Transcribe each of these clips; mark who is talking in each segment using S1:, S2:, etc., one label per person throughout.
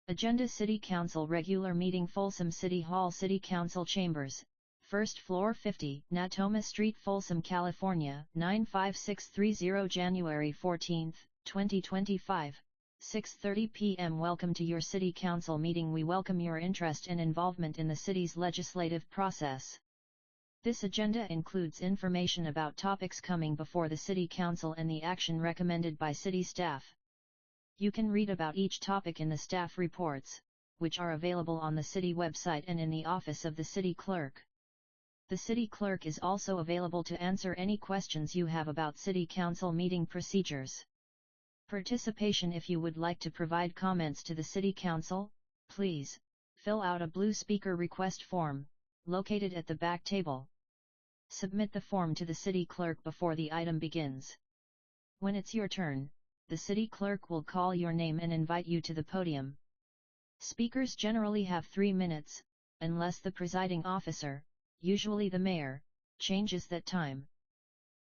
S1: Agenda: City Council Regular Meeting, Folsom City Hall, City Council Chambers, 1st floor, 50 Natoma Street, Folsom, California, 95630, January 14, 2025, 6:30 p.m. Welcome to your City Council meeting. We welcome your interest and involvement in the city's legislative process. This agenda includes information about topics coming before the City Council and the action recommended by city staff. You can read about each topic in the staff reports, which are available on the city website and in the office of the city clerk. The city clerk is also available to answer any questions you have about City Council meeting procedures. Participation: if you would like to provide comments to the City Council, please fill out a blue speaker request form, located at the back table. Submit the form to the city clerk before the item begins. When it's your turn, the city clerk will call your name and invite you to the podium. Speakers generally have 3 minutes, unless the presiding officer, usually the mayor, changes that time.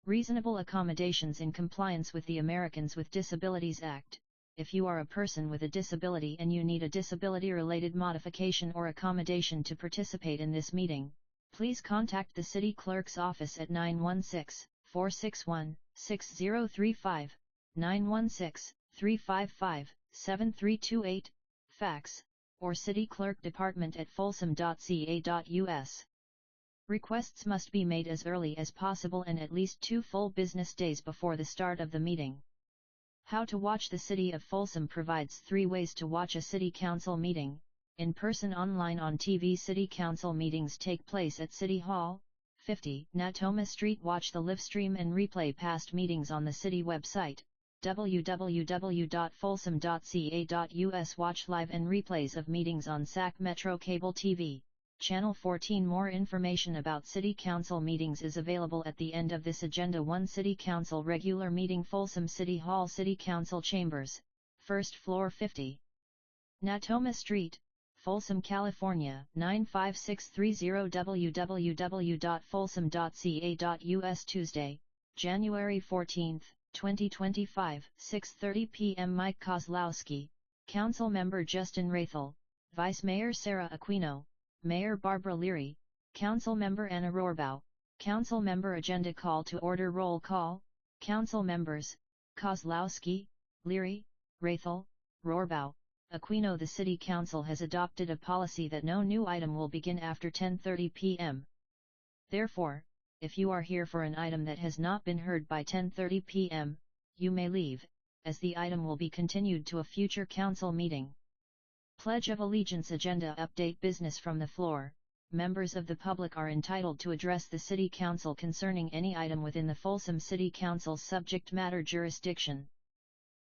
S1: Reasonable accommodations: in compliance with the Americans with Disabilities Act, if you are a person with a disability and you need a disability-related modification or accommodation to participate in this meeting, please contact the city clerk's office at 916-461-6035, 916-355-7328, fax, or City Clerk Department at folsom.ca.us. Requests must be made as early as possible and at least 2 full business days before the start of the meeting. How to watch: the City of Folsom provides 3 ways to watch a City Council meeting: in person, online, on TV. City Council meetings take place at City Hall, 50 Natoma Street. Watch the live stream and replay past meetings on the city website, www.folsom.ca.us. Watch live and replays of meetings on SAC Metro Cable TV, Channel 14. More information about City Council meetings is available at the end of this agenda. 1 City Council Regular Meeting, Folsom City Hall, City Council Chambers, 1st floor, 50 Natoma Street, Folsom, California, 95630. www.folsom.ca.us. Tuesday, January 14, 2025, 6:30 p.m. Mike Kozlowski, Council Member Justin Rathel, Vice Mayor Sarah Aquino, Mayor Barbara Leary, Council Member Anna Rohrbaugh, Council Member. Agenda: call to order. Roll call. Council Members: Kozlowski, Leary, Rathel, Rohrbaugh, Aquino. The City Council has adopted a policy that no new item will begin after 10:30 p.m. Therefore, if you are here for an item that has not been heard by 10:30 p.m., you may leave, as the item will be continued to a future council meeting. Pledge of Allegiance. Agenda update: business from the floor. Members of the public are entitled to address the City Council concerning any item within the Folsom City Council's subject matter jurisdiction.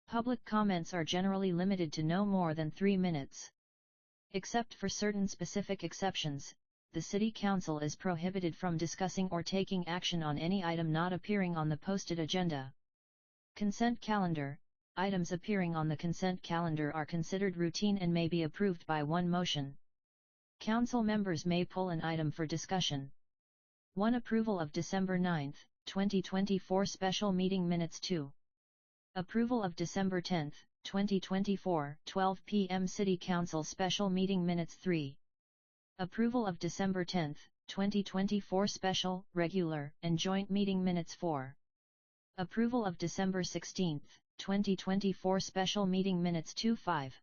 S1: Public comments are generally limited to no more than 3 minutes. Except for certain specific exceptions, the City Council is prohibited from discussing or taking action on any item not appearing on the posted agenda. Consent calendar. Items appearing on the consent calendar are considered routine and may be approved by one motion. Council members may pull an item for discussion. 1. Approval of December 9, 2024 special meeting minutes. 2. Approval of December 10, 2024, 12 p.m. City Council special meeting minutes. 3. Approval of December 10, 2024 special, regular, and joint meeting minutes. 4. Approval of December 16, 2024 special meeting minutes. 5.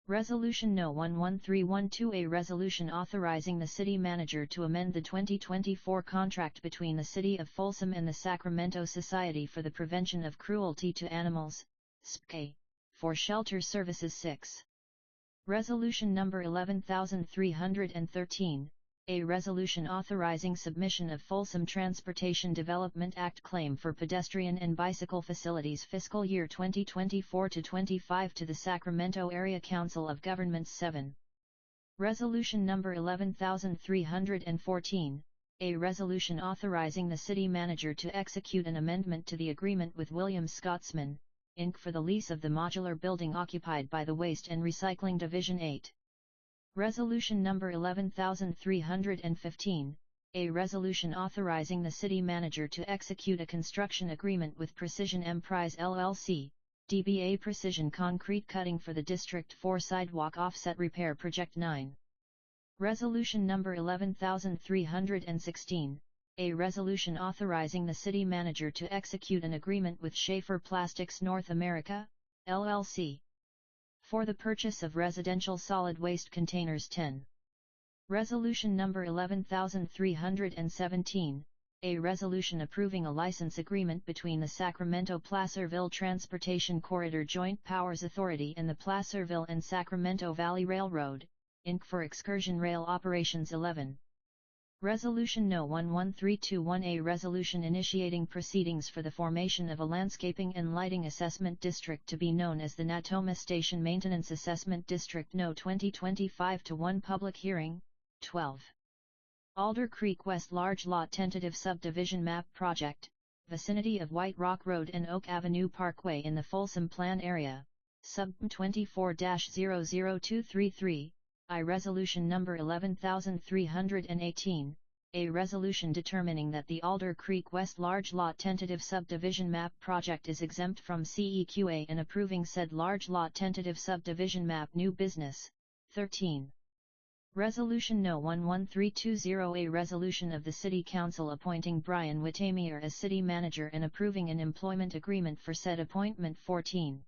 S1: Resolution No. 11312, a resolution authorizing the city manager to amend the 2024 contract between the City of Folsom and the Sacramento Society for the Prevention of Cruelty to Animals, SPCA, for shelter services. 6. Resolution number 11313, a resolution authorizing submission of Folsom Transportation Development Act claim for pedestrian and bicycle facilities fiscal year 2024-25 to the Sacramento Area Council of Governments. 7. Resolution number 11314, a resolution authorizing the city manager to execute an amendment to the agreement with Williams Scotsman, Inc. for the lease of the modular building occupied by the Waste and Recycling Division. 8. Resolution number 11315, a resolution authorizing the city manager to execute a construction agreement with Precision Emprise LLC, DBA Precision Concrete Cutting for the District 4 Sidewalk Offset Repair Project 9. Resolution number 11316, a resolution authorizing the city manager to execute an agreement with Schaefer Plastics North America, LLC, for the purchase of residential solid waste containers. 10. Resolution number 11317, a resolution approving a license agreement between the Sacramento-Placerville Transportation Corridor Joint Powers Authority and the Placerville and Sacramento Valley Railroad, Inc. for excursion rail operations. 11. Resolution No. 11321, a resolution initiating proceedings for the formation of a landscaping and lighting assessment district to be known as the Natoma Station Maintenance Assessment District. No. 2025-1 public hearing. 12. Alder Creek West Large Lot Tentative Subdivision Map Project, vicinity of White Rock Road and Oak Avenue Parkway in the Folsom Plan Area, Sub 24-00233, I Resolution number 11318, a resolution determining that the Alder Creek West Large Lot Tentative Subdivision Map Project is exempt from CEQA and approving said Large Lot Tentative Subdivision Map. New business. 13. Resolution No. 11320, a resolution of the City Council appointing Brian Wittamier as City Manager and approving an employment agreement for said appointment. 14.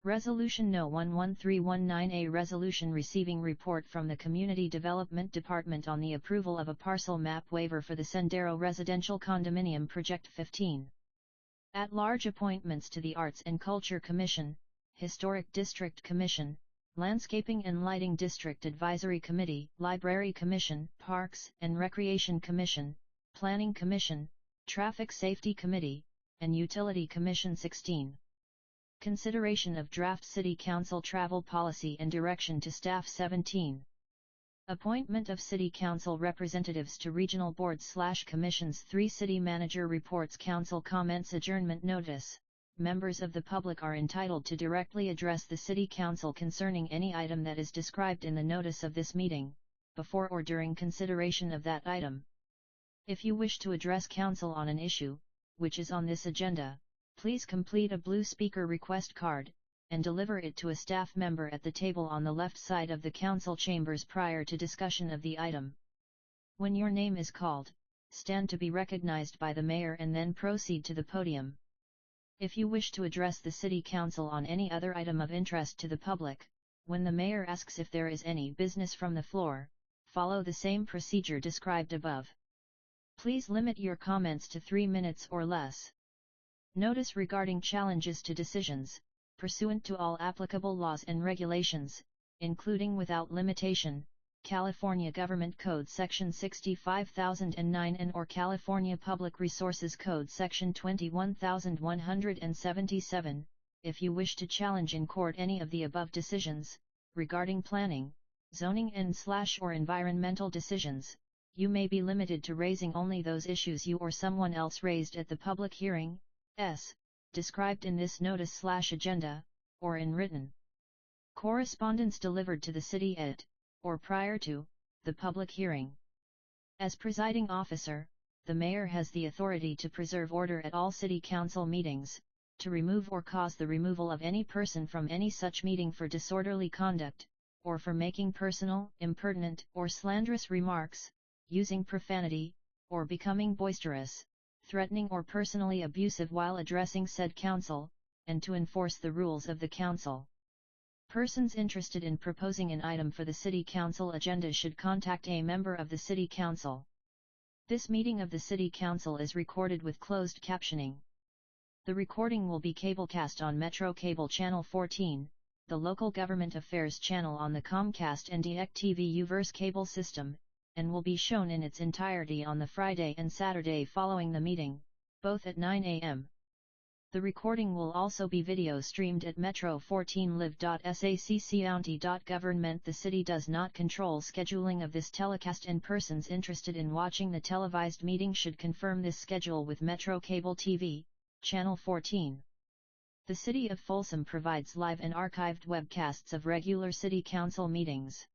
S1: Resolution No. 11319, a resolution receiving report from the Community Development Department on the approval of a parcel map waiver for the Sendero Residential Condominium Project. 15. At-large appointments to the Arts and Culture Commission, Historic District Commission, Landscaping and Lighting District Advisory Committee, Library Commission, Parks and Recreation Commission, Planning Commission, Traffic Safety Committee, and Utility Commission. 16. Consideration of draft City Council travel policy and direction to staff. 17. Appointment of City Council representatives to regional boards/commissions. 3. City Manager reports. Council comments. Adjournment notice. Members of the public are entitled to directly address the City Council concerning any item that is described in the notice of this meeting, before or during consideration of that item. If you wish to address Council on an issue, which is on this agenda, please complete a blue speaker request card, and deliver it to a staff member at the table on the left side of the Council chambers prior to discussion of the item. When your name is called, stand to be recognized by the Mayor and then proceed to the podium. If you wish to address the City Council on any other item of interest to the public, when the Mayor asks if there is any business from the floor, follow the same procedure described above. Please limit your comments to 3 minutes or less. Notice regarding challenges to decisions, pursuant to all applicable laws and regulations, including without limitation, California Government Code Section 65009 and/or California Public Resources Code Section 21177, if you wish to challenge in court any of the above decisions, regarding planning, zoning and/or environmental decisions, you may be limited to raising only those issues you or someone else raised at the public hearing, described in this notice/agenda, or in written correspondence delivered to the city at, or prior to, the public hearing. As presiding officer, the Mayor has the authority to preserve order at all City Council meetings, to remove or cause the removal of any person from any such meeting for disorderly conduct, or for making personal, impertinent, or slanderous remarks, using profanity, or becoming boisterous, threatening or personally abusive while addressing said council, and to enforce the rules of the council. Persons interested in proposing an item for the City Council agenda should contact a member of the City Council. This meeting of the City Council is recorded with closed captioning. The recording will be cablecast on Metro Cable Channel 14, the Local Government Affairs channel on the Comcast and DirecTV Uverse cable system, and will be shown in its entirety on the Friday and Saturday following the meeting, both at 9 a.m. The recording will also be video streamed at metro14live.saccounty.government. The city does not control scheduling of this telecast, and persons interested in watching the televised meeting should confirm this schedule with Metro Cable TV, Channel 14. The City of Folsom provides live and archived webcasts of regular City Council meetings.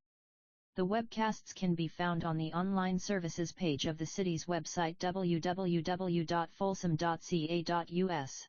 S1: The webcasts can be found on the online services page of the city's website www.folsom.ca.us.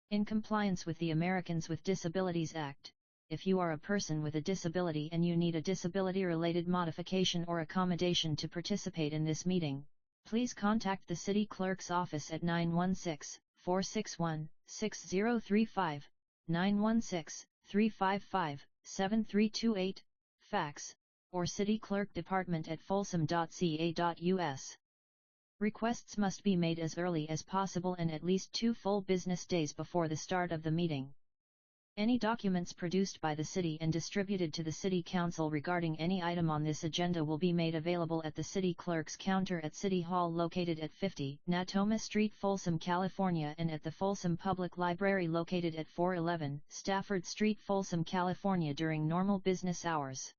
S1: In compliance with the Americans with Disabilities Act, if you are a person with a disability and you need a disability-related modification or accommodation to participate in this meeting, please contact the City Clerk's office at 916-461-6035, 916-355-7328, fax, or City Clerk Department at folsom.ca.us. Requests must be made as early as possible and at least 2 full business days before the start of the meeting. Any documents produced by the City and distributed to the City Council regarding any item on this agenda will be made available at the City Clerk's counter at City Hall located at 50 Natoma Street, Folsom, California, and at the Folsom Public Library located at 411 Stafford Street, Folsom, California during normal business hours.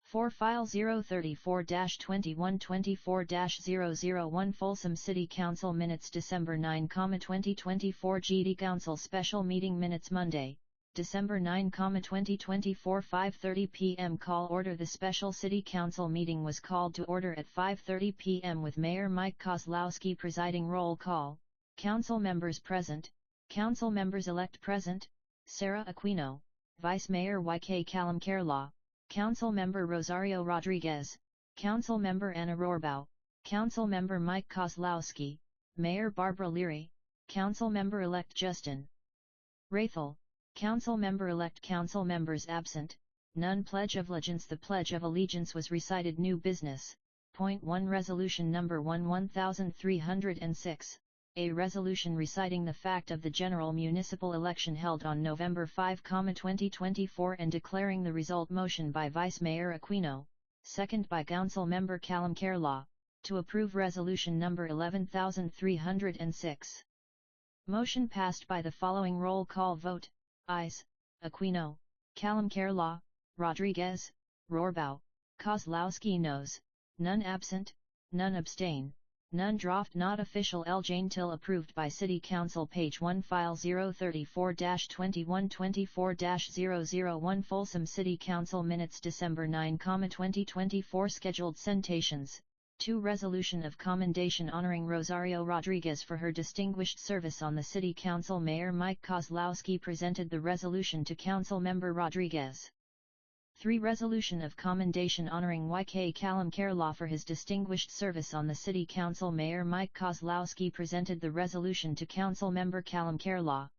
S1: For File 034-2124-001 Folsom City Council Minutes December 9, 2024 GD Council Special Meeting Minutes Monday, December 9, 2024 5:30 p.m. Call order. The special City Council meeting was called to order at 5:30 p.m. with Mayor Mike Kozlowski presiding. Roll call. Council members present. Council members-elect present: Sarah Aquino, Vice Mayor Y.K. Kalamkerla, Council Member Rosario Rodriguez, Council Member Anna Rohrbaugh, Council Member Mike Kozlowski, Mayor Barbara Leary, Council Member-elect Justin Rathel, Council Member-elect. Council members absent, none. Pledge of Allegiance. The Pledge of Allegiance was recited. New business. Point 1. Resolution number 1306. A resolution reciting the fact of the general municipal election held on November 5, 2024 and declaring the result. Motion by Vice Mayor Aquino, second by Council Member Kalamkerla, to approve resolution number 11306. Motion passed by the following roll call vote: ayes, Aquino, Kalamkerla, Rodriguez, Rohrbaugh, Kozlowski. Noes, none. Absent, none. Abstain, none. Draft not official. L. Jane Till. Approved by City Council. Page 1. File 034-2124-001 Folsom City Council Minutes December 9, 2024 Scheduled citations. 2. Resolution of commendation honoring Rosario Rodriguez for her distinguished service on the City Council. Mayor Mike Kozlowski presented the resolution to Council Member Rodriguez. 3. Resolution of commendation honoring Y.K. Kalamkerla for his distinguished service on the City Council. Mayor Mike Kozlowski presented the resolution to Council Member Kalamkerla.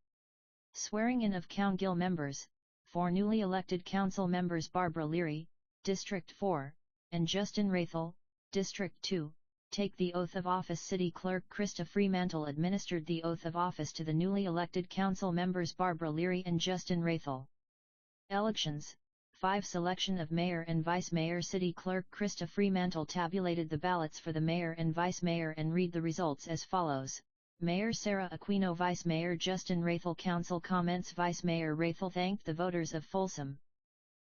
S1: Swearing in of Council members. 4. Newly elected Council members Barbara Leary, District 4, and Justin Rathel, District 2, take the oath of office. City Clerk Krista Fremantle administered the oath of office to the newly elected Council members Barbara Leary and Justin Rathel. Elections. 5. Selection of Mayor and Vice Mayor. City Clerk Krista Fremantle tabulated the ballots for the Mayor and Vice Mayor and read the results as follows: Mayor Sarah Aquino, Vice Mayor Justin Rathel. Council comments. Vice Mayor Rathel thanked the voters of Folsom.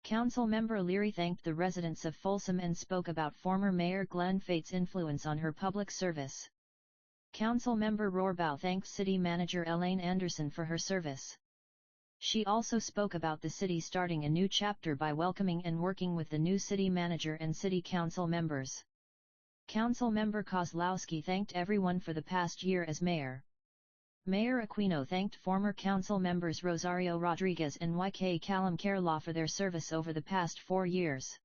S1: Council Member Leary thanked the residents of Folsom and spoke about former Mayor Glenn Fate's influence on her public service. Council Member Rohrbaugh thanked City Manager Elaine Anderson for her service. She also spoke about the city starting a new chapter by welcoming and working with the new city manager and city council members. Council Member Kozlowski thanked everyone for the past year as mayor. Mayor Aquino thanked former council members Rosario Rodriguez and Y.K. Kalamkerla for their service over the past 4 years.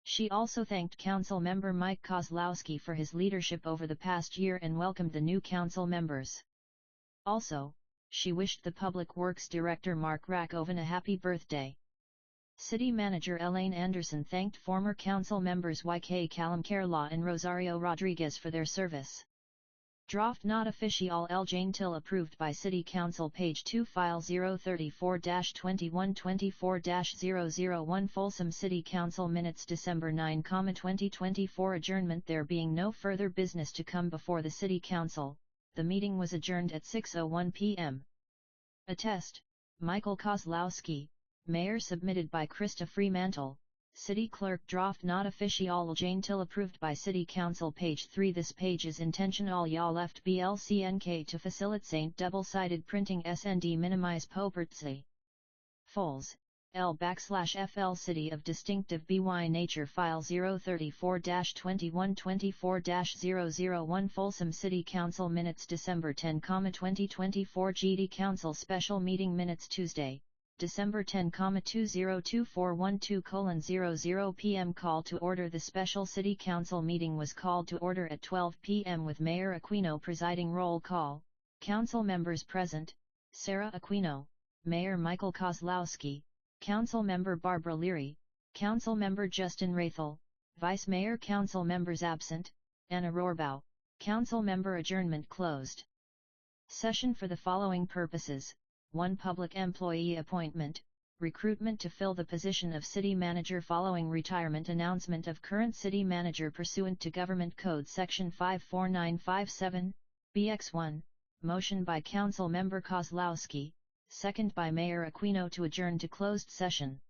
S1: She also thanked Council Member Mike Kozlowski for his leadership over the past year and welcomed the new council members. Also, she wished the Public Works Director Mark Rakoven a happy birthday. City Manager Elaine Anderson thanked former council members Y.K. Kalamkerla and Rosario Rodriguez for their service. Draft not official. L. Jane Till. Approved by City Council. Page 2. File 034-2124-001 Folsom City Council Minutes December 9, 2024 Adjournment. There being no further business to come before the City Council, the meeting was adjourned at 6:01 p.m. Attest: Michael Kozlowski, Mayor. Submitted by Krista Fremantle, City Clerk. Draft not official. Jane Till. Approved by City Council. Page 3. This page is intentional. Y'all left BLCNK to facilitate double-sided printing. SND minimize popertzy. Foles, L/FL City of Distinctive BY Nature File 034-2124-001 Folsom City Council Minutes December 10, 2024 GD Council Special Meeting Minutes Tuesday, December 10, 202412:00 p.m. Call to order. The special City Council meeting was called to order at 12 p.m. with Mayor Aquino presiding. Roll call. Council members present: Sarah Aquino, Mayor Michael Kozlowski, Council Member Barbara Leary, Council Member Justin Rathel, Vice Mayor. Council members absent: Anna Rohrbaugh. Council member. Adjournment closed. Session for the following purposes: 1. Public employee appointment, recruitment to fill the position of City Manager following retirement. Announcement of current City Manager pursuant to Government Code Section 54957, BX1, motion by Council Member Kozlowski, second by Mayor Aquino to adjourn to closed session.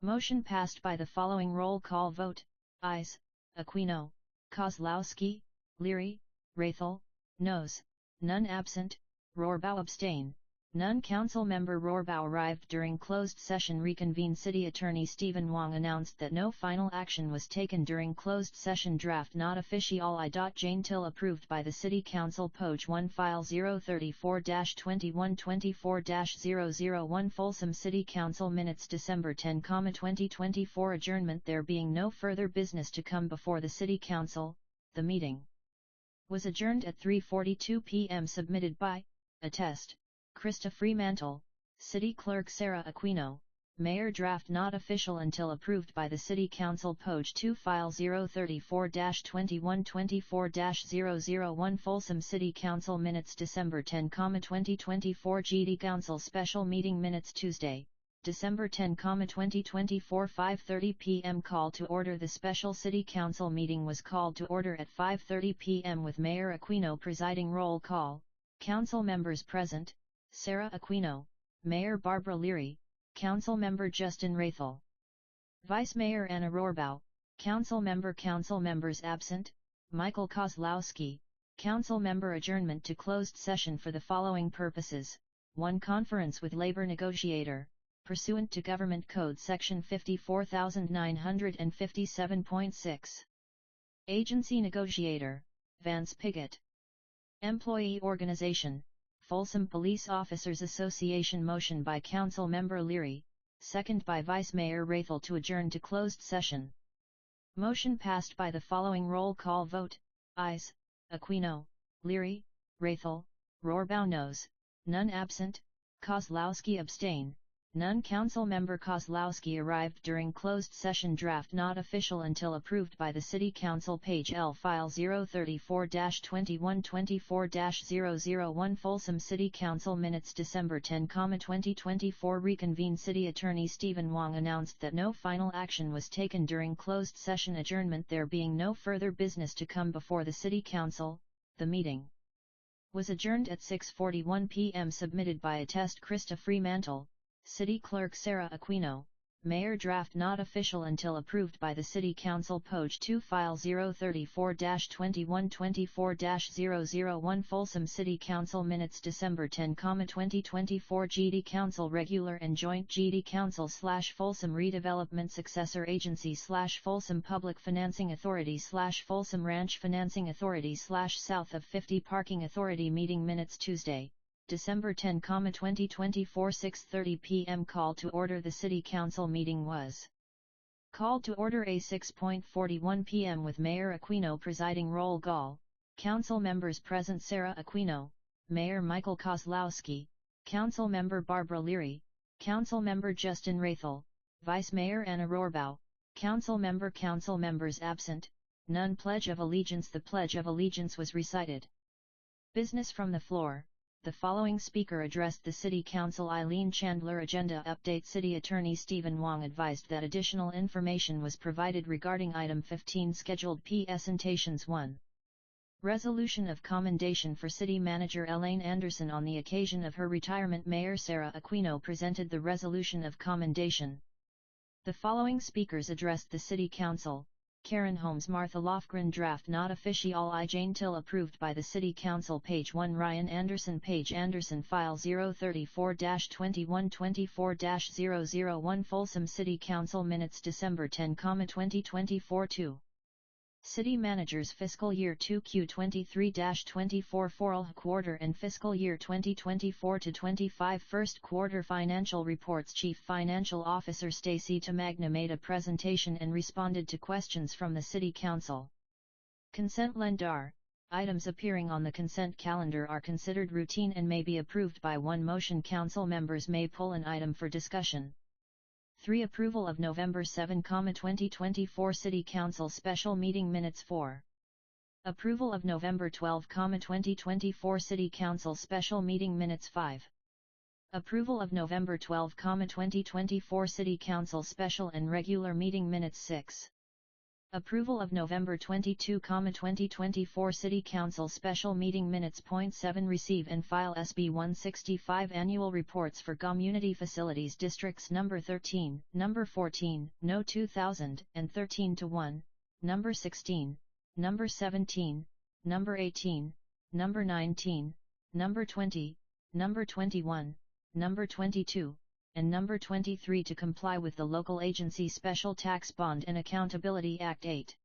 S1: Motion passed by the following roll call vote: ayes, Aquino, Kozlowski, Leary, Rathel, noes, none. Absent, Rohrbaugh. Abstain, none. Council Member Rohrbaugh arrived during closed session. Reconvened. City Attorney Stephen Wong announced that no final action was taken during closed session. Draft not official I. Jane Till approved by the City Council. Poj 1 File 034-2124-001 Folsom City Council Minutes December 10, 2024 Adjournment. There being no further business to come before the City Council, the meeting was adjourned at 3:42 p.m. Submitted by Attest: Krista Fremantle, City Clerk Sarah Aquino, Mayor. Draft not official until approved by the City Council. Poj 2 File 034-2124-001 Folsom City Council Minutes December 10, 2024 GD Council Special Meeting Minutes Tuesday, December 10, 2024 5:30 p.m. Call to order. The special City Council meeting was called to order at 5:30 p.m. with Mayor Aquino presiding. Roll call. Council members present: Sarah Aquino, Mayor Barbara Leary, Council Member Justin Rathel, Vice Mayor Anna Rohrbaugh, Council members absent: Michael Kozlowski, Council Member. Adjournment to closed session for the following purposes: 1. Conference with Labor Negotiator, pursuant to Government Code Section 54957.6. Agency Negotiator, Vance Piggott. Employee Organization, Folsom Police Officers Association. Motion by Council Member Leary, second by Vice Mayor Rathel to adjourn to closed session. Motion passed by the following roll call vote: ayes, Aquino, Leary, Rathel, Rohrbaugh. Noes, none. Absent, Kozlowski. Abstain, none. Council Member Kozlowski arrived during closed session. Draft not official until approved by the City Council. Page L File 034-2124-001 Folsom City Council Minutes December 10, 2024 Reconvened. City Attorney Stephen Wong announced that no final action was taken during closed session. Adjournment. There being no further business to come before the City Council, the meeting was adjourned at 6:41 p.m. Submitted by Attest: Krista Fremantle, City Clerk Sarah Aquino, Mayor. Draft not official until approved by the City Council. Poj 2 File 034-2124-001 Folsom City Council Minutes December 10, 2024 GD Council Regular and Joint GD Council / Folsom Redevelopment Successor Agency / Folsom Public Financing Authority / Folsom Ranch Financing Authority / South of 50 Parking Authority Meeting Minutes Tuesday, December 10, 2024 6:30 p.m. Call to order. The City Council meeting was called to order at 6:41 p.m. with Mayor Aquino presiding. Roll call. Council members present: Sarah Aquino, Mayor Michael Kozlowski, Council Member Barbara Leary, Council Member Justin Rathel, Vice Mayor Anna Rohrbaugh, Council members absent, none. Pledge of Allegiance. The Pledge of Allegiance was recited. Business from the floor. The following speaker addressed the City Council. Eileen Chandler. Agenda update. City Attorney Stephen Wong advised that additional information was provided regarding Item 15 scheduled presentations. 1. Resolution of commendation for City Manager Elaine Anderson. On the occasion of her retirement, Mayor Sarah Aquino presented the resolution of commendation. The following speakers addressed the City Council: Karen Holmes Martha Lofgren Draft not official I Jane Till approved by the City Council page 1 Ryan Anderson page Anderson file 034-2124-001 Folsom City Council minutes December 10, 2024 2. City Managers Fiscal Year 2Q23-24 Fourth Quarter and Fiscal Year 2024-25 First Quarter Financial Reports Chief Financial Officer Stacey Tamagna made a presentation and responded to questions from the City Council. Consent Lendar. Items appearing on the consent calendar are considered routine and may be approved by one motion. Council members may pull an item for discussion. 3. Approval of November 7, 2024 City Council Special Meeting Minutes 4. Approval of November 12, 2024 City Council Special Meeting Minutes 5. Approval of November 12, 2024 City Council Special and Regular Meeting Minutes 6. Approval of November 22, 2024 City Council Special Meeting Minutes. 7 Receive and file SB 165 Annual Reports for Community Facilities Districts Number 13, Number 14, No 2013-1, Number 16, Number 17, Number 18, Number 19, Number 20, Number 21, Number 22, and Number 23 to comply with the Local Agency Special Tax Bond and Accountability Act 8.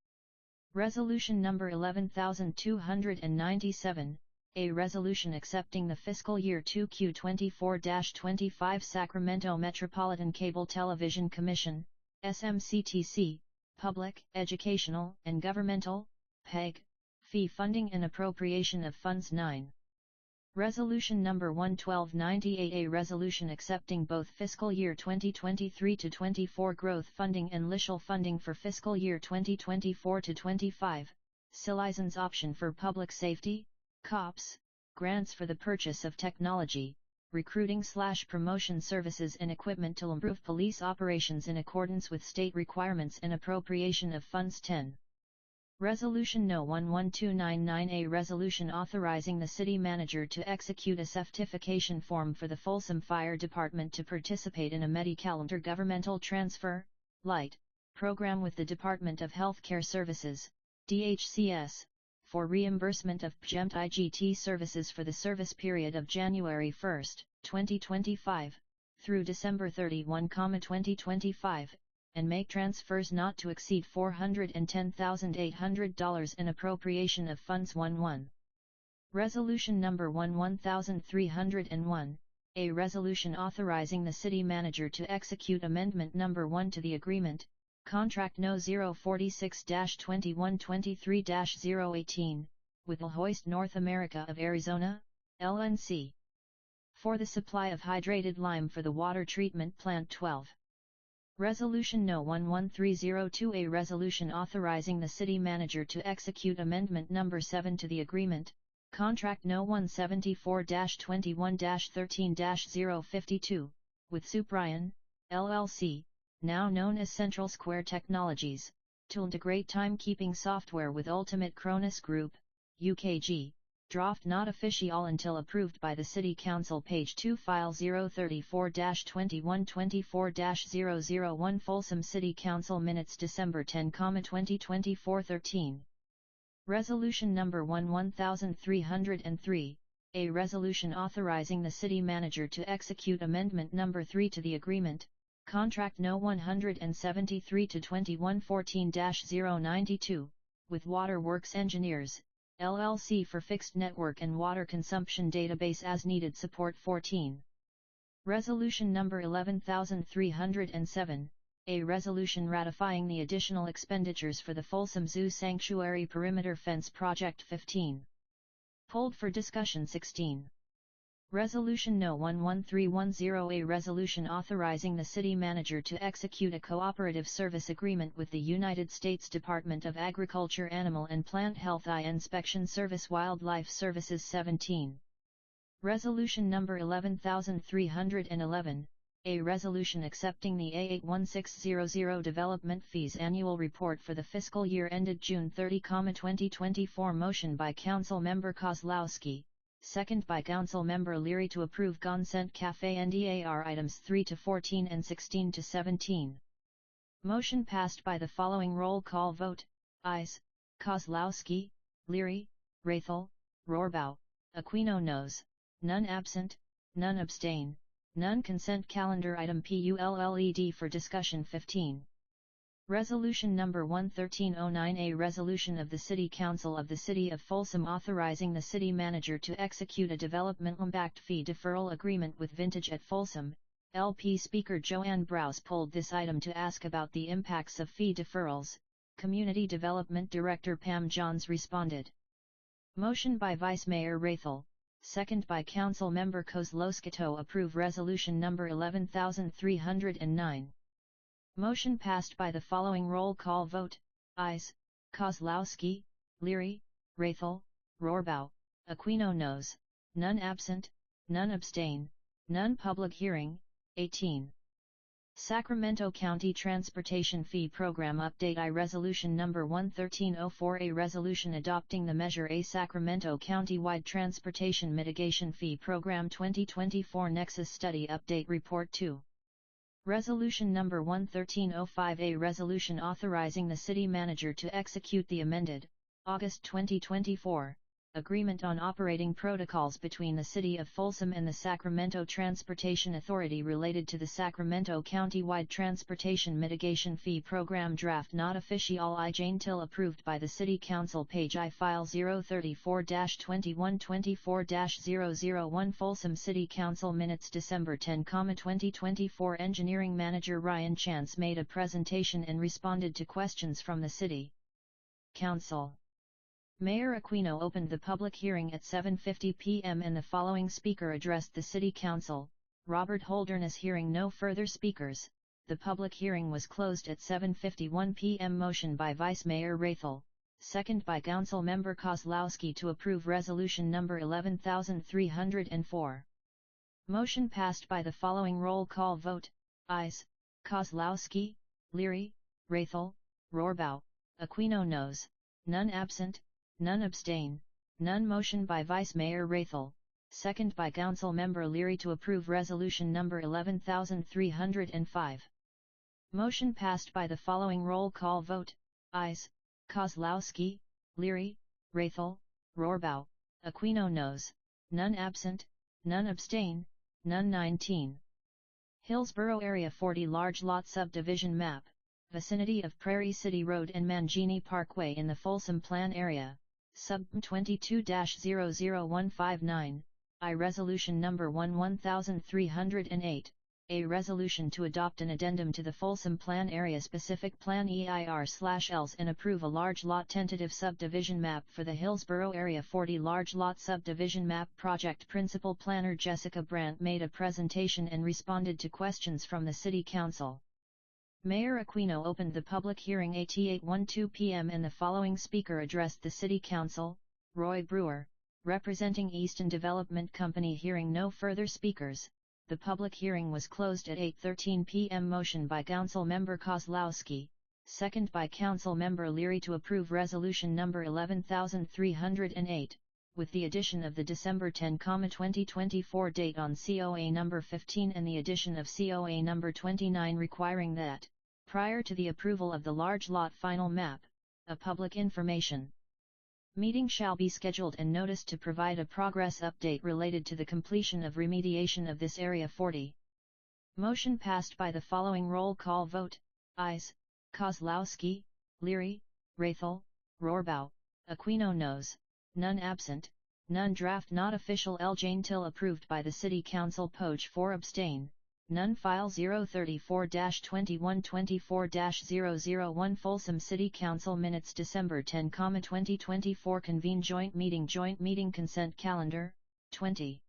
S1: Resolution Number 11297, a resolution accepting the fiscal year 2Q24-25 Sacramento Metropolitan Cable Television Commission, SMCTC, Public, Educational, and Governmental, PEG, fee funding and appropriation of funds 9. Resolution Number 11298, a resolution accepting both fiscal year 2023-24 growth funding and LISHL funding for fiscal year 2024-25, Citizens Option for Public Safety, COPS, grants for the purchase of technology, recruiting/promotion services and equipment to improve police operations in accordance with state requirements and appropriation of funds 10. Resolution No. 11299, a resolution authorizing the city manager to execute a certification form for the Folsom Fire Department to participate in a Medi-Cal intergovernmental transfer, LIGHT, program with the Department of Healthcare Services, DHCS, for reimbursement of PGEMT IGT services for the service period of January 1, 2025, through December 31, 2025, and make transfers not to exceed $410,800 in appropriation of funds 11. Resolution Number 11301, a resolution authorizing the city manager to execute Amendment Number 1 to the agreement, Contract No. 046-2123-018, with Hoist North America of Arizona, LNC, for the supply of hydrated lime for the water treatment plant 12. Resolution No. 11302, a resolution authorizing the city manager to execute Amendment Number 7 to the agreement, Contract No. 174-21-13-052, with Suprion, LLC, now known as Central Square Technologies, to integrate timekeeping software with Ultimate Cronus Group, UKG. Draft not official until approved by the City Council page 2 file 034-2124-001 Folsom City Council minutes December 10, 2024 13. Resolution Number 11303, a resolution authorizing the city manager to execute Amendment Number 3 to the agreement, Contract No. 173-2114-092, with Waterworks Engineers, LLC for fixed network and water consumption database as needed support 14. Resolution Number 11307, a resolution ratifying the additional expenditures for the Folsom Zoo Sanctuary Perimeter Fence Project 15. Pulled for discussion 16. Resolution No. 11310, a resolution authorizing the city manager to execute a cooperative service agreement with the United States Department of Agriculture Animal and Plant Health Eye Inspection Service Wildlife Services 17. Resolution Number 11311, a resolution accepting the A81600 Development Fees Annual Report for the fiscal year ended June 30, 2024 motion by Council Member Kozlowski. Second by Council Member Leary to approve Consent Cafe NDAR items 3 to 14 and 16 to 17. Motion passed by the following roll call vote: Ayes. Kozlowski, Leary, Rathel, Rohrbaugh, Aquino noes, none absent, none abstain, none. Consent calendar item PULLED for discussion 15. Resolution number 11309, a resolution of the City Council of the City of Folsom authorizing the city manager to execute a development impact fee deferral agreement with Vintage at Folsom. LP Speaker Joanne Browse pulled this item to ask about the impacts of fee deferrals. Community Development Director Pam Johns responded. Motion by Vice Mayor Rathel, second by Council Member Kozlowski, approve resolution number 11309. Motion passed by the following roll call vote: Ayes. Kozlowski, Leary, Rathel, Rohrbaugh, Aquino noes, none absent, none abstain, none. Public hearing, 18. Sacramento County Transportation Fee Program Update. Resolution number 11304, a resolution adopting the Measure A Sacramento County-wide Transportation Mitigation Fee Program 2024 Nexus Study Update Report 2. Resolution number 11305, a resolution authorizing the city manager to execute the amended, August 2024, Agreement on Operating Protocols between the City of Folsom and the Sacramento Transportation Authority related to the Sacramento County-wide Transportation Mitigation Fee Program Draft Not Official I Jane Till approved by the City Council. Page I File 034-2124-001 Folsom City Council Minutes December 10, 2024. Engineering Manager Ryan Chance made a presentation and responded to questions from the City Council. Mayor Aquino opened the public hearing at 7:50 p.m. and the following speaker addressed the City Council, Robert Holderness. Hearing no further speakers, the public hearing was closed at 7:51 p.m. Motion by Vice Mayor Rathel, second by Council Member Kozlowski to approve resolution number 11304. Motion passed by the following roll call vote: Ayes. Kozlowski, Leary, Rathel, Rohrbaugh, Aquino noes, none absent, none abstain, none. Motion by Vice Mayor Rathel, second by Council Member Leary to approve resolution number 11305. Motion passed by the following roll call vote: Ayes. Kozlowski, Leary, Rathel, Rohrbaugh, Aquino noes, none absent, none abstain, none. 19. Hillsborough Area 40 Large Lot Subdivision Map, vicinity of Prairie City Road and Mangini Parkway in the Folsom Plan Area, Sub 22-00159, I Resolution number 11308, a resolution to adopt an addendum to the Folsom Plan Area Specific Plan EIR/ELS and approve a large lot tentative subdivision map for the Hillsborough Area 40 Large Lot Subdivision Map Project. Principal Planner Jessica Brandt made a presentation and responded to questions from the City Council. Mayor Aquino opened the public hearing at 8:12 p.m. and the following speaker addressed the City Council, Roy Brewer, representing Easton Development Company. Hearing no further speakers, the public hearing was closed at 8:13 p.m. Motion by Council Member Kozlowski, second by Council Member Leary to approve resolution number 11308, with the addition of the December 10, 2024 date on COA number 15 and the addition of COA number 29 requiring that, prior to the approval of the large lot final map, a public information meeting shall be scheduled and noticed to provide a progress update related to the completion of remediation of this Area 40. Motion passed by the following roll call vote: Ayes. Kozlowski, Leary, Rathel, Rohrbaugh, Aquino noes, none absent, none. Draft Not Official L Jane Till approved by the City Council. Poj 4 abstain, none. File 034-2124-001 Folsom City Council Minutes December 10, 2024 Convene Joint Meeting Consent Calendar, 20.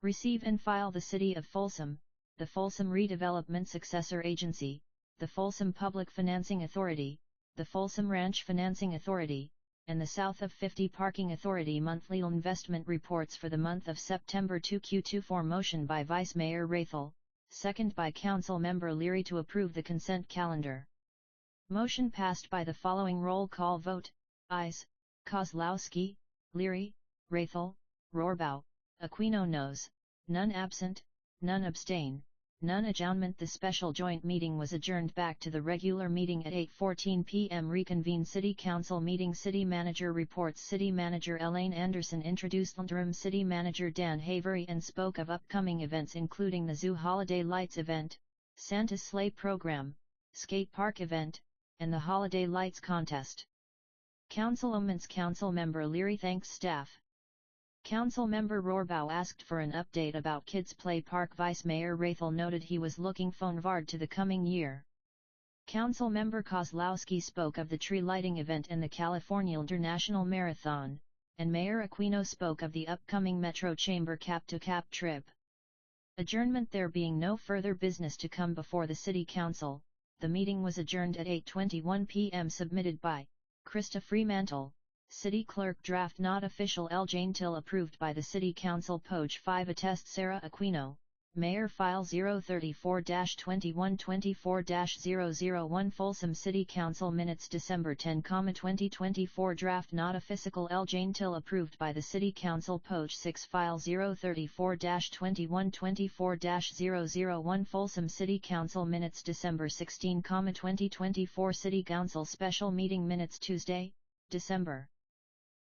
S1: Receive and file the City of Folsom, the Folsom Redevelopment Successor Agency, the Folsom Public Financing Authority, the Folsom Ranch Financing Authority, and the South of 50 Parking Authority monthly investment reports for the month of September 2Q24. Motion by Vice Mayor Rathel, second by Council Member Leary to approve the consent calendar. Motion passed by the following roll call vote: Ayes. Kozlowski, Leary, Rathel, Rohrbaugh, Aquino noes, none absent, none abstain, None adjournment. The special joint meeting was adjourned back to the regular meeting at 8:14 p.m. Reconvene City Council meeting. City Manager reports. City Manager Elaine Anderson introduced interim City Manager Dan Havery and spoke of upcoming events including the Zoo Holiday Lights event, Santa Sleigh program, skate park event, and the Holiday Lights contest. Councilwoman's Council Member Leary thanks staff. Council Member Rohrbaugh asked for an update about Kids Play Park. Vice Mayor Rathel noted he was looking forward to the coming year. Council Member Kozlowski spoke of the tree lighting event and the California International Marathon, and Mayor Aquino spoke of the upcoming Metro Chamber cap-to-cap trip. Adjournment. There being no further business to come before the City Council, the meeting was adjourned at 8:21 p.m. Submitted by Krista Fremantle, City Clerk. Draft not official. L. Jane Till approved by the City Council. Poj 5 attest. Sarah Aquino, Mayor. File 034-2124-001 Folsom City Council Minutes December 10, 2024 Draft not official. L. Jane Till approved by the City Council. Poj 6 File 034-2124-001 Folsom City Council Minutes December 16, 2024 City Council Special Meeting Minutes Tuesday, December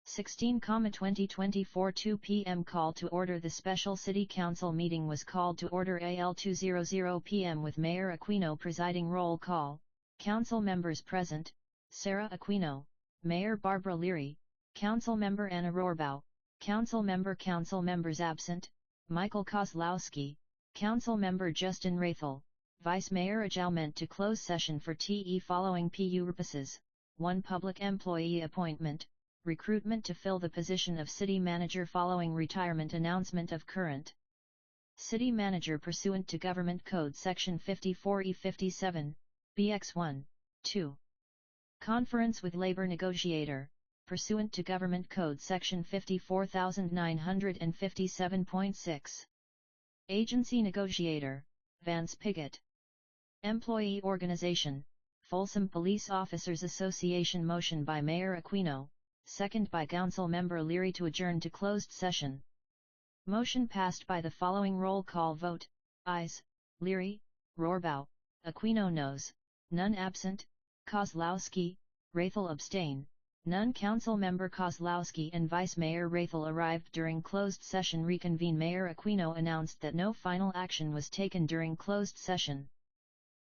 S1: 16, 2024 2 p.m. Call to order. The special City Council meeting was called to order AL 2:00 p.m. with Mayor Aquino presiding. Roll call. Council members present: Sarah Aquino, Mayor Barbara Leary, Council Member Anna Rohrbaugh, Council members absent: Michael Kozlowski, Council Member Justin Rathel, Vice Mayor adjournment to close session for TE following PU purposes. 1. Public employee appointment. Recruitment to fill the position of City Manager following retirement. Announcement of current City Manager pursuant to Government Code Section 54E57, BX1, 2. Conference with Labor Negotiator, pursuant to Government Code Section 54957.6. Agency Negotiator, Vance Piggott. Employee Organization, Folsom Police Officers Association. Motion by Mayor Aquino, second by Council Member Leary to adjourn to closed session. Motion passed by the following roll call vote: ayes, Leary, Rohrbaugh, Aquino noes, none absent, Kozlowski, Rathel abstain, none. Council Member Kozlowski and Vice Mayor Rathel arrived during closed session. Reconvene. Mayor Aquino announced that no final action was taken during closed session.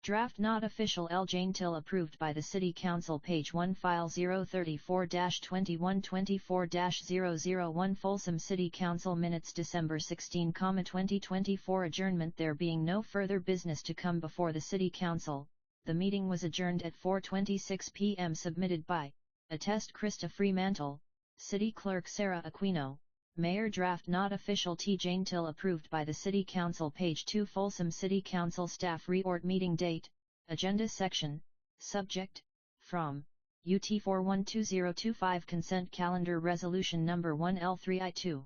S1: Draft not official. L. Jane Till approved by the City Council. Page 1 File 034-2124-001 Folsom City Council Minutes December 16, 2024 Adjournment. There being no further business to come before the City Council, the meeting was adjourned at 4:26 p.m. Submitted by attest Krista Fremantle, City Clerk Sarah Aquino, Mayor. Draft not official. T. Jane Till approved by the City Council. Page 2 Folsom City Council Staff Reort Meeting Date, Agenda Section, Subject, from, UT 412025 Consent Calendar Resolution Number 1L3I2.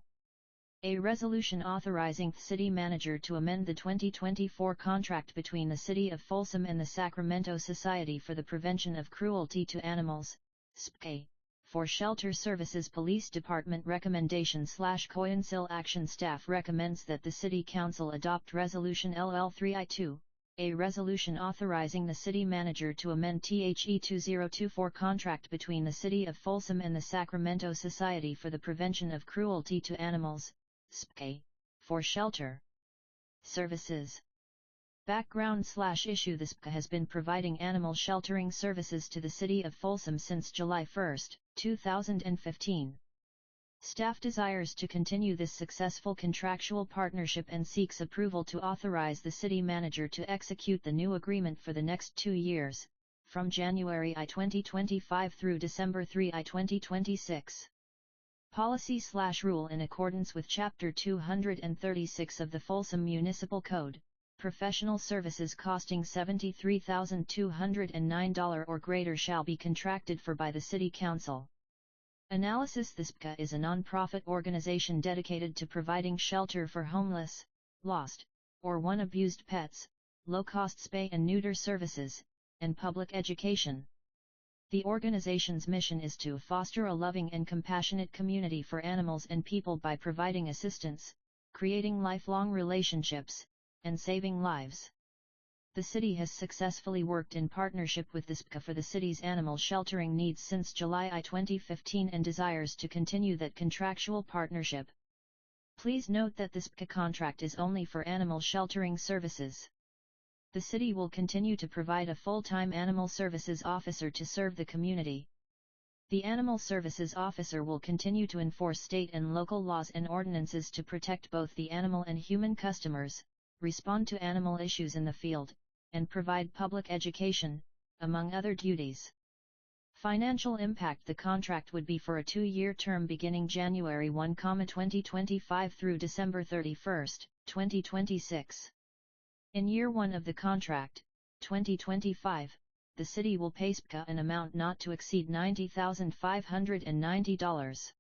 S1: A resolution authorizing the City Manager to amend the 2024 contract between the City of Folsom and the Sacramento Society for the Prevention of Cruelty to Animals, SPCA. For Shelter Services. Police Department Recommendation/Council Action. Staff recommends that the City Council adopt Resolution LL3I2, a resolution authorizing the City Manager to amend THE 2024 contract between the City of Folsom and the Sacramento Society for the Prevention of Cruelty to Animals, SPCA, for Shelter Services. Background/issue: The SPCA has been providing animal sheltering services to the City of Folsom since July 1, 2015. Staff desires to continue this successful contractual partnership and seeks approval to authorize the City Manager to execute the new agreement for the next 2 years, from January 2025 through December 2026. Policy/rule: In accordance with Chapter 236 of the Folsom Municipal Code, professional services costing $73,209 or greater shall be contracted for by the City Council. Analysis: The SPCA is a non-profit organization dedicated to providing shelter for homeless, lost, or abused pets, low-cost spay and neuter services, and public education. The organization's mission is to foster a loving and compassionate community for animals and people by providing assistance, creating lifelong relationships, and saving lives. The city has successfully worked in partnership with the SPCA for the city's animal sheltering needs since July 2015 and desires to continue that contractual partnership. Please note that the SPCA contract is only for animal sheltering services. The city will continue to provide a full-time animal services officer to serve the community. The animal services officer will continue to enforce state and local laws and ordinances to protect both the animal and human customers, respond to animal issues in the field, and provide public education, among other duties. Financial impact: the contract would be for a 2-year term beginning January 1, 2025 through December 31, 2026. In year 1 of the contract, 2025, the city will pay SPCA an amount not to exceed $90,590.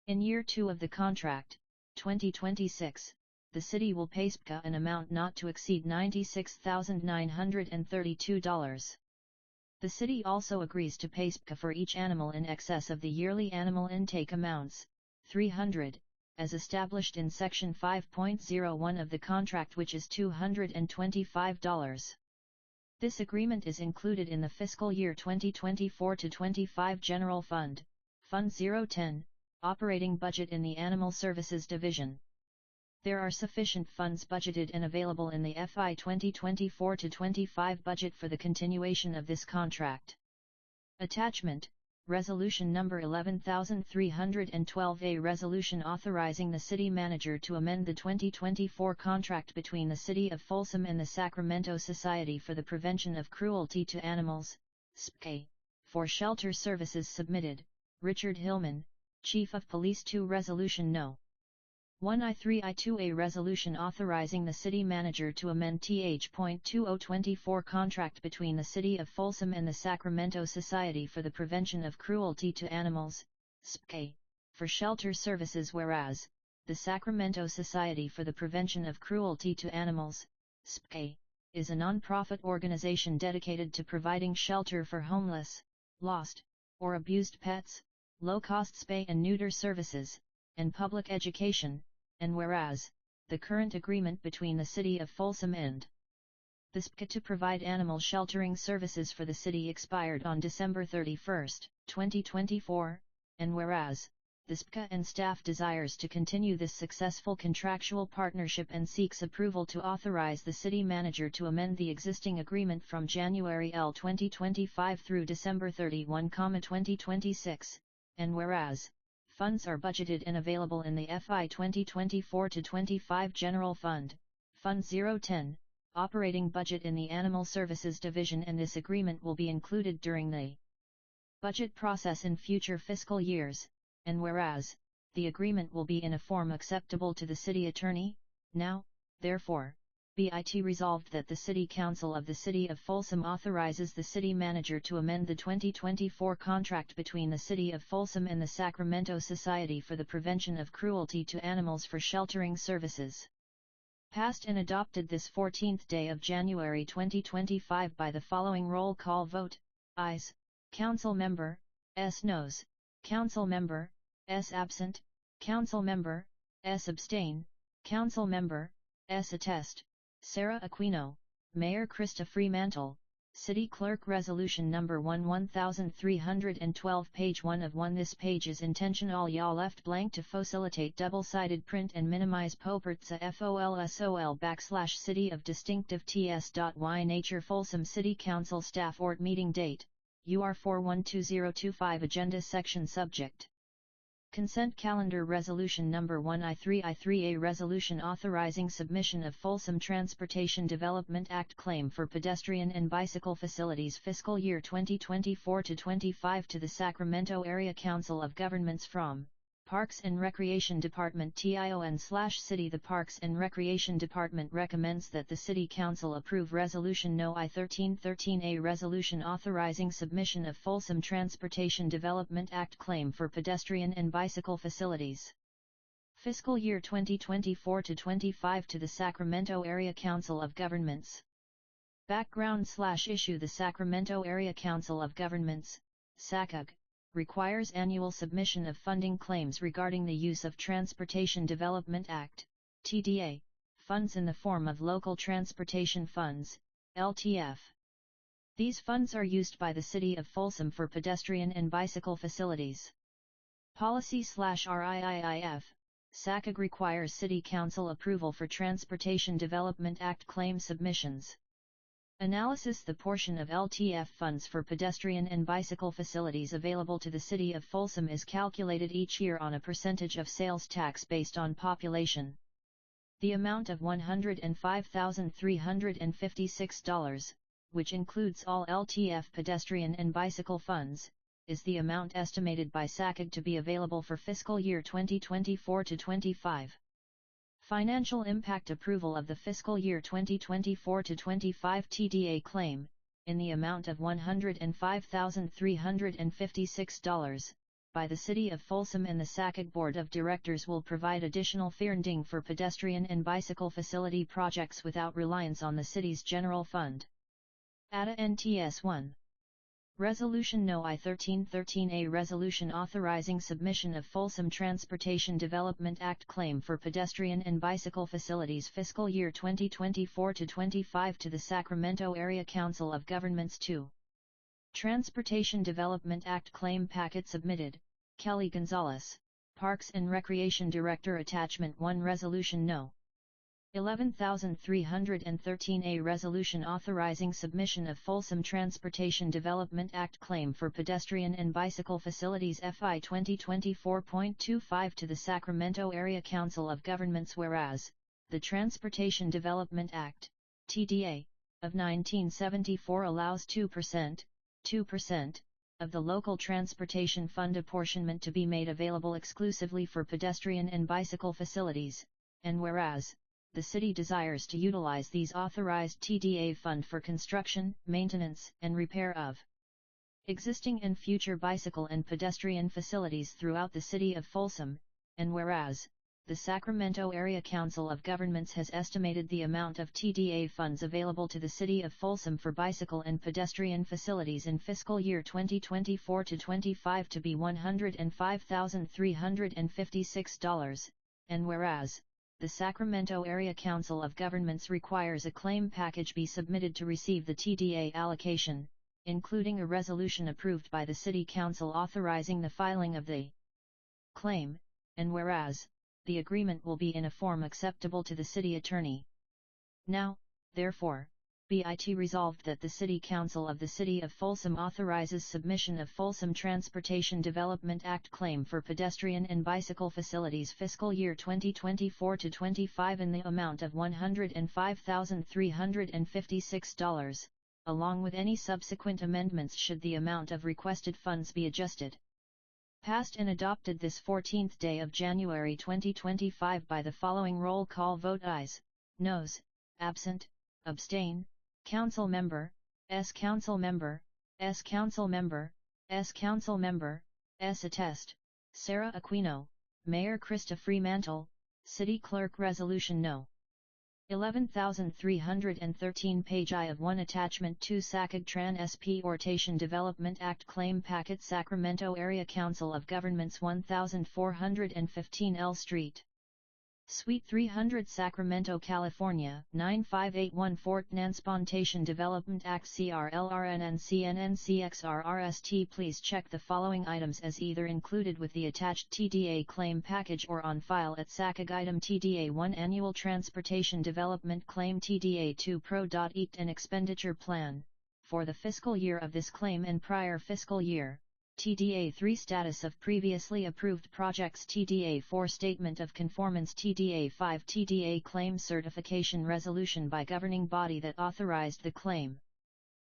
S1: In year 2 of the contract, 2026, the city will pay SPCA an amount not to exceed $96,932. The city also agrees to pay SPCA for each animal in excess of the yearly animal intake amounts, 300, as established in Section 5.01 of the contract, which is $225. This agreement is included in the fiscal year 2024-25 General Fund, Fund 010, operating budget in the Animal Services Division. There are sufficient funds budgeted and available in the FY 2024-25 budget for the continuation of this contract. Attachment: Resolution number 11312, a resolution authorizing the city manager to amend the 2024 contract between the City of Folsom and the Sacramento Society for the Prevention of Cruelty to Animals, SPCA, for shelter services, submitted, Richard Hillman, Chief of Police. 2. Resolution No. 1I3I2, a resolution authorizing the city manager to amend Th.2024 contract between the City of Folsom and the Sacramento Society for the Prevention of Cruelty to Animals, SPCA, for shelter services, whereas the Sacramento Society for the Prevention of Cruelty to Animals, SPCA, is a non-profit organization dedicated to providing shelter for homeless, lost, or abused pets, low-cost spay and neuter services, and public education. And whereas, the current agreement between the City of Folsom and the SPCA to provide animal sheltering services for the city expired on December 31, 2024, and whereas, the SPCA and staff desires to continue this successful contractual partnership and seeks approval to authorize the city manager to amend the existing agreement from January 2025 through December 31, 2026, and whereas, funds are budgeted and available in the FY 2024-25 General Fund, Fund 010, operating budget in the Animal Services Division, and this agreement will be included during the budget process in future fiscal years, and whereas, the agreement will be in a form acceptable to the city attorney. Now, therefore, be it resolved that the City Council of the City of Folsom authorizes the city manager to amend the 2024 contract between the City of Folsom and the Sacramento Society for the Prevention of Cruelty to Animals for sheltering services. Passed and adopted this 14th day of January 2025 by the following roll call vote: Ayes, Council Member S. Noes, Council Member S. Absent, Council Member S. Abstain, Council Member S. Attest. Sarah Aquino, Mayor Krista Fremantle, City Clerk. Resolution number 1312, page 1 of 1. This page is intentional y'all left blank to facilitate double-sided print and minimize Popertsa FOLSOL / City of Distinctive TS.Y Nature. Folsom City Council Staff Ort Meeting Date, UR 412025. Agenda Section Subject: Consent Calendar. Resolution number 1I3I3, a resolution authorizing submission of Folsom Transportation Development Act claim for pedestrian and bicycle facilities fiscal year 2024-25 to the Sacramento Area Council of Governments from Parks and Recreation Department TION/City. The Parks and Recreation Department recommends that the City Council approve Resolution No. I-1313, a resolution authorizing submission of Folsom Transportation Development Act claim for pedestrian and bicycle facilities fiscal year 2024-25 to the Sacramento Area Council of Governments. Background/issue: the Sacramento Area Council of Governments, SACUG, requires annual submission of funding claims regarding the use of Transportation Development Act, TDA, funds in the form of Local Transportation Funds, LTF. These funds are used by the City of Folsom for pedestrian and bicycle facilities. Policy/RIIF, SACAG requires City Council approval for Transportation Development Act claim submissions. Analysis: the portion of LTF funds for pedestrian and bicycle facilities available to the City of Folsom is calculated each year on a percentage of sales tax based on population. The amount of $105,356, which includes all LTF pedestrian and bicycle funds, is the amount estimated by SACAG to be available for fiscal year 2024 to 25. Financial impact: approval of the fiscal year 2024 to 25 TDA claim, in the amount of $105,356, by the City of Folsom and the SACAG Board of Directors will provide additional funding for pedestrian and bicycle facility projects without reliance on the City's general fund. ADA NTS 1. Resolution No. I-1313A Resolution authorizing submission of Folsom Transportation Development Act claim for pedestrian and bicycle facilities fiscal year 2024 to 25 to the Sacramento Area Council of Governments 2. Transportation Development Act claim packet submitted, Kelly Gonzalez, Parks and Recreation Director. Attachment 1 Resolution No. 11313A Resolution authorizing submission of Folsom Transportation Development Act claim for pedestrian and bicycle facilities FY 2024.25 to the Sacramento Area Council of Governments. Whereas, the Transportation Development Act, TDA, of 1974 allows 2%, of the local transportation fund apportionment to be made available exclusively for pedestrian and bicycle facilities, and whereas, the City desires to utilize these authorized TDA fund for construction, maintenance, and repair of existing and future bicycle and pedestrian facilities throughout the City of Folsom, and whereas, the Sacramento Area Council of Governments has estimated the amount of TDA funds available to the City of Folsom for bicycle and pedestrian facilities in fiscal year 2024 to 25 to be $105,356, and whereas, the Sacramento Area Council of Governments requires a claim package be submitted to receive the TDA allocation, including a resolution approved by the City Council authorizing the filing of the claim, and whereas, the agreement will be in a form acceptable to the City Attorney. Now, therefore, be it resolved that the City Council of the City of Folsom authorizes submission of Folsom Transportation Development Act claim for pedestrian and bicycle facilities fiscal year 2024 to 25 in the amount of $105,356, along with any subsequent amendments should the amount of requested funds be adjusted. Passed and adopted this 14th day of January 2025 by the following roll call vote: ayes, noes, absent, abstain, Council Member, S. Council Member, S. Council Member, S. Council Member, S. Attest, Sarah Aquino, Mayor Krista Fremantle, City Clerk. Resolution No. 11313 page I of 1 Attachment 2 SACAG Tran SP Transportation Development Act Claim Packet Sacramento Area Council of Governments 1415 L Street, Suite 300 Sacramento, California 95814 Fort Transportation Development Act CRLRNNCNNCXRRST. Please check the following items as either included with the attached TDA claim package or on file at SACAG. Item TDA 1 Annual Transportation Development Claim TDA 2 Pro.EAT and Expenditure Plan, for the fiscal year of this claim and prior fiscal year. TDA 3 Status of previously approved projects. TDA 4 Statement of Conformance. TDA 5 TDA Claim Certification Resolution by governing body that authorized the claim.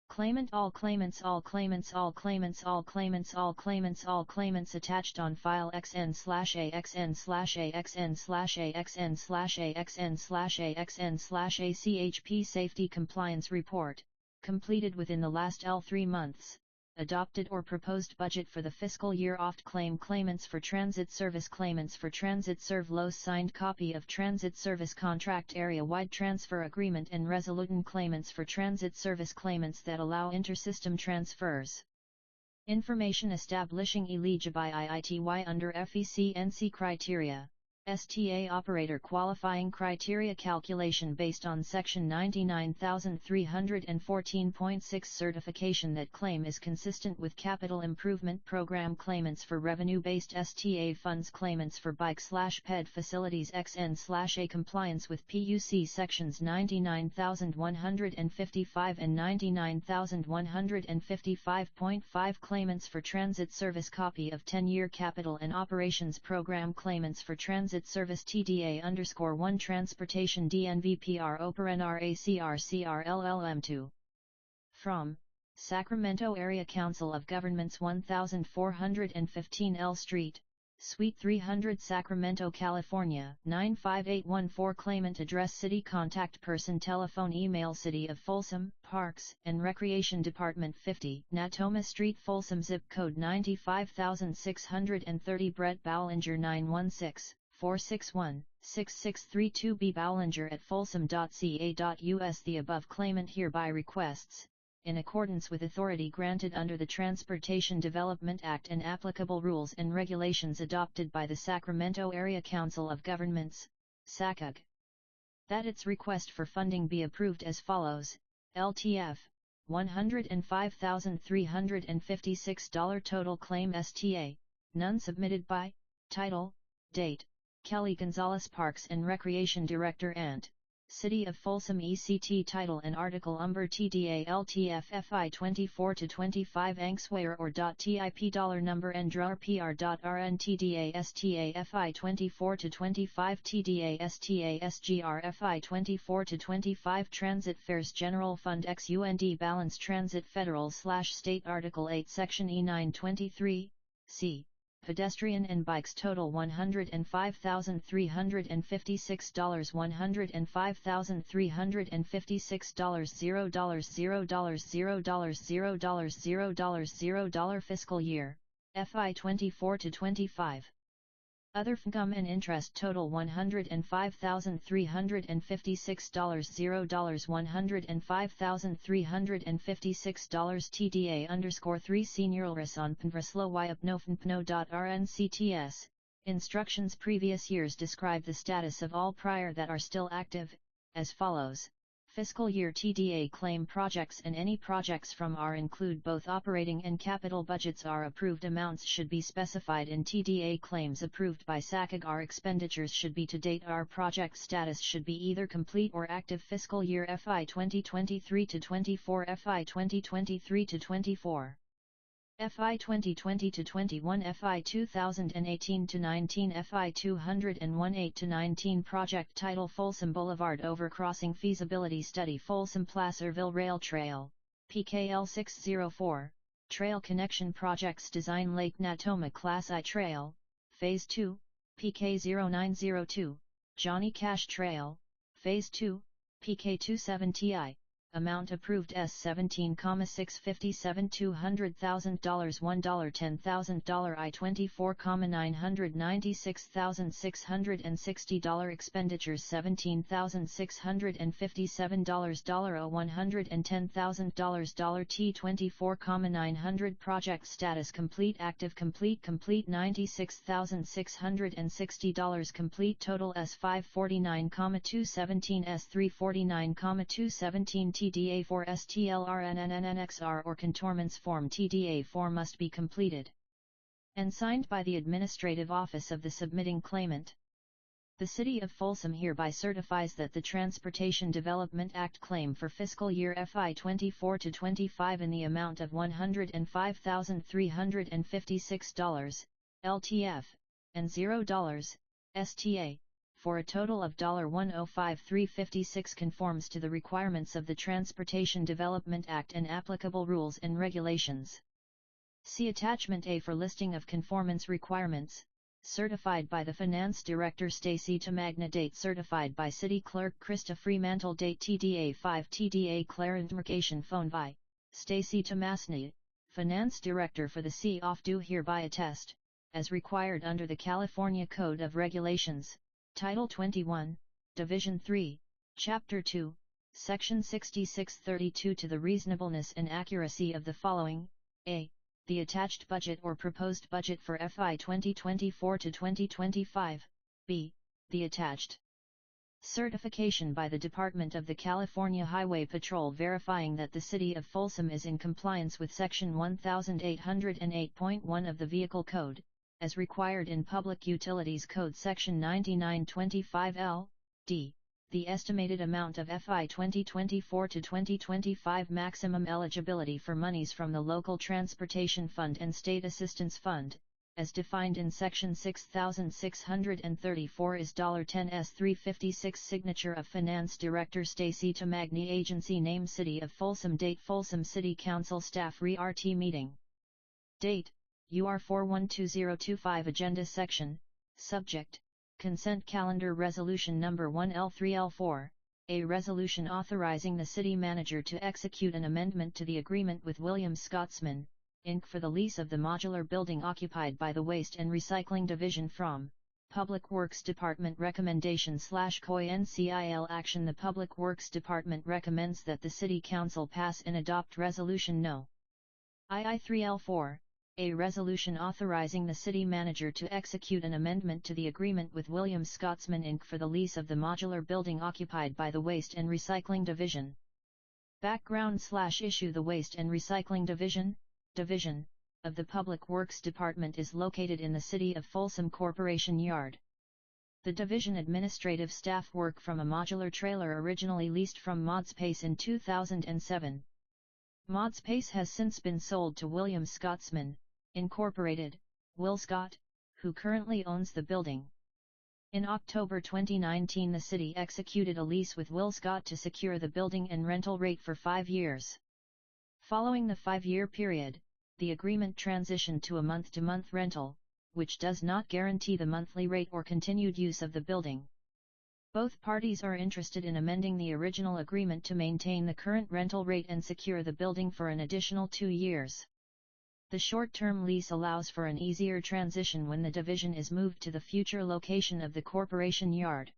S1: Claimant: all claimants, all claimants, all claimants, all claimants, all claimants, all claimants. Attached on file XN/AXN/AXN/AXN/AXN/AXN/ACHP Safety Compliance Report, completed within the last L3 months. Adopted or proposed budget for the fiscal year. Oft claim claimants for transit service. Claimants for transit serve low signed copy of transit service contract area wide transfer agreement and resolution. Claimants for transit service. Claimants that allow intersystem transfers. Information establishing eligibility under FEC-NC criteria. STA operator qualifying criteria calculation based on Section 99,314.6 certification that claim is consistent with Capital Improvement Program claimants for revenue-based STA funds claimants for bike/ped facilities XN/A compliance with PUC Sections 99,155 and 99,155.5 claimants for transit service copy of 10-year Capital and Operations Program claimants for transit service TDA_1 transportation DNVPR Operan RACRCRLLM2. From Sacramento Area Council of Governments 1415 L Street, Suite 300 Sacramento, California 95814 claimant address city contact person telephone email City of Folsom, Parks and Recreation Department 50 Natoma Street Folsom zip code 95630 Brett Bowlinger 916-461-6632 Bowlinger at folsom.ca.us. The above claimant hereby requests, in accordance with authority granted under the Transportation Development Act and applicable rules and regulations adopted by the Sacramento Area Council of Governments, SACOG, that its request for funding be approved as follows: LTF, $105,356 total claim STA, none submitted by, title, date, Kelly Gonzalez Parks and Recreation Director and City of Folsom ECT title and article number TDA LTF FI 24-25 Anxware or .TIP dollar number and DRPR.RN TDA STA FI 24-25 TDA STA SGR FI 24-25 Transit Fares General Fund XUND Balance Transit Federal/State Article 8 Section E923, C. Pedestrian and bikes total $105,356 $105,356 $0 fiscal year, FI 24-25. Other income and interest total $105,356 $105,356 TDA_3 Senioralras on PNVRSLOYUPNOFNPNO.RNCTS. Instructions previous years describe the status of all prior that are still active, as follows. Fiscal year TDA claim projects and any projects from are include both operating and capital budgets are approved amounts should be specified in TDA claims approved by SACOG. Our expenditures should be to date. Our project status should be either complete or active. Fiscal year FI 2023-24 FI 2023-24 FI 2020-21 FI 2018-19 FI 201-8-19 Project title Folsom Boulevard Overcrossing Feasibility Study Folsom Placerville Rail Trail, PKL 604, Trail Connection Projects Design Lake Natoma Class I Trail, Phase 2, PK 0902, Johnny Cash Trail, Phase 2, PK 27TI. Amount approved S17,657 $200,000 $110,000 I-24,996,660 expenditures $17,657 $110,000 T24,900 project status complete active complete $96,660 complete total S549,217 S349,217 TDA for STLRNNNXR or conformance form TDA form must be completed and signed by the Administrative Office of the submitting claimant. The City of Folsom hereby certifies that the Transportation Development Act claim for fiscal year FI 24-25 in the amount of $105,356, LTF, and $0, STA, for a total of $105,356 conforms to the requirements of the Transportation Development Act and applicable rules and regulations. See Attachment A for listing of conformance requirements, certified by the Finance Director Stacy Tamagna. Date certified by City Clerk Krista Fremantle. Date TDA 5 TDA Clarification Phone by Stacy Tamasny, Finance Director for the C. Off do hereby attest, as required under the California Code of Regulations, Title 21, Division 3, Chapter 2, Section 6632 to the reasonableness and accuracy of the following: a. The attached budget or proposed budget for FI 2024 to 2025, b. the attached certification by the Department of the California Highway Patrol verifying that the City of Folsom is in compliance with Section 1808.1 of the Vehicle Code, as required in Public Utilities Code Section 9925L, D. The estimated amount of FY 2024 to 2025 maximum eligibility for monies from the Local Transportation Fund and State Assistance Fund, as defined in Section 6634 is $10s 356 Signature of Finance Director Stacy Tamagni Agency Name City of Folsom Date Folsom City Council Staff Re-RT Meeting Date, UR 412025 Agenda Section, Subject, Consent Calendar Resolution Number 1L3L4, a resolution authorizing the City Manager to execute an amendment to the agreement with William Scotsman, Inc. for the lease of the modular building occupied by the Waste and Recycling Division from Public Works Department Recommendation/COI NCIL Action. The Public Works Department recommends that the City Council pass and adopt Resolution No. II3L4, a resolution authorizing the City Manager to execute an amendment to the agreement with William Scotsman Inc. for the lease of the modular building occupied by the Waste and Recycling Division. Background/issue. The Waste and Recycling Division of the Public Works Department is located in the City of Folsom Corporation Yard. The division administrative staff work from a modular trailer originally leased from ModSpace in 2007. ModSpace has since been sold to William Scotsman, Incorporated, WillScott, who currently owns the building. In October 2019 the city executed a lease with WillScott to secure the building and rental rate for 5 years. Following the 5-year period, the agreement transitioned to a month-to-month rental, which does not guarantee the monthly rate or continued use of the building. Both parties are interested in amending the original agreement to maintain the current rental rate and secure the building for an additional 2 years. The short-term lease allows for an easier transition when the division is moved to the future location of the corporation yard.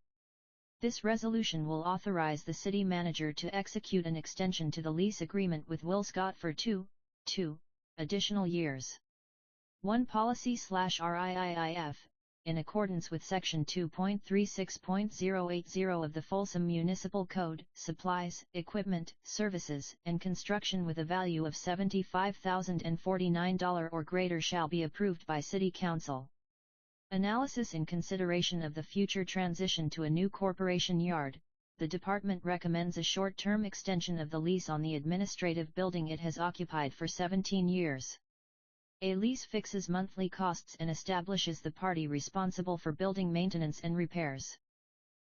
S1: This resolution will authorize the City Manager to execute an extension to the lease agreement with WillScott for 2 additional years. 1. Policy/RIIIF, in accordance with Section 2.36.080 of the Folsom Municipal Code, supplies, equipment, services, and construction with a value of $75,049 or greater shall be approved by City Council. Analysis. In consideration of the future transition to a new corporation yard, the department recommends a short-term extension of the lease on the administrative building it has occupied for 17 years. A lease fixes monthly costs and establishes the party responsible for building maintenance and repairs.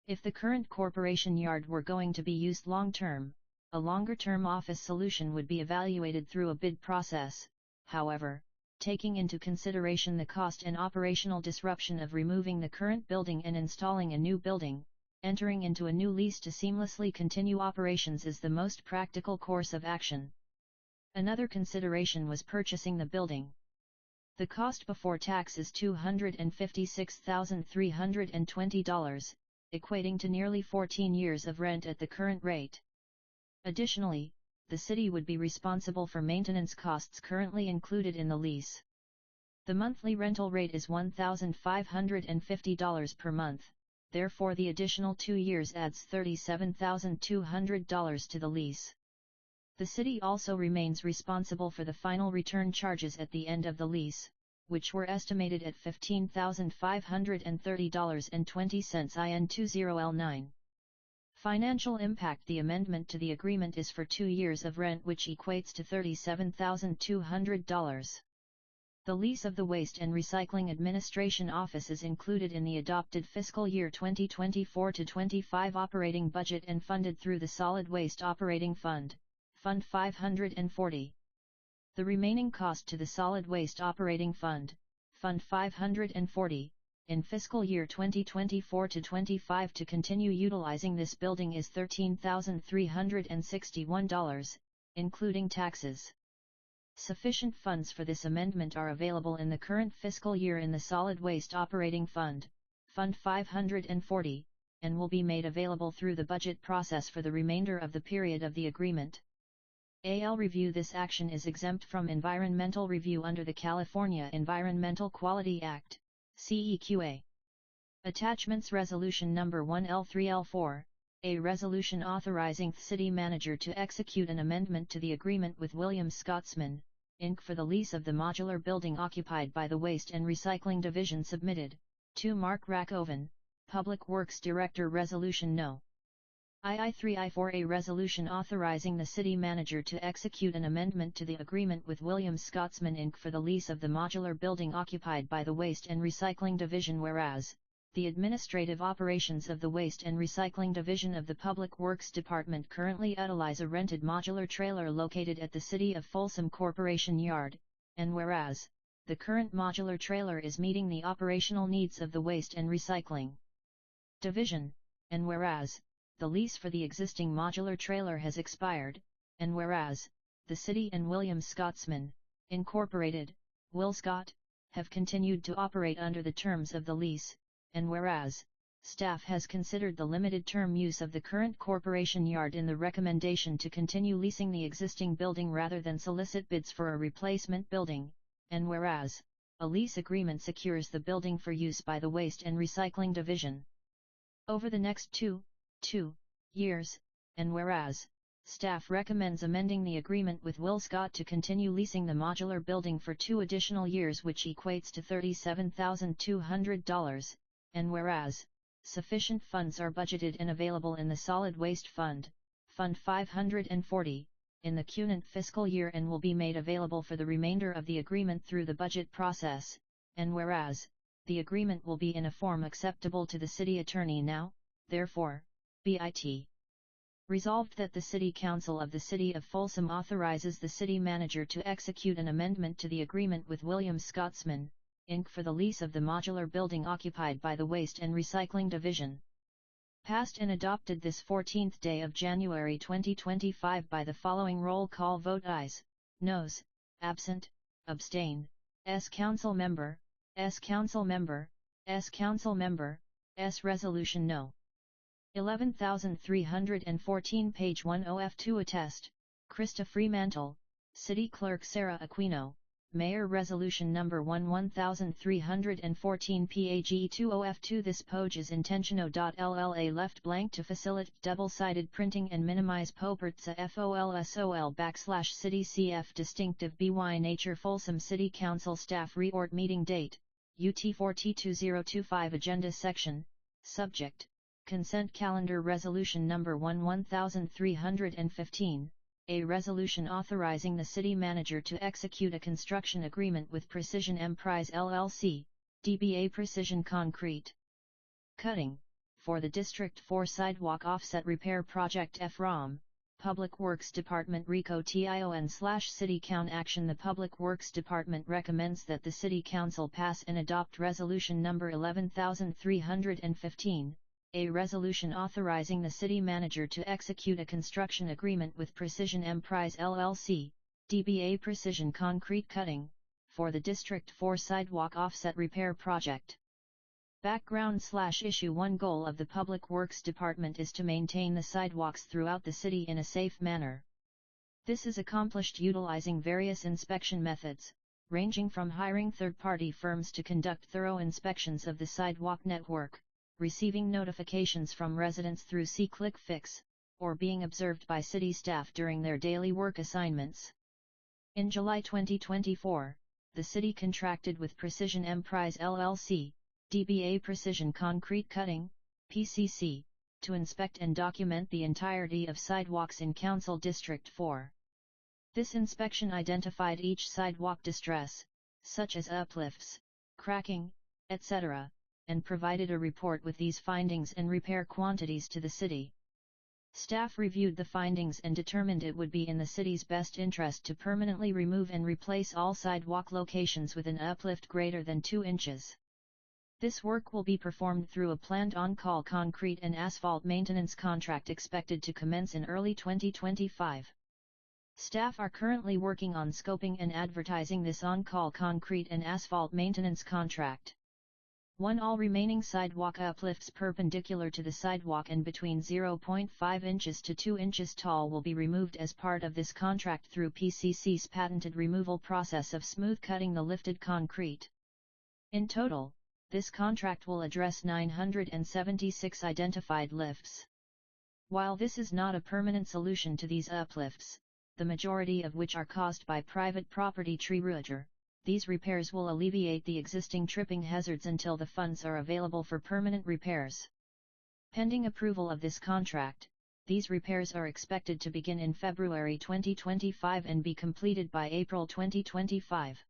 S1: If the current corporation yard were going to be used long-term, a longer-term office solution would be evaluated through a bid process. However, taking into consideration the cost and operational disruption of removing the current building and installing a new building, entering into a new lease to seamlessly continue operations is the most practical course of action. Another consideration was purchasing the building. The cost before tax is $256,320, equating to nearly 14 years of rent at the current rate. Additionally, the city would be responsible for maintenance costs currently included in the lease. The monthly rental rate is $1,550 per month, therefore the additional 2 years adds $37,200 to the lease. The city also remains responsible for the final return charges at the end of the lease, which were estimated at $15,530.20 IN 20L9. Financial impact. The amendment to the agreement is for 2 years of rent, which equates to $37,200. The lease of the Waste and Recycling Administration Office is included in the adopted fiscal year 2024-25 operating budget and funded through the Solid Waste Operating Fund, Fund 540. The remaining cost to the Solid Waste Operating Fund, Fund 540, in fiscal year 2024-25 to continue utilizing this building is $13,361, including taxes. Sufficient funds for this amendment are available in the current fiscal year in the Solid Waste Operating Fund, Fund 540, and will be made available through the budget process for the remainder of the period of the agreement. AL review. This action is exempt from environmental review under the California Environmental Quality Act, CEQA. Attachments Resolution Number 1L3L4, a resolution authorizing the city manager to execute an amendment to the agreement with William Scotsman, Inc. for the lease of the modular building occupied by the Waste and Recycling Division submitted, to Mark Rakoven, Public Works Director. Resolution No. II3I4, a resolution authorizing the city manager to execute an amendment to the agreement with William Scotsman Inc. for the lease of the modular building occupied by the Waste and Recycling Division. Whereas, the administrative operations of the Waste and Recycling Division of the Public Works Department currently utilize a rented modular trailer located at the City of Folsom Corporation Yard, and whereas, the current modular trailer is meeting the operational needs of the Waste and Recycling Division, and whereas, the lease for the existing modular trailer has expired, and whereas, the City and William Scotsman, Incorporated, WillScott, have continued to operate under the terms of the lease, and whereas, staff has considered the limited term use of the current corporation yard in the recommendation to continue leasing the existing building rather than solicit bids for a replacement building, and whereas, a lease agreement secures the building for use by the Waste and Recycling Division over the next two years, and whereas, staff recommends amending the agreement with WillScott to continue leasing the modular building for 2 additional years, which equates to $37,200, and whereas, sufficient funds are budgeted and available in the Solid Waste Fund, Fund 540, in the current fiscal year and will be made available for the remainder of the agreement through the budget process, and whereas, the agreement will be in a form acceptable to the city attorney now, therefore, BIT. Resolved that the City Council of the City of Folsom authorizes the city manager to execute an amendment to the agreement with William Scotsman, Inc. for the lease of the modular building occupied by the Waste and Recycling Division. Passed and adopted this 14th day of January 2025 by the following roll call vote: ayes, noes, absent, abstain, S council member, S council member, S council member, S resolution no. 11,314 page 10F2 attest, Krista Fremantle, City Clerk Sarah Aquino, Mayor Resolution Number 11,314 PAG20F2. This page is intentiono.lla left blank to facilitate double-sided printing and minimize Popertsa FOLSOL /city CF distinctive BY nature. Folsom City Council Staff Reort Meeting Date, UT4T2025 Agenda Section, Subject, Consent Calendar. Resolution Number 11,315, a resolution authorizing the city manager to execute a construction agreement with Precision Emprise LLC, DBA Precision Concrete Cutting, for the District 4 Sidewalk Offset Repair Project FROM, Public Works Department RICO TION/City Count Action. The Public Works Department recommends that the City Council pass and adopt Resolution Number 11,315, a resolution authorizing the city manager to execute a construction agreement with Precision Emprise LLC, DBA Precision Concrete Cutting, for the District 4 Sidewalk Offset Repair Project. Background/Issue 1 Goal of the Public Works Department is to maintain the sidewalks throughout the city in a safe manner. This is accomplished utilizing various inspection methods, ranging from hiring third-party firms to conduct thorough inspections of the sidewalk network, receiving notifications from residents through See-Click-Fix, or being observed by city staff during their daily work assignments. In July 2024, the city contracted with Precision Emprise LLC, DBA Precision Concrete Cutting, PCC, to inspect and document the entirety of sidewalks in Council District 4. This inspection identified each sidewalk distress, such as uplifts, cracking, etc., and provided a report with these findings and repair quantities to the city. Staff reviewed the findings and determined it would be in the city's best interest to permanently remove and replace all sidewalk locations with an uplift greater than 2 inches. This work will be performed through a planned on-call concrete and asphalt maintenance contract expected to commence in early 2025. Staff are currently working on scoping and advertising this on-call concrete and asphalt maintenance contract. 1. All remaining sidewalk uplifts perpendicular to the sidewalk and between 0.5 inches to 2 inches tall will be removed as part of this contract through PCC's patented removal process of smooth cutting the lifted concrete. In total, This contract will address 976 identified lifts. While this is not a permanent solution to these uplifts, the majority of which are caused by private property tree rupture, these repairs will alleviate the existing tripping hazards until the funds are available for permanent repairs. Pending approval of this contract, these repairs are expected to begin in February 2025 and be completed by April 2025.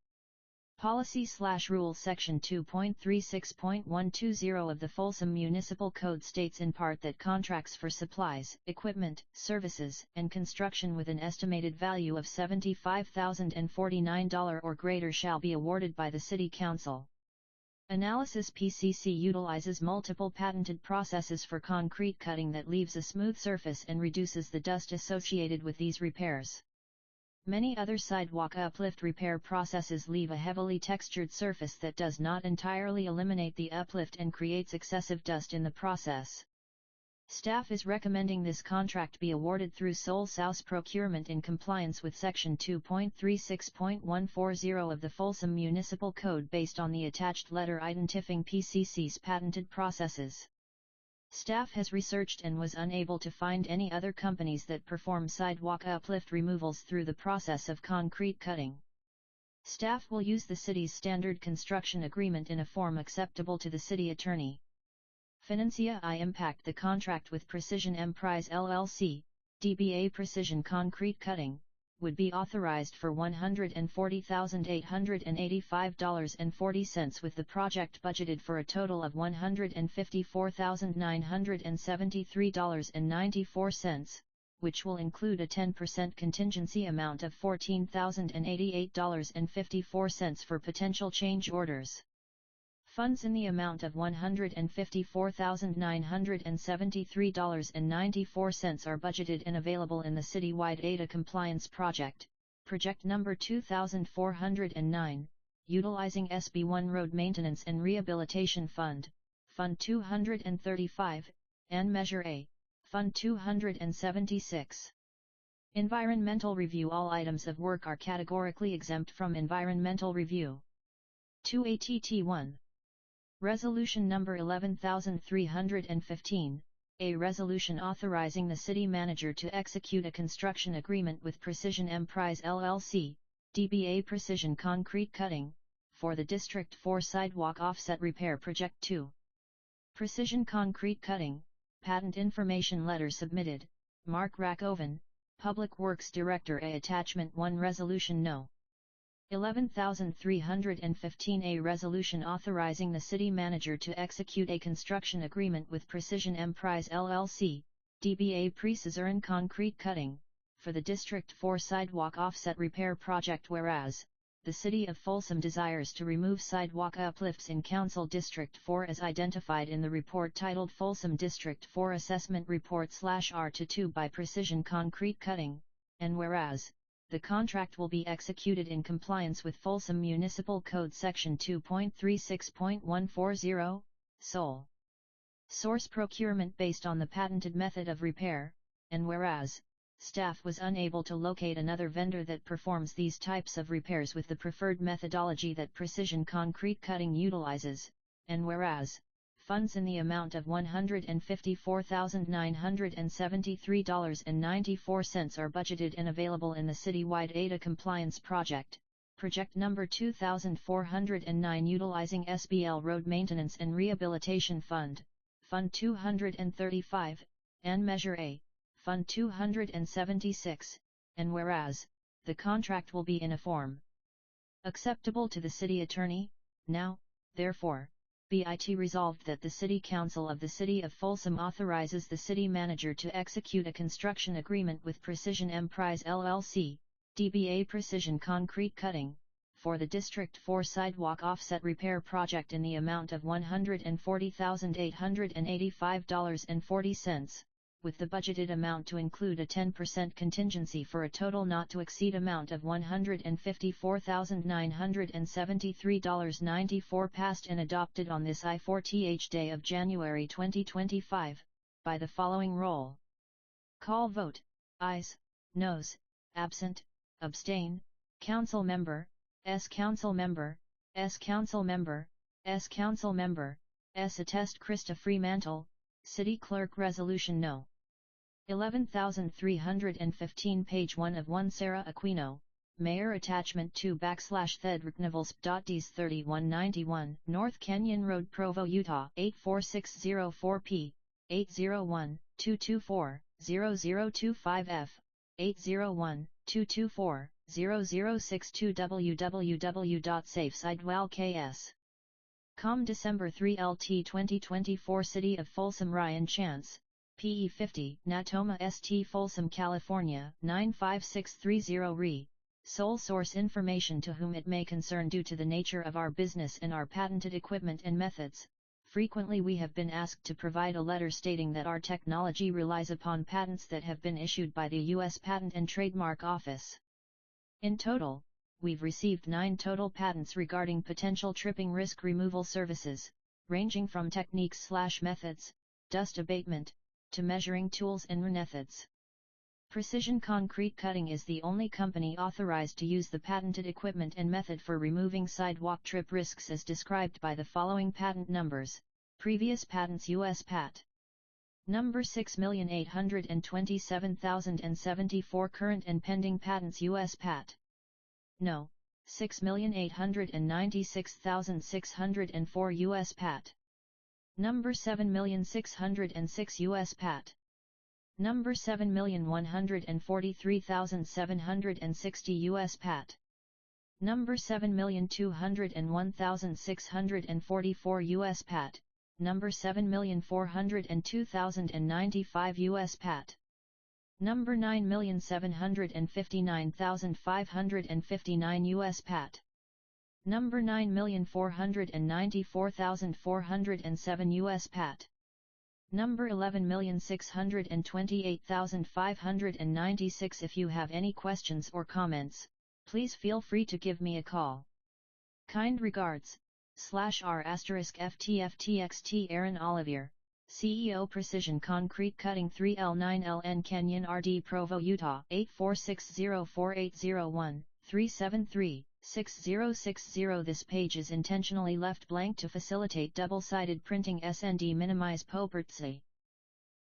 S1: Policy/Rule Section 2.36.120 of the Folsom Municipal Code states in part that contracts for supplies, equipment, services, and construction with an estimated value of $75,049 or greater shall be awarded by the City Council. Analysis PCC utilizes multiple patented processes for concrete cutting that leaves a smooth surface and reduces the dust associated with these repairs. Many other sidewalk uplift repair processes leave a heavily textured surface that does not entirely eliminate the uplift and creates excessive dust in the process. Staff is recommending this contract be awarded through sole source procurement in compliance with Section 2.36.140 of the Folsom Municipal Code based on the attached letter identifying PCC's patented processes. Staff has researched and was unable to find any other companies that perform sidewalk uplift removals through the process of concrete cutting. Staff will use the city's standard construction agreement in a form acceptable to the city attorney. Financia I impact the contract with Precision Emprise LLC, DBA Precision Concrete Cutting, would be authorized for $140,885.40 with the project budgeted for a total of $154,973.94, which will include a 10% contingency amount of $14,088.54 for potential change orders. Funds in the amount of $154,973.94 are budgeted and available in the citywide ADA compliance project, project number 2409, utilizing SB1 Road Maintenance and Rehabilitation Fund, Fund 235, and Measure A, Fund 276. Environmental review. All items of work are categorically exempt from environmental review. 2ATT1. Resolution number 11315, a resolution authorizing the city manager to execute a construction agreement with Precision Emprise LLC, DBA Precision Concrete Cutting, for the District 4 Sidewalk Offset Repair Project 2. Precision Concrete Cutting, Patent Information Letter submitted, Mark Rakoven, Public Works Director. A Attachment 1 Resolution No. 11315, a resolution authorizing the city manager to execute a construction agreement with Precision Emprise LLC, DBA Precision Concrete Cutting, for the District 4 Sidewalk Offset Repair Project. Whereas, the City of Folsom desires to remove sidewalk uplifts in Council District 4 as identified in the report titled Folsom District 4 Assessment Report/R2 by Precision Concrete Cutting, and whereas, the contract will be executed in compliance with Folsom Municipal Code Section 2.36.140, sole source procurement based on the patented method of repair, and whereas, staff was unable to locate another vendor that performs these types of repairs with the preferred methodology that Precision Concrete Cutting utilizes, and whereas, funds in the amount of $154,973.94 are budgeted and available in the citywide ADA compliance project, project number 2409, utilizing SBL Road Maintenance and Rehabilitation Fund, Fund 235, and Measure A, Fund 276, and whereas, the contract will be in a form acceptable to the city attorney. Now, therefore, be it resolved that the City Council of the City of Folsom authorizes the city manager to execute a construction agreement with Precision Emprise LLC, DBA Precision Concrete Cutting, for the District 4 Sidewalk Offset Repair Project in the amount of $140,885.40, with the budgeted amount to include a 10% contingency for a total not to exceed amount of $154,973.94, passed and adopted on this I4th day of January 2025, by the following roll call vote: ayes, noes, absent, abstain, council member, S council member, S council member, S. Council Member, S. Attest Krista Fremantle, City Clerk Resolution No. 11315 page 1 of 1 Sarah Aquino, Mayor Attachment 2 /Thedrknivelsp.ds 3191 North Canyon Road Provo Utah 84604 p. 801-224-0025 f. 801-224-0062 www.safesidewalks.com December 3 LT 2024 City of Folsom Ryan Chance, PE 50 Natoma ST Folsom California 95630 RE. Sole source information to whom it may concern due to the nature of our business and our patented equipment and methods. Frequently we have been asked to provide a letter stating that our technology relies upon patents that have been issued by the U.S. Patent and Trademark Office. In total, we've received 9 total patents regarding potential tripping risk removal services, ranging from techniques/methods, dust abatement, to measuring tools and methods. Precision Concrete Cutting is the only company authorized to use the patented equipment and method for removing sidewalk trip risks as described by the following patent numbers. Previous patents: U.S. Pat. Number 6,827,074. Current and pending patents: U.S. Pat. No. 6,896,604. U.S. Pat. Number 7,606. U.S. Pat. Number 7,143,760. U.S. Pat. Number 7,201,644. U.S. Pat. Number 7,402,095. U.S. Pat. Number 9,759,559. U.S. Pat. Number 9,494,407. U.S. Pat. Number 11,628,596. If you have any questions or comments, please feel free to give me a call. Kind regards, /r*FTFTXT Aaron Olivier, CEO Precision Concrete Cutting 3L9LN Canyon RD Provo Utah 84604801373-6060. This page is intentionally left blank to facilitate double-sided printing SND. Minimize Popertzy.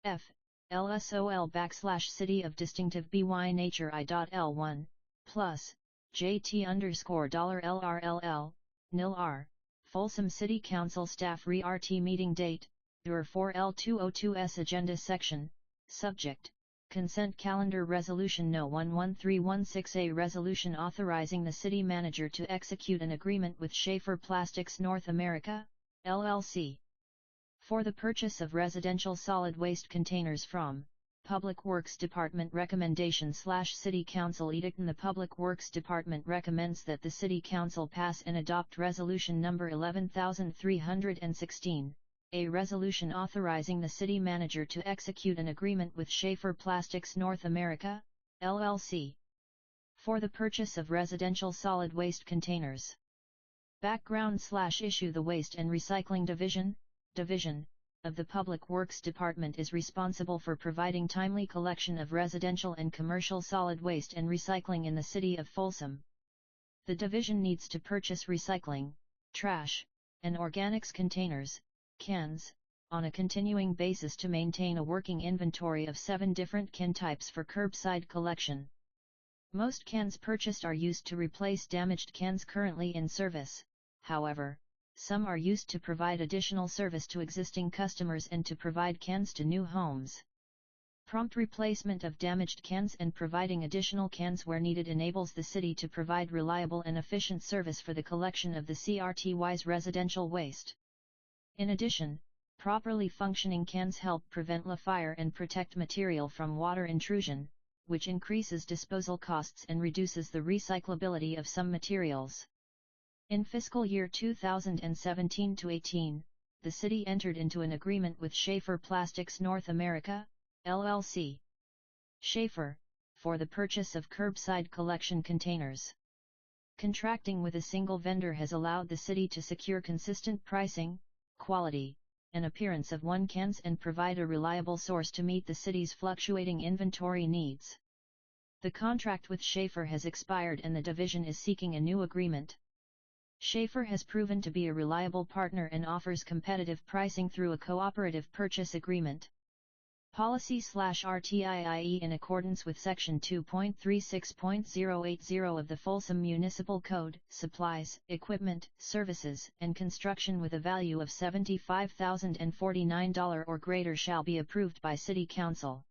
S1: F. LSOL /City of Distinctive BY Nature I.L1, plus, JT $LRLL, nil R, Folsom City Council Staff RE-RT Meeting Date, DUR 4L202S Agenda Section, Subject, Consent Calendar Resolution No. 11316. A resolution authorizing the city manager to execute an agreement with Schaefer Plastics North America, LLC, for the purchase of residential solid waste containers from Public Works Department. Recommendation /City Council Edict. The Public Works Department recommends that the City Council pass and adopt Resolution Number 11316. A resolution authorizing the city manager to execute an agreement with Schaefer Plastics North America, LLC, for the purchase of residential solid waste containers. Background /issue. The Waste and Recycling Division of the Public Works Department is responsible for providing timely collection of residential and commercial solid waste and recycling in the city of Folsom. The division needs to purchase recycling, trash, and organics containers, cans, on a continuing basis to maintain a working inventory of 7 different can types for curbside collection. Most cans purchased are used to replace damaged cans currently in service. However, some are used to provide additional service to existing customers and to provide cans to new homes. Prompt replacement of damaged cans and providing additional cans where needed enables the city to provide reliable and efficient service for the collection of the CRTY's residential waste. In addition, properly functioning cans help prevent fire and protect material from water intrusion, which increases disposal costs and reduces the recyclability of some materials. In fiscal year 2017-18, the city entered into an agreement with Schaefer Plastics North America, LLC, Schaefer, for the purchase of curbside collection containers. Contracting with a single vendor has allowed the city to secure consistent pricing, quality, and appearance of cans and provide a reliable source to meet the city's fluctuating inventory needs. The contract with Schaefer has expired and the division is seeking a new agreement. Schaefer has proven to be a reliable partner and offers competitive pricing through a cooperative purchase agreement. Policy/RTIIE in accordance with Section 2.36.080 of the Folsom Municipal Code, supplies, equipment, services, and construction with a value of $75,049 or greater shall be approved by City Council.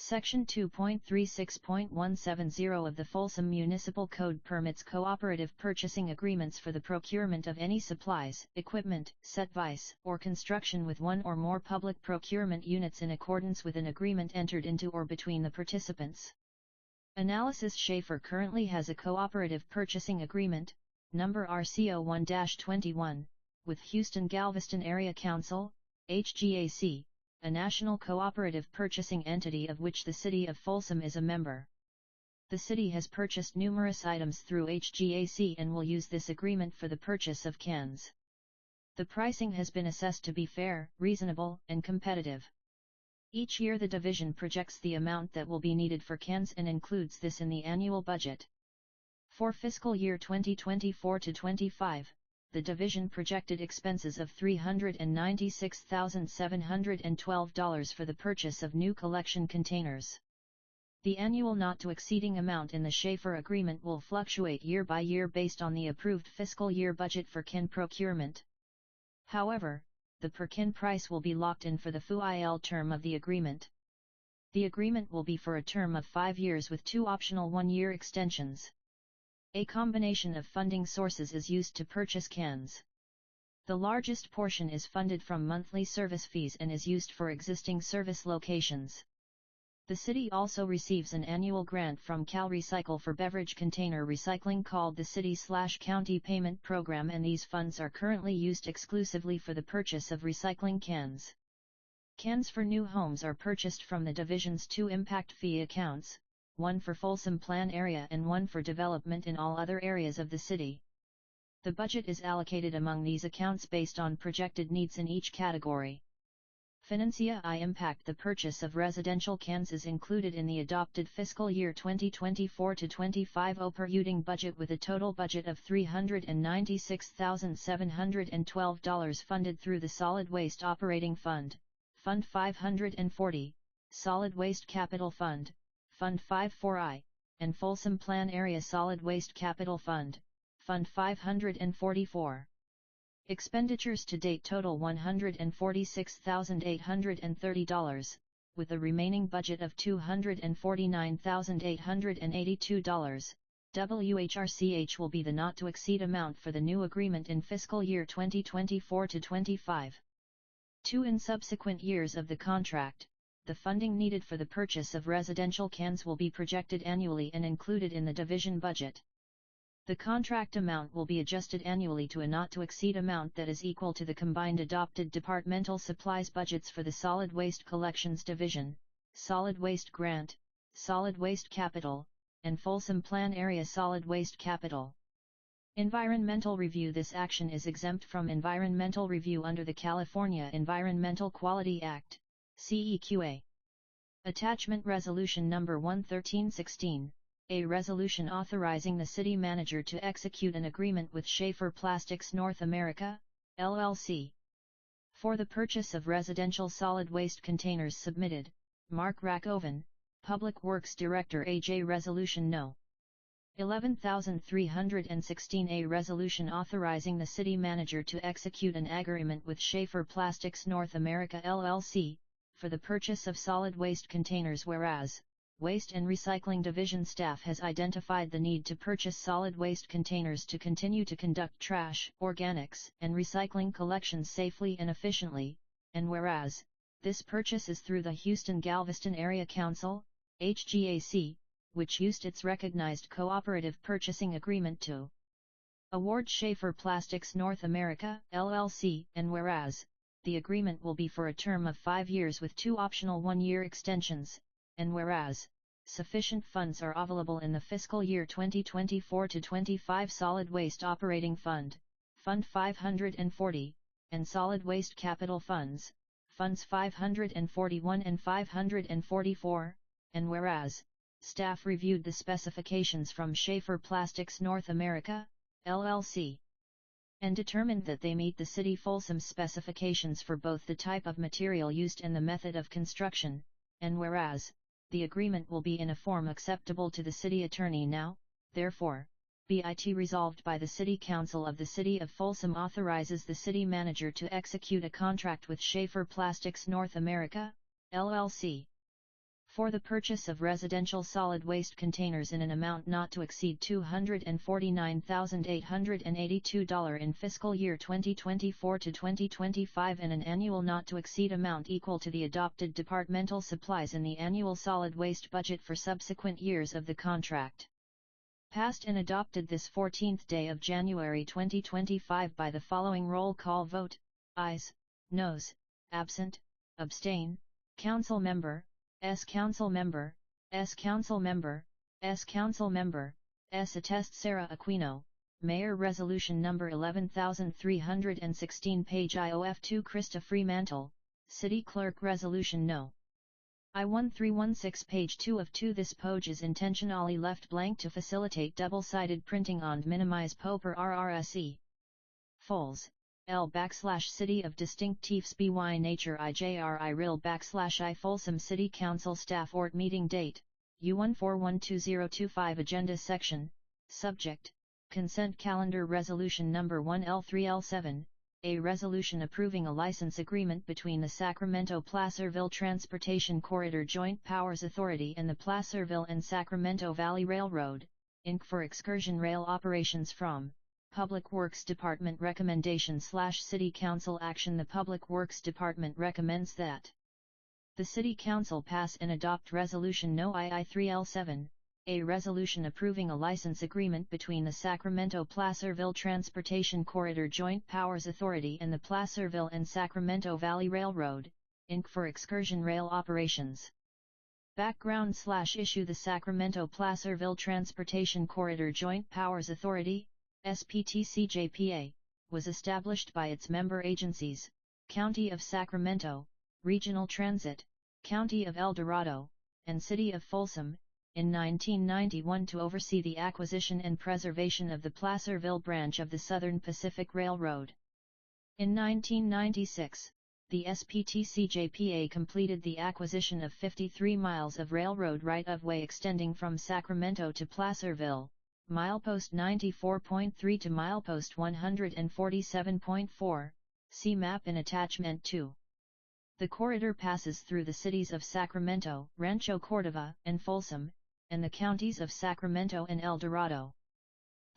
S1: Section 2.36.170 of the Folsom Municipal Code permits cooperative purchasing agreements for the procurement of any supplies, equipment, set-vice, or construction with one or more public procurement units in accordance with an agreement entered into or between the participants. Analysis: Schaefer currently has a cooperative purchasing agreement, number RCO1-21, with Houston Galveston Area Council, HGAC, a national cooperative purchasing entity of which the City of Folsom is a member. The city has purchased numerous items through HGAC and will use this agreement for the purchase of cans. The pricing has been assessed to be fair, reasonable, and competitive. Each year the division projects the amount that will be needed for cans and includes this in the annual budget. For fiscal year 2024-25, the division projected expenses of $396,712 for the purchase of new collection containers. The annual not-to-exceeding amount in the Schaefer agreement will fluctuate year by year based on the approved fiscal year budget for can procurement. However, the per can price will be locked in for the full term of the agreement. The agreement will be for a term of 5 years with 2 optional 1-year extensions. A combination of funding sources is used to purchase cans. The largest portion is funded from monthly service fees and is used for existing service locations. The city also receives an annual grant from CalRecycle for beverage container recycling called the City/County Payment Program, and these funds are currently used exclusively for the purchase of recycling cans. Cans for new homes are purchased from the division's 2 impact fee accounts, one for Folsom Plan area and one for development in all other areas of the city. The budget is allocated among these accounts based on projected needs in each category. Financia I impact: the purchase of residential cans is included in the adopted fiscal year 2024-25 operating budget with a total budget of $396,712 funded through the Solid Waste Operating Fund, Fund 540, Solid Waste Capital Fund, Fund 54I, and Folsom Plan Area Solid Waste Capital Fund, Fund 544. Expenditures to date total $146,830, with a remaining budget of $249,882. WHRCH will be the not-to-exceed amount for the new agreement in fiscal year 2024-25. 2 in subsequent years of the contract, the funding needed for the purchase of residential cans will be projected annually and included in the division budget. The contract amount will be adjusted annually to a not-to-exceed amount that is equal to the combined adopted departmental supplies budgets for the Solid Waste Collections Division, Solid Waste Grant, Solid Waste Capital, and Folsom Plan Area Solid Waste Capital. Environmental review: this action is exempt from environmental review under the California Environmental Quality Act, CEQA. Attachment Resolution Number 11316, a resolution authorizing the city manager to execute an agreement with Schaefer Plastics North America, LLC, for the purchase of residential solid waste containers. Submitted, Mark Rakoven, Public Works Director. AJ Resolution No. 11316, a resolution authorizing the city manager to execute an agreement with Schaefer Plastics North America, LLC, for the purchase of solid waste containers. Whereas, Waste and Recycling Division staff has identified the need to purchase solid waste containers to continue to conduct trash, organics, and recycling collections safely and efficiently, and whereas, this purchase is through the Houston Galveston Area Council, HGAC, which used its recognized cooperative purchasing agreement to award Schaefer Plastics North America, LLC, and whereas, the agreement will be for a term of 5 years with 2 optional 1-year extensions, and whereas, sufficient funds are available in the fiscal year 2024-25 Solid Waste Operating Fund, Fund 540, and Solid Waste Capital Funds, Funds 541 and 544, and whereas, staff reviewed the specifications from Schaefer Plastics North America, LLC, and determined that they meet the City Folsom specifications for both the type of material used and the method of construction, and whereas, the agreement will be in a form acceptable to the City Attorney now, therefore, be it resolved by the City Council of the City of Folsom authorizes the City Manager to execute a contract with Schaefer Plastics North America, LLC, for the purchase of residential solid waste containers in an amount not to exceed $249,882 in fiscal year 2024 to 2025 and an annual not to exceed amount equal to the adopted departmental supplies in the annual solid waste budget for subsequent years of the contract. Passed and adopted this 14th day of January 2025 by the following roll call vote: ayes, noes, absent, abstain, council member, S. Council Member, S. Council Member, S. Council Member, S. Attest Sarah Aquino, Mayor Resolution Number 11316 page IOF2 Krista Fremantle, City Clerk Resolution No. I-1316 page 2 of 2. This page is intentionally left blank to facilitate double-sided printing and minimize POPR RRSE. Fols. L/City of Distinctives BY Nature IJRI RIL /I Folsom City Council Staff Ort Meeting Date, U14122025 Agenda Section, Subject, Consent Calendar Resolution Number 1L3L7, a resolution approving a license agreement between the Sacramento-Placerville Transportation Corridor Joint Powers Authority and the Placerville and Sacramento Valley Railroad, Inc. for excursion rail operations from Public Works Department Recommendation/City Council Action. The Public Works Department recommends that the City Council pass and adopt Resolution No. II-3L7, a resolution approving a license agreement between the Sacramento-Placerville Transportation Corridor Joint Powers Authority and the Placerville and Sacramento Valley Railroad, Inc. for excursion rail operations. Background/issue: the Sacramento-Placerville Transportation Corridor Joint Powers Authority, SPTCJPA, was established by its member agencies, County of Sacramento, Regional Transit, County of El Dorado, and City of Folsom, in 1991 to oversee the acquisition and preservation of the Placerville branch of the Southern Pacific Railroad. In 1996, the SPTCJPA completed the acquisition of 53 miles of railroad right-of-way extending from Sacramento to Placerville, milepost 94.3 to milepost 147.4, see map in Attachment 2. The corridor passes through the cities of Sacramento, Rancho Cordova, and Folsom, and the counties of Sacramento and El Dorado.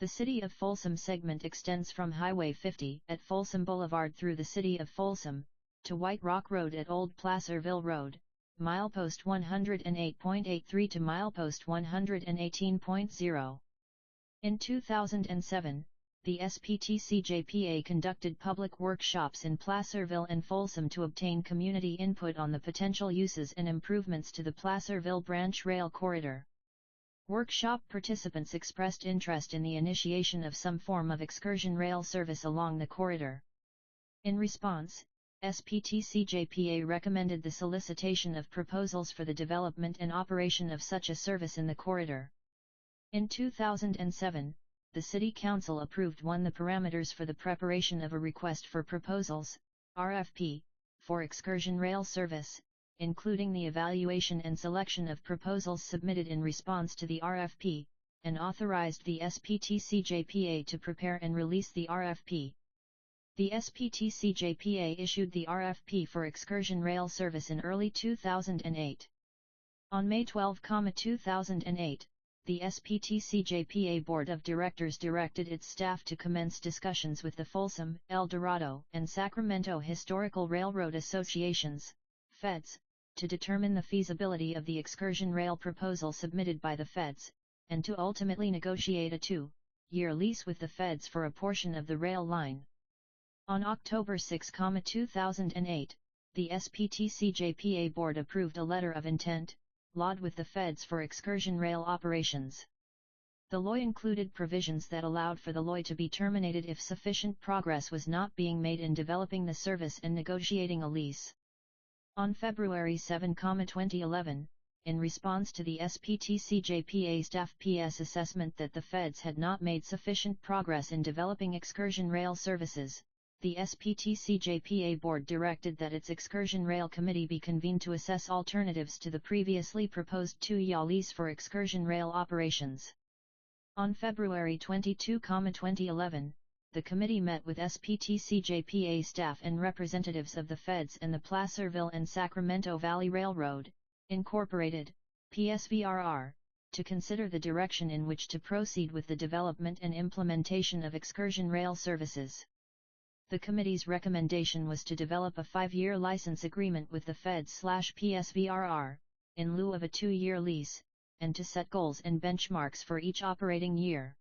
S1: The City of Folsom segment extends from Highway 50 at Folsom Boulevard through the City of Folsom, to White Rock Road at Old Placerville Road, milepost 108.83 to milepost 118.0. In 2007, the SPTCJPA conducted public workshops in Placerville and Folsom to obtain community input on the potential uses and improvements to the Placerville Branch Rail Corridor. Workshop participants expressed interest in the initiation of some form of excursion rail service along the corridor. In response, SPTCJPA recommended the solicitation of proposals for the development and operation of such a service in the corridor. In 2007, the City Council approved the parameters for the preparation of a request for proposals, RFP, for excursion rail service, including the evaluation and selection of proposals submitted in response to the RFP, and authorized the SPTCJPA to prepare and release the RFP. The SPTCJPA issued the RFP for excursion rail service in early 2008. On May 12, 2008, the SPTCJPA Board of Directors directed its staff to commence discussions with the Folsom, El Dorado, and Sacramento Historical Railroad Associations, FEDS, to determine the feasibility of the excursion rail proposal submitted by the FEDS, and to ultimately negotiate a 2-year lease with the FEDS for a portion of the rail line. On October 6, 2008, the SPTCJPA Board approved a letter of intent, lodged with the FEDS for excursion rail operations. The LOI included provisions that allowed for the LOI to be terminated if sufficient progress was not being made in developing the service and negotiating a lease. On February 7, 2011, in response to the SPTC-JPA staff PS assessment that the feds had not made sufficient progress in developing excursion rail services, the SPTC-JPA board directed that its excursion rail committee be convened to assess alternatives to the previously proposed 2-year lease for excursion rail operations. On February 22, 2011, the committee met with SPTC-JPA staff and representatives of the feds and the Placerville and Sacramento Valley Railroad, Incorporated, PSVRR, to consider the direction in which to proceed with the development and implementation of excursion rail services. The committee's recommendation was to develop a 5-year license agreement with the feds/PSVRR, in lieu of a 2-year lease, and to set goals and benchmarks for each operating year.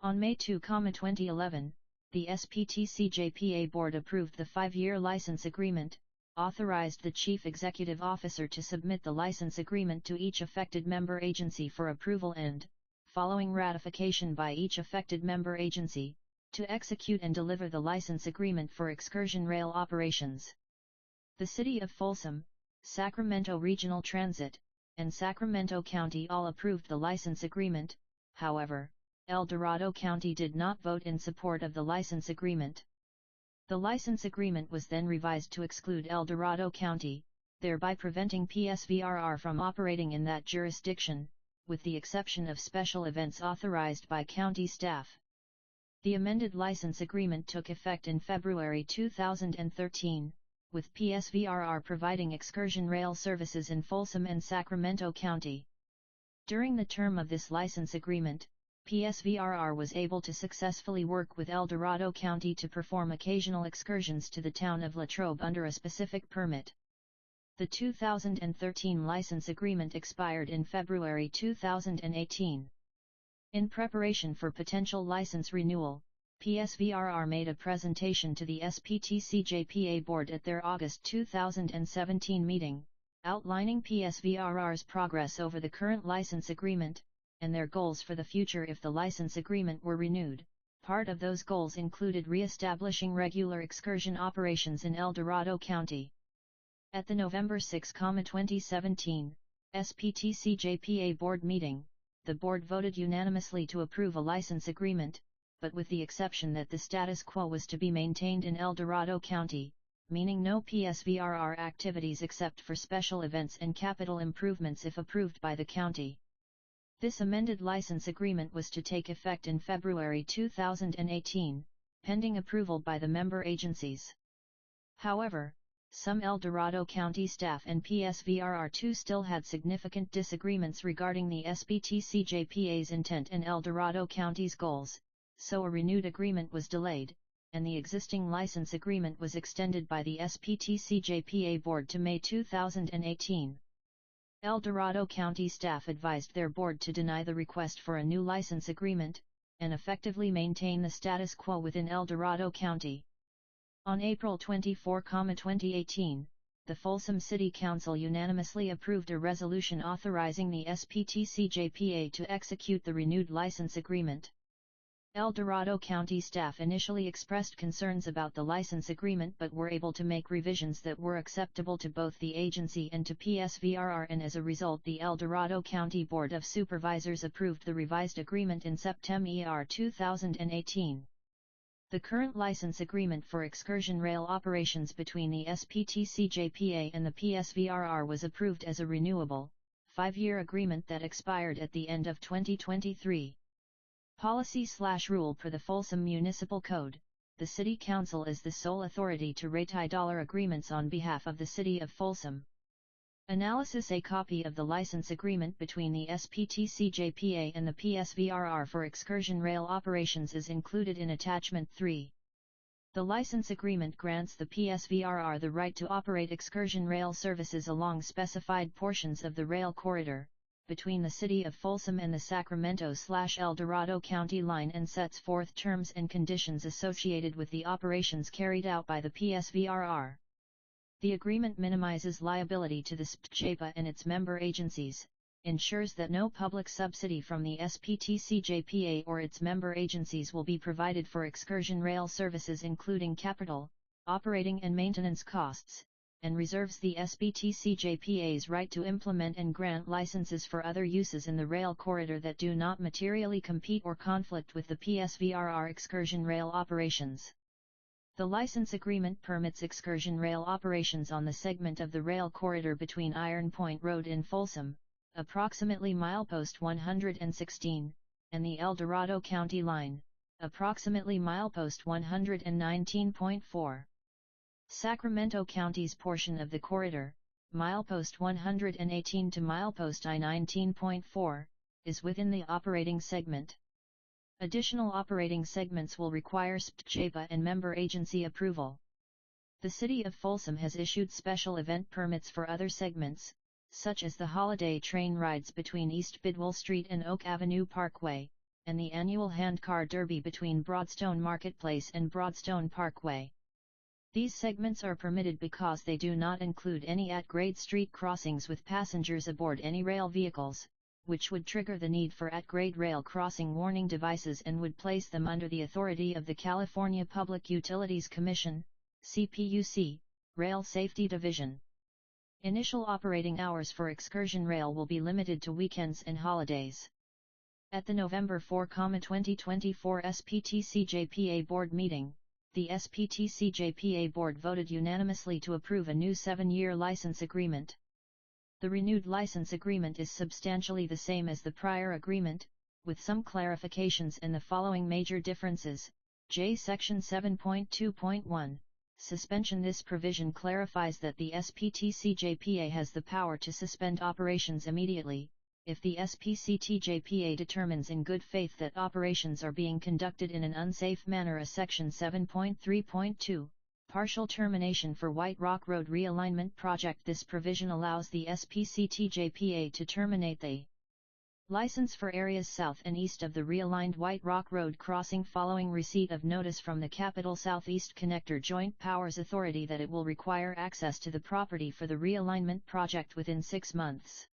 S1: On May 2, 2011, the SPTC-JPA board approved the 5-year license agreement, authorized the Chief Executive Officer to submit the license agreement to each affected member agency for approval and, following ratification by each affected member agency, to execute and deliver the license agreement for excursion rail operations. The City of Folsom, Sacramento Regional Transit, and Sacramento County all approved the license agreement. However, El Dorado County did not vote in support of the license agreement. The license agreement was then revised to exclude El Dorado County, thereby preventing PSVRR from operating in that jurisdiction, with the exception of special events authorized by county staff. The amended license agreement took effect in February 2013, with PSVRR providing excursion rail services in Folsom and Sacramento County. During the term of this license agreement, PSVRR was able to successfully work with El Dorado County to perform occasional excursions to the town of Latrobe under a specific permit. The 2013 license agreement expired in February 2018. In preparation for potential license renewal, PSVRR made a presentation to the SPTC-JPA board at their August 2017 meeting, outlining PSVRR's progress over the current license agreement, and their goals for the future if the license agreement were renewed. Part of those goals included re-establishing regular excursion operations in El Dorado County. At the November 6, 2017, SPTC-JPA board meeting, the board voted unanimously to approve a license agreement, but with the exception that the status quo was to be maintained in El Dorado County, meaning no PSVRR activities except for special events and capital improvements if approved by the county. This amended license agreement was to take effect in February 2018, pending approval by the member agencies. However, some El Dorado County staff and PSVRR2 still had significant disagreements regarding the SPTC-JPA's intent and El Dorado County's goals, so a renewed agreement was delayed, and the existing license agreement was extended by the SPTC-JPA board to May 2018. El Dorado County staff advised their board to deny the request for a new license agreement, and effectively maintain the status quo within El Dorado County. On April 24, 2018, the Folsom City Council unanimously approved a resolution authorizing the SPTC-JPA to execute the renewed license agreement. El Dorado County staff initially expressed concerns about the license agreement but were able to make revisions that were acceptable to both the agency and to PSVRR, and as a result the El Dorado County Board of Supervisors approved the revised agreement in September 2018. The current license agreement for excursion rail operations between the SPTC-JPA and the PSVRR was approved as a renewable, 5-year agreement that expired at the end of 2023. Policy/rule per the Folsom Municipal Code, the City Council is the sole authority to rate $1 agreements on behalf of the City of Folsom. Analysis: a copy of the license agreement between the SPTC-JPA and the PSVRR for excursion rail operations is included in Attachment 3. The license agreement grants the PSVRR the right to operate excursion rail services along specified portions of the rail corridor, between the City of Folsom and the Sacramento/El Dorado County line, and sets forth terms and conditions associated with the operations carried out by the PSVRR. The agreement minimizes liability to the SPJPA and its member agencies, ensures that no public subsidy from the SPTC-JPA or its member agencies will be provided for excursion rail services including capital, operating and maintenance costs, and reserves the SPTC-JPA's right to implement and grant licenses for other uses in the rail corridor that do not materially compete or conflict with the PSVRR excursion rail operations. The license agreement permits excursion rail operations on the segment of the rail corridor between Iron Point Road in Folsom, approximately milepost 116, and the El Dorado County line, approximately milepost 119.4. Sacramento County's portion of the corridor, milepost 118 to milepost I-19.4, is within the operating segment. Additional operating segments will require SPJPA and member agency approval. The City of Folsom has issued special event permits for other segments, such as the holiday train rides between East Bidwell Street and Oak Avenue Parkway, and the annual handcar derby between Broadstone Marketplace and Broadstone Parkway. These segments are permitted because they do not include any at-grade street crossings with passengers aboard any rail vehicles, which would trigger the need for at-grade rail crossing warning devices and would place them under the authority of the California Public Utilities Commission, CPUC, Rail Safety Division. Initial operating hours for excursion rail will be limited to weekends and holidays. At the November 4, 2024 SPTC-JPA Board meeting, the SPTC-JPA Board voted unanimously to approve a new 7-year license agreement. The renewed license agreement is substantially the same as the prior agreement, with some clarifications and the following major differences. J. Section 7.2.1, Suspension. This provision clarifies that the SPTC-JPA has the power to suspend operations immediately, if the SPCT-JPA determines in good faith that operations are being conducted in an unsafe manner. Section 7.3.2, Partial termination for White Rock Road Realignment Project. This provision allows the SPCT-JPA to terminate the license for areas south and east of the realigned White Rock Road crossing following receipt of notice from the Capital Southeast Connector Joint Powers Authority that it will require access to the property for the realignment project within 6 months.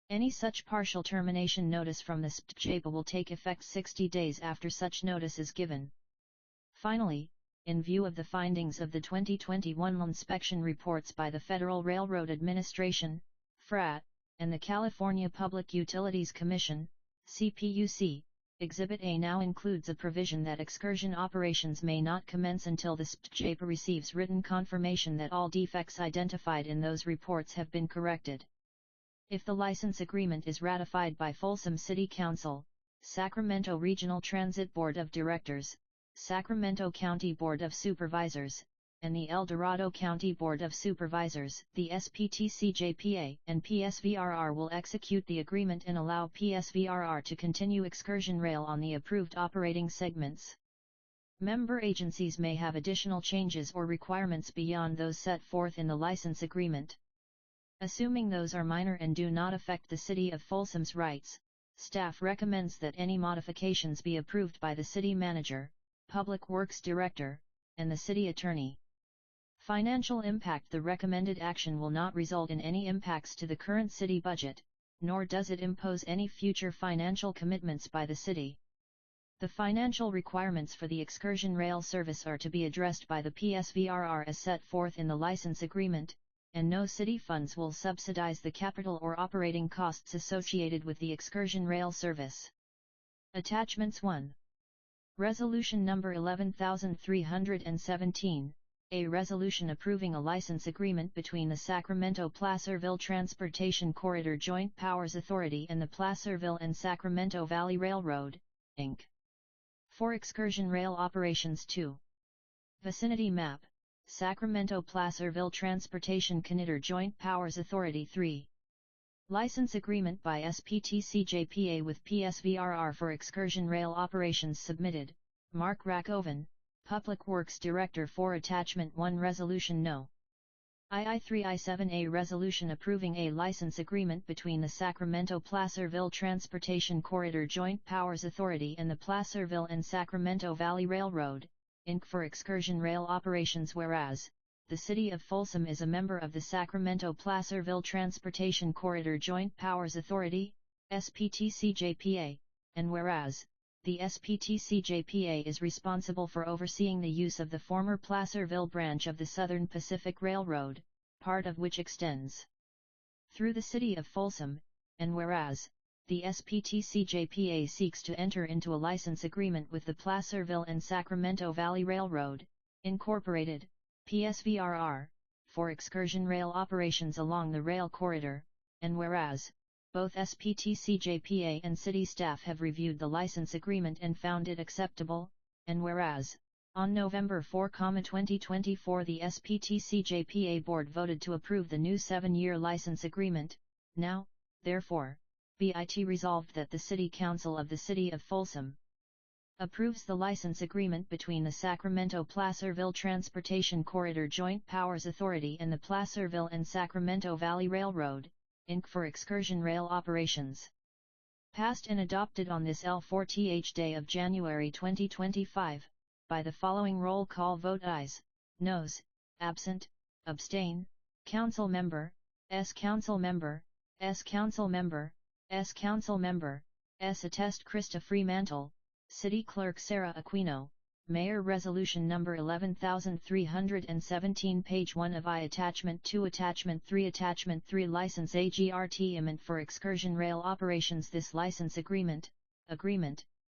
S1: Any such partial termination notice from the SPJPA will take effect 60 days after such notice is given. Finally, in view of the findings of the 2021 inspection reports by the Federal Railroad Administration, FRAT, and the California Public Utilities Commission, CPUC, Exhibit A now includes a provision that excursion operations may not commence until the SPJPA receives written confirmation that all defects identified in those reports have been corrected. If the license agreement is ratified by Folsom City Council, Sacramento Regional Transit Board of Directors, Sacramento County Board of Supervisors, and the El Dorado County Board of Supervisors, the SPTC-JPA and PSVRR will execute the agreement and allow PSVRR to continue excursion rail on the approved operating segments. Member agencies may have additional changes or requirements beyond those set forth in the license agreement. Assuming those are minor and do not affect the City of Folsom's rights, staff recommends that any modifications be approved by the City Manager, Public Works Director, and the City Attorney. Financial impact. The recommended action will not result in any impacts to the current city budget, nor does it impose any future financial commitments by the city. The financial requirements for the excursion rail service are to be addressed by the PSVRR as set forth in the license agreement, and no city funds will subsidize the capital or operating costs associated with the excursion rail service. Attachments 1. Resolution number 11317, a resolution approving a license agreement between the Sacramento-Placerville Transportation Corridor Joint Powers Authority and the Placerville and Sacramento Valley Railroad, Inc. for excursion rail operations. 2. Vicinity map, Sacramento-Placerville Transportation Corridor Joint Powers Authority. 3. License agreement by SPTC-JPA with PSVRR for excursion rail operations. Submitted, Mark Rakoven, Public Works Director. 4. Attachment 1. Resolution No. II-3I-7A resolution approving a license agreement between the Sacramento-Placerville Transportation Corridor Joint Powers Authority and the Placerville and Sacramento Valley Railroad, Inc. for excursion rail operations. Whereas, the City of Folsom is a member of the Sacramento-Placerville Transportation Corridor Joint Powers Authority, SPTC-JPA, and whereas, the SPTC-JPA is responsible for overseeing the use of the former Placerville branch of the Southern Pacific Railroad, part of which extends through the city of Folsom, and whereas, the SPTC-JPA seeks to enter into a license agreement with the Placerville and Sacramento Valley Railroad, Incorporated, PSVRR, for excursion rail operations along the rail corridor, and whereas, both SPTC-JPA and city staff have reviewed the license agreement and found it acceptable, and whereas, on November 4, 2024 the SPTC-JPA board voted to approve the new 7-year license agreement, now, therefore, be it resolved that the City Council of the City of Folsom approves the license agreement between the Sacramento-Placerville Transportation Corridor Joint Powers Authority and the Placerville and Sacramento Valley Railroad, Inc. for excursion rail operations. Passed and adopted on this L4th day of January 2025, by the following roll call vote: ayes, noes, absent, abstain, council member, S council member, S council member, S council member, S attest Krista Fremantle, City Clerk Sarah Aquino, Mayor Resolution Number 11317 Page 1 of I Attachment 2 Attachment 3 Attachment 3 License Agreement for excursion rail operations. This license agreement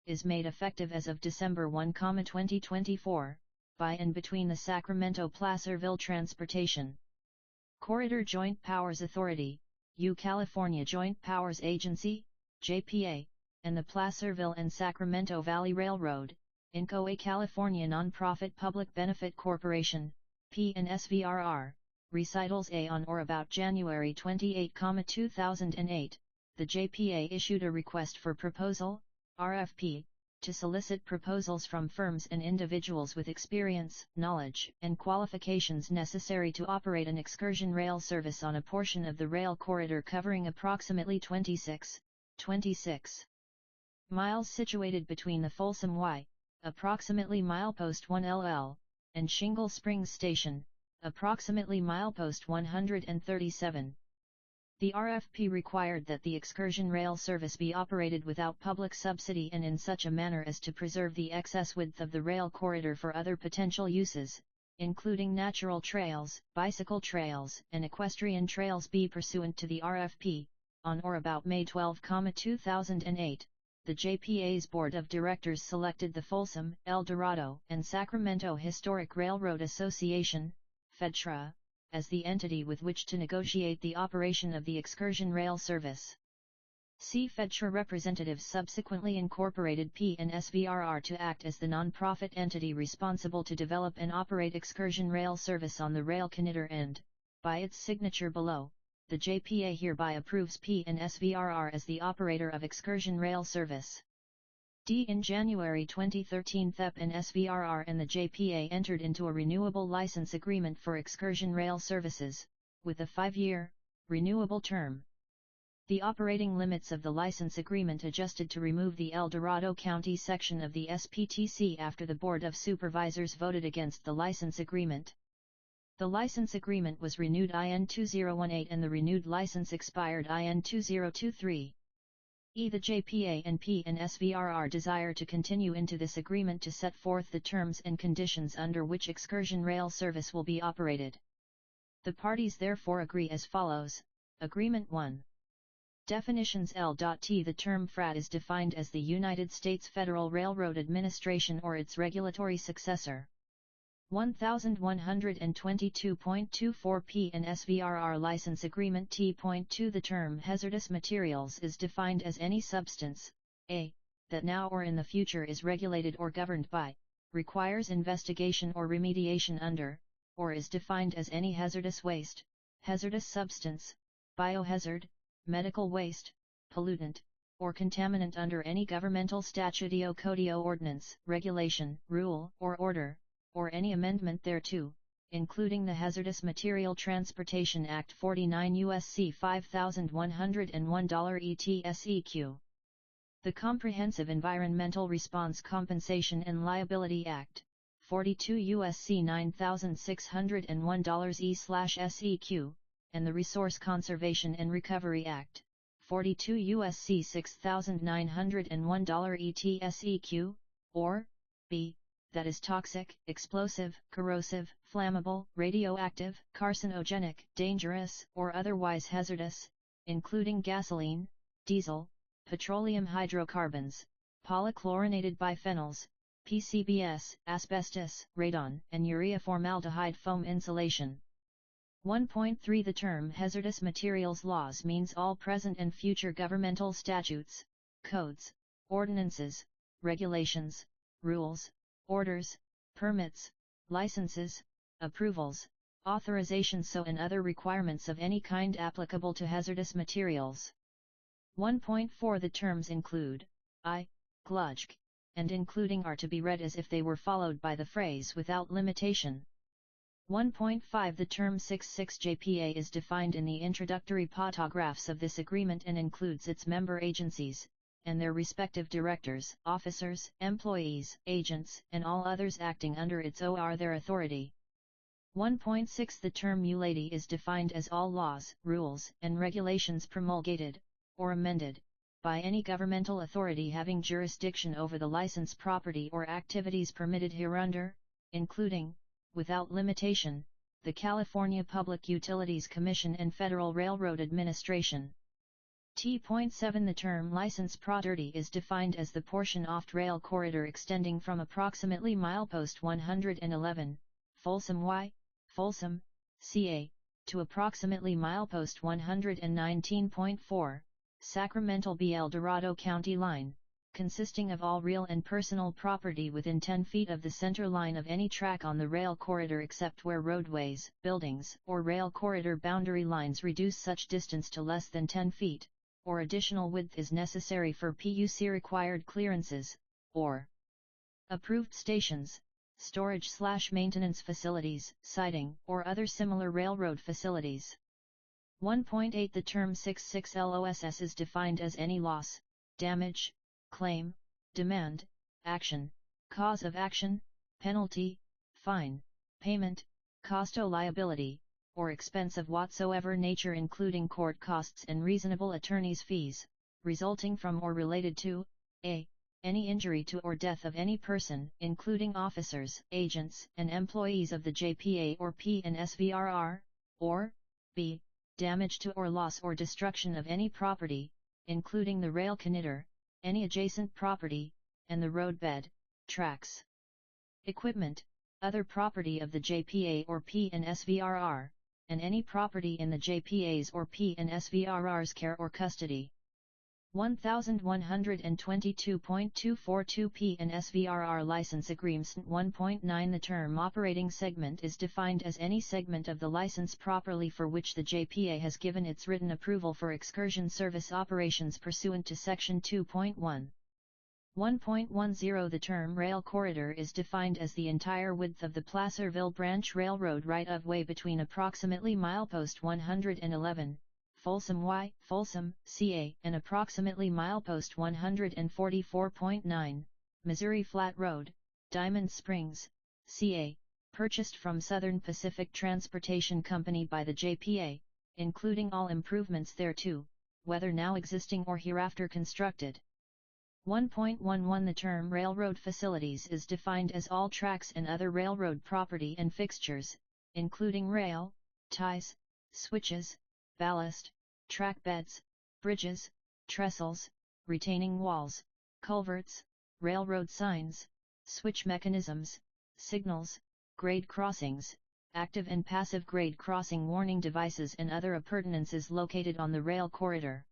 S1: is made effective as of December 1, 2024, by and between the Sacramento-Placerville Transportation Corridor Joint Powers Authority, U. California Joint Powers Agency, JPA, and the Placerville and Sacramento Valley Railroad, Inc. a California nonprofit public benefit corporation, PNSVRR, recitals A. On or about January 28, 2008, the JPA issued a request for proposal, RFP, to solicit proposals from firms and individuals with experience, knowledge, and qualifications necessary to operate an excursion rail service on a portion of the rail corridor covering approximately 26 miles situated between the Folsom Y, approximately milepost 1 LL, and Shingle Springs Station, approximately milepost 137. The RFP required that the excursion rail service be operated without public subsidy and in such a manner as to preserve the excess width of the rail corridor for other potential uses, including natural trails, bicycle trails, and equestrian trails. Be pursuant to the RFP, on or about May 12, 2008, the JPA's Board of Directors selected the Folsom, El Dorado, and Sacramento Historic Railroad Association, FEDTRA, as the entity with which to negotiate the operation of the excursion rail service. See FEDTRA. Representatives subsequently incorporated PNSVRR to act as the non-profit entity responsible to develop and operate excursion rail service on the rail corridor, and, by its signature below, the JPA hereby approves PNSVRR as the operator of excursion rail service. In January 2013, PNSVRR and the JPA entered into a renewable license agreement for excursion rail services, with a 5-year, renewable term. The operating limits of the license agreement adjusted to remove the El Dorado County section of the SPTC after the Board of Supervisors voted against the license agreement. The license agreement was renewed IN 2018 and the renewed license expired IN 2023. The JPA and PNSVRR desire to continue into this agreement to set forth the terms and conditions under which excursion rail service will be operated. The parties therefore agree as follows. Agreement 1. Definitions L.T. The term FRAT is defined as the United States Federal Railroad Administration or its regulatory successor. 1122.24 PNSVRR License Agreement T.2 The term hazardous materials is defined as any substance, a, that now or in the future is regulated or governed by, requires investigation or remediation under, or is defined as any hazardous waste, hazardous substance, biohazard, medical waste, pollutant, or contaminant under any governmental statutio codio ordinance, regulation, rule, or order, or any amendment thereto, including the Hazardous Material Transportation Act 49 U.S.C. 5101 ETSEQ. The Comprehensive Environmental Response Compensation and Liability Act, 42 U.S.C. 9601 E/SEQ, and the Resource Conservation and Recovery Act, 42 U.S.C. 6901 ETSEQ, or, b, that is toxic, explosive, corrosive, flammable, radioactive, carcinogenic, dangerous, or otherwise hazardous, including gasoline, diesel, petroleum hydrocarbons, polychlorinated biphenyls, PCBs, asbestos, radon, and urea formaldehyde foam insulation. 1.3 The term hazardous materials laws means all present and future governmental statutes, codes, ordinances, regulations, rules, orders, permits, licenses, approvals, authorizations and other requirements of any kind applicable to hazardous materials. 1.4 The terms include, glujc, and including are to be read as if they were followed by the phrase without limitation. 1.5 The term 66 JPA is defined in the introductory paragraphs of this agreement and includes its member agencies, and their respective directors, officers, employees, agents, and all others acting under its or their authority. 1.6 The term ULADI is defined as all laws, rules, and regulations promulgated, or amended, by any governmental authority having jurisdiction over the license property or activities permitted hereunder, including, without limitation, the California Public Utilities Commission and Federal Railroad Administration. T.7 The term license property is defined as the portion off-rail corridor extending from approximately milepost 111, Folsom, CA, to approximately milepost 119.4, Sacramento B. El Dorado County line, consisting of all real and personal property within 10 feet of the center line of any track on the rail corridor except where roadways, buildings, or rail corridor boundary lines reduce such distance to less than 10 feet, or additional width is necessary for PUC-required clearances, or approved stations, storage/maintenance facilities, siding, or other similar railroad facilities. 1.8 The term 66 LOSS is defined as any loss, damage, claim, demand, action, cause of action, penalty, fine, payment, cost o liability, or expense of whatsoever nature including court costs and reasonable attorney's fees, resulting from or related to, a. any injury to or death of any person, including officers, agents, and employees of the JPA or PNSVRR, or, b. damage to or loss or destruction of any property, including the rail conductor, any adjacent property, and the roadbed, tracks, equipment, other property of the JPA or PNSVRR, and any property in the JPA's or PNSVRR's care or custody. 1122.242 PNSVRR License Agreements. 1.9 The term operating segment is defined as any segment of the license properly for which the JPA has given its written approval for excursion service operations pursuant to Section 2.1. 1.10 The term rail corridor is defined as the entire width of the Placerville Branch Railroad right-of-way between approximately milepost 111, Folsom, CA, and approximately milepost 144.9, Missouri Flat Road, Diamond Springs, CA, purchased from Southern Pacific Transportation Company by the JPA, including all improvements thereto, whether now existing or hereafter constructed. 1.11 The term railroad facilities is defined as all tracks and other railroad property and fixtures, including rail, ties, switches, ballast, track beds, bridges, trestles, retaining walls, culverts, railroad signs, switch mechanisms, signals, grade crossings, active and passive grade crossing warning devices and other appurtenances located on the rail corridor.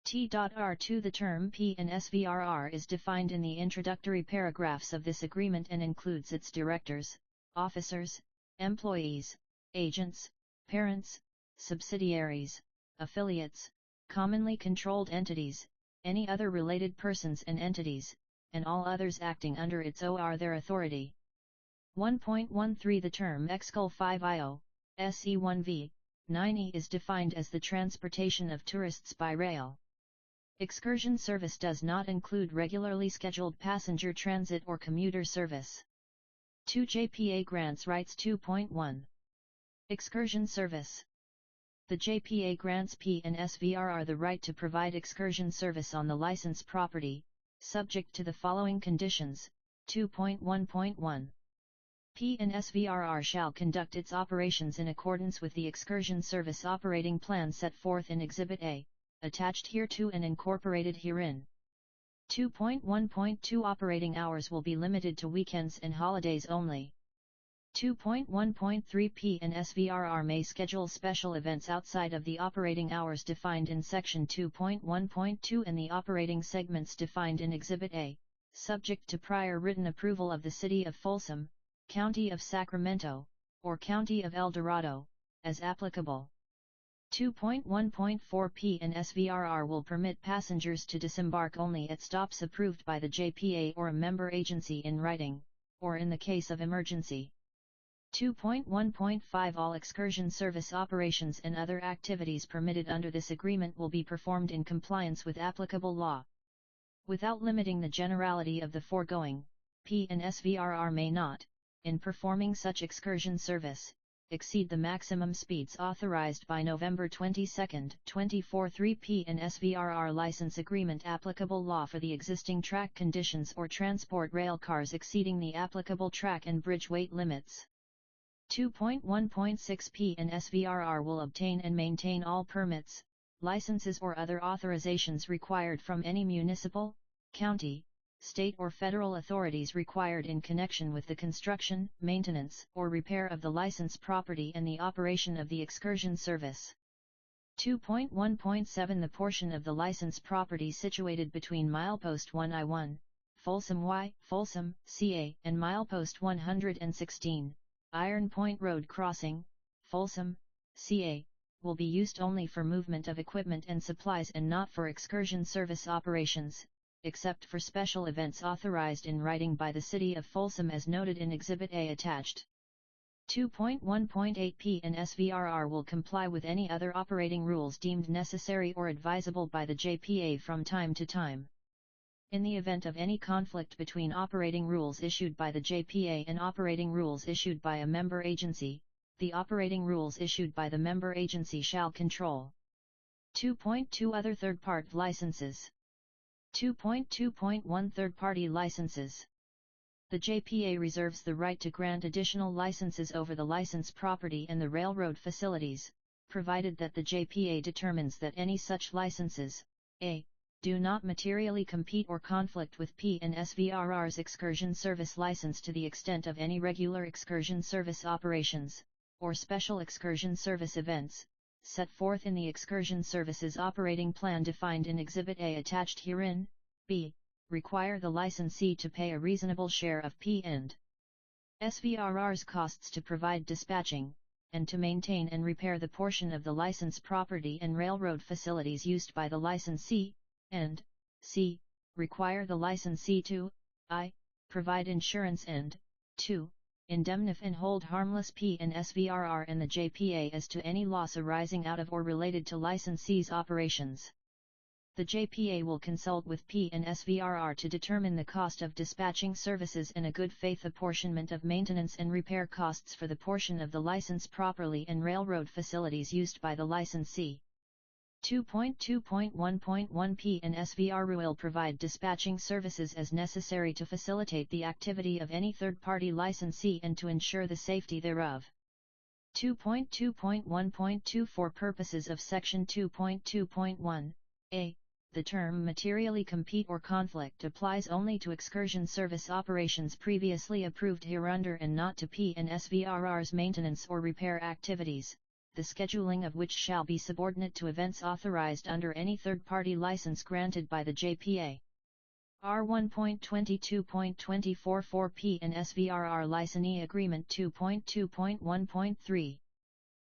S1: T.R2 The term PNSVRR is defined in the introductory paragraphs of this agreement and includes its directors, officers, employees, agents, parents, subsidiaries, affiliates, commonly controlled entities, any other related persons and entities, and all others acting under its or their authority. 1.13 The term Excul 5IO, SE1V, 9E is defined as the transportation of tourists by rail. Excursion service does not include regularly scheduled passenger transit or commuter service. 2 JPA grants rights. 2.1 Excursion service. The JPA grants PNSVRR the right to provide excursion service on the licensed property, subject to the following conditions: 2.1.1 PNSVRR shall conduct its operations in accordance with the Excursion Service Operating Plan set forth in Exhibit A, attached hereto and incorporated herein. 2.1.2 Operating hours will be limited to weekends and holidays only. 2.1.3 PNSVRR may schedule special events outside of the operating hours defined in Section 2.1.2 and the operating segments defined in Exhibit A, subject to prior written approval of the City of Folsom, County of Sacramento, or County of El Dorado, as applicable. 2.1.4 PNSVRR will permit passengers to disembark only at stops approved by the JPA or a member agency in writing, or in the case of emergency. 2.1.5 All excursion service operations and other activities permitted under this agreement will be performed in compliance with applicable law. Without limiting the generality of the foregoing, PNSVRR may not, in performing such excursion service, exceed the maximum speeds authorized by November 22, 2043 PNSVRR license agreement applicable law for the existing track conditions or transport rail cars exceeding the applicable track and bridge weight limits. 2.1.6 PNSVRR will obtain and maintain all permits, licenses or other authorizations required from any municipal, county, state or federal authorities required in connection with the construction, maintenance, or repair of the licensed property and the operation of the excursion service. 2.1.7 The portion of the licensed property situated between milepost 1I1, Folsom Y, Folsom, CA, and milepost 116, Iron Point Road Crossing, Folsom, CA, will be used only for movement of equipment and supplies and not for excursion service operations, except for special events authorized in writing by the City of Folsom as noted in Exhibit A attached. 2.1.8 PNSVRR will comply with any other operating rules deemed necessary or advisable by the JPA from time to time. In the event of any conflict between operating rules issued by the JPA and operating rules issued by a member agency, the operating rules issued by the member agency shall control. 2.2 Other third-party licenses. 2.2.1 Third-party licenses. The JPA reserves the right to grant additional licenses over the licensed property and the railroad facilities, provided that the JPA determines that any such licenses, a. do not materially compete or conflict with PNSVRR's excursion service license to the extent of any regular excursion service operations, or special excursion service events, set forth in the excursion services operating plan defined in Exhibit A attached herein, b. require the licensee to pay a reasonable share of PNSVRR's costs to provide dispatching, and to maintain and repair the portion of the licensed property and railroad facilities used by the licensee, and c. require the licensee to I. provide insurance and 2. indemnify and hold harmless PNSVRR and the JPA as to any loss arising out of or related to licensee's operations. The JPA will consult with PNSVRR to determine the cost of dispatching services and a good faith apportionment of maintenance and repair costs for the portion of the licensed property and railroad facilities used by the licensee. 2.2.1.1 PNSVRR will provide dispatching services as necessary to facilitate the activity of any third-party licensee and to ensure the safety thereof. 2.2.1.2 For purposes of Section 2.2.1, a. the term materially compete or conflict applies only to excursion service operations previously approved hereunder and not to PNSVRR's maintenance or repair activities, the scheduling of which shall be subordinate to events authorized under any third-party license granted by the JPA. R1.22.24 for PNSVRR Licensee Agreement 2.2.1.3.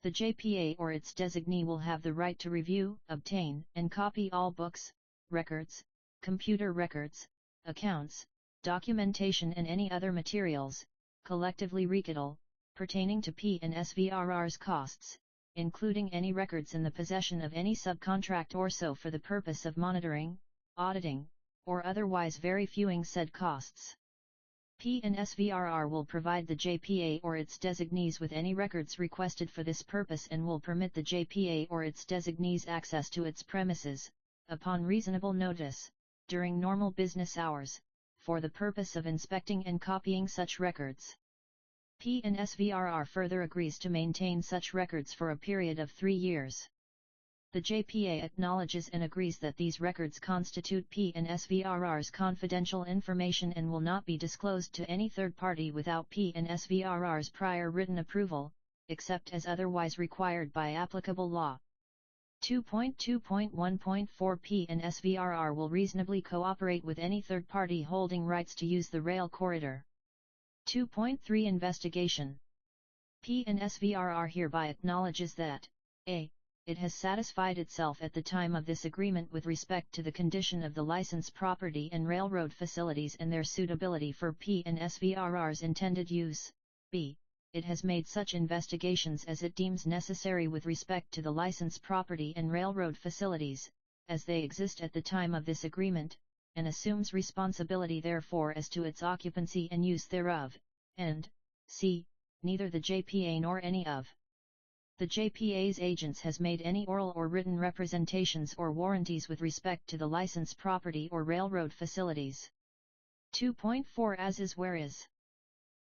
S1: The JPA or its designee will have the right to review, obtain, and copy all books, records, computer records, accounts, documentation and any other materials, collectively recordable, pertaining to PNSVRR's costs, including any records in the possession of any subcontract or so for the purpose of monitoring, auditing, or otherwise verifying said costs. PNSVRR will provide the JPA or its designees with any records requested for this purpose and will permit the JPA or its designees access to its premises, upon reasonable notice, during normal business hours, for the purpose of inspecting and copying such records. PNSVRR further agrees to maintain such records for a period of 3 years. The JPA acknowledges and agrees that these records constitute PNSVRR's confidential information and will not be disclosed to any third party without PNSVRR's prior written approval, except as otherwise required by applicable law. 2.2.1.4 PNSVRR will reasonably cooperate with any third party holding rights to use the rail corridor. 2.3 Investigation. PNSVRR hereby acknowledges that a. It has satisfied itself at the time of this agreement with respect to the condition of the licensed property and railroad facilities and their suitability for PNSVRR's intended use. B. It has made such investigations as it deems necessary with respect to the licensed property and railroad facilities, as they exist at the time of this agreement, and assumes responsibility therefore as to its occupancy and use thereof, and c. Neither the JPA nor any of the JPA's agents has made any oral or written representations or warranties with respect to the licensed property or railroad facilities. 2.4 As is where is.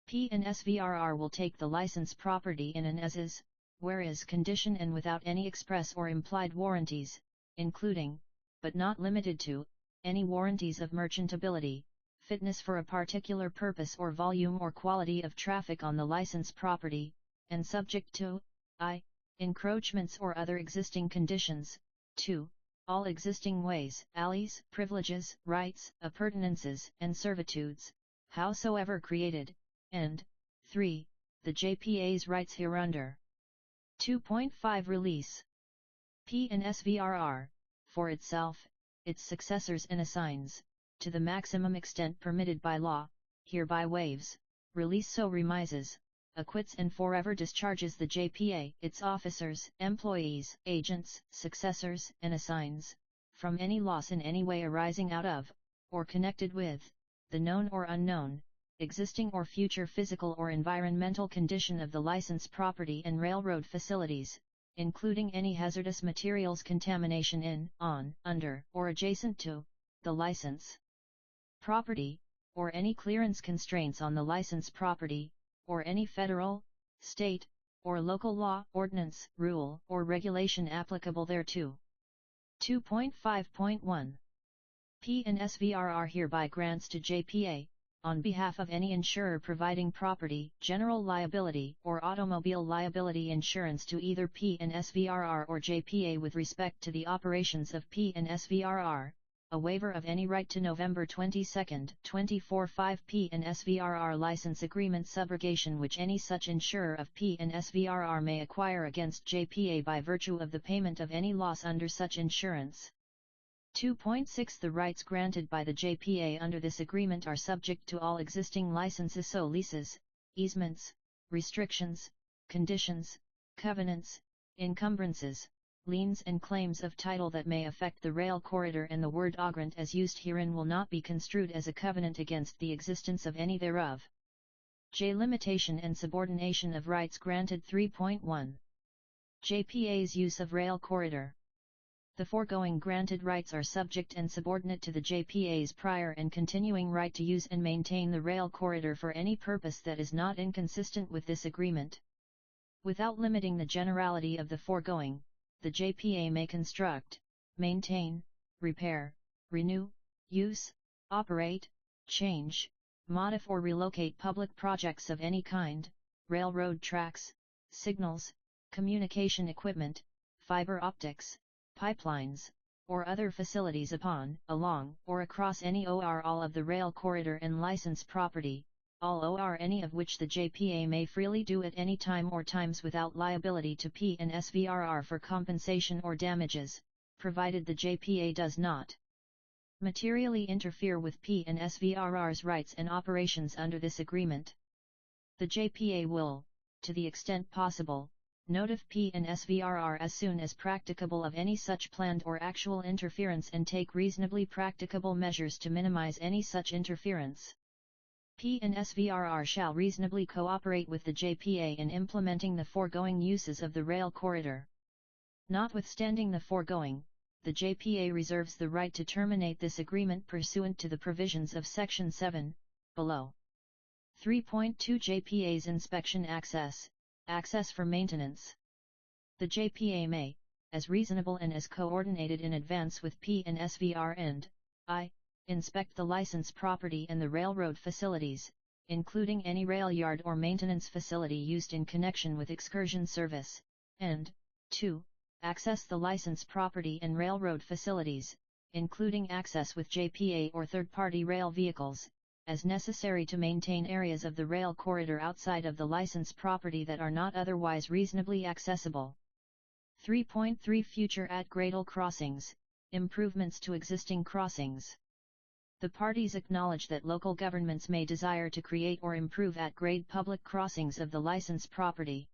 S1: PNSVRR will take the licensed property in an as is, where is condition and without any express or implied warranties, including, but not limited to, any warranties of merchantability, fitness for a particular purpose or volume or quality of traffic on the licensed property, and subject to I. Encroachments or other existing conditions, 2. All existing ways, alleys, privileges, rights, appurtenances, and servitudes, howsoever created, and 3. The JPA's rights hereunder. 2.5 Release. PNSVRR, for itself, its successors and assigns, to the maximum extent permitted by law, hereby waives, release so remises, acquits and forever discharges the JPA, its officers, employees, agents, successors, and assigns, from any loss in any way arising out of, or connected with, the known or unknown, existing or future physical or environmental condition of the licensed property and railroad facilities, including any hazardous materials contamination in, on, under, or adjacent to, the license property, or any clearance constraints on the licensed property, or any federal, state, or local law, ordinance, rule, or regulation applicable thereto. 2.5.1 PNSVRR hereby grants to JPA, on behalf of any insurer providing property, general liability, or automobile liability insurance to either PNSVRR or JPA with respect to the operations of PNSVRR, a waiver of any right to November 22, 24/5 PNSVRR license agreement subrogation which any such insurer of PNSVRR may acquire against JPA by virtue of the payment of any loss under such insurance. 2.6 The rights granted by the JPA under this agreement are subject to all existing licenses so leases, easements, restrictions, conditions, covenants, encumbrances, liens and claims of title that may affect the rail corridor and the word ogrant as used herein will not be construed as a covenant against the existence of any thereof. J. Limitation and subordination of rights granted 3.1 JPA's use of rail corridor. The foregoing granted rights are subject and subordinate to the JPA's prior and continuing right to use and maintain the rail corridor for any purpose that is not inconsistent with this agreement. Without limiting the generality of the foregoing, the JPA may construct, maintain, repair, renew, use, operate, change, modify or relocate public projects of any kind, railroad tracks, signals, communication equipment, fiber optics, pipelines, or other facilities upon, along, or across any or all of the rail corridor and licensed property, all or any of which the JPA may freely do at any time or times without liability to PNSVRR for compensation or damages, provided the JPA does not materially interfere with PNSVRR's rights and operations under this agreement. The JPA will, to the extent possible, notify PNSVRR as soon as practicable of any such planned or actual interference and take reasonably practicable measures to minimize any such interference. PNSVRR shall reasonably cooperate with the JPA in implementing the foregoing uses of the rail corridor. Notwithstanding the foregoing, the JPA reserves the right to terminate this agreement pursuant to the provisions of Section 7, below. 3.2 JPA's inspection access, access for maintenance. The JPA may, as reasonable and as coordinated in advance with PNSVR and I, inspect the licensed property and the railroad facilities, including any rail yard or maintenance facility used in connection with excursion service, and 2. Access the licensed property and railroad facilities, including access with JPA or third-party rail vehicles, as necessary to maintain areas of the rail corridor outside of the licensed property that are not otherwise reasonably accessible. 3.3 Future at-grade crossings, improvements to existing crossings. The parties acknowledge that local governments may desire to create or improve at-grade public crossings of the licensed property.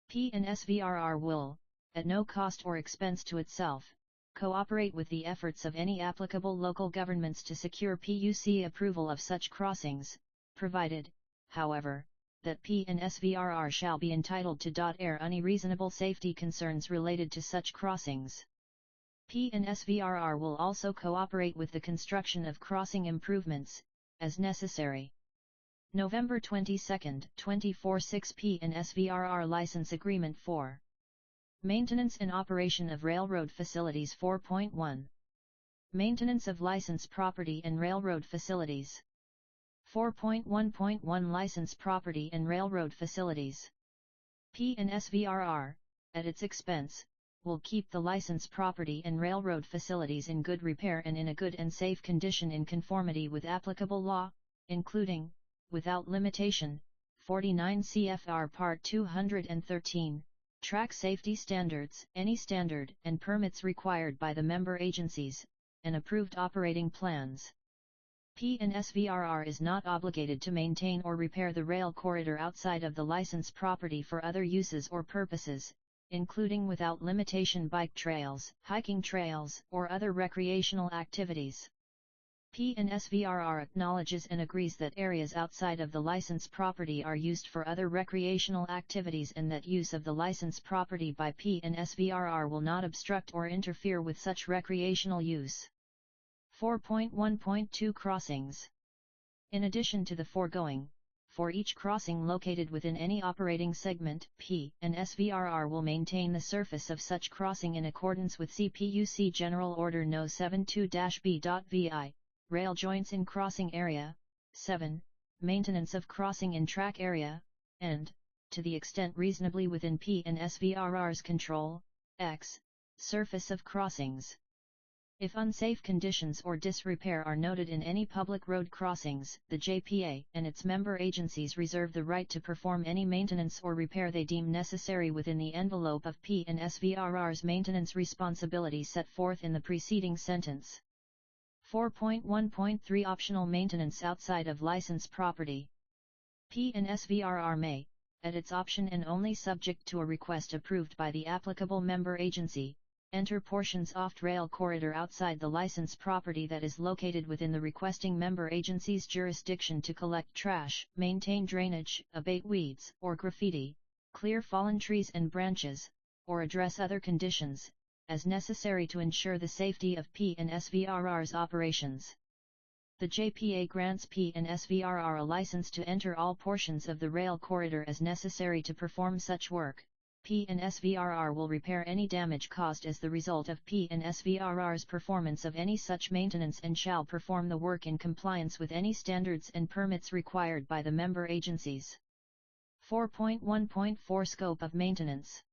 S1: PNSVRR will, at no cost or expense to itself, cooperate with the efforts of any applicable local governments to secure PUC approval of such crossings, provided, however, that PNSVRR shall be entitled to air any reasonable safety concerns related to such crossings. PNSVRR will also cooperate with the construction of crossing improvements, as necessary. November 22, 2046 PNSVRR License Agreement for Maintenance and Operation of Railroad Facilities 4.1. Maintenance of Licensed Property and Railroad Facilities. 4.1.1 Licensed Property and Railroad Facilities. PNSVRR, at its expense, will keep the licensed property and railroad facilities in good repair and in a good and safe condition in conformity with applicable law, including, without limitation, 49 CFR Part 213, track safety standards, any standard and permits required by the member agencies, and approved operating plans. PNSVRR is not obligated to maintain or repair the rail corridor outside of the licensed property for other uses or purposes, including without limitation bike trails, hiking trails, or other recreational activities. PNSVRR acknowledges and agrees that areas outside of the licensed property are used for other recreational activities and that use of the licensed property by PNSVRR will not obstruct or interfere with such recreational use. 4.1.2 Crossings. In addition to the foregoing, for each crossing located within any operating segment, PNSVRR will maintain the surface of such crossing in accordance with CPUC General Order No. 72-B.VI, rail joints in crossing area, 7, maintenance of crossing in track area, and, to the extent reasonably within PNSVRR's control, X, surface of crossings. If unsafe conditions or disrepair are noted in any public road crossings, the JPA and its member agencies reserve the right to perform any maintenance or repair they deem necessary within the envelope of PNSVRR's maintenance responsibility set forth in the preceding sentence. 4.1.3 Optional maintenance outside of licensed property. PNSVRR may, at its option and only subject to a request approved by the applicable member agency, enter portions off-rail corridor outside the licensed property that is located within the requesting member agency's jurisdiction to collect trash, maintain drainage, abate weeds or graffiti, clear fallen trees and branches, or address other conditions, as necessary to ensure the safety of PNSVRR's operations. The JPA grants PNSVRR a license to enter all portions of the rail corridor as necessary to perform such work. PNSVRR will repair any damage caused as the result of PNSVRR's performance of any such maintenance and shall perform the work in compliance with any standards and permits required by the member agencies. 4.1.4 Scope of maintenance.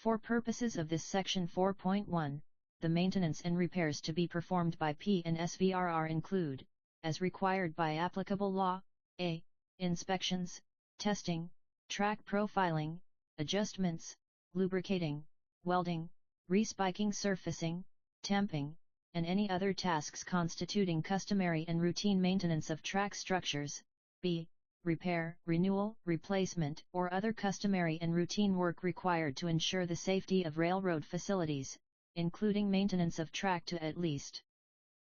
S1: For purposes of this section 4.1, the maintenance and repairs to be performed by PNSVRR include, as required by applicable law, a. Inspections, testing, track profiling, adjustments, lubricating, welding, respiking surfacing, tamping, and any other tasks constituting customary and routine maintenance of track structures, b. Repair, renewal, replacement, or other customary and routine work required to ensure the safety of railroad facilities, including maintenance of track to at least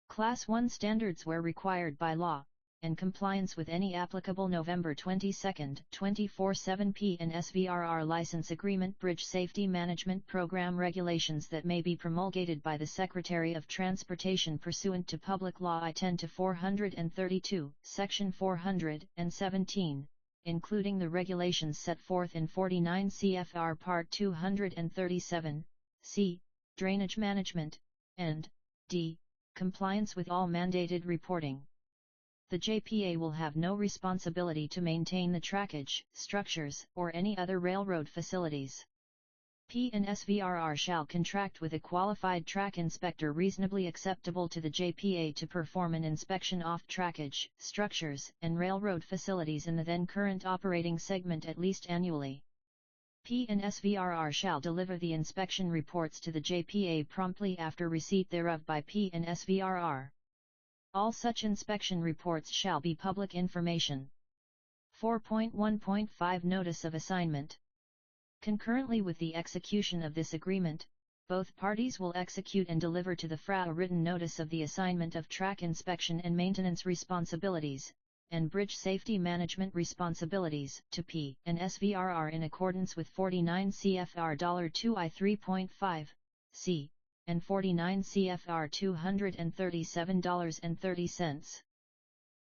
S1: Class 1 standards where required by law, and compliance with any applicable November 22, 24/7 PNSVRR license agreement Bridge Safety Management Program regulations that may be promulgated by the Secretary of Transportation pursuant to Public Law I-10-432, Section 417, including the regulations set forth in 49 CFR Part 237, c. Drainage Management, and d. Compliance with all mandated reporting. The JPA will have no responsibility to maintain the trackage, structures, or any other railroad facilities. PNSVRR shall contract with a qualified track inspector reasonably acceptable to the JPA to perform an inspection off trackage, structures, and railroad facilities in the then current operating segment at least annually. PNSVRR shall deliver the inspection reports to the JPA promptly after receipt thereof by PNSVRR. All such inspection reports shall be public information. 4.1.5 Notice of Assignment. Concurrently with the execution of this agreement, both parties will execute and deliver to the FRA a written notice of the assignment of track inspection and maintenance responsibilities, and bridge safety management responsibilities, to PNSVRR in accordance with 49 CFR $2I 3.5, c. and 49 CFR $237.30.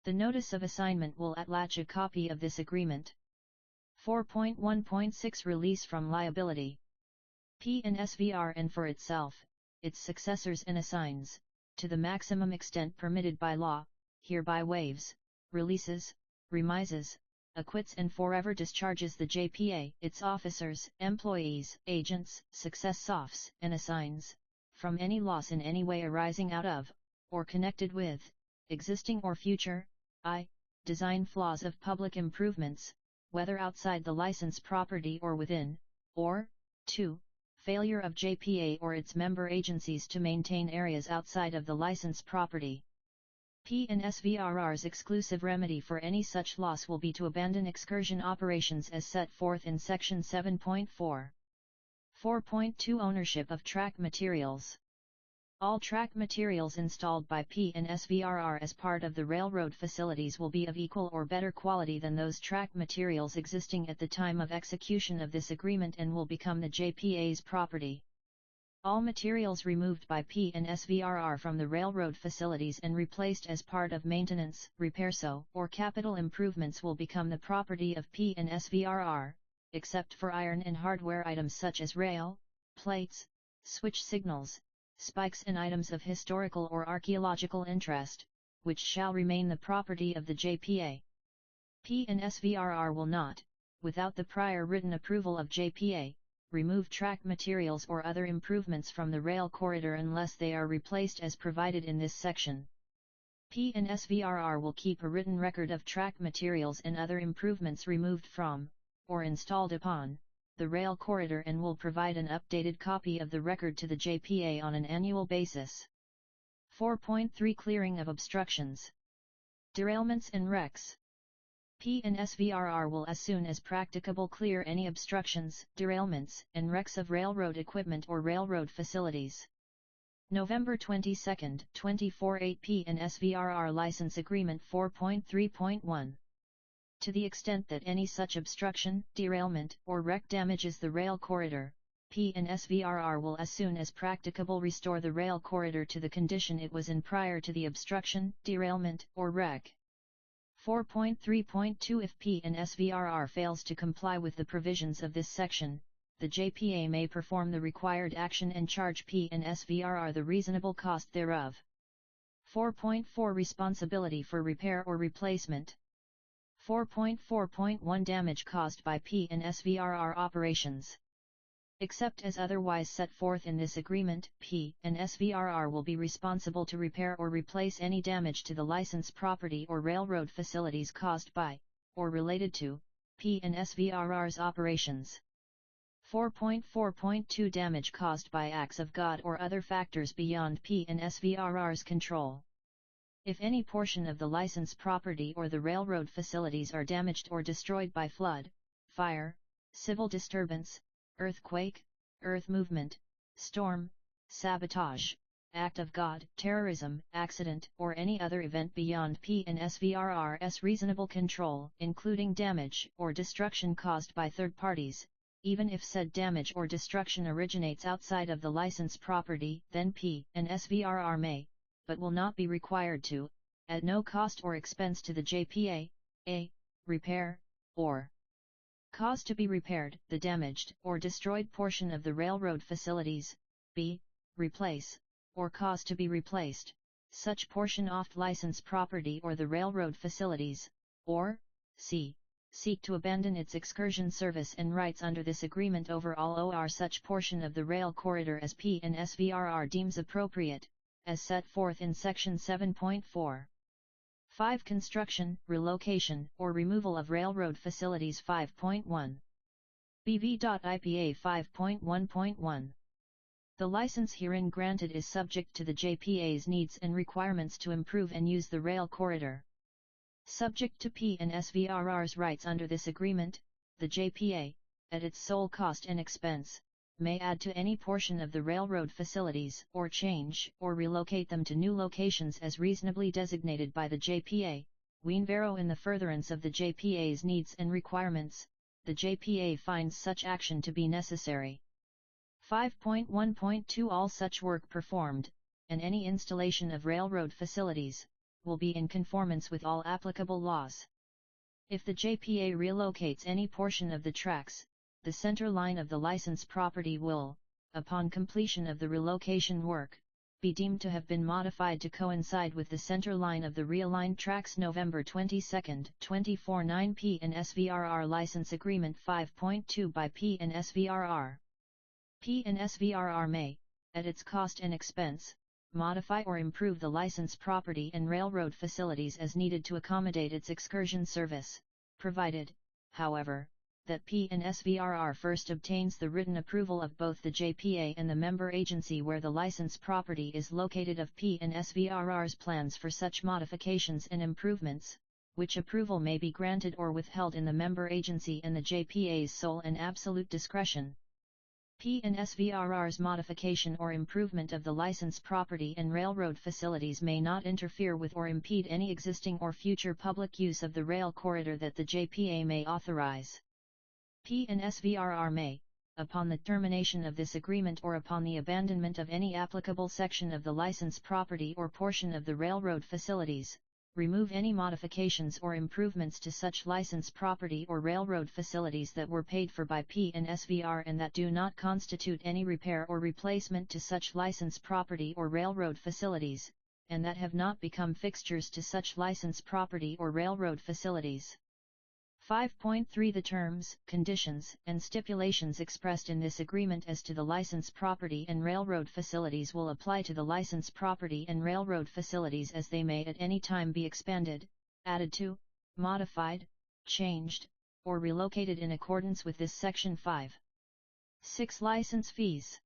S1: The notice of assignment will attach a copy of this agreement. 4.1.6 Release from liability. PNSVR and for itself, its successors and assigns, to the maximum extent permitted by law, hereby waives, releases, remises, acquits and forever discharges the JPA, its officers, employees, agents, successors, and assigns, from any loss in any way arising out of, or connected with, existing or future, I. design flaws of public improvements, whether outside the license property or within, or, 2. failure of JPA or its member agencies to maintain areas outside of the license property. PNSVRR's exclusive remedy for any such loss will be to abandon excursion operations as set forth in Section 7.4. 4.2 Ownership of track materials. All track materials installed by PNSVRR as part of the railroad facilities will be of equal or better quality than those track materials existing at the time of execution of this agreement and will become the JPA's property. All materials removed by PNSVRR from the railroad facilities and replaced as part of maintenance, repairs, or capital improvements will become the property of PNSVRR, except for iron and hardware items such as rail, plates, switch signals, spikes and items of historical or archaeological interest, which shall remain the property of the JPA. PNSVRR will not, without the prior written approval of JPA, remove track materials or other improvements from the rail corridor unless they are replaced as provided in this section. PNSVRR will keep a written record of track materials and other improvements removed from, or installed upon, the rail corridor and will provide an updated copy of the record to the JPA on an annual basis. 4.3 Clearing of obstructions. Derailments and wrecks. PNSVRR will as soon as practicable clear any obstructions, derailments, and wrecks of railroad equipment or railroad facilities. November 22, 2048 PNSVRR License Agreement 4.3.1. To the extent that any such obstruction, derailment, or wreck damages the rail corridor, PNSVRR will as soon as practicable restore the rail corridor to the condition it was in prior to the obstruction, derailment, or wreck. 4.3.2 If PNSVRR fails to comply with the provisions of this section, the JPA may perform the required action and charge PNSVRR the reasonable cost thereof. 4.4 Responsibility for repair or replacement. 4.4.1 Damage caused by PNSVRR operations. Except as otherwise set forth in this agreement, PNSVRR will be responsible to repair or replace any damage to the licensed property or railroad facilities caused by, or related to, PNSVRR's operations. 4.4.2 Damage caused by acts of God or other factors beyond PNSVRR's control. If any portion of the licensed property or the railroad facilities are damaged or destroyed by flood, fire, civil disturbance, earthquake, earth movement, storm, sabotage, act of God, terrorism, accident, or any other event beyond PNSVRR's reasonable control, including damage or destruction caused by third parties, even if said damage or destruction originates outside of the licensed property, then PNSVRR may, but will not be required to, at no cost or expense to the JPA, a. repair, or cause to be repaired, the damaged or destroyed portion of the railroad facilities, b. replace, or cause to be replaced, such portion off-license property or the railroad facilities, or c. seek to abandon its excursion service and rights under this agreement over all or such portion of the rail corridor as PNSVRR deems appropriate, as set forth in Section 7.4. 5. Construction, relocation, or removal of railroad facilities 5.1. BV.IPA 5.1.1. The license herein granted is subject to the JPA's needs and requirements to improve and use the rail corridor. Subject to PNSVRR's rights under this agreement, the JPA, at its sole cost and expense, may add to any portion of the railroad facilities or change or relocate them to new locations as reasonably designated by the JPA, whenever in the furtherance of the JPA's needs and requirements, the JPA finds such action to be necessary. 5.1.2 All such work performed, and any installation of railroad facilities, will be in conformance with all applicable laws. If the JPA relocates any portion of the tracks, the center line of the licensed property will, upon completion of the relocation work, be deemed to have been modified to coincide with the center line of the realigned tracks. November 22, 2049 PNSVRR License Agreement 5.2 by PNSVRR. PNSVRR may, at its cost and expense, modify or improve the licensed property and railroad facilities as needed to accommodate its excursion service, provided, however, that PNSVRR first obtains the written approval of both the JPA and the member agency where the licensed property is located of PNSVRR's plans for such modifications and improvements, which approval may be granted or withheld in the member agency and the JPA's sole and absolute discretion. PNSVRR's modification or improvement of the licensed property and railroad facilities may not interfere with or impede any existing or future public use of the rail corridor that the JPA may authorize. PNSVRR may, upon the termination of this agreement or upon the abandonment of any applicable section of the licensed property or portion of the railroad facilities, remove any modifications or improvements to such licensed property or railroad facilities that were paid for by PNSVR and that do not constitute any repair or replacement to such licensed property or railroad facilities, and that have not become fixtures to such licensed property or railroad facilities. 5.3 The terms, conditions, and stipulations expressed in this agreement as to the licensed property and railroad facilities will apply to the licensed property and railroad facilities as they may at any time be expanded, added to, modified, changed, or relocated in accordance with this Section 5. 6. License fees.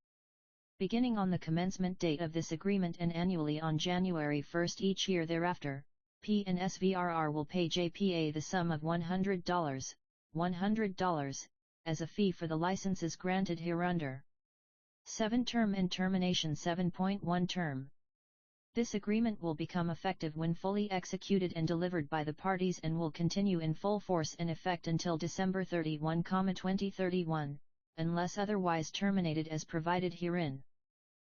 S1: Beginning on the commencement date of this agreement and annually on January 1 each year thereafter, PNSVRR will pay JPA the sum of $100, as a fee for the licenses granted hereunder. 7. Term and termination 7.1 Term. This agreement will become effective when fully executed and delivered by the parties and will continue in full force and effect until December 31, 2031, unless otherwise terminated as provided herein.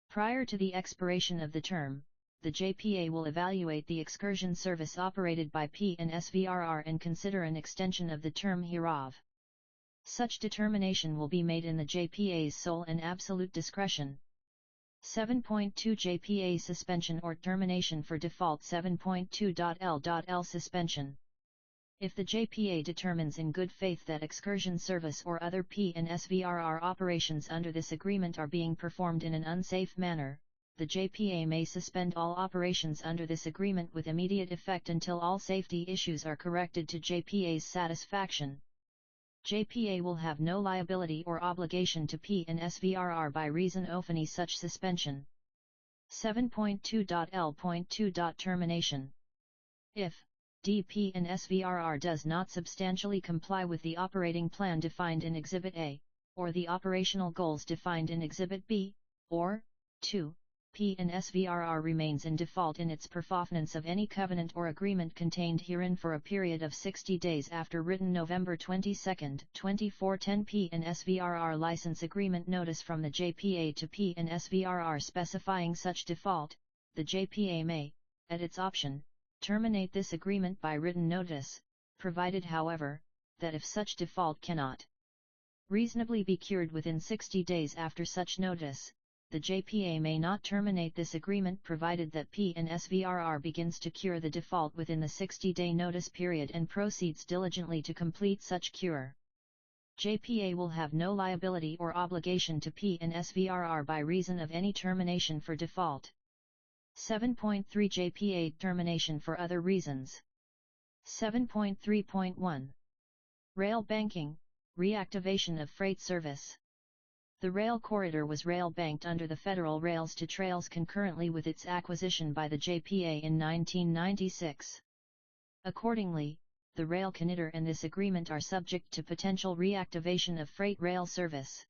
S1: Prior to the expiration of the term, the JPA will evaluate the excursion service operated by PNSVRR and consider an extension of the term hereof. Such determination will be made in the JPA's sole and absolute discretion. 7.2 JPA suspension or termination for default 7.2.L.L suspension. If the JPA determines in good faith that excursion service or other PNSVRR operations under this agreement are being performed in an unsafe manner, the JPA may suspend all operations under this agreement with immediate effect until all safety issues are corrected to JPA's satisfaction. JPA will have no liability or obligation to PNSVRR by reason of any such suspension. 7.2.L.2. Termination. If PNSVRR does not substantially comply with the operating plan defined in Exhibit A, or the operational goals defined in Exhibit B, or 2. P&SVRR remains in default in its performance of any covenant or agreement contained herein for a period of 60 days after written November 22, 2010 P&SVRR license agreement notice from the JPA to P&SVRR specifying such default. The JPA may, at its option, terminate this agreement by written notice, provided however, that if such default cannot reasonably be cured within 60 days after such notice, the JPA may not terminate this agreement provided that P&SVRR begins to cure the default within the 60-day notice period and proceeds diligently to complete such cure. JPA will have no liability or obligation to P&SVRR by reason of any termination for default. 7.3 JPA termination for other reasons. 7.3.1 Rail banking, reactivation of freight service. The rail corridor was rail banked under the Federal Rails to Trails concurrently with its acquisition by the JPA in 1996. Accordingly, the rail corridor and this agreement are subject to potential reactivation of freight rail service.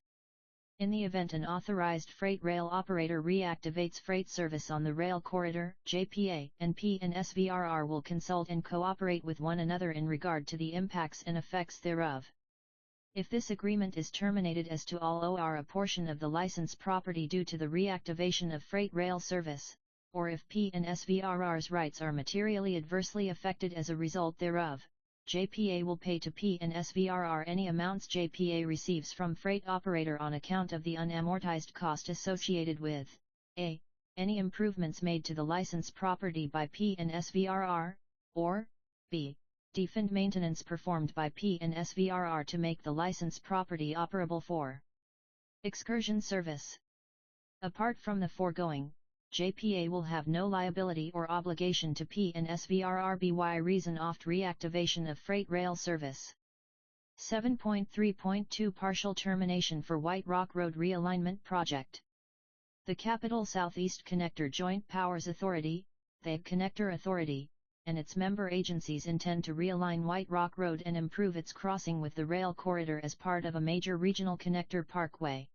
S1: In the event an authorized freight rail operator reactivates freight service on the rail corridor, JPA and P&SVRR will consult and cooperate with one another in regard to the impacts and effects thereof. If this agreement is terminated as to all or a portion of the license property due to the reactivation of freight rail service, or if P&SVRR's rights are materially adversely affected as a result thereof, JPA will pay to P&SVRR any amounts JPA receives from freight operator on account of the unamortized cost associated with a. any improvements made to the license property by P&SVRR, or b. defined maintenance performed by P&SVRR to make the license property operable for excursion service. Apart from the foregoing, JPA will have no liability or obligation to P&SVRR by reason of reactivation of freight rail service. 7.3.2 Partial termination for White Rock Road Realignment Project. The Capital Southeast Connector Joint Powers Authority, the Connector Authority, and its member agencies intend to realign White Rock Road and improve its crossing with the rail corridor as part of a major regional connector parkway.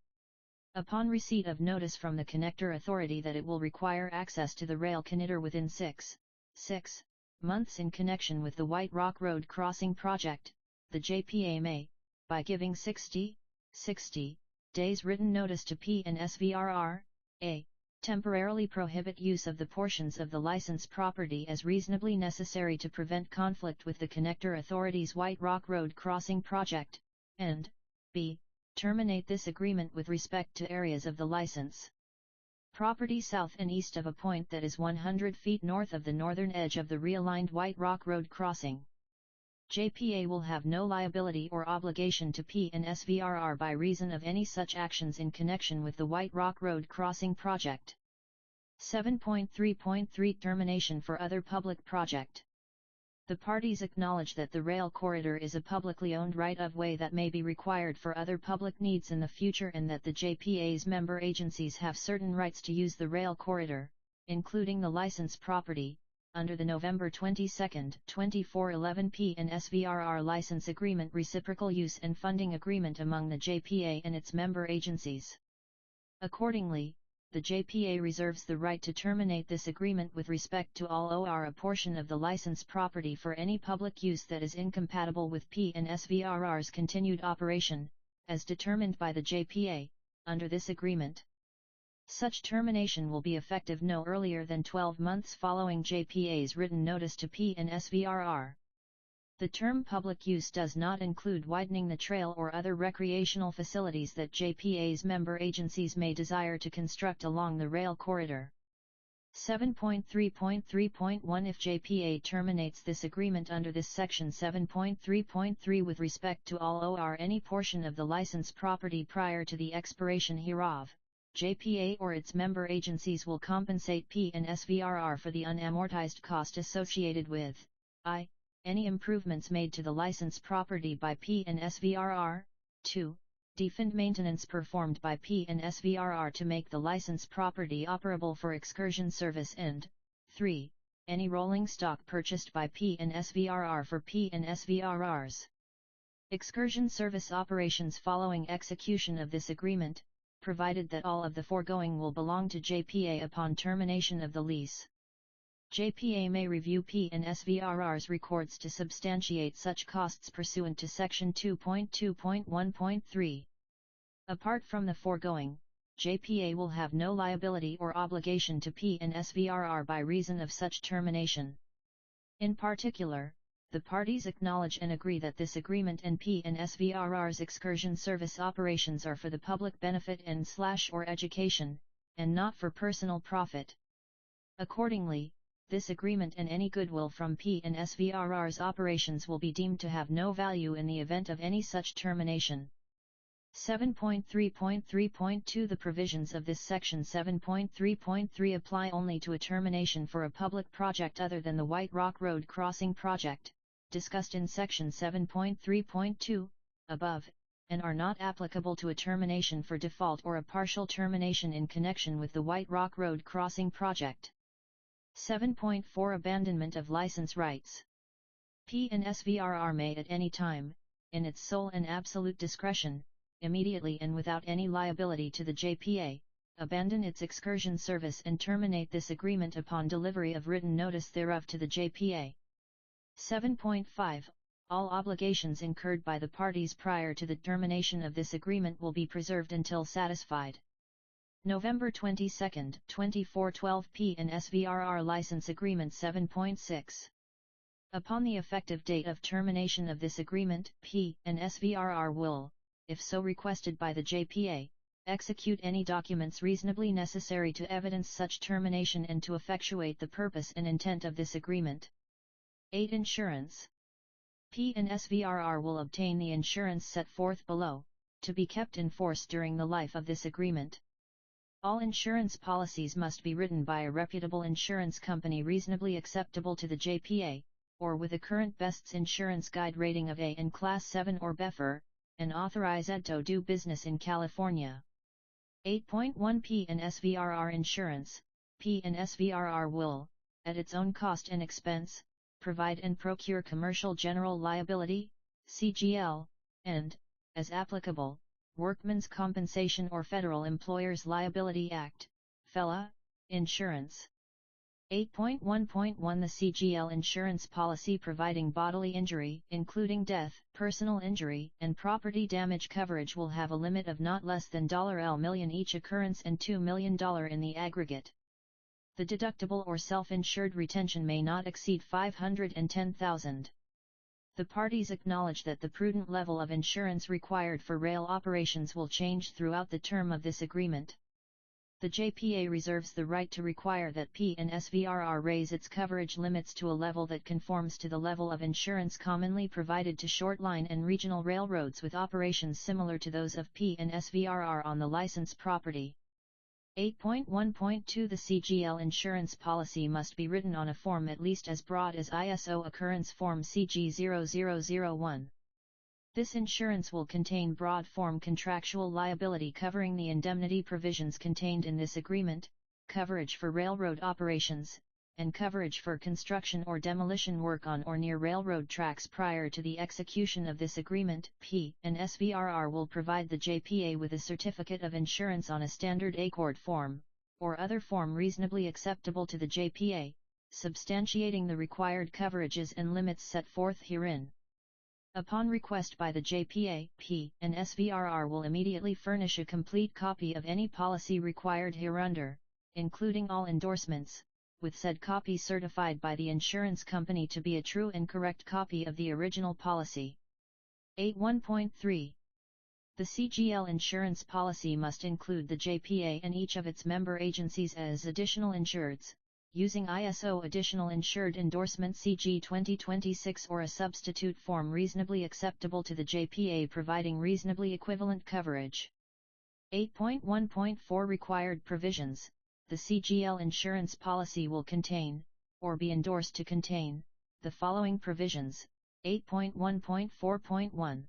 S1: Upon receipt of notice from the Connector Authority that it will require access to the rail corridor within 6 months in connection with the White Rock Road crossing project, the JPA may, by giving 60 days written notice to P&SVRR, a. temporarily prohibit use of the portions of the license property as reasonably necessary to prevent conflict with the Connector Authority's White Rock Road crossing project, and b. terminate this agreement with respect to areas of the license property south and east of a point that is 100 feet north of the northern edge of the realigned White Rock Road crossing. JPA will have no liability or obligation to P&SVRR by reason of any such actions in connection with the White Rock Road crossing project. 7.3.3 Termination for other public project. The parties acknowledge that the rail corridor is a publicly owned right-of-way that may be required for other public needs in the future and that the JPA's member agencies have certain rights to use the rail corridor, including the license property, under the November 22, 2011 P&SVRR License Agreement Reciprocal Use and Funding Agreement among the JPA and its member agencies. Accordingly, the JPA reserves the right to terminate this agreement with respect to all or a portion of the license property for any public use that is incompatible with P&SVRR's continued operation, as determined by the JPA, under this agreement. Such termination will be effective no earlier than 12 months following JPA's written notice to P&SVRR. The term public use does not include widening the trail or other recreational facilities that JPA's member agencies may desire to construct along the rail corridor. 7.3.3.1 If JPA terminates this agreement under this section 7.3.3 with respect to all or any portion of the license property prior to the expiration hereof, JPA or its member agencies will compensate P&SVRR for the unamortized cost associated with I. any improvements made to the license property by P&SVRR, 2. defined maintenance performed by P&SVRR to make the license property operable for excursion service and 3. any rolling stock purchased by P&SVRR for P&SVRR's excursion service operations following execution of this agreement. provided that all of the foregoing will belong to JPA upon termination of the lease. JPA may review P&SVRR's records to substantiate such costs pursuant to Section 2.2.1.3. Apart from the foregoing, JPA will have no liability or obligation to P&SVRR by reason of such termination. In particular, the parties acknowledge and agree that this agreement and P&SVRR's excursion service operations are for the public benefit and/or education, and not for personal profit. Accordingly, this agreement and any goodwill from P&SVRR's operations will be deemed to have no value in the event of any such termination. 7.3.3.2 The provisions of this Section 7.3.3 apply only to a termination for a public project other than the White Rock Road Crossing Project, discussed in Section 7.3.2, above, and are not applicable to a termination for default or a partial termination in connection with the White Rock Road Crossing Project. 7.4 Abandonment of license rights. P&SVRR may at any time, in its sole and absolute discretion, immediately and without any liability to the JPA, abandon its excursion service and terminate this agreement upon delivery of written notice thereof to the JPA. 7.5 All obligations incurred by the parties prior to the termination of this agreement will be preserved until satisfied. November 22, 2412 P&SVRR License Agreement 7.6. Upon the effective date of termination of this agreement, P&SVRR will, if so requested by the JPA, execute any documents reasonably necessary to evidence such termination and to effectuate the purpose and intent of this agreement. 8. Insurance. P&SVRR will obtain the insurance set forth below, to be kept in force during the life of this agreement. All insurance policies must be written by a reputable insurance company reasonably acceptable to the JPA, or with a current Best's Insurance Guide rating of A and Class 7 or better, and authorized to do business in California. 8.1 P&SVRR Insurance. P&SVRR will, at its own cost and expense, provide and procure commercial general liability, CGL, and, as applicable, Workmen's Compensation or Federal Employers Liability Act, FELA, insurance. 8.1.1 The CGL insurance policy providing bodily injury, including death, personal injury, and property damage coverage will have a limit of not less than $L million each occurrence and $2 million in the aggregate. The deductible or self-insured retention may not exceed $510,000. The parties acknowledge that the prudent level of insurance required for rail operations will change throughout the term of this agreement. The JPA reserves the right to require that P&SVRR raise its coverage limits to a level that conforms to the level of insurance commonly provided to short-line and regional railroads with operations similar to those of P&SVRR on the licensed property. 8.1.2 The CGL insurance policy must be written on a form at least as broad as ISO Occurrence Form CG0001. This insurance will contain broad-form contractual liability covering the indemnity provisions contained in this agreement, coverage for railroad operations, and coverage for construction or demolition work on or near railroad tracks prior to the execution of this agreement. P&SVRR will provide the JPA with a certificate of insurance on a standard ACORD form, or other form reasonably acceptable to the JPA, substantiating the required coverages and limits set forth herein. Upon request by the JPA, P&SVRR will immediately furnish a complete copy of any policy required hereunder, including all endorsements, with said copy certified by the insurance company to be a true and correct copy of the original policy. 8.1.3 The CGL insurance policy must include the JPA and each of its member agencies as additional insureds, using ISO Additional Insured Endorsement CG 2026 or a substitute form reasonably acceptable to the JPA providing reasonably equivalent coverage. 8.1.4 Required provisions. The CGL insurance policy will contain, or be endorsed to contain, the following provisions. 8.1.4.1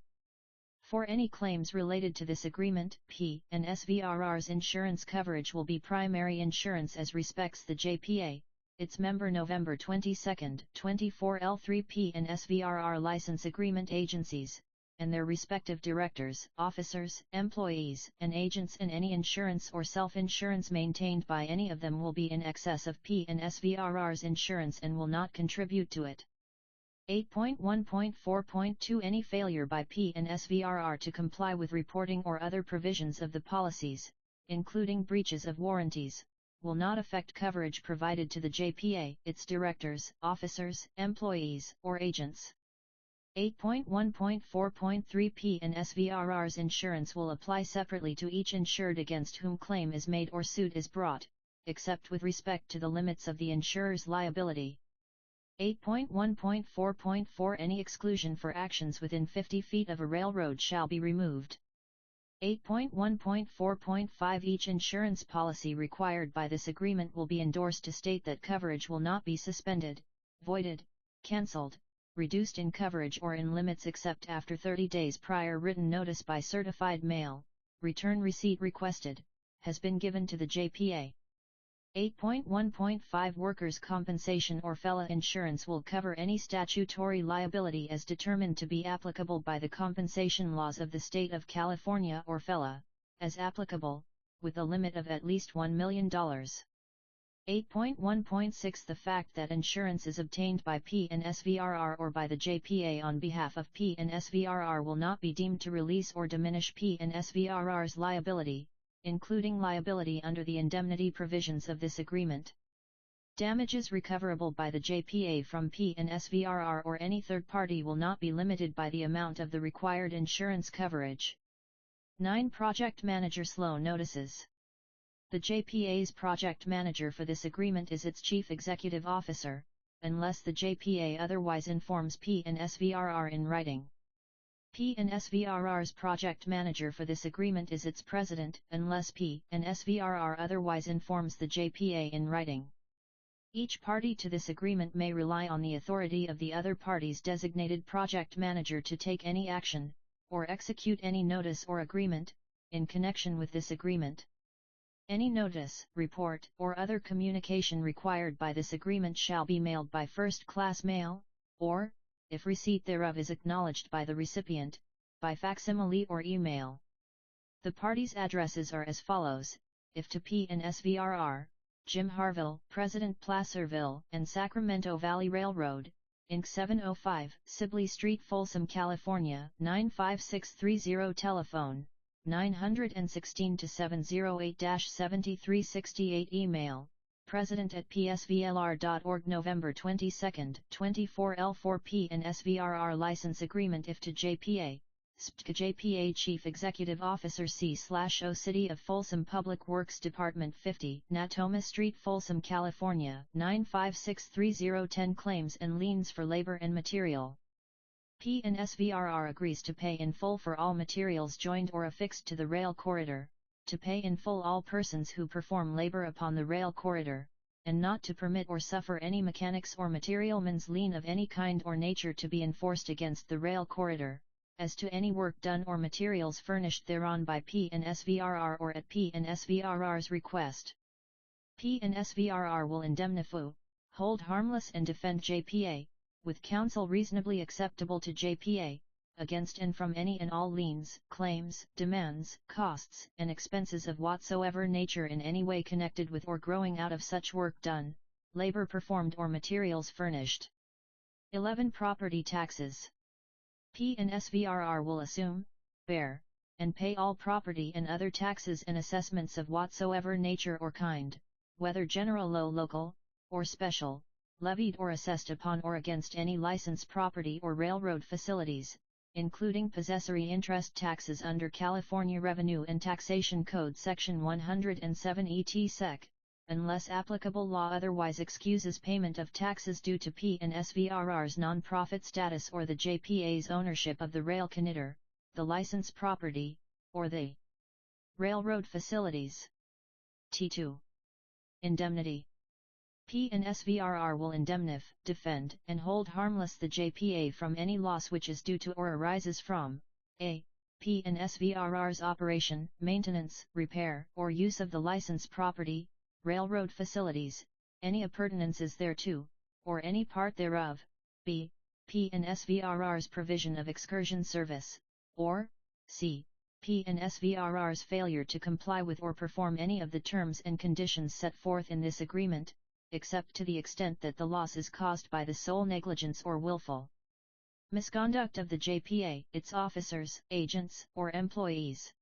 S1: For any claims related to this agreement, P&SVRR's insurance coverage will be primary insurance as respects the JPA, its member November 22, 24 L3 P&SVRR license agreement agencies, and their respective directors, officers, employees, and agents, and any insurance or self-insurance maintained by any of them will be in excess of PNSVRR's insurance and will not contribute to it. 8.1.4.2 Any failure by PNSVRR to comply with reporting or other provisions of the policies, including breaches of warranties, will not affect coverage provided to the JPA, its directors, officers, employees, or agents. 8.1.4.3 PNSVRR's insurance will apply separately to each insured against whom claim is made or suit is brought, except with respect to the limits of the insurer's liability. 8.1.4.4 Any exclusion for actions within 50 feet of a railroad shall be removed. 8.1.4.5 Each insurance policy required by this agreement will be endorsed to state that coverage will not be suspended, voided, cancelled, reduced in coverage or in limits except after 30 days prior written notice by certified mail, return receipt requested, has been given to the JPA. 8.1.5 Workers' compensation or FELA insurance will cover any statutory liability as determined to be applicable by the compensation laws of the state of California or FELA, as applicable, with a limit of at least $1 million. 8.1.6 The fact that insurance is obtained by PNSVRR or by the JPA on behalf of PNSVRR will not be deemed to release or diminish PNSVRR's liability, including liability under the indemnity provisions of this agreement. Damages recoverable by the JPA from PNSVRR or any third party will not be limited by the amount of the required insurance coverage. 9. Project Manager Slow Notices. The JPA's project manager for this agreement is its chief executive officer, unless the JPA otherwise informs PNSVRR in writing. PNSVRR's project manager for this agreement is its president, unless PNSVRR otherwise informs the JPA in writing. Each party to this agreement may rely on the authority of the other party's designated project manager to take any action, or execute any notice or agreement, in connection with this agreement. Any notice, report, or other communication required by this agreement shall be mailed by first-class mail, or, if receipt thereof is acknowledged by the recipient, by facsimile or email. The parties' addresses are as follows: if to PNSVRR, Jim Harville, President Placerville and Sacramento Valley Railroad, Inc. 705, Sibley Street, Folsom, California, 95630. Telephone, 916-708-7368. Email, president@psvlr.org. November 22, 24. L4 PNSVRR License Agreement. If to JPA, SPTK JPA Chief Executive Officer C/O City of Folsom Public Works Department 50, Natoma Street, Folsom, California, 95630. 10 Claims and liens for labor and material. PNSVRR agrees to pay in full for all materials joined or affixed to the rail corridor, to pay in full all persons who perform labor upon the rail corridor, and not to permit or suffer any mechanics or materialman's lien of any kind or nature to be enforced against the rail corridor, as to any work done or materials furnished thereon by PNSVRR or at PNSVRR's request. PNSVRR will indemnify, hold harmless and defend JPA, with counsel reasonably acceptable to JPA, against and from any and all liens, claims, demands, costs, and expenses of whatsoever nature in any way connected with or growing out of such work done, labor performed or materials furnished. 11. Property taxes. PNSVRR will assume, bear, and pay all property and other taxes and assessments of whatsoever nature or kind, whether general, local, or special, levied or assessed upon or against any licensed property or railroad facilities, including possessory interest taxes under California Revenue and Taxation Code Section 107 et.sec., unless applicable law otherwise excuses payment of taxes due to PNSVRR's nonprofit status or the JPA's ownership of the rail conductor, the licensed property, or the railroad facilities. T2. Indemnity. PNSVRR will indemnify, defend, and hold harmless the JPA from any loss which is due to or arises from a. PNSVRR's operation, maintenance, repair, or use of the licensed property, railroad facilities, any appurtenances thereto, or any part thereof, b. PNSVRR's provision of excursion service, or c. P&SVRR's failure to comply with or perform any of the terms and conditions set forth in this agreement, except to the extent that the loss is caused by the sole negligence or willful misconduct of the JPA, its officers, agents, or employees.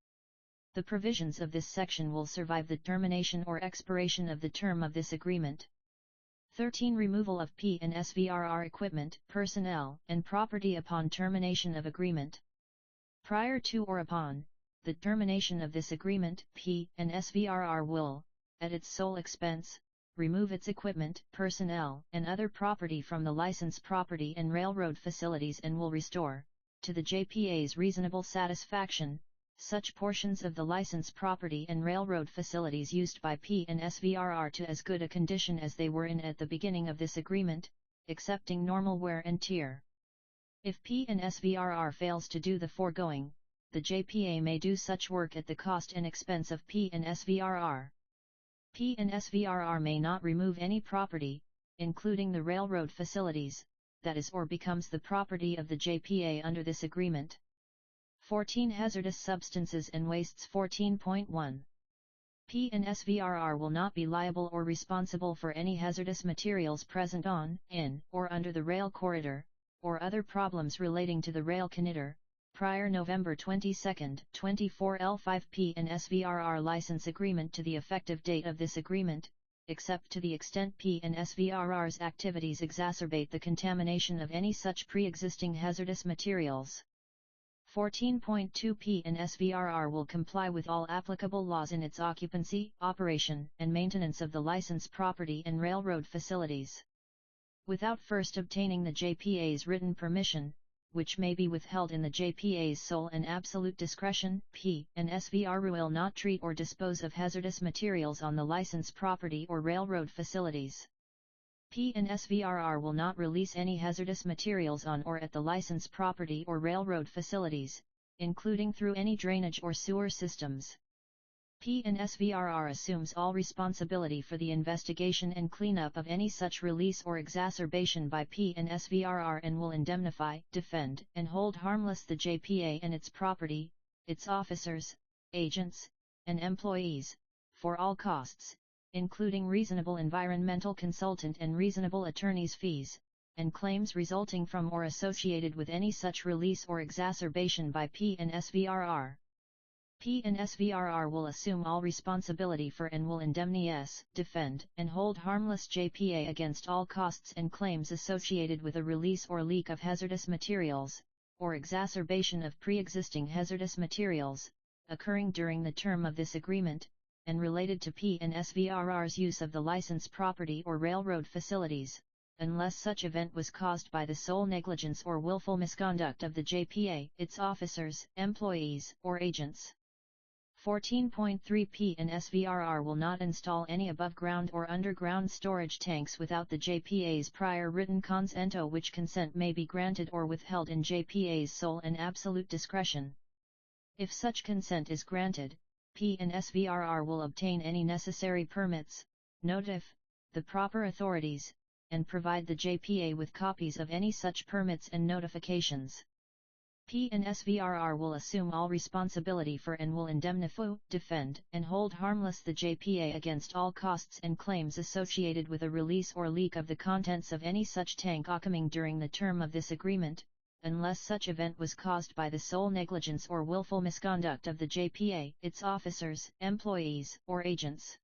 S1: The provisions of this section will survive the termination or expiration of the term of this agreement. 13. Removal of P&SVRR equipment, personnel, and property upon termination of agreement. Prior to or upon the termination of this agreement, P&SVRR will, at its sole expense, remove its equipment, personnel, and other property from the licensed property and railroad facilities and will restore, to the JPA's reasonable satisfaction, such portions of the licensed property and railroad facilities used by P&SVRR to as good a condition as they were in at the beginning of this agreement, excepting normal wear and tear. If P&SVRR fails to do the foregoing, the JPA may do such work at the cost and expense of P&SVRR. P&SVRR may not remove any property, including the railroad facilities, that is or becomes the property of the JPA under this agreement. 14. Hazardous substances and wastes. 14.1. P&SVRR will not be liable or responsible for any hazardous materials present on, in, or under the rail corridor, or other problems relating to the rail corridor, prior November 22, 24 L5 P&SVRR license agreement to the effective date of this agreement, except to the extent P&SVRR's activities exacerbate the contamination of any such pre-existing hazardous materials. 14.2. P&SVRR will comply with all applicable laws in its occupancy, operation, and maintenance of the licensed property and railroad facilities. Without first obtaining the JPA's written permission, which may be withheld in the JPA's sole and absolute discretion, P&SVRR will not treat or dispose of hazardous materials on the licensed property or railroad facilities. P&SVRR will not release any hazardous materials on or at the licensed property or railroad facilities, including through any drainage or sewer systems. P&SVRR assumes all responsibility for the investigation and cleanup of any such release or exacerbation by P&SVRR and will indemnify, defend, and hold harmless the JPA and its property, its officers, agents, and employees, for all costs, including reasonable environmental consultant and reasonable attorney's fees, and claims resulting from or associated with any such release or exacerbation by P&SVRR. P&SVRR will assume all responsibility for and will indemnify, defend, and hold harmless JPA against all costs and claims associated with a release or leak of hazardous materials, or exacerbation of pre-existing hazardous materials, occurring during the term of this agreement, and related to P&SVRR's use of the licensed property or railroad facilities, unless such event was caused by the sole negligence or willful misconduct of the JPA, its officers, employees, or agents. 14.3. P&SVRR will not install any above-ground or underground storage tanks without the JPA's prior written consent, which consent may be granted or withheld in JPA's sole and absolute discretion. If such consent is granted, P&SVRR will obtain any necessary permits, notify the proper authorities, and provide the JPA with copies of any such permits and notifications. P&SVRR will assume all responsibility for and will indemnify, defend, and hold harmless the JPA against all costs and claims associated with a release or leak of the contents of any such tank occurring during the term of this agreement, unless such event was caused by the sole negligence or willful misconduct of the JPA, its officers, employees, or agents.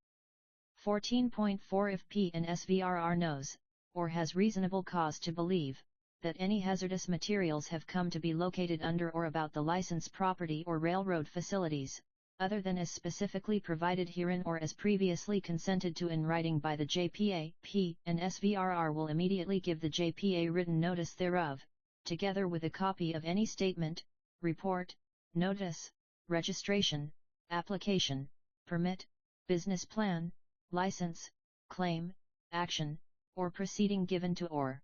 S1: 14.4. If P&SVRR knows, or has reasonable cause to believe, that any hazardous materials have come to be located under or about the licensed property or railroad facilities, other than as specifically provided herein or as previously consented to in writing by the JPA, P&SVRR will immediately give the JPA written notice thereof, together with a copy of any statement, report, notice, registration, application, permit, business plan, license, claim, action, or proceeding given to or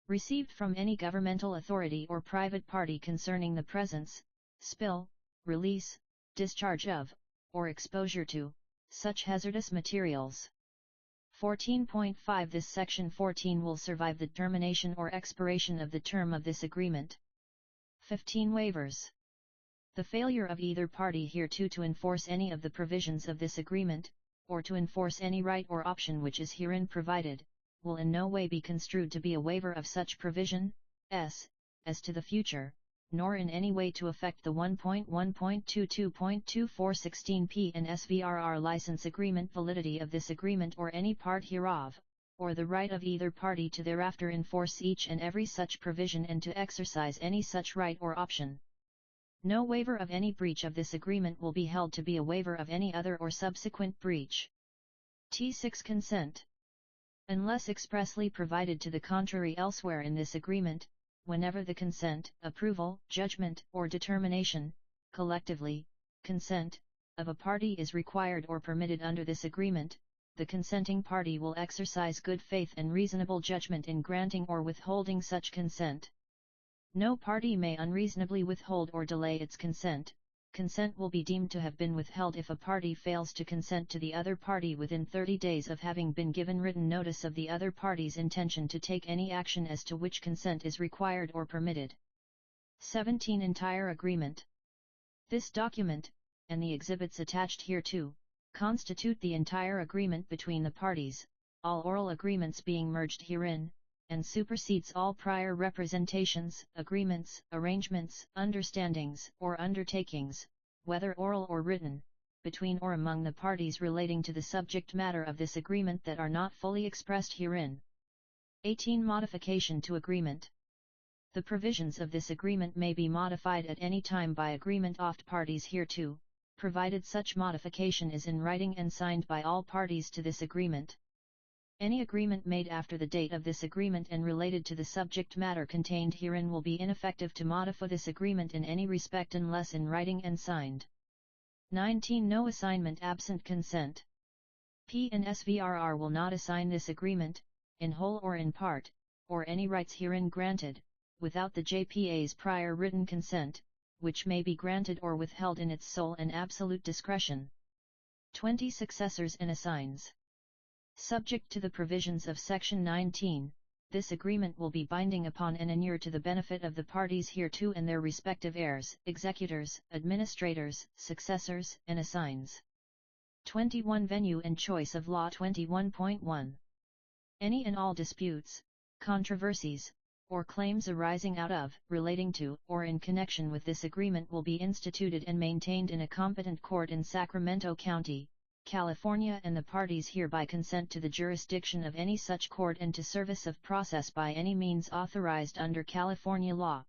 S1: received from any governmental authority or private party concerning the presence, spill, release, discharge of, or exposure to, such hazardous materials. 14.5. This section 14 will survive the termination or expiration of the term of this agreement. 15. Waivers. The failure of either party hereto to enforce any of the provisions of this agreement, or to enforce any right or option which is herein provided, will in no way be construed to be a waiver of such provision, as to the future, nor in any way to affect the 1.1.22.2416 P and SVRR license agreement validity of this agreement or any part hereof, or the right of either party to thereafter enforce each and every such provision and to exercise any such right or option. No waiver of any breach of this agreement will be held to be a waiver of any other or subsequent breach. T6 Consent. Unless expressly provided to the contrary elsewhere in this agreement, whenever the consent, approval, judgment, or determination, collectively, consent, of a party is required or permitted under this agreement, the consenting party will exercise good faith and reasonable judgment in granting or withholding such consent. No party may unreasonably withhold or delay its consent. Consent will be deemed to have been withheld if a party fails to consent to the other party within 30 days of having been given written notice of the other party's intention to take any action as to which consent is required or permitted. 17 Entire Agreement. This document, and the exhibits attached hereto, constitute the entire agreement between the parties, all oral agreements being merged herein, and supersedes all prior representations, agreements, arrangements, understandings, or undertakings, whether oral or written, between or among the parties relating to the subject matter of this agreement that are not fully expressed herein. 18 Modification to Agreement. The provisions of this agreement may be modified at any time by agreement of parties hereto, provided such modification is in writing and signed by all parties to this agreement. Any agreement made after the date of this agreement and related to the subject matter contained herein will be ineffective to modify this agreement in any respect unless in writing and signed. 19 No assignment absent consent. P and SVRR will not assign this agreement, in whole or in part, or any rights herein granted, without the JPA's prior written consent, which may be granted or withheld in its sole and absolute discretion. 20 Successors and assigns. Subject to the provisions of Section 19, this agreement will be binding upon and inure to the benefit of the parties hereto and their respective heirs, executors, administrators, successors, and assigns. 21 Venue and Choice of Law. 21.1 Any and all disputes, controversies, or claims arising out of, relating to, or in connection with this agreement will be instituted and maintained in a competent court in Sacramento County, California, and the parties hereby consent to the jurisdiction of any such court and to service of process by any means authorized under California law.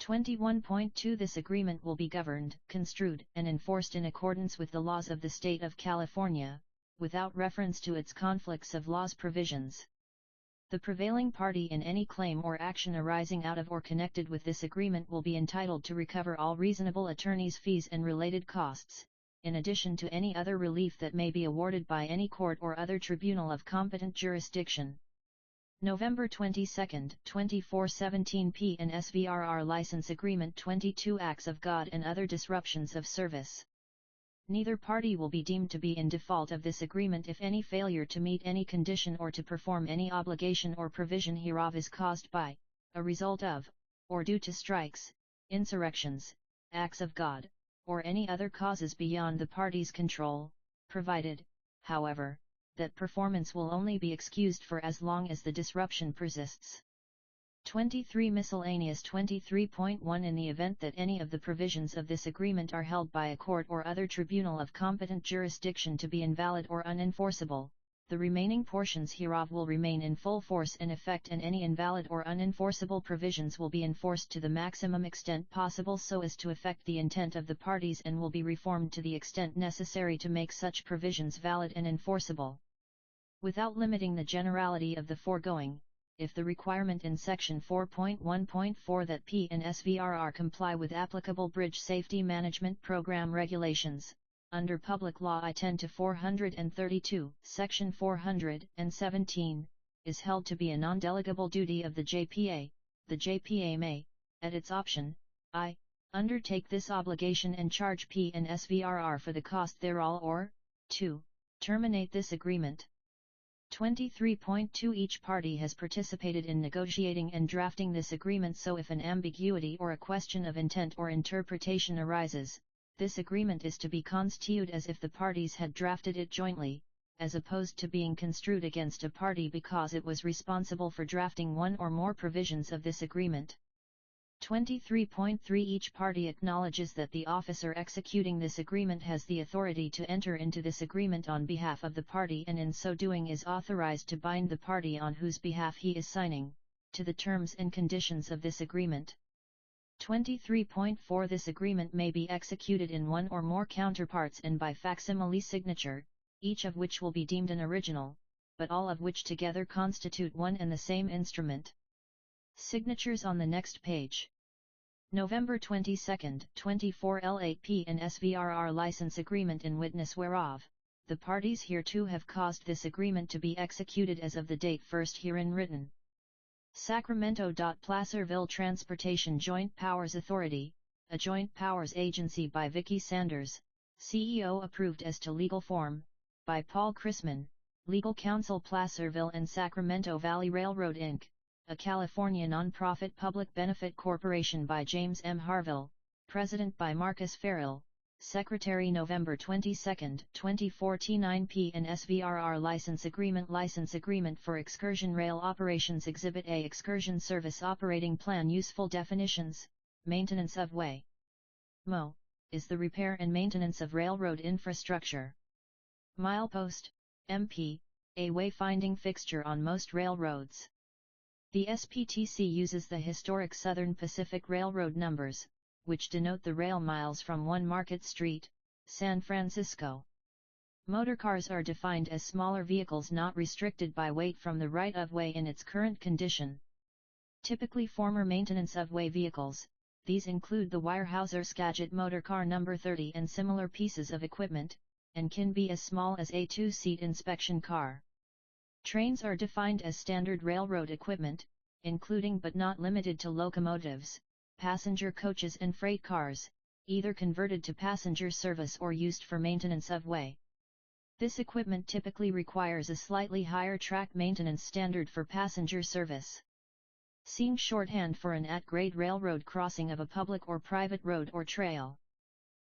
S1: 21.2 This agreement will be governed, construed, and enforced in accordance with the laws of the state of California, without reference to its conflicts of laws provisions. The prevailing party in any claim or action arising out of or connected with this agreement will be entitled to recover all reasonable attorney's fees and related costs, in addition to any other relief that may be awarded by any court or other tribunal of competent jurisdiction. November 22, 2417 P and SVRR License Agreement. 22 Acts of God and other disruptions of service. Neither party will be deemed to be in default of this agreement if any failure to meet any condition or to perform any obligation or provision hereof is caused by, a result of, or due to strikes, insurrections, acts of God, or any other causes beyond the party's control, provided, however, that performance will only be excused for as long as the disruption persists. 23 Miscellaneous. 23.1 In the event that any of the provisions of this agreement are held by a court or other tribunal of competent jurisdiction to be invalid or unenforceable, the remaining portions hereof will remain in full force and effect, and any invalid or unenforceable provisions will be enforced to the maximum extent possible so as to effect the intent of the parties and will be reformed to the extent necessary to make such provisions valid and enforceable. Without limiting the generality of the foregoing, if the requirement in Section 4.1.4 that P and SVRR comply with applicable Bridge Safety Management Program regulations, under Public Law I-10-432, Section 417, is held to be a non-delegable duty of the JPA, the JPA may, at its option, I, undertake this obligation and charge P and SVRR for the cost thereof or, 2, terminate this agreement. 23.2 Each party has participated in negotiating and drafting this agreement, so if an ambiguity or a question of intent or interpretation arises, this agreement is to be construed as if the parties had drafted it jointly, as opposed to being construed against a party because it was responsible for drafting one or more provisions of this agreement. 23.3 Each party acknowledges that the officer executing this agreement has the authority to enter into this agreement on behalf of the party, and in so doing is authorized to bind the party on whose behalf he is signing, to the terms and conditions of this agreement. 23.4 This agreement may be executed in one or more counterparts and by facsimile signature, each of which will be deemed an original, but all of which together constitute one and the same instrument. Signatures on the next page. November 22, 24 L8P and SVRR license agreement in witness whereof, the parties hereto have caused this agreement to be executed as of the date first herein written. Sacramento. Placerville Transportation Joint Powers Authority, a joint powers agency by Vicki Sanders, CEO, approved as to legal form, by Paul Chrisman, Legal Counsel, Placerville and Sacramento Valley Railroad Inc., a California nonprofit public benefit corporation, by James M. Harville, President by Marcus Farrell, Secretary. November 22, 2014 9P and SVRR License Agreement for Excursion Rail Operations Exhibit A Excursion Service Operating Plan Useful definitions. Maintenance of way. MO is the repair and maintenance of railroad infrastructure. Milepost, MP, a wayfinding fixture on most railroads. The SPTC uses the historic Southern Pacific Railroad numbers, which denote the rail miles from 1 Market Street, San Francisco. Motorcars are defined as smaller vehicles not restricted by weight from the right-of-way in its current condition. Typically former maintenance of way vehicles, these include the Weyerhaeuser Skagit motorcar number 30 and similar pieces of equipment, and can be as small as a 2-seat inspection car. Trains are defined as standard railroad equipment, including but not limited to locomotives, passenger coaches and freight cars, either converted to passenger service or used for maintenance of way. This equipment typically requires a slightly higher track maintenance standard for passenger service. Seeing shorthand for an at-grade railroad crossing of a public or private road or trail.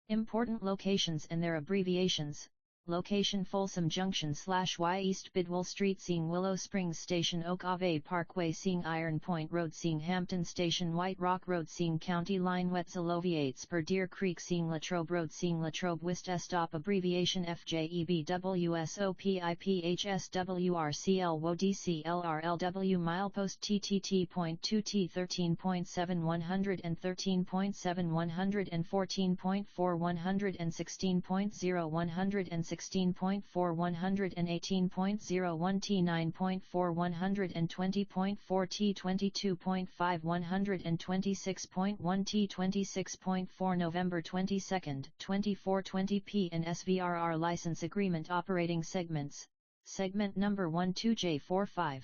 S1: Important locations and their abbreviations. Location: Folsom Junction / East Bidwell Street, seeing Willow Springs Station, Oak Ave Parkway, seeing Iron Point Road, seeing Hampton Station, White Rock Road, seeing County Line, Wetzel Oviates per Deer Creek, seeing Latrobe Road, seeing Latrobe West. Stop abbreviation: FJEBWSOPIPHSWRCLWODCLRLW. Milepost TTT.2 T13.7 113.7 114.4 116.0 116.4 118.01 T9.4 120.4 T22.5 126.1 T26.4 November 22, 2420 P and SVRR License Agreement Operating Segments, Segment Number 12J45.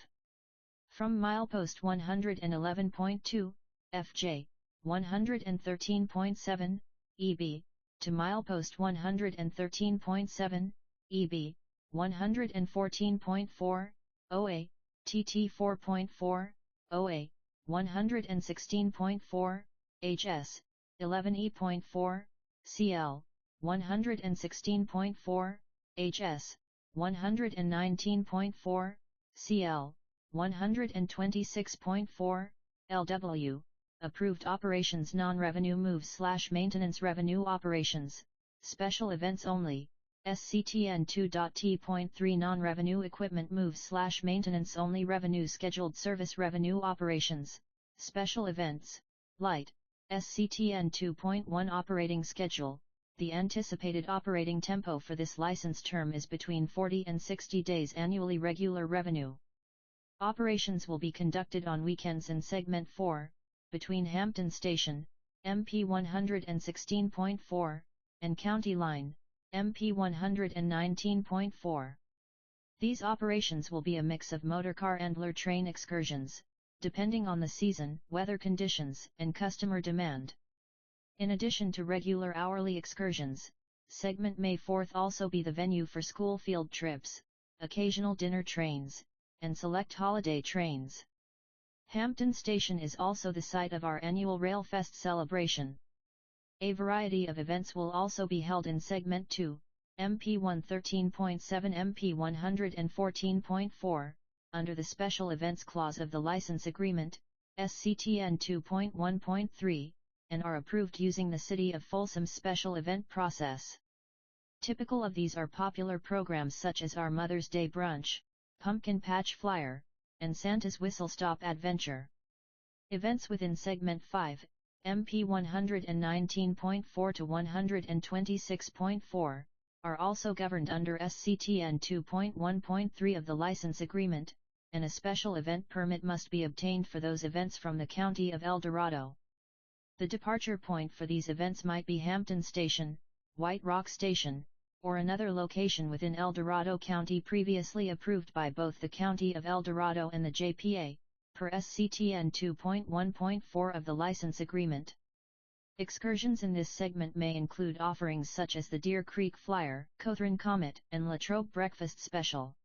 S1: From Milepost 111.2, FJ, 113.7, EB, to Milepost 113.7, EB, 114.4, OA, TT 4.4, OA, 116.4, HS, 11E.4, CL, 116.4, HS, 119.4, CL, 126.4, LW. Approved Operations Non-Revenue Moves / Maintenance Revenue Operations, Special Events Only, SCTN 2.T.3 Non-Revenue Equipment Moves / Maintenance Only Revenue Scheduled Service Revenue Operations, Special Events, Light, SCTN 2.1 Operating Schedule. The anticipated operating tempo for this license term is between 40 and 60 days annually. Regular revenue operations will be conducted on weekends in Segment 4, between Hampton Station, MP 116.4, and County Line, MP 119.4. These operations will be a mix of motorcar and LR train excursions, depending on the season, weather conditions, and customer demand. In addition to regular hourly excursions, Segment May 4th also be the venue for school field trips, occasional dinner trains, and select holiday trains. Hampton Station is also the site of our annual Railfest celebration. A variety of events will also be held in Segment 2, MP 113.7 MP 114.4, under the Special Events Clause of the License Agreement, SCTN 2.1.3, and are approved using the City of Folsom's special event process. Typical of these are popular programs such as our Mother's Day Brunch, Pumpkin Patch Flyer, and Santa's Whistle Stop Adventure. Events within Segment 5, MP 119.4 to 126.4, are also governed under SCTN 2.1.3 of the license agreement, and a special event permit must be obtained for those events from the County of El Dorado. The departure point for these events might be Hampton Station, White Rock Station, or another location within El Dorado County previously approved by both the County of El Dorado and the JPA, per SCTN 2.1.4 of the license agreement. Excursions in this segment may include offerings such as the Deer Creek Flyer, Cothran Comet, and Latrobe Breakfast Special.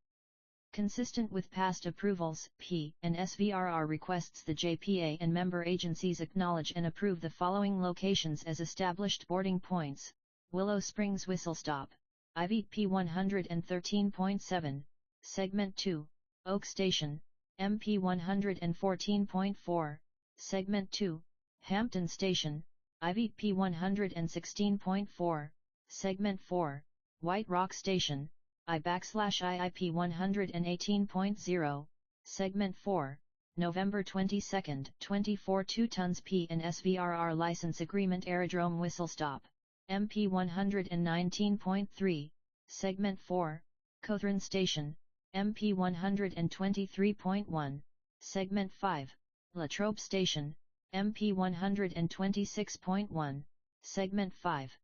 S1: Consistent with past approvals, P and SVRR requests the JPA and member agencies acknowledge and approve the following locations as established boarding points: Willow Springs Whistle Stop, IVP 113.7, Segment 2, Oak Station, MP 114.4, Segment 2, Hampton Station, IVP 116.4, Segment 4, White Rock Station, I/IIP 118.0, Segment 4, November 22, 24 2 tons P and SVRR License Agreement Aerodrome Whistle Stop, MP 119.3, Segment 4, Cothran Station, MP 123.1, Segment 5, Latrobe Station, MP 126.1, Segment 5.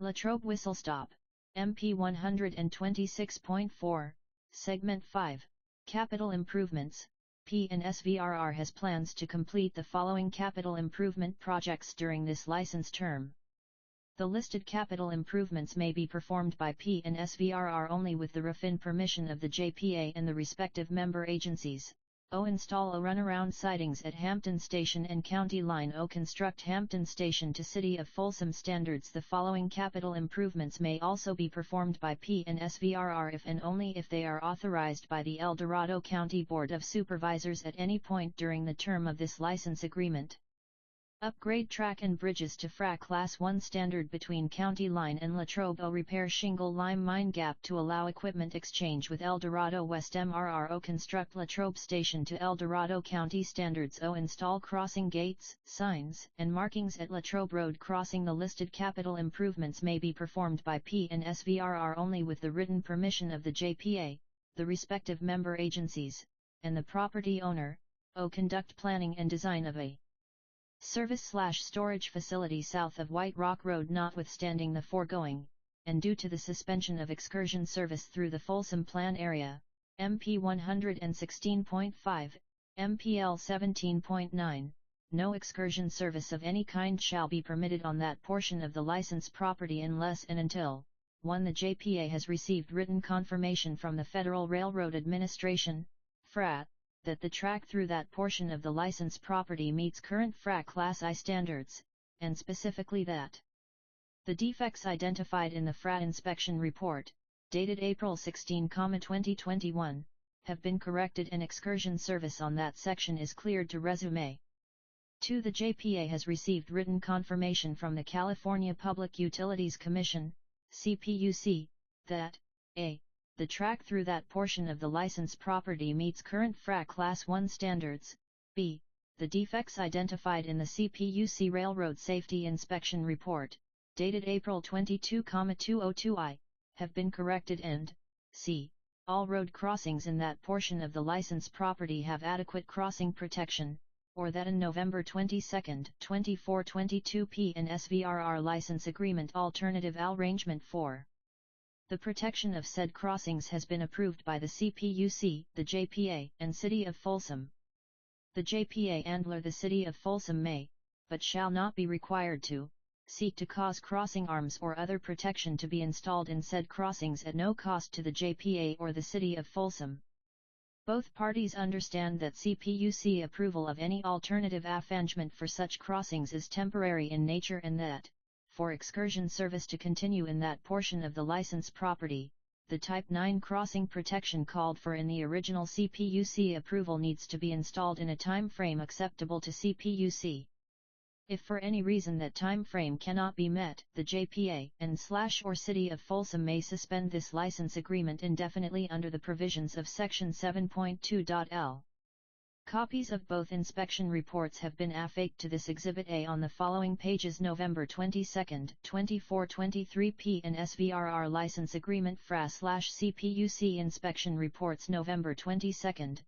S1: Latrobe Whistle Stop, MP 126.4, Segment 5, Capital Improvements. P and SVRR has plans to complete the following capital improvement projects during this license term. The listed capital improvements may be performed by P and SVRR only with the RFIN permission of the JPA and the respective member agencies. O. Install a runaround sidings at Hampton Station and County Line. O. Construct Hampton Station to City of Folsom standards. The following capital improvements may also be performed by P and SVRR if and only if they are authorized by the El Dorado County Board of Supervisors at any point during the term of this license agreement. Upgrade track and bridges to FRA Class 1 standard between County Line and Latrobe. O. Repair shingle lime mine gap to allow equipment exchange with El Dorado West MRR. O. Construct Latrobe Station to El Dorado County standards. O. Install crossing gates, signs, and markings at Latrobe Road crossing. The listed capital improvements may be performed by P and SVRR only with the written permission of the JPA, the respective member agencies, and the property owner. O. Conduct planning and design of a service/storage facility south of White Rock Road. Notwithstanding the foregoing, and due to the suspension of excursion service through the Folsom Plan Area, MP 116.5, MPL 17.9, no excursion service of any kind shall be permitted on that portion of the licensed property unless and until 1. The JPA has received written confirmation from the Federal Railroad Administration, FRA, that the track through that portion of the licensed property meets current FRA Class I standards, and specifically that the defects identified in the FRA inspection report, dated April 16, 2021, have been corrected and excursion service on that section is cleared to resume. 2. The JPA has received written confirmation from the California Public Utilities Commission, CPUC, that a. the track through that portion of the licensed property meets current FRA Class 1 standards, b. the defects identified in the CPUC Railroad Safety Inspection Report, dated April 22, 2002, have been corrected, and c. all road crossings in that portion of the licensed property have adequate crossing protection, or that in November 22, 2422 P and SVRR License Agreement Alternative Arrangement 4. The protection of said crossings has been approved by the CPUC, the JPA, and City of Folsom. The JPA and/or the City of Folsom may, but shall not be required to, seek to cause crossing arms or other protection to be installed in said crossings at no cost to the JPA or the City of Folsom. Both parties understand that CPUC approval of any alternative arrangement for such crossings is temporary in nature and that, for excursion service to continue in that portion of the licensed property, the Type 9 crossing protection called for in the original CPUC approval needs to be installed in a time frame acceptable to CPUC. If for any reason that time frame cannot be met, the JPA and/or City of Folsom may suspend this license agreement indefinitely under the provisions of Section 7.2.l. Copies of both inspection reports have been affixed to this Exhibit A on the following pages: November 22, 2423 P and SVRR License Agreement FRA/CPUC Inspection Reports November 22,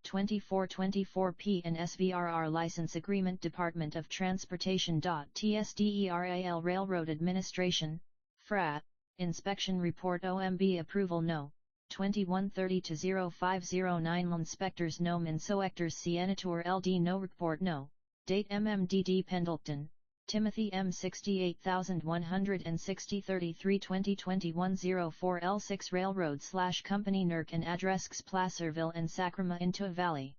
S1: 2424 P and SVRR License Agreement Department of Transportation. TSDERAL Railroad Administration, FRA, Inspection Report OMB Approval No. 2130-0509 Inspectors No Inspectors Senator LD No Report No, Date MMDD Pendleton, Timothy M 68160 33-2021 04 L6 Railroad/Company NERC and Address Placerville and Sacramento into Valley.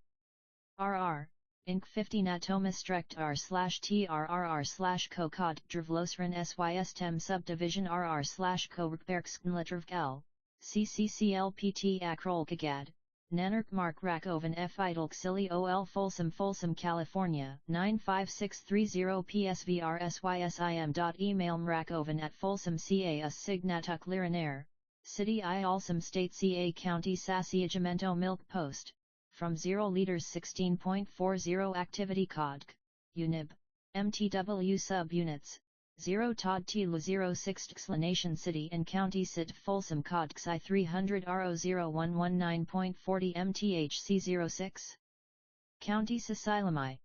S1: RR, Inc. 50 Natoma Strecht R/TRRR/Co Cod Drvlosren SYS Tem Subdivision RR/Co Rkbergskenletrvk L. CCCLPT Akrolkagad, Nanark Mark Rakoven F. Idolksili OL Folsom California 95630 PSVR SYSIM. Email mrakoven@folsomca Signatuk Lirinair, City I Alsam State CA County Sassiagemento Milk Post, from 0 liters 16.40 Activity Codc, Unib, MTW Subunits. 0 Todd T. 06 Explanation City and County Sit Folsom Codx I 300 RO 0119.40 MTHC 06 County Sasilami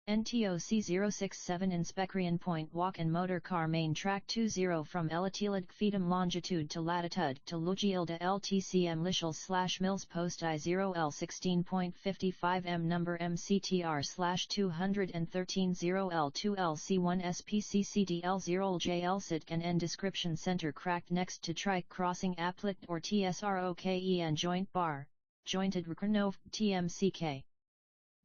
S1: NTOC 067 Inspectrian Point Walk and Motor Car Main Track 20 from Elatilid Feedum Longitude to Latitude to Lugilda LTCM Lishal/Mills Post I0 L16.55 M Number MCTR/213 0L2 LC1 SPCCDL 0 JL Sitkan N Description Center Cracked next to Trike Crossing Applict or TSROKEN Joint Bar, Jointed Rekernov TMCK.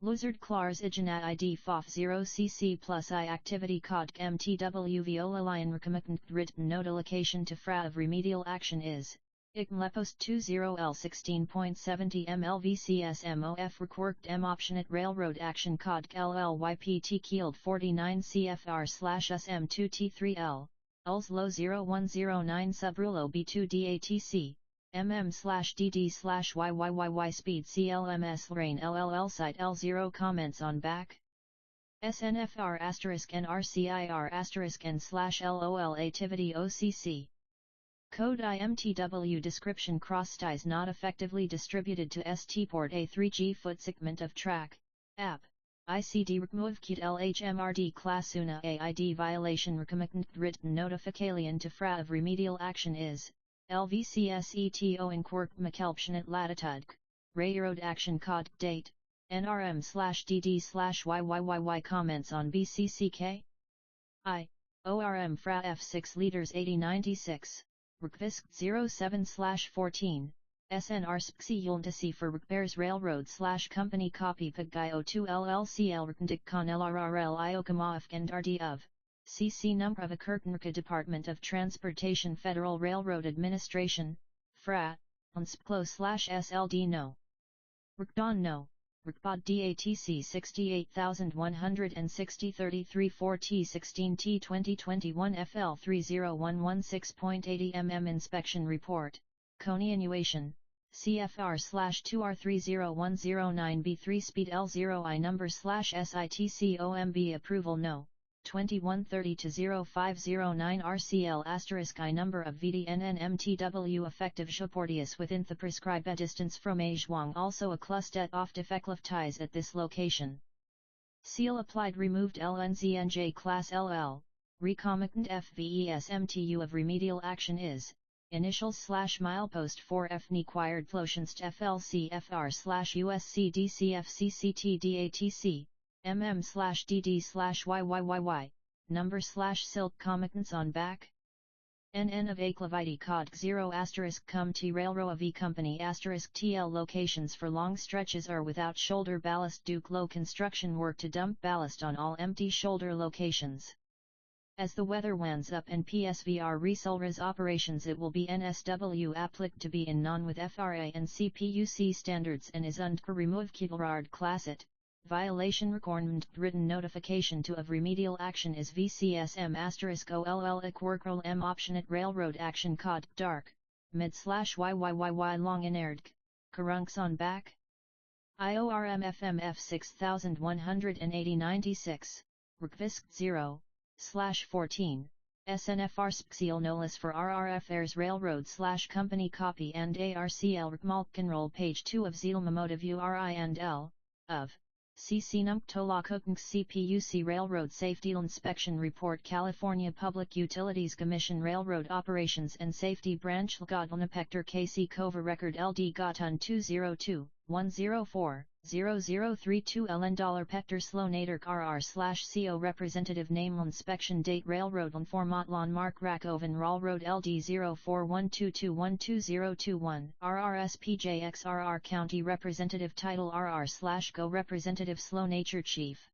S1: Luzard Klars Ijanat ID FOF 0cc plus I Activity Codc MTW Viola Lion Recommended Written Notification to FRA of Remedial Action is ICMLEPOST 20L16.70 MLVCSMOF Requirked M Optionate Railroad Action Codc LLYPT Kield 49 CFR/SM2T3L, ULS Low 0109 Subrulo B2 DATC. MM/DD/YYYY Speed CLMS Lorraine LLL Site L0 Comments on back SNFR *NRCIR *N/LOL Activity OCC Code IMTW Description Cross ties not effectively distributed to ST Port A3G Foot Segment of Track App ICD Remove Kit LHMRD Class Una AID Violation Recommended Written Notification to FRA of Remedial Action is LVCSETO Inquirk McKelptionate Latitude, Railroad Action Cod Date, NRM/DD/YYYY Comments on BCCK I, ORM FRA F6 liters 8096, Rkvisk 07/14, SNR SPXI Yulntasi for Repairs Railroad/Company Copy Paggai 02 LLCL Rkndik Con LRRL Iokamaaf and RD of CC Number of Akirtnrka Department of Transportation Federal Railroad Administration, FRA, ONSPCLO/SLD No. Rkdon No. Rkbod DATC 68160 33 T 16 T 2021 FL 30116.80 mm Inspection Report, Continuation, CFR/2R30109B3 Speed L0I Number/SITCOMB Approval No. 2130-0509 RCL *I number of VDNN effective Jeportius within the prescribed distance from Ajuang also a cluster of defective ties at this location. Seal applied removed LNZNJ class LL, recomitant FVES MTU of remedial action is, initials/milepost 4F required Flotienst FLCFR/USC DCFCCT DATC. MM/DD/YYYY, number/silk commitments on back. NN of Aklaviti Kod 0 *cum T Railroad V Company *TL locations for long stretches are without shoulder ballast due low construction work to dump ballast on all empty shoulder locations. As the weather winds up and PSVR resolres operations, it will be NSW applic to be in non with FRA and CPUC standards and is und per remove Kidlrard classet. Violation requirement written notification to of remedial action is VCSM *OLL workrol M option at railroad action cod dark mid/YYYY long inerdg Karunks on back IORM FMF 6180 96 Rkvisk 0/14 SNFR Spxiel Nolis for RRF Airs Railroad /company copy and ARCL Rkmalkenroll page 2 of Zeal Memotive URI and L of CC Nunk Tolakuknk CPUC Railroad Safety Inspection Report California Public Utilities Commission Railroad Operations and Safety Branch Lgodlnapector KC Kova Record LD Gotun 202-104-0032 LN $Pector Slonaderk RR/CO Representative Name Inspection Date Railroad Formatlon Mark Rakoven Railroad LD 0412212021 RRSPJXRR County Representative Title RR/Go Representative Slow Nature Chief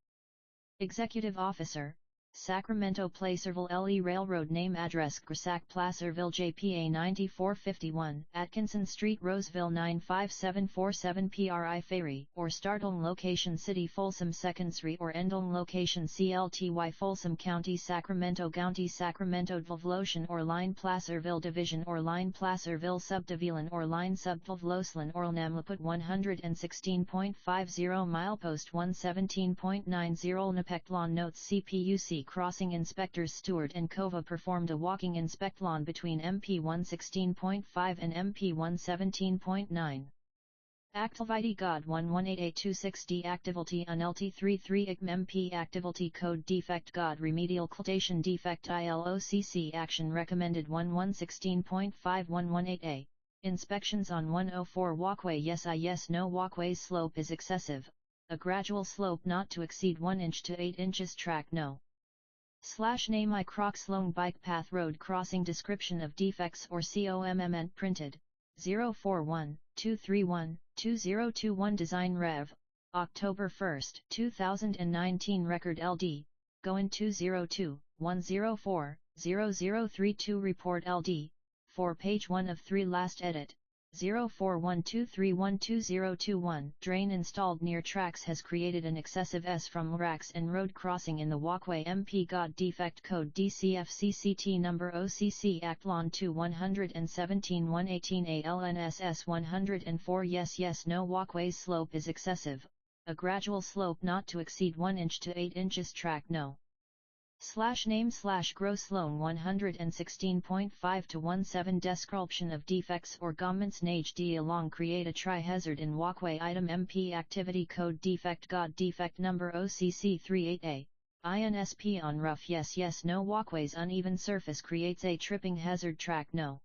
S1: Executive Officer Sacramento Placerville LE Railroad Name Address Grisac Placerville JPA 9451 Atkinson Street Roseville 95747 PRI Ferry or Startong Location City Folsom 2nd Street or Endong Location CLTY Folsom County Sacramento County Sacramento Dvlotion or Line Placerville Division or Line Placerville Subdivision or Line Subdvloslan or Namlaput 116.50 Milepost 117.90 Napectlon Notes CPUC Crossing Inspectors Stewart and Kova performed a walking inspection between MP 116.5 and MP 117.9. Activity God 118826D Activity Unlt 33 ICM MP Activity Code Defect God Remedial Quotation Defect ILOCC Action Recommended 1116.5118A Inspections on 104 Walkway Yes No Walkway's slope is excessive, a gradual slope not to exceed 1 inch to 8 inches Track No. /name I Crocs Long Bike Path Road Crossing Description of Defects or COMMN Printed 041-231-2021 Design Rev. October 1, 2019 Record LD, Goin 202-104-0032 Report LD, 4 page 1 of 3 last edit. 04123122021 Drain installed near tracks has created an excessive S from racks and road crossing in the walkway MP God Defect Code DCFCCT number OCC Act Lawn 2 117 118 ALNSS 104 Yes No walkway's slope is excessive, a gradual slope not to exceed 1 inch to 8 inches Track No. /name/gross loan 116.5 to 17 Description of defects or comments Nage D along create a tri-hazard in walkway item MP Activity Code Defect God Defect number OCC 38A INSP on rough Yes No walkways uneven surface creates a tripping hazard Track No.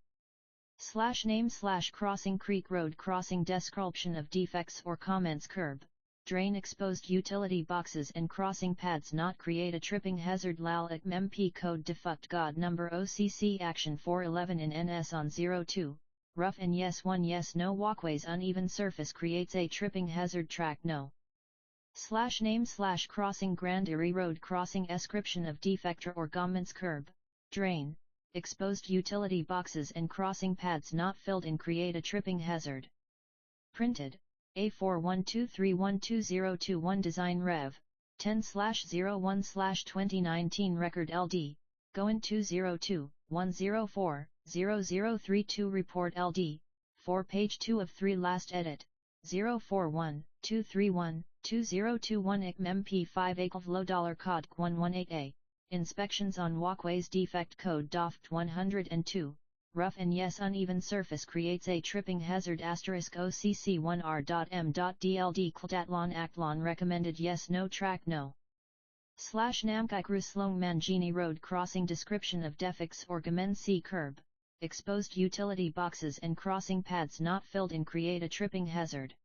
S1: /name/crossing creek road crossing Description of defects or comments curb drain exposed utility boxes and crossing pads not create a tripping hazard LAL MP Code Defect God number OCC Action 411 in NS on 02, rough and Yes No walkways uneven surface creates a tripping hazard Track No. /name/crossing Grand Erie Road crossing description of defect or comments curb, drain, exposed utility boxes and crossing pads not filled in create a tripping hazard. Printed A4123122021 Design Rev. 10/01/2019 Record LD, Goin 202-104-0032 Report LD, 4 page 2 of 3 last edit, 041-231-2021 ICM MP5 ACLV low $COD 118A, Inspections on Walkways Defect Code DOFT 102. Rough and Yes uneven surface creates a tripping hazard OCC 1R.M.DLD Kldatlon Actlon recommended Yes No Track No. /Namkikruslong Mangini Road crossing description of defects or Gamen C curb, exposed utility boxes and crossing pads not filled in create a tripping hazard.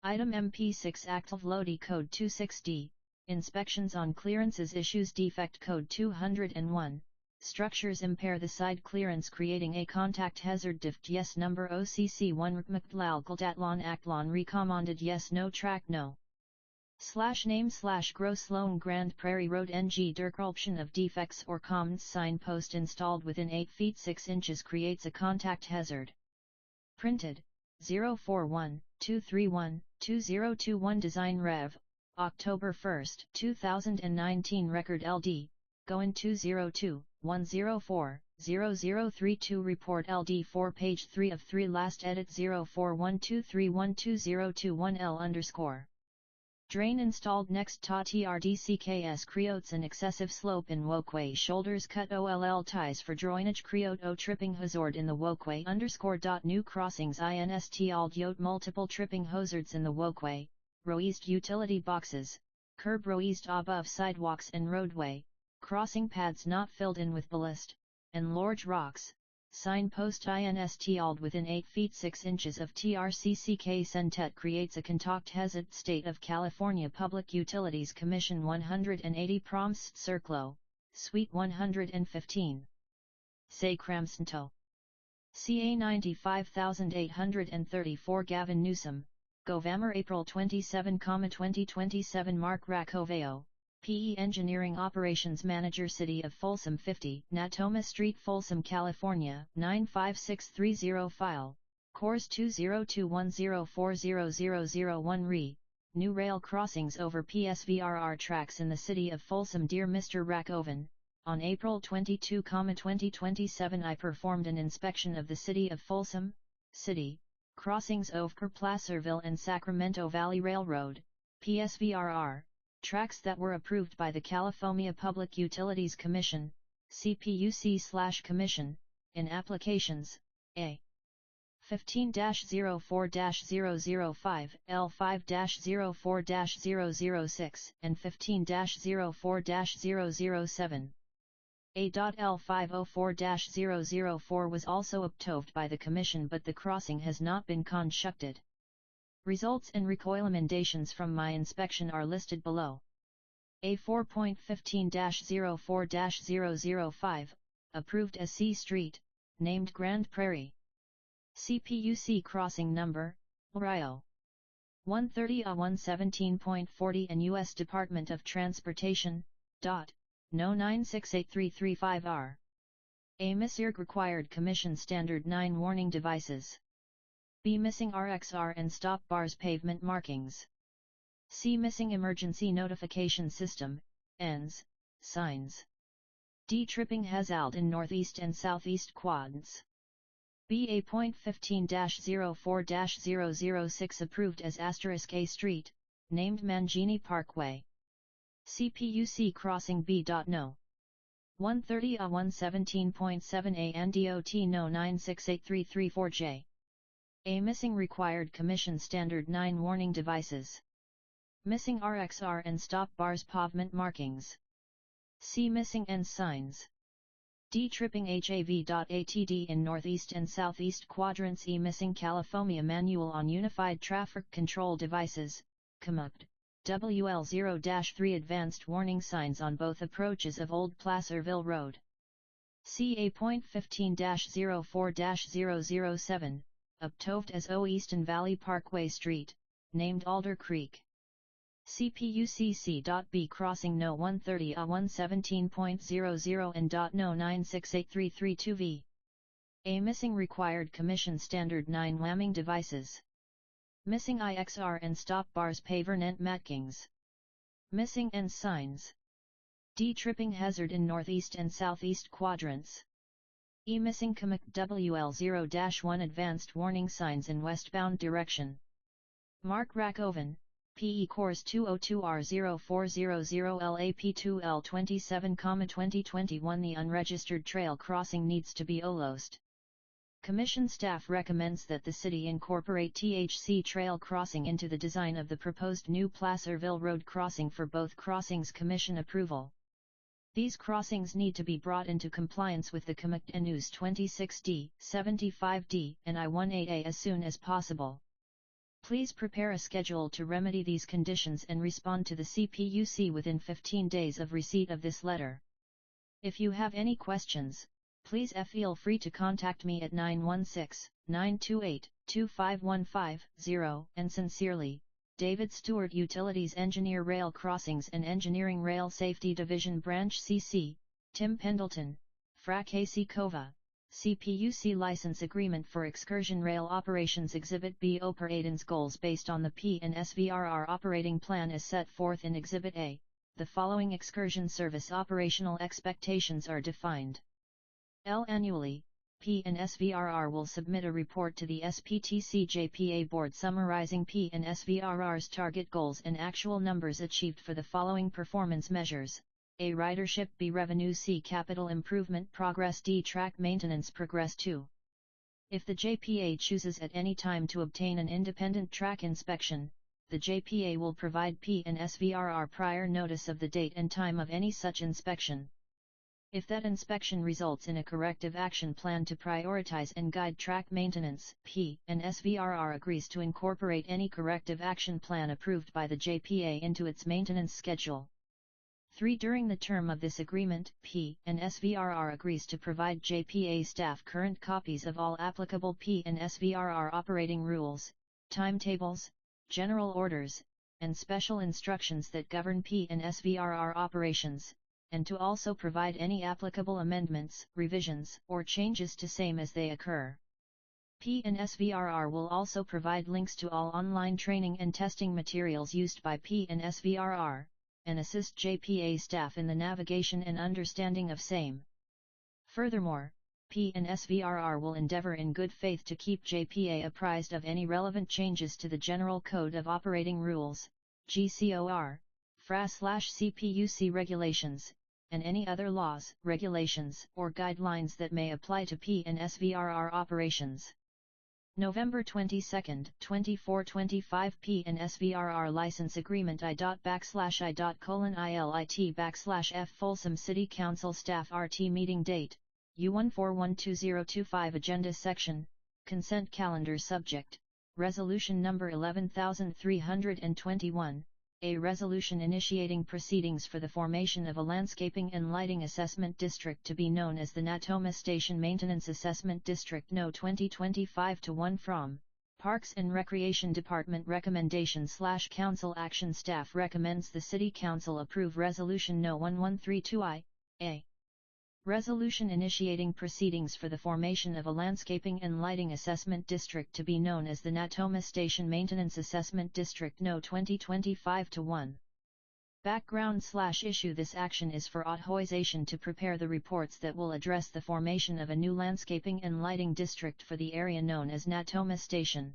S1: Item MP6 Active Lodi Code 26D, Inspections on clearances issues defect code 201, structures impair the side clearance creating a contact hazard dift yes number OCC1 rkmklalkaldatlon actlon recommended yes no track no. /name / Gross Loan Grand Prairie Road NG Derkulption of defects or comments signpost installed within 8 feet 6 inches creates a contact hazard. Printed, 041-231-2021 Design Rev, October 1, 2019 Record LD, Goin 202-104-0032 Report LD 4 Page 3 of 3 Last Edit 04123120221L_. Drain installed next ta TRDCKS creates an excessive slope in walkway shoulders cut OLL ties for drainage create o tripping hazard in the walkway _ new crossings installed yot multiple tripping hazards in the walkway, raised utility boxes, curb raised above sidewalks and roadway, crossing pads not filled in with ballast, and large rocks. Signpost installed within 8 feet 6 inches of TRCCK Sentet creates a contact hazard. State of California Public Utilities Commission 180 Proms Circlo, Suite 115. Sacramento. CA 95834 Gavin Newsom, Govammer April 27, 2027 Mark Racoveo, PE Engineering Operations Manager City of Folsom 50, Natoma Street Folsom California, 95630 File, Course 20210400001 Re, New Rail Crossings over PSVRR Tracks in the City of Folsom Dear Mr. Rackoven, on April 22, 2027 I performed an inspection of the City of Folsom, City, crossings over Placerville and Sacramento Valley Railroad, PSVRR, tracks that were approved by the California Public Utilities Commission, CPUC/Commission, in applications, A. 15-04-005, L5-04-006, and 15-04-007. A.L504-004 was also approved by the Commission but the crossing has not been constructed. Results and recommendations from my inspection are listed below. A4.15-04-005, approved as C Street, named Grand Prairie. CPUC crossing number, RIO 130A117.40 and U.S. Department of Transportation, No 968335R. A MISIRG required Commission Standard 9 warning devices. B. Missing RXR and stop bars pavement markings. C. Missing emergency notification system, ENS, signs. D. Tripping hazard in northeast and southeast quadrants. B. A.15-04-006 approved as *A Street, named Mangini Parkway. CPUC crossing B. No. 130A117.7 and DOT No 968334J. A. Missing required Commission Standard 9 warning devices. Missing RXR and stop bars pavement markings. C. Missing ENS signs. D. Tripping HAV.ATD in northeast and southeast quadrants. E. Missing California Manual on Unified Traffic Control Devices, CAMUCD. WL0-3 advanced warning signs on both approaches of Old Placerville Road. CA.15-04-007, approved as O Easton Valley Parkway Street, named Alder Creek. CPUC.B crossing No 130A117.00 and No 968332V. A. Missing required Commission Standard 9 lambing devices. Missing IXR and stop bars pavement markings. Missing ENS signs. D. Tripping hazard in northeast and southeast quadrants. E. Missing CAMUCD WL0-1 advanced warning signs in westbound direction. Mark Rackoven, PE Course 202R0400LAP2L27, 2021. The unregistered trail crossing needs to be closed. Commission staff recommends that the city incorporate THC trail crossing into the design of the proposed new Placerville Road crossing for both crossings. Commission approval. These crossings need to be brought into compliance with the CAMUCD NUs 26D, 75D, and I-18A as soon as possible. Please prepare a schedule to remedy these conditions and respond to the CPUC within 15 days of receipt of this letter. If you have any questions, please feel free to contact me at 916-928-2515-0 and sincerely, David Stewart, Utilities Engineer, Rail Crossings and Engineering, Rail Safety Division Branch CC, Tim Pendleton, Frac AC Cova, CPUC License Agreement for Excursion Rail Operations Exhibit B. Operations goals based on the PNSVRR operating plan as set forth in Exhibit A. The following excursion service operational expectations are defined. Annually, PNSVRR will submit a report to the SPTC-JPA Board summarizing PNSVRR's target goals and actual numbers achieved for the following performance measures: A. Ridership, B. Revenue, C. Capital improvement progress, D. Track maintenance progress. 2. If the JPA chooses at any time to obtain an independent track inspection, the JPA will provide PNSVRR prior notice of the date and time of any such inspection. If that inspection results in a corrective action plan to prioritize and guide track maintenance, PNSVRR agrees to incorporate any corrective action plan approved by the JPA into its maintenance schedule. 3. During the term of this agreement, PNSVRR agrees to provide JPA staff current copies of all applicable PNSVRR operating rules, timetables, general orders, and special instructions that govern PNSVRR operations, and to also provide any applicable amendments, revisions, or changes to same as they occur. PNSVRR will also provide links to all online training and testing materials used by PNSVRR, and assist JPA staff in the navigation and understanding of same. Furthermore, PNSVRR will endeavor in good faith to keep JPA apprised of any relevant changes to the General Code of Operating Rules, GCOR, FRA/CPUC regulations, and any other laws, regulations, or guidelines that may apply to PNSVRR operations. November 22, 2425 PNSVRR License Agreement I.I.:ILIT/F Folsom City Council Staff RT Meeting Date, U14120025 Agenda Section, Consent Calendar Subject, Resolution Number 11321, A resolution initiating proceedings for the formation of a landscaping and lighting assessment district to be known as the Natoma Station Maintenance Assessment District No. 2025-1 from Parks and Recreation Department Recommendation/Council Action. Staff recommends the City Council approve Resolution No. 1132I, A. Resolution initiating proceedings for the formation of a landscaping and lighting assessment district to be known as the Natoma Station Maintenance Assessment District No. 2025-1. Background/issue: This action is for authorization to prepare the reports that will address the formation of a new landscaping and lighting district for the area known as Natoma Station.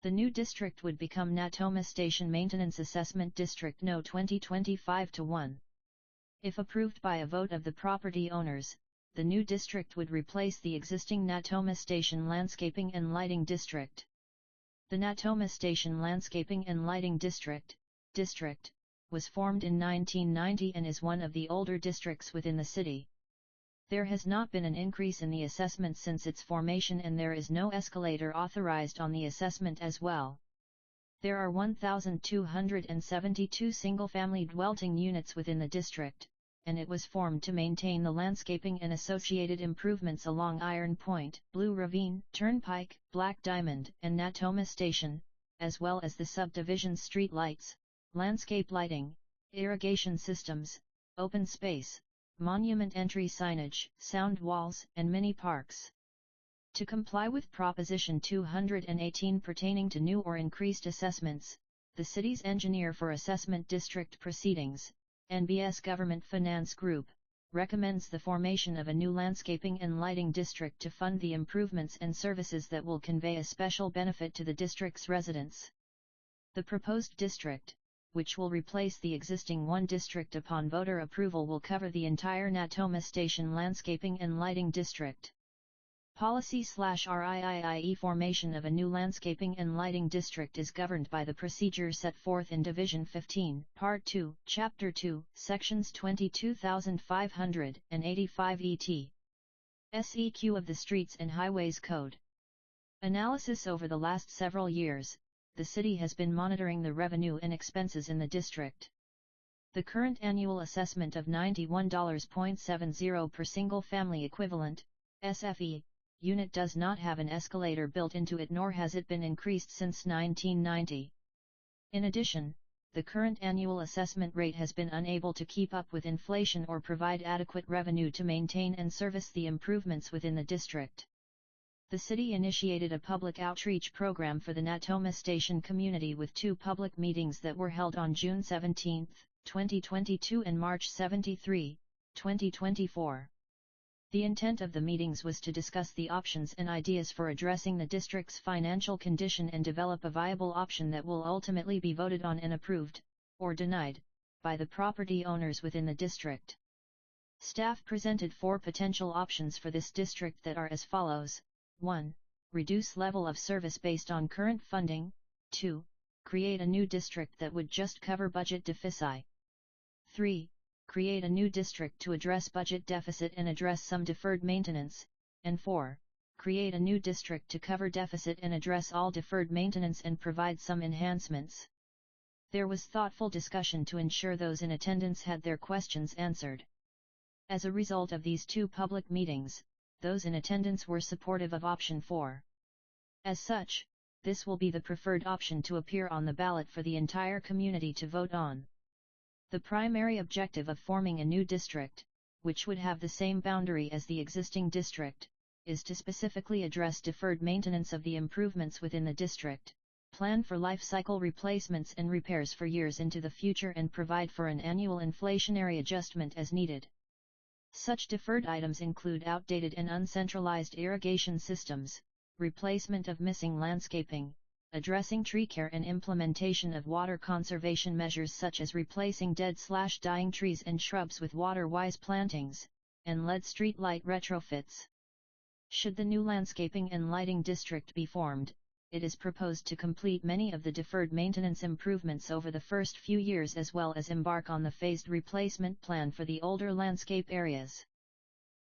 S1: The new district would become Natoma Station Maintenance Assessment District No. 2025-1. If approved by a vote of the property owners, the new district would replace the existing Natoma Station Landscaping and Lighting District. The Natoma Station Landscaping and Lighting District was formed in 1990 and is one of the older districts within the city. There has not been an increase in the assessment since its formation, and there is no escalator authorized on the assessment as well. There are 1,272 single-family dwelling units within the district, and it was formed to maintain the landscaping and associated improvements along Iron Point, Blue Ravine, Turnpike, Black Diamond, and Natoma Station, as well as the subdivision's street lights, landscape lighting, irrigation systems, open space, monument entry signage, sound walls, and mini parks. To comply with Proposition 218 pertaining to new or increased assessments, the city's engineer for assessment district proceedings, NBS Government Finance Group, recommends the formation of a new landscaping and lighting district to fund the improvements and services that will convey a special benefit to the district's residents. The proposed district, which will replace the existing one district upon voter approval, will cover the entire Natoma Station Landscaping and Lighting District. Policy/RIIE Formation of a new landscaping and lighting district is governed by the procedure set forth in Division 15, Part 2, Chapter 2, Sections 22,585 ET. SEQ of the Streets and Highways Code. Analysis: Over the last several years, the city has been monitoring the revenue and expenses in the district. The current annual assessment of $91.70 per single-family equivalent, SFE, unit does not have an escalator built into it, nor has it been increased since 1990. In addition, the current annual assessment rate has been unable to keep up with inflation or provide adequate revenue to maintain and service the improvements within the district. The city initiated a public outreach program for the Natoma Station community with 2 public meetings that were held on June 17, 2022 and March 73, 2024. The intent of the meetings was to discuss the options and ideas for addressing the district's financial condition and develop a viable option that will ultimately be voted on and approved, or denied, by the property owners within the district. Staff presented 4 potential options for this district that are as follows: 1. Reduce level of service based on current funding. 2. Create a new district that would just cover budget deficit. 3. Create a new district to address budget deficit and address some deferred maintenance. And 4. Create a new district to cover deficit and address all deferred maintenance and provide some enhancements. There was thoughtful discussion to ensure those in attendance had their questions answered. As a result of these 2 public meetings, those in attendance were supportive of option 4. As such, this will be the preferred option to appear on the ballot for the entire community to vote on. The primary objective of forming a new district, which would have the same boundary as the existing district, is to specifically address deferred maintenance of the improvements within the district, plan for life cycle replacements and repairs for years into the future, and provide for an annual inflationary adjustment as needed. Such deferred items include outdated and uncentralized irrigation systems, replacement of missing landscaping, addressing tree care and implementation of water conservation measures such as replacing dead/dying trees and shrubs with water-wise plantings, and LED street light retrofits. Should the new landscaping and lighting district be formed, it is proposed to complete many of the deferred maintenance improvements over the first few years, as well as embark on the phased replacement plan for the older landscape areas.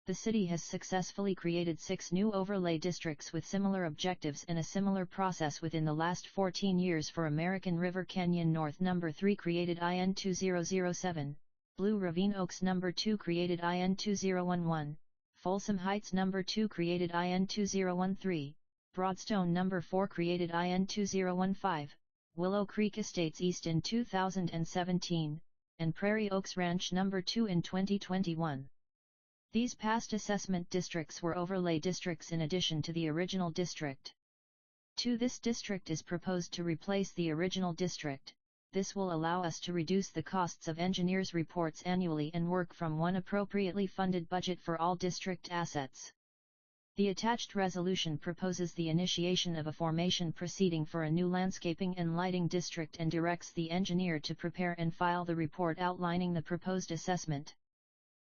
S1: The city has successfully created 6 new overlay districts with similar objectives and a similar process within the last 14 years for American River Canyon North No. 3 created IN 2007, Blue Ravine Oaks No. 2 created IN 2011, Folsom Heights No. 2 created IN 2013, Broadstone No. 4 created IN 2015, Willow Creek Estates East in 2017, and Prairie Oaks Ranch No. 2 in 2021. These past assessment districts were overlay districts in addition to the original district. This district is proposed to replace the original district. This will allow us to reduce the costs of engineers' reports annually and work from one appropriately funded budget for all district assets. The attached resolution proposes the initiation of a formation proceeding for a new landscaping and lighting district and directs the engineer to prepare and file the report outlining the proposed assessment.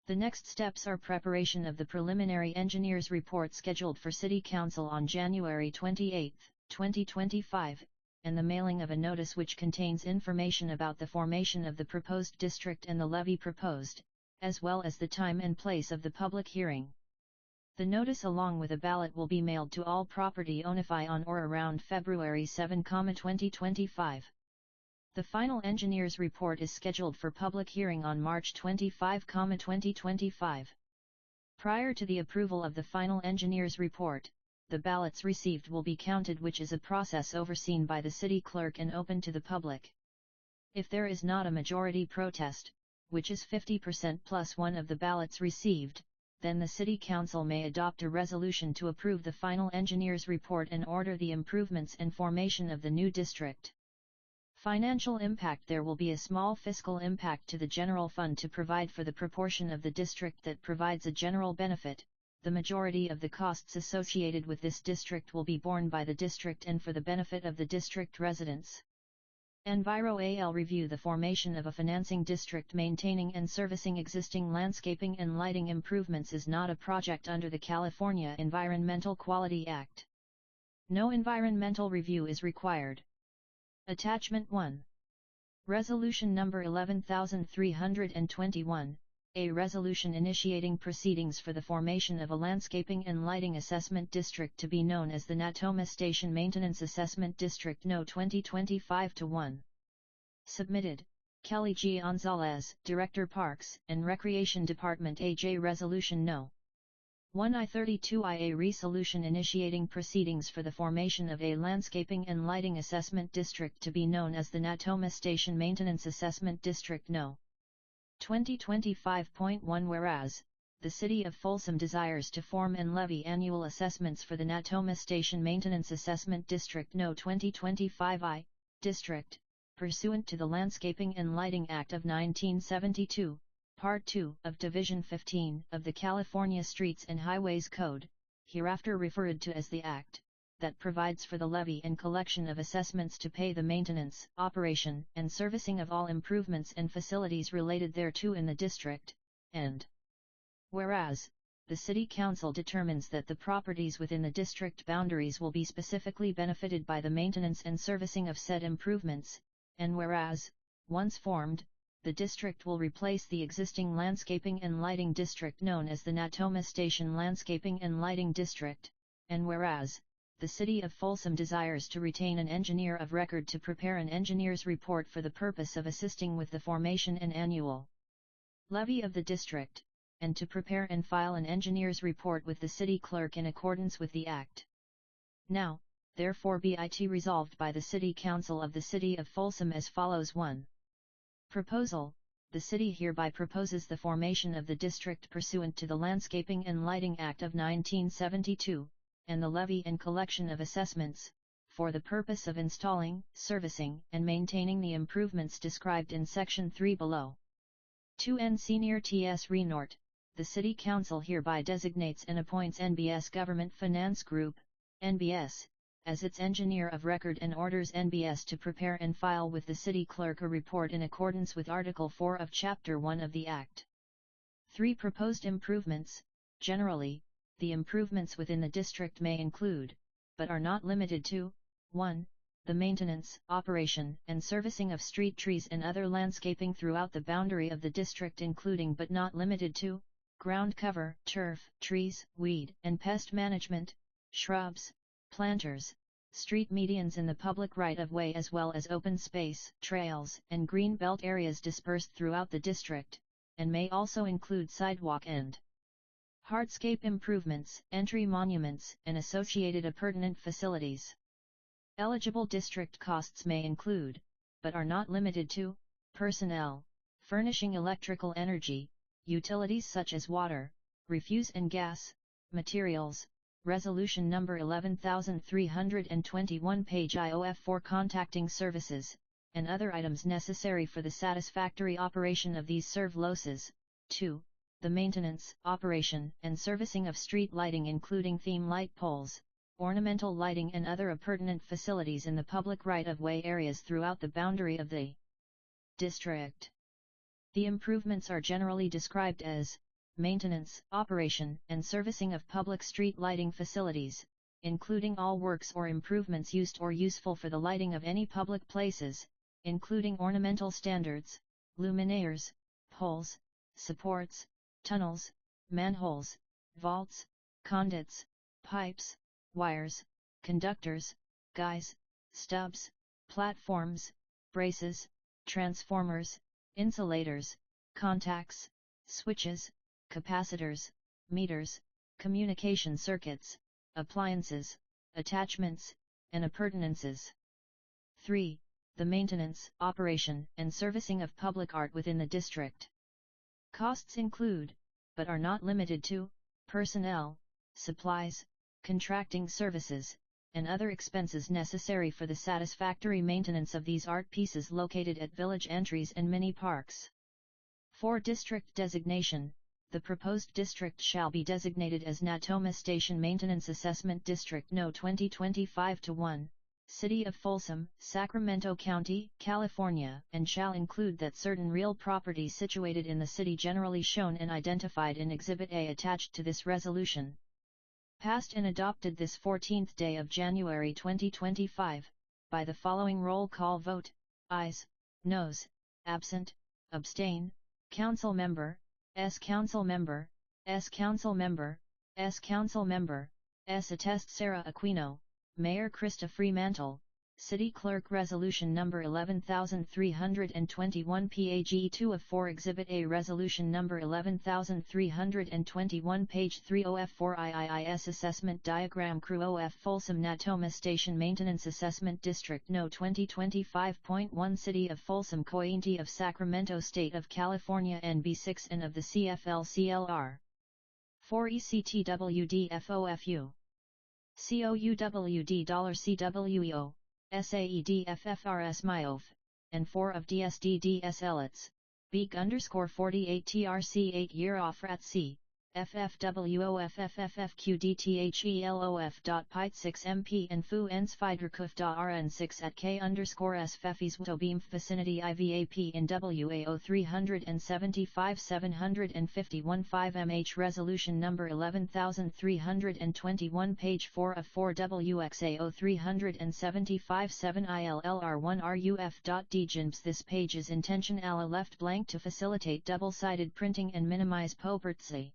S1: The next steps are preparation of the preliminary engineer's report scheduled for City Council on January 28, 2025, and the mailing of a notice which contains information about the formation of the proposed district and the levy proposed, as well as the time and place of the public hearing. The notice along with a ballot will be mailed to all property owners on or around February 7, 2025. The final engineer's report is scheduled for public hearing on March 25, 2025. Prior to the approval of the final engineer's report, the ballots received will be counted, which is a process overseen by the city clerk and open to the public. If there is not a majority protest, which is 50% plus 1 of the ballots received, then the City Council may adopt a resolution to approve the final engineer's report and order the improvements and formation of the new district. Financial impact: there will be a small fiscal impact to the general fund to provide for the proportion of the district that provides a general benefit. The majority of the costs associated with this district will be borne by the district and for the benefit of the district residents. Enviro-AL review: the formation of a financing district maintaining and servicing existing landscaping and lighting improvements is not a project under the California Environmental Quality Act. No environmental review is required. Attachment 1. Resolution number 11321, A resolution initiating proceedings for the formation of a landscaping and lighting assessment district to be known as the Natoma Station Maintenance Assessment District No. 2025-1. Submitted, Kelly G. Gonzalez, Director Parks and Recreation Department. AJ Resolution No. 1I32IA Resolution initiating proceedings for the formation of a landscaping and lighting assessment district to be known as the Natoma Station Maintenance Assessment District No. 2025.1. Whereas, the City of Folsom desires to form and levy annual assessments for the Natoma Station Maintenance Assessment District No. 2025I, District, pursuant to the Landscaping and Lighting Act of 1972, Part 2 of Division 15 of the California Streets and Highways Code, hereafter referred to as the Act, that provides for the levy and collection of assessments to pay the maintenance, operation, and servicing of all improvements and facilities related thereto in the district, and whereas, the City Council determines that the properties within the district boundaries will be specifically benefited by the maintenance and servicing of said improvements, and whereas, once formed, the district will replace the existing landscaping and lighting district known as the Natoma Station Landscaping and Lighting District, and whereas, the City of Folsom desires to retain an engineer of record to prepare an engineer's report for the purpose of assisting with the formation and annual levy of the district, and to prepare and file an engineer's report with the city clerk in accordance with the Act. Now, therefore be it resolved by the City Council of the City of Folsom as follows. 1. Proposal: the City hereby proposes the formation of the district pursuant to the Landscaping and Lighting Act of 1972, and the levy and collection of assessments, for the purpose of installing, servicing, and maintaining the improvements described in Section 3 below. 2. Senior T.S. Renort, the City Council hereby designates and appoints NBS Government Finance Group, NBS, as its engineer of record and orders NBS to prepare and file with the City Clerk a report in accordance with Article 4 of Chapter 1 of the Act. 3. Proposed improvements: generally, the improvements within the district may include, but are not limited to, 1. The maintenance, operation, and servicing of street trees and other landscaping throughout the boundary of the district, including but not limited to, ground cover, turf, trees, weed and pest management, shrubs, planters, street medians in the public right-of-way, as well as open space, trails, and green belt areas dispersed throughout the district, and may also include sidewalk and hardscape improvements, entry monuments, and associated appurtenant facilities. Eligible district costs may include, but are not limited to, personnel, furnishing electrical energy, utilities such as water, refuse and gas, materials, Resolution number 11321, page IOF, for contacting services, and other items necessary for the satisfactory operation of these serv-loses. 2. The maintenance, operation, and servicing of street lighting, including theme light poles, ornamental lighting and other appurtenant facilities in the public right-of-way areas throughout the boundary of the district. The improvements are generally described as maintenance, operation, and servicing of public street lighting facilities, including all works or improvements used or useful for the lighting of any public places, including ornamental standards, luminaires, poles, supports, tunnels, manholes, vaults, conduits, pipes, wires, conductors, guys, stubs, platforms, braces, transformers, insulators, contacts, switches, capacitors, meters, communication circuits, appliances, attachments, and appurtenances. 3. The maintenance, operation, and servicing of public art within the district. Costs include, but are not limited to, personnel, supplies, contracting services, and other expenses necessary for the satisfactory maintenance of these art pieces located at village entries and mini parks. 4. District designation: the proposed district shall be designated as Natoma Station Maintenance Assessment District No. 2025-1, City of Folsom, Sacramento County, California, and shall include that certain real property situated in the city generally shown and identified in Exhibit A attached to this resolution. Passed and adopted this 14th day of January 2025, by the following roll call vote: ayes, noes, absent, abstain, Council Member S. Council Member, S. Council Member, S. Council Member, S. Attest Sarah Aquino, Mayor Krista Fremantle, City Clerk Resolution Number 11321 PAG 2 of 4 Exhibit A Resolution Number 11321 page 30 F4 IIIS Assessment Diagram Crew OF Folsom Natoma Station Maintenance Assessment District No 2025.1 City of Folsom County of Sacramento State of California NB6 and of the CFL-CLR 4 ECTWDFOFU COUWD$CWEO SAEDFFRS MIOF, and 4 of DSDDS Beak _ 48 TRC 8 year off rat C, FFWOFFFFQDTHELOF. Pite 6 MP and Fu ens Fiderkuf RN 6 at K _ S Feffis Tobeam vicinity IVAP in WAO 375 751 5 MH Resolution Number 11321 page 4 of 4 WXAO 375 7 ILLR1 RUF.DGIMS. This page is intentionally left blank to facilitate double-sided printing and minimize poverty.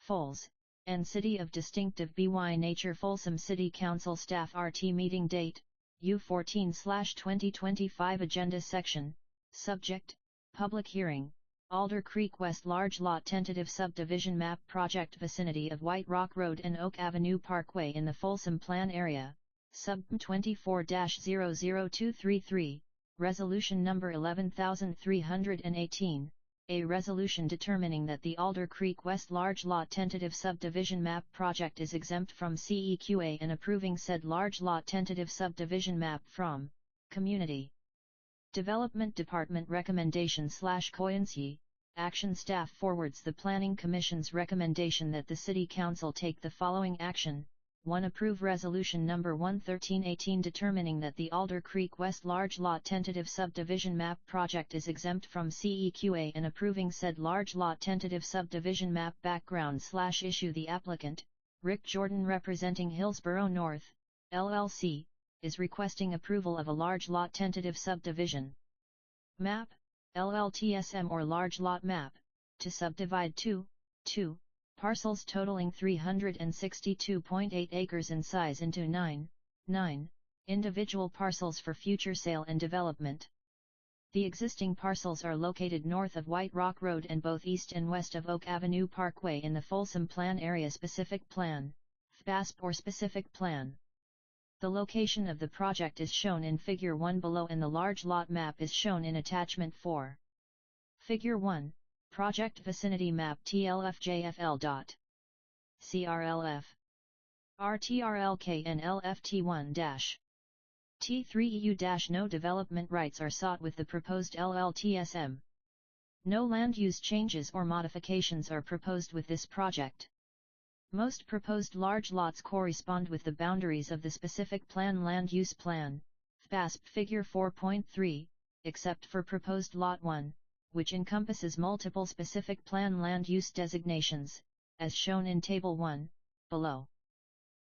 S1: Fols, and City of Distinctive BY Nature Folsom City Council Staff RT Meeting Date, U14/2025 Agenda Section, Subject, Public Hearing, Alder Creek West Large Lot Tentative Subdivision Map Project Vicinity of White Rock Road and Oak Avenue Parkway in the Folsom Plan Area, Sub 24-00233, Resolution Number 11318. A resolution determining that the Alder Creek West Large Lot Tentative Subdivision Map Project is exempt from CEQA and approving said Large Lot Tentative Subdivision Map from Community Development Department Recommendation/Coincy, Action Staff forwards the Planning Commission's recommendation that the City Council take the following action. 1. Approve Resolution Number 11318 determining that the Alder Creek West Large Lot Tentative Subdivision Map Project is exempt from CEQA and approving said Large Lot Tentative Subdivision Map background/issue. The applicant, Rick Jordan representing Hillsborough North, LLC, is requesting approval of a Large Lot Tentative Subdivision Map, LLTSM or Large Lot Map, to subdivide 2 parcels totaling 362.8 acres in size into 9 individual parcels for future sale and development. The existing parcels are located north of White Rock Road and both east and west of Oak Avenue Parkway in the Folsom Plan Area Specific Plan, FASP or Specific Plan. The location of the project is shown in Figure 1 below and the large lot map is shown in Attachment 4. Figure 1. Project Vicinity Map TLFJFL. CRLF RTRLK and LFT1- T3EU- No development rights are sought with the proposed LLTSM. No land use changes or modifications are proposed with this project. Most proposed large lots correspond with the boundaries of the Specific Plan Land Use Plan, FASP Figure 4.3, except for proposed Lot 1, which encompasses multiple Specific Plan Land Use designations, as shown in Table 1, below.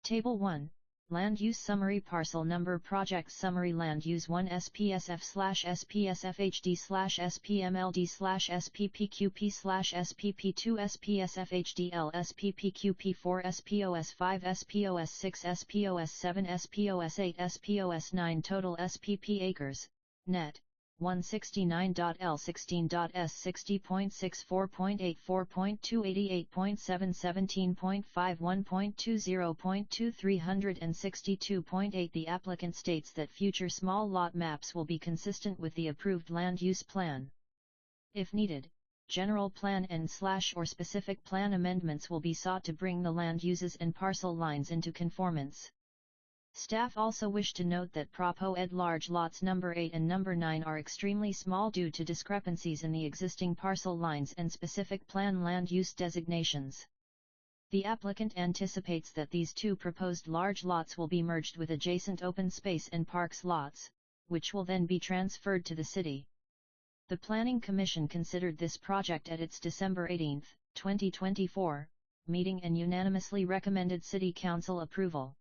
S1: Table 1, Land Use Summary Parcel Number Project Summary Land Use 1 SPSF/SPSFHD/SPMLD/SPPQP/SPP2 SPSFHDL SPPQP4 SPOS5 SPOS6 SPOS7 SPOS8 SPOS9 Total SPP acres, net, 169.L16.S 60.64.8.4.288.77.5.1.20.2 362.8. The applicant states that future small lot maps will be consistent with the approved land use plan. If needed, general plan and/or specific plan amendments will be sought to bring the land uses and parcel lines into conformance. Staff also wish to note that Propo-Ed large lots number 8 and number 9 are extremely small due to discrepancies in the existing parcel lines and specific plan land use designations. The applicant anticipates that these two proposed large lots will be merged with adjacent open space and parks lots, which will then be transferred to the city. The Planning Commission considered this project at its December 18, 2024, meeting and unanimously recommended City Council approval.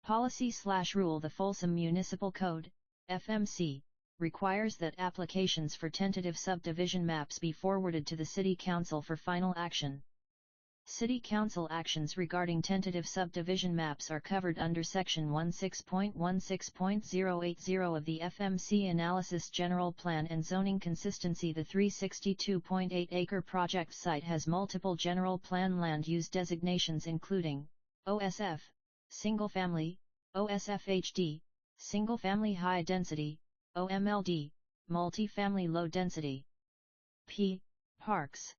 S1: Policy/Rule The Folsom Municipal Code, FMC, requires that applications for tentative subdivision maps be forwarded to the City Council for final action. City Council actions regarding tentative subdivision maps are covered under Section 16.16.080 of the FMC Analysis General Plan and Zoning Consistency. The 362.8-acre project site has multiple general plan land use designations including OSF, Single Family, OSF HD, Single Family High Density, OMLD, Multi-Family Low Density. P. Parks.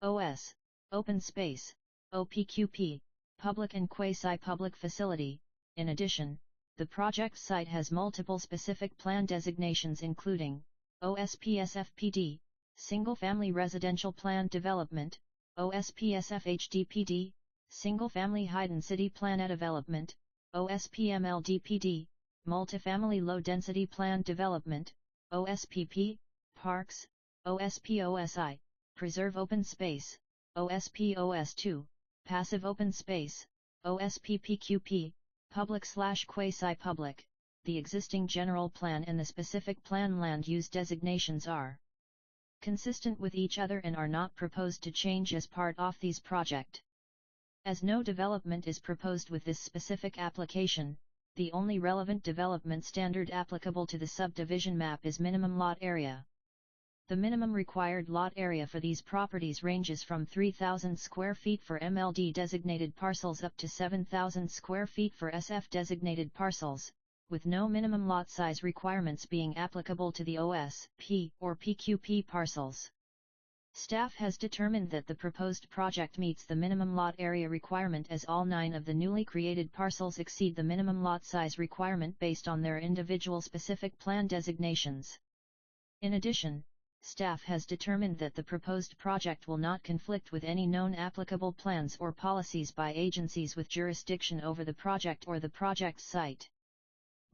S1: OS. Open Space, OPQP, Public and Quasi-Public Facility. In addition, the project site has multiple specific plan designations including OSPSFPD, Single Family Residential Plan Development, OSPSFHDPD, Single Family High-Density Plan Development, OSPMLDPD, Multifamily Low Density Plan Development, OSPP, Parks, OSPOSI, Preserve Open Space, OSPOS2, Passive Open Space, OSPPQP, Public/Quasi-Public. The existing general plan and the specific plan land use designations are consistent with each other and are not proposed to change as part of these project. As no development is proposed with this specific application, the only relevant development standard applicable to the subdivision map is minimum lot area. The minimum required lot area for these properties ranges from 3,000 square feet for MLD designated parcels up to 7,000 square feet for SF designated parcels, with no minimum lot size requirements being applicable to the OS, P, or PQP parcels. Staff has determined that the proposed project meets the minimum lot area requirement as all 9 of the newly created parcels exceed the minimum lot size requirement based on their individual specific plan designations. In addition, staff has determined that the proposed project will not conflict with any known applicable plans or policies by agencies with jurisdiction over the project or the project site.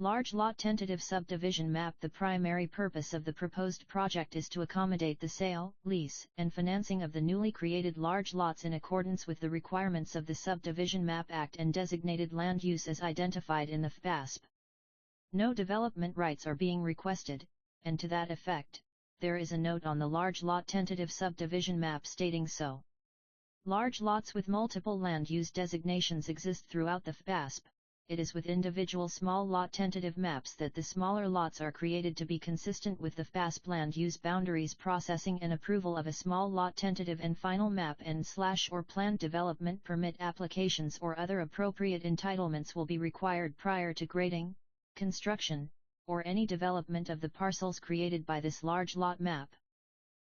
S1: Large lot tentative subdivision map. The primary purpose of the proposed project is to accommodate the sale, lease, and financing of the newly created large lots in accordance with the requirements of the Subdivision Map Act and designated land use as identified in the FASP. No development rights are being requested, and to that effect, there is a note on the large lot tentative subdivision map stating so. Large lots with multiple land use designations exist throughout the FASP. It is with individual small lot tentative maps that the smaller lots are created to be consistent with the FASP land use boundaries. Processing and approval of a small lot tentative and final map and/or planned development permit applications or other appropriate entitlements will be required prior to grading, construction, or any development of the parcels created by this large lot map.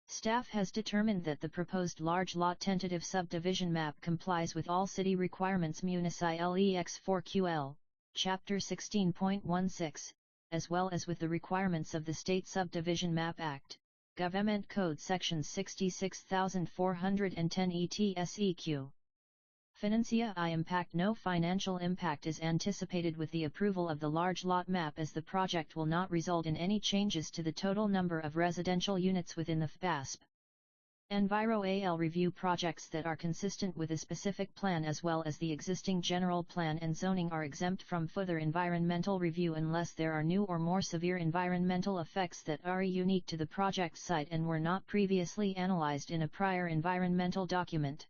S1: Staff has determined that the proposed large lot tentative subdivision map complies with all city requirements Munici LEX 4QL, Chapter 16.16, as well as with the requirements of the State Subdivision Map Act, Government Code Section 66410 ETSEQ. Financia impact. No financial impact is anticipated with the approval of the large lot map as the project will not result in any changes to the total number of residential units within the FASP. Enviro AL review projects that are consistent with a specific plan as well as the existing general plan and zoning are exempt from further environmental review unless there are new or more severe environmental effects that are unique to the project site and were not previously analyzed in a prior environmental document.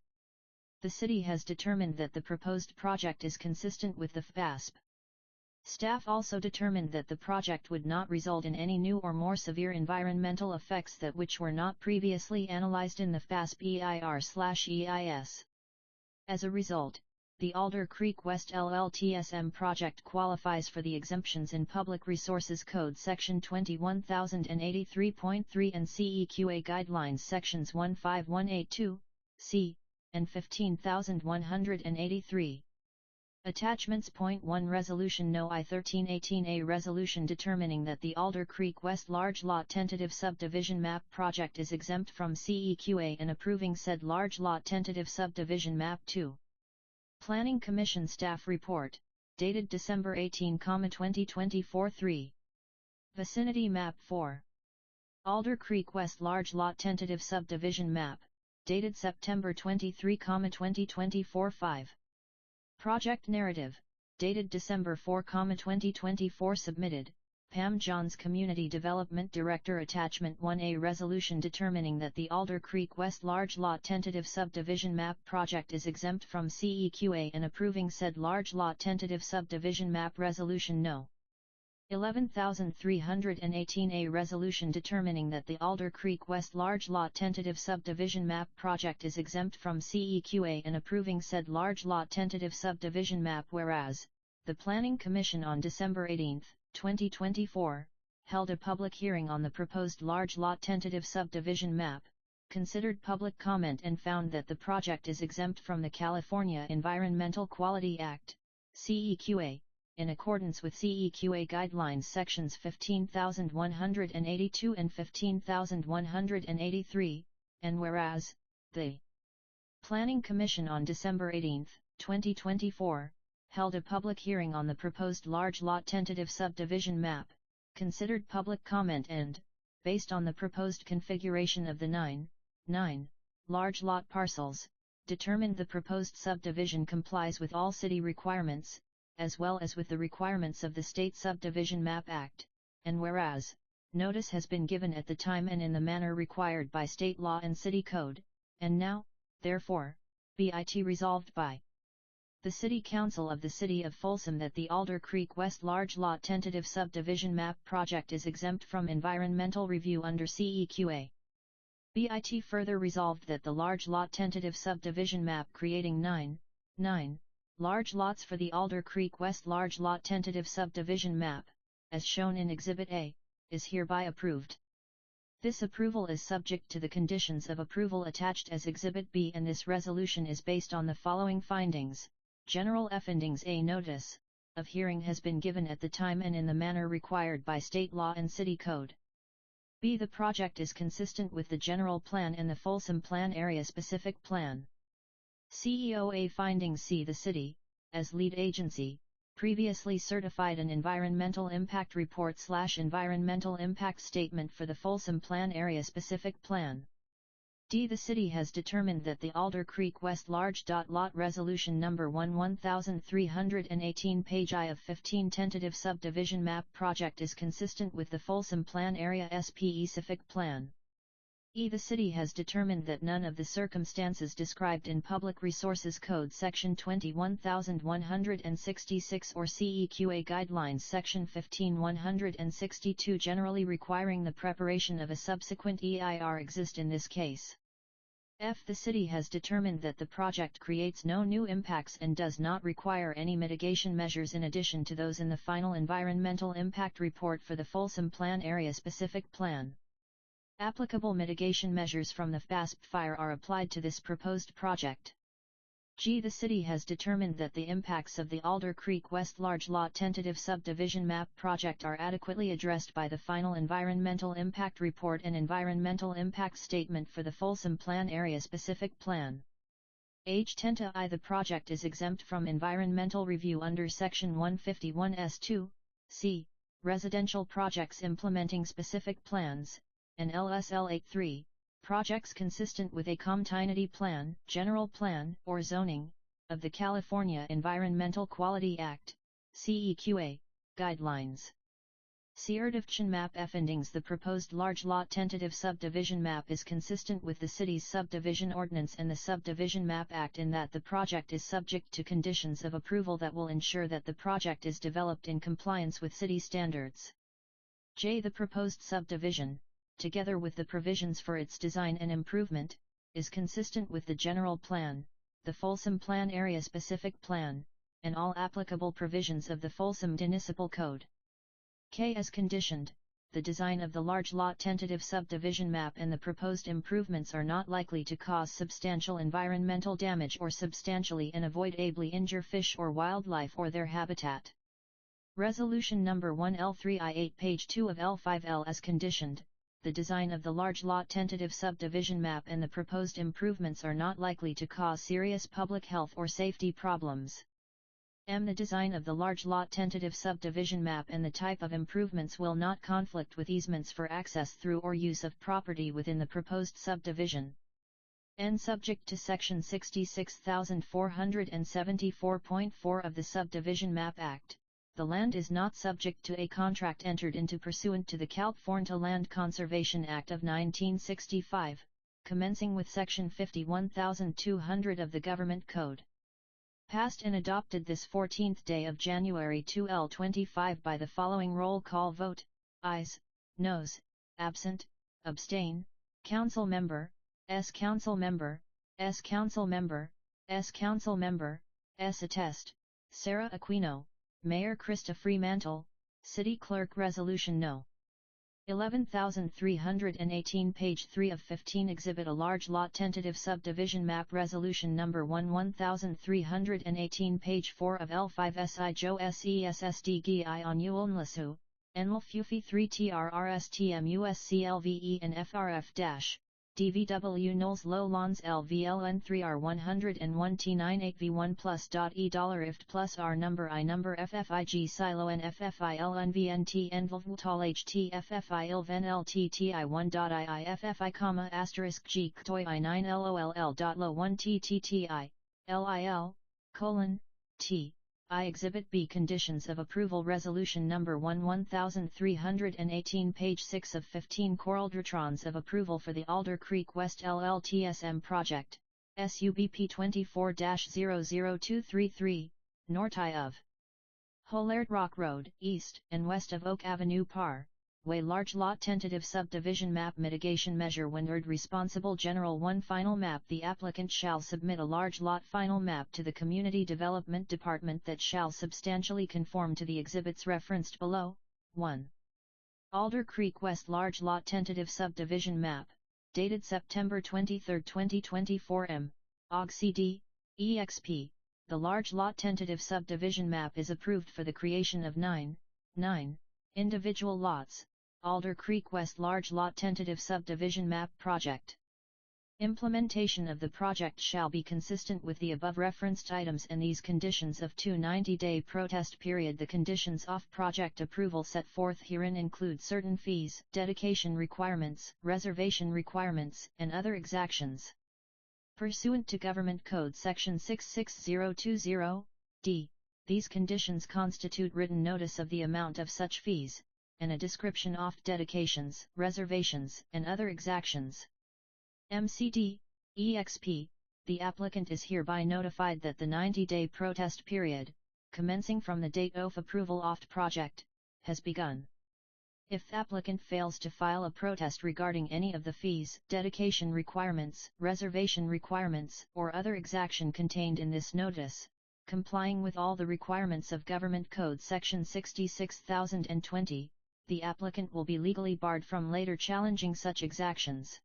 S1: The city has determined that the proposed project is consistent with the FASP. Staff also determined that the project would not result in any new or more severe environmental effects that which were not previously analyzed in the FASP EIR/EIS. As a result, the Alder Creek West LLTSM project qualifies for the exemptions in Public Resources Code Section 21083.3 and CEQA Guidelines Sections 15182, C, and 15183. Attachments. 1 Resolution No. I-1318. A resolution determining that the Alder Creek West Large Lot Tentative Subdivision Map Project is exempt from CEQA and approving said Large Lot Tentative Subdivision Map 2. Planning Commission Staff Report, dated December 18, 2024. 3. Vicinity Map 4. Alder Creek West Large Lot Tentative Subdivision Map, dated September 23, 2024. 5. Project Narrative, dated December 4, 2024. Submitted, Pam Johns, Community Development Director. Attachment 1A, Resolution determining that the Alder Creek West Large Lot Tentative Subdivision Map Project is exempt from CEQA and approving said Large Lot Tentative Subdivision Map Resolution No. 11318, a resolution determining that the Alder Creek West Large Lot Tentative Subdivision Map Project is exempt from CEQA and approving said Large Lot Tentative Subdivision Map. Whereas, the Planning Commission on December 18, 2024, held a public hearing on the proposed Large Lot Tentative Subdivision Map, considered public comment and found that the project is exempt from the California Environmental Quality Act, CEQA, in accordance with CEQA Guidelines Sections 15182 and 15183, and whereas, the Planning Commission on December 18, 2024, held a public hearing on the proposed Large Lot Tentative Subdivision Map, considered public comment and, based on the proposed configuration of the 9 large lot parcels, determined the proposed subdivision complies with all city requirements, as well as with the requirements of the State Subdivision Map Act, and whereas, notice has been given at the time and in the manner required by state law and city code, and now, therefore, be it resolved by the City Council of the City of Folsom that the Alder Creek West Large Lot Tentative Subdivision Map Project is exempt from environmental review under CEQA. Be it further resolved that the Large Lot Tentative Subdivision Map creating 9 large lots for the Alder Creek West Large Lot Tentative Subdivision Map, as shown in Exhibit A, is hereby approved. This approval is subject to the conditions of approval attached as Exhibit B, and this resolution is based on the following findings. General findings: A notice of hearing has been given at the time and in the manner required by state law and city code. B. The project is consistent with the general plan and the Folsom Plan Area Specific Plan. CEOA findings: C. The city, as lead agency, previously certified an Environmental Impact Report/Environmental Impact Statement for the Folsom Plan Area Specific Plan. D. The city has determined that the Alder Creek West Large Lot Resolution Number 1318 page I of 15 tentative subdivision map project is consistent with the Folsom Plan Area Specific Plan. E. The city has determined that none of the circumstances described in Public Resources Code Section 21166 or CEQA Guidelines Section 15162 generally requiring the preparation of a subsequent EIR exist in this case. F. The city has determined that the project creates no new impacts and does not require any mitigation measures in addition to those in the final Environmental Impact Report for the Folsom Plan Area Specific Plan. Applicable mitigation measures from the FASP fire are applied to this proposed project. G. The city has determined that the impacts of the Alder Creek West Large Lot Tentative Subdivision Map Project are adequately addressed by the final Environmental Impact Report and Environmental Impact Statement for the Folsom Plan Area Specific Plan. H. 10-I. The project is exempt from environmental review under Section 151 S2, C, Residential Projects Implementing Specific Plans, and LSL 83, projects consistent with a continuity plan, general plan, or zoning, of the California Environmental Quality Act, CEQA, guidelines. Certification map findings: the proposed large lot tentative subdivision map is consistent with the city's subdivision ordinance and the Subdivision Map Act in that the project is subject to conditions of approval that will ensure that the project is developed in compliance with city standards. J. The proposed subdivision, together with the provisions for its design and improvement, is consistent with the general plan, the Folsom Plan Area Specific Plan, and all applicable provisions of the Folsom Municipal Code. K. As conditioned, the design of the large lot tentative subdivision map and the proposed improvements are not likely to cause substantial environmental damage or substantially and avoidably injure fish or wildlife or their habitat. Resolution Number 1L3I8 page 2 of L5L. As conditioned, the design of the large lot tentative subdivision map and the proposed improvements are not likely to cause serious public health or safety problems. M. The design of the large lot tentative subdivision map and the type of improvements will not conflict with easements for access through or use of property within the proposed subdivision. N. Subject to Section 66474.4 of the Subdivision Map Act, the land is not subject to a contract entered into pursuant to the California Land Conservation Act of 1965, commencing with Section 51200 of the Government Code. Passed and adopted this 14th day of January 2025 by the following roll call vote: ayes, noes, absent, abstain, council member, S council member, S council member, S council member, S attest, Sarah Aquino, Mayor Krista Fremantle, City Clerk. Resolution No. 11318, page 3 of 15. Exhibit: a large lot tentative subdivision map. Resolution number 11318, page 4 of L5 SI Joe SESSD GI on Ulnlasu, Enl Fufi 3 TRRSTM USCLVE and FRF- DVW Knowles Lowlands LVLN 3R 101 T98 V1 plus .E $IFT plus R number I number FFIG Silo N FFIL NVNT Envolvutal HT FFI ILVEN LTTI 1.II FFI comma asterisk G KTOI I9 LOLL.LO 1 TTTI LIL colon T I Exhibit B Conditions of Approval. Resolution number 11318, page 6 of 15. Coraldratrons of approval for the Alder Creek West LLTSM project, SUBP 24-00233, Nortai of Holard Rock Road, east and west of Oak Avenue Par, Way Large Lot Tentative Subdivision Map Mitigation Measure. When responsible General 1 Final Map, the applicant shall submit a large lot final map to the Community Development Department that shall substantially conform to the exhibits referenced below. 1. Alder Creek West Large Lot Tentative Subdivision Map, dated September 23, 2024 M. OG CD, EXP. The large lot tentative subdivision map is approved for the creation of 9 individual lots, Alder Creek West Large Lot Tentative Subdivision Map Project. Implementation of the project shall be consistent with the above referenced items and these conditions of 290-day protest period. The conditions of project approval set forth herein include certain fees, dedication requirements, reservation requirements, and other exactions. Pursuant to Government Code Section 66020, d. These conditions constitute written notice of the amount of such fees, and a description of dedications, reservations, and other exactions. MCD, EXP, the applicant is hereby notified that the 90-day protest period, commencing from the date of approval of project, has begun. If applicant fails to file a protest regarding any of the fees, dedication requirements, reservation requirements, or other exaction contained in this notice, complying with all the requirements of Government Code Section 66020, the applicant will be legally barred from later challenging such exactions.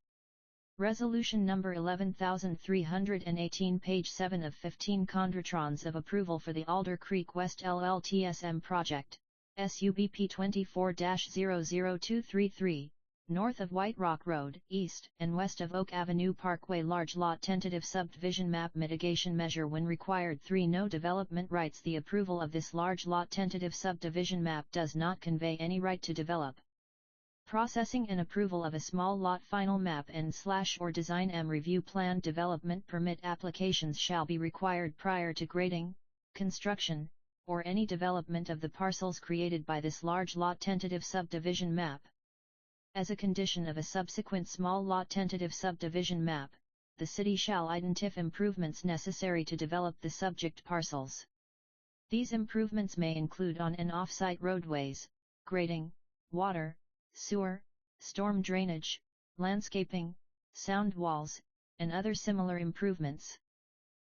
S1: Resolution number 11318, page 7 of 15. Condratrons of approval for the Alder Creek West LLTSM project, SUBP 24-00233, north of White Rock Road, east and west of Oak Avenue Parkway. Large lot tentative subdivision map mitigation measure. When required 3. No development rights. The approval of this large lot tentative subdivision map does not convey any right to develop. Processing and approval of a small lot final map and/or design review plan development permit applications shall be required prior to grading, construction, or any development of the parcels created by this large lot tentative subdivision map. As a condition of a subsequent small lot tentative subdivision map, the city shall identify improvements necessary to develop the subject parcels. These improvements may include on and off-site roadways, grading, water, sewer, storm drainage, landscaping, sound walls, and other similar improvements.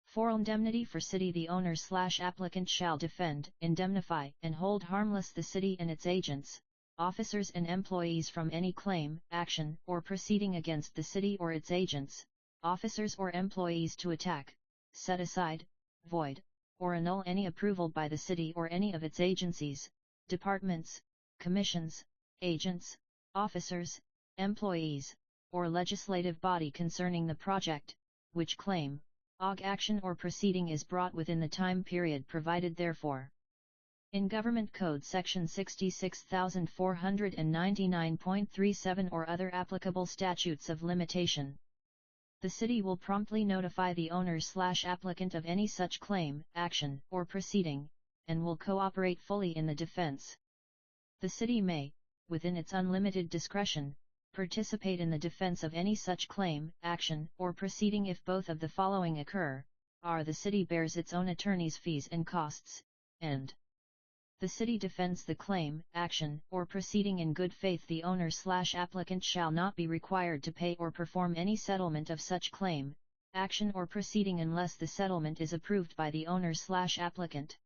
S1: For indemnity for city, the owner/applicant shall defend, indemnify, and hold harmless the city and its agents, officers and employees from any claim, action, or proceeding against the city or its agents, officers or employees to attack, set aside, void, or annul any approval by the city or any of its agencies, departments, commissions, agents, officers, employees, or legislative body concerning the project, which claim, action or proceeding is brought within the time period provided therefor. In Government Code Section 66499.37 or other applicable statutes of limitation, the city will promptly notify the owner/applicant of any such claim, action, or proceeding, and will cooperate fully in the defense. The city may, within its unlimited discretion, participate in the defense of any such claim, action, or proceeding if both of the following occur: the city bears its own attorney's fees and costs, and the city defends the claim, action, or proceeding in good faith. The owner/applicant shall not be required to pay or perform any settlement of such claim, action, or proceeding unless the settlement is approved by the owner/applicant.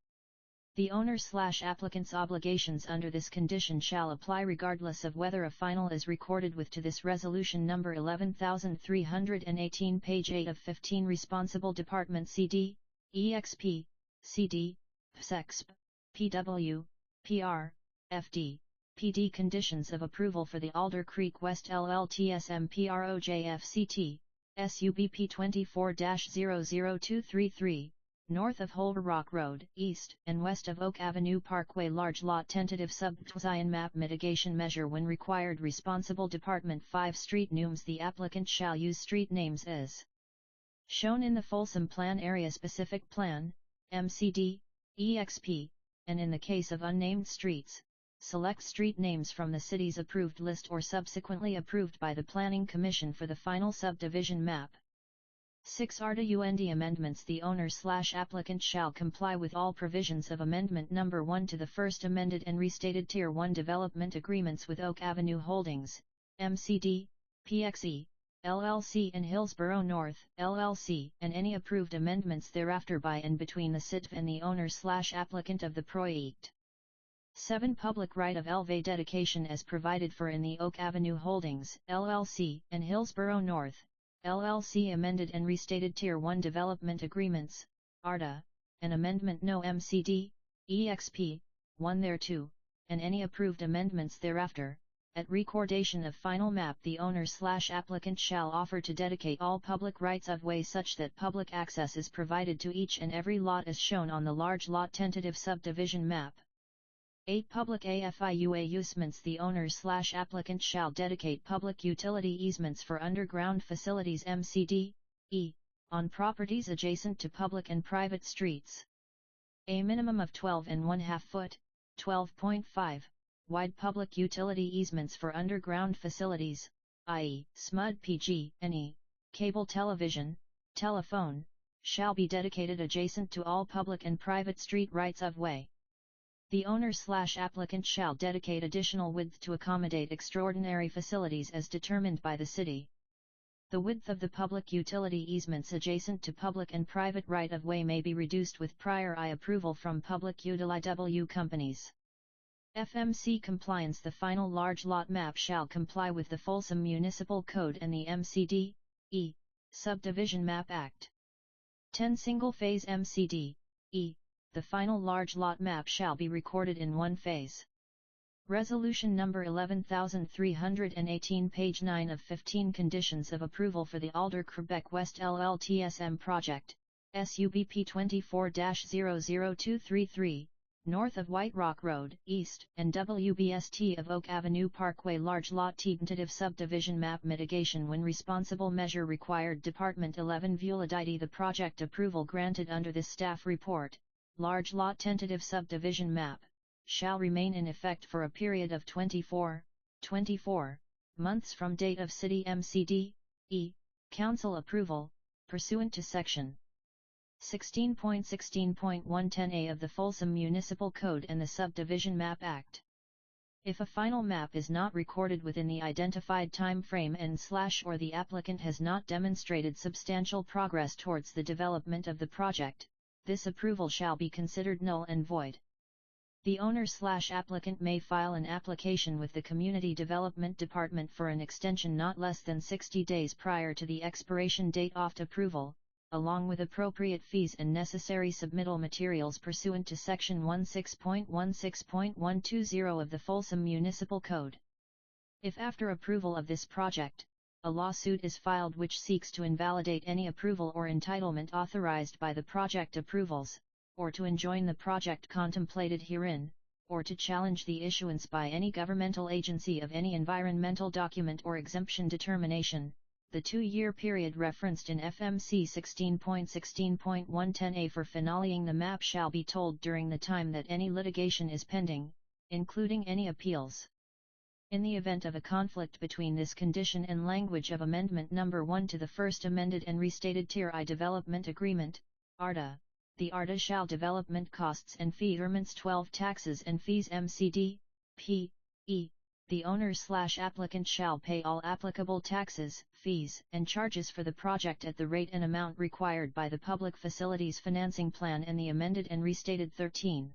S1: The owner/applicant's obligations under this condition shall apply regardless of whether a final is recorded with to this resolution number 11318, page 8 of 15. Responsible Department CD, EXP, CD, PSEXP, PW, PR, FD, PD. Conditions of approval for the Alder Creek West LLTSM PROJFCT, SUBP 24-00233. North of Holder Rock Road, east and west of Oak Avenue Parkway. Large lot tentative subdivision map mitigation measure when required. Responsible Department 5 Street names. The applicant shall use street names as shown in the Folsom Plan Area Specific Plan, MCD, EXP, and in the case of unnamed streets, select street names from the city's approved list or subsequently approved by the Planning Commission for the final subdivision map. 6. ARDA UND amendments. The owner/applicant shall comply with all provisions of Amendment No. 1 to the first amended and restated Tier 1 development agreements with Oak Avenue Holdings, MCD, PXE, LLC and Hillsborough North, LLC, and any approved amendments thereafter by and between the CITV and the owner/applicant of the project. 7. Public right of LV dedication as provided for in the Oak Avenue Holdings, LLC, and Hillsborough North, LLC amended and restated Tier 1 development agreements, ARDA, and Amendment No. MCD, EXP, 1 thereto, and any approved amendments thereafter. At recordation of final map, the owner/applicant shall offer to dedicate all public rights of way such that public access is provided to each and every lot as shown on the large lot tentative subdivision map. 8. Public AFIUA usements. The owner/applicant shall dedicate public utility easements for underground facilities MCD, E, on properties adjacent to public and private streets. A minimum of 12.5 foot, 12.5, wide public utility easements for underground facilities, i.e., SMUD PG, NE, cable television, telephone, shall be dedicated adjacent to all public and private street rights of way. The owner/applicant shall dedicate additional width to accommodate extraordinary facilities as determined by the city. The width of the public utility easements adjacent to public and private right-of-way may be reduced with prior approval from public utility companies. FMC compliance. The final large lot map shall comply with the Folsom Municipal Code and the MCD, E, Subdivision Map Act. 10. Single-phase MCD, E. The final large lot map shall be recorded in one phase. Resolution number 11318, page 9 of 15. Conditions of approval for the Alder Quebec West LLTSM project, SUBP 24-00233, north of White Rock Road, east, and WBST of Oak Avenue Parkway. Large lot tentative subdivision map mitigation when responsible measure required. Department 11 Validity. The project approval granted under this staff report, large lot tentative subdivision map, shall remain in effect for a period of 24 months from date of City MCD, E, Council approval, pursuant to Section 16.16.110A of the Folsom Municipal Code and the Subdivision Map Act. If a final map is not recorded within the identified time frame and/or the applicant has not demonstrated substantial progress towards the development of the project, this approval shall be considered null and void. The owner/applicant may file an application with the Community Development Department for an extension not less than 60 days prior to the expiration date of approval, along with appropriate fees and necessary submittal materials pursuant to Section 16.16.120 of the Folsom Municipal Code. If after approval of this project, a lawsuit is filed which seeks to invalidate any approval or entitlement authorized by the project approvals, or to enjoin the project contemplated herein, or to challenge the issuance by any governmental agency of any environmental document or exemption determination, the 2-year period referenced in FMC 16.16.110A for finaling the map shall be told during the time that any litigation is pending, including any appeals. In the event of a conflict between this condition and language of Amendment No. 1 to the First Amended and Restated Tier I Development Agreement, ARDA, the ARDA shall development costs and fee 12 taxes and fees MCD, P, E, the owner/applicant shall pay all applicable taxes, fees, and charges for the project at the rate and amount required by the Public Facilities Financing Plan and the amended and restated 13.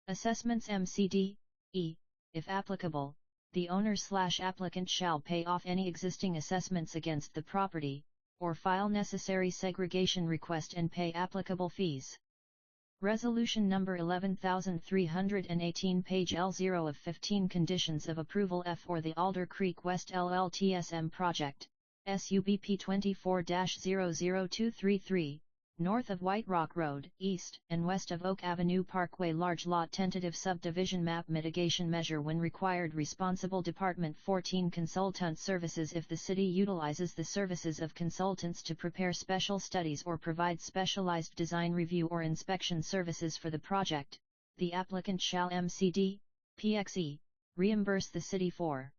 S1: Assessments MCD, E, if applicable, the owner/applicant shall pay off any existing assessments against the property, or file necessary segregation request and pay applicable fees. Resolution number 11318 page L0 of 15 Conditions of Approval F or the Alder Creek West LLTSM Project, SUBP 24-00233, north of White Rock Road, east and west of Oak Avenue Parkway. Large Lot Tentative Subdivision Map Mitigation Measure when required. Responsible Department 14 Consultant Services. If the city utilizes the services of consultants to prepare special studies or provide specialized design review or inspection services for the project, the applicant shall MCD, PXE, reimburse the city for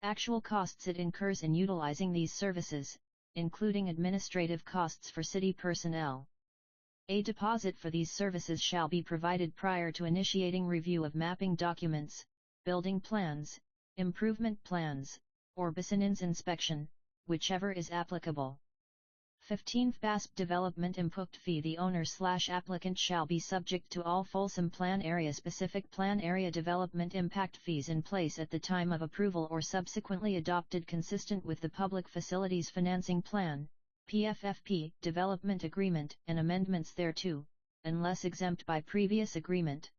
S1: actual costs it incurs in utilizing these services, including administrative costs for city personnel. A deposit for these services shall be provided prior to initiating review of mapping documents, building plans, improvement plans, or BSN's inspection, whichever is applicable. 15. FASP Development Input Fee. The owner/applicant shall be subject to all Folsom Plan Area Specific Plan Area Development Impact Fees in place at the time of approval or subsequently adopted consistent with the Public Facilities Financing Plan, PFFP, Development Agreement and amendments thereto, unless exempt by previous agreement.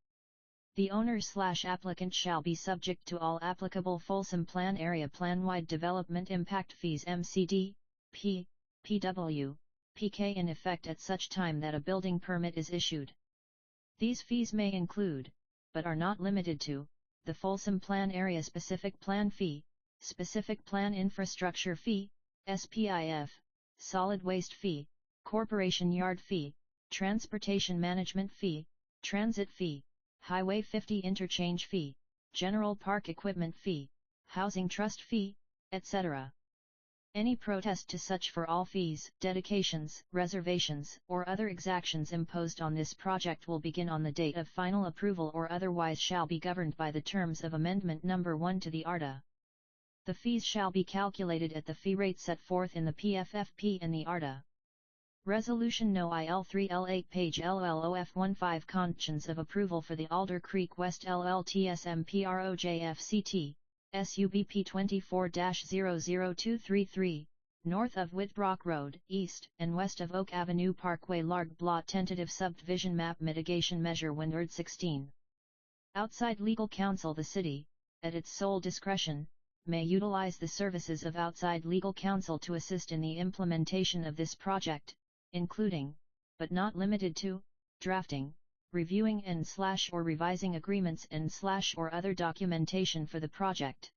S1: The owner/applicant shall be subject to all applicable Folsom Plan Area Plan-wide Development Impact Fees MCD, P, PW, PK in effect at such time that a building permit is issued. These fees may include, but are not limited to, the Folsom Plan Area Specific Plan Fee, Specific Plan Infrastructure Fee, SPIF, Solid Waste Fee, Corporation Yard Fee, Transportation Management Fee, Transit Fee, Highway 50 Interchange Fee, General Park Equipment Fee, Housing Trust Fee, etc. Any protest to such for all fees, dedications, reservations, or other exactions imposed on this project will begin on the date of final approval or otherwise shall be governed by the terms of Amendment No. 1 to the ARDA. The fees shall be calculated at the fee rate set forth in the PFFP and the ARDA. Resolution No. IL3L8 page LLOF15 Conditions of Approval for the Alder Creek West LLTSM PROJFCT. SUBP 24-00233, north of Whitrock Road, east and west of Oak Avenue Parkway. Large Blot Tentative Subdivision Map Mitigation Measure when 16. Outside legal counsel. The city, at its sole discretion, may utilize the services of outside legal counsel to assist in the implementation of this project, including, but not limited to, drafting, reviewing and/or revising agreements and/or other documentation for the project.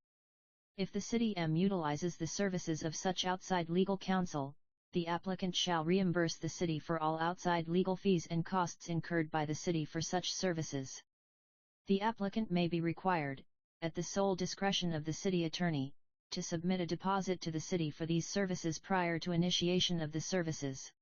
S1: If the city utilizes the services of such outside legal counsel, the applicant shall reimburse the city for all outside legal fees and costs incurred by the city for such services. The applicant may be required, at the sole discretion of the city attorney, to submit a deposit to the city for these services prior to initiation of the services.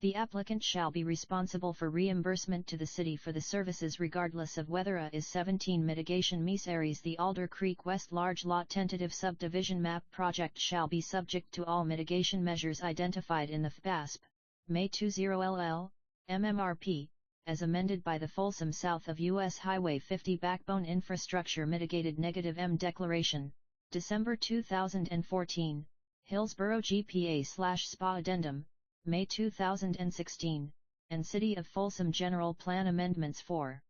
S1: The applicant shall be responsible for reimbursement to the city for the services regardless of whether a is 17 mitigation measures. The Alder Creek West Large Lot Tentative Subdivision Map Project shall be subject to all mitigation measures identified in the FASP, May 20LL, MMRP, as amended by the Folsom South of U.S. Highway 50 Backbone Infrastructure Mitigated -M Declaration, December 2014, Hillsborough GPA/SPA Addendum, May 2016, and City of Folsom General Plan Amendments for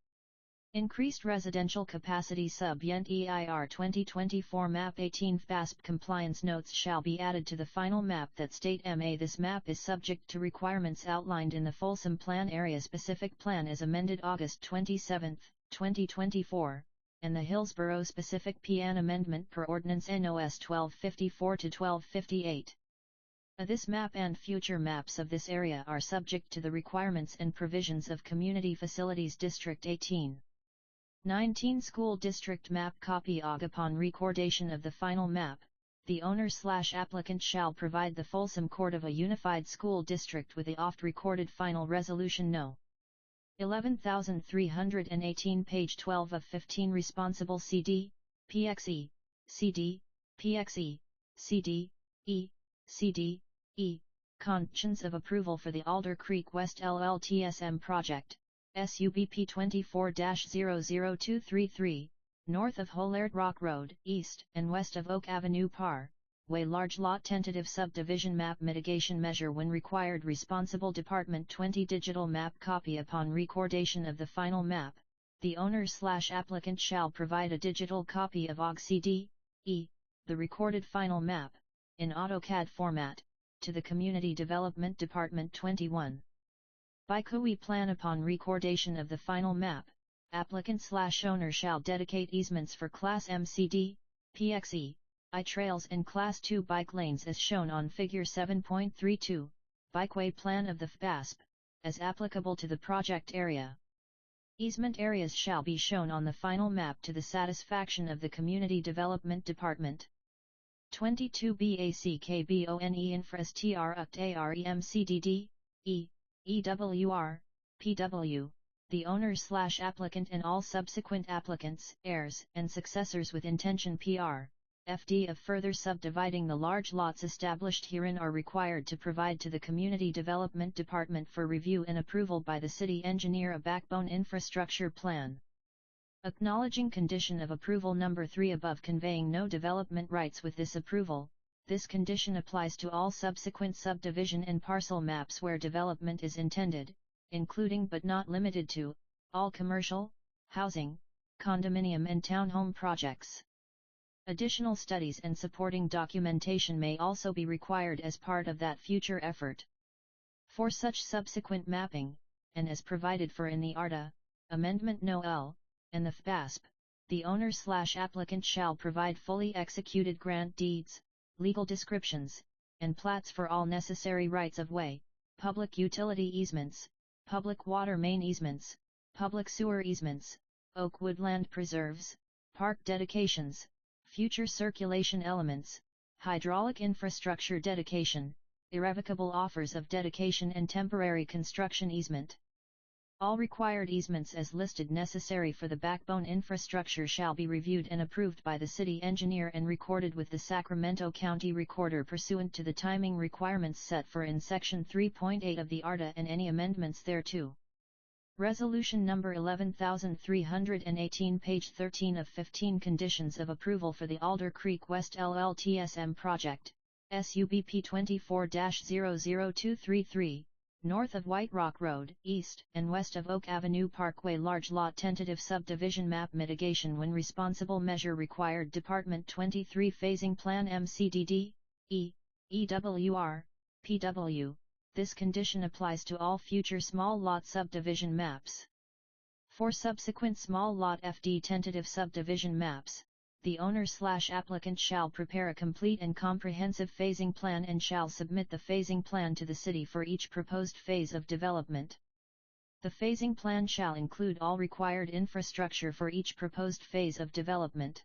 S1: Increased Residential Capacity Sub-Yent EIR 2024 Map 18 FASP compliance notes shall be added to the final map that state this map is subject to requirements outlined in the Folsom Plan Area Specific Plan as amended August 27, 2024, and the Hillsborough-specific PN amendment per Ordinance NOS 1254-1258. This map and future maps of this area are subject to the requirements and provisions of Community Facilities District 18. 19 School District Map Copy OG. Upon recordation of the final map, the owner/applicant shall provide the Folsom Court of a Unified School District with the oft-recorded final resolution No. 11318 page 12 of 15 responsible CD, PXE, CD, PXE, CD, E, CD, E, conditions of approval for the Alder Creek West LLTSM project, SUBP 24-00233, north of Holard Rock Road, east and west of Oak Avenue Par, Way Large Lot Tentative Subdivision Map Mitigation Measure when required. Responsible Department 20 Digital Map Copy. Upon recordation of the final map, the owner/applicant shall provide a digital copy of OG CD, E, the recorded final map, in AutoCAD format, to the Community Development Department 21. By COE plan. Upon recordation of the final map, applicant/owner shall dedicate easements for Class MCD, PXE, I trails and Class 2 bike lanes as shown on Figure 7.32, Bikeway Plan of the FBASP, as applicable to the project area. Easement areas shall be shown on the final map to the satisfaction of the Community Development Department. 22 BACKBONE Infras TR UCT AREMCDD, E, EWR, PW, the owner/applicant and all subsequent applicants, heirs, and successors with intention PR, FD of further subdividing the large lots established herein are required to provide to the Community Development Department for review and approval by the city engineer a backbone infrastructure plan. Acknowledging condition of approval number 3 above, conveying no development rights with this approval, this condition applies to all subsequent subdivision and parcel maps where development is intended, including but not limited to, all commercial, housing, condominium and townhome projects. Additional studies and supporting documentation may also be required as part of that future effort. For such subsequent mapping, and as provided for in the ARDA, Amendment No. L, and the FBASP, the owner/applicant shall provide fully executed grant deeds, legal descriptions, and plats for all necessary rights of way, public utility easements, public water main easements, public sewer easements, oak woodland preserves, park dedications, future circulation elements, hydraulic infrastructure dedication, irrevocable offers of dedication and temporary construction easement. All required easements as listed necessary for the backbone infrastructure shall be reviewed and approved by the city engineer and recorded with the Sacramento County Recorder pursuant to the timing requirements set for in Section 3.8 of the ARDA and any amendments thereto. Resolution number 11318 page 13 of 15 Conditions of Approval for the Alder Creek West LLTSM Project, SUBP 24-00233, north of White Rock Road, east and west of Oak Avenue Parkway Large Lot Tentative Subdivision Map Mitigation when Responsible Measure Required Department 23 Phasing Plan MCDD, E, EWR, PW. This condition applies to all future small lot subdivision maps. For subsequent small lot FD tentative subdivision maps, the owner/applicant shall prepare a complete and comprehensive phasing plan and shall submit the phasing plan to the city for each proposed phase of development. The phasing plan shall include all required infrastructure for each proposed phase of development.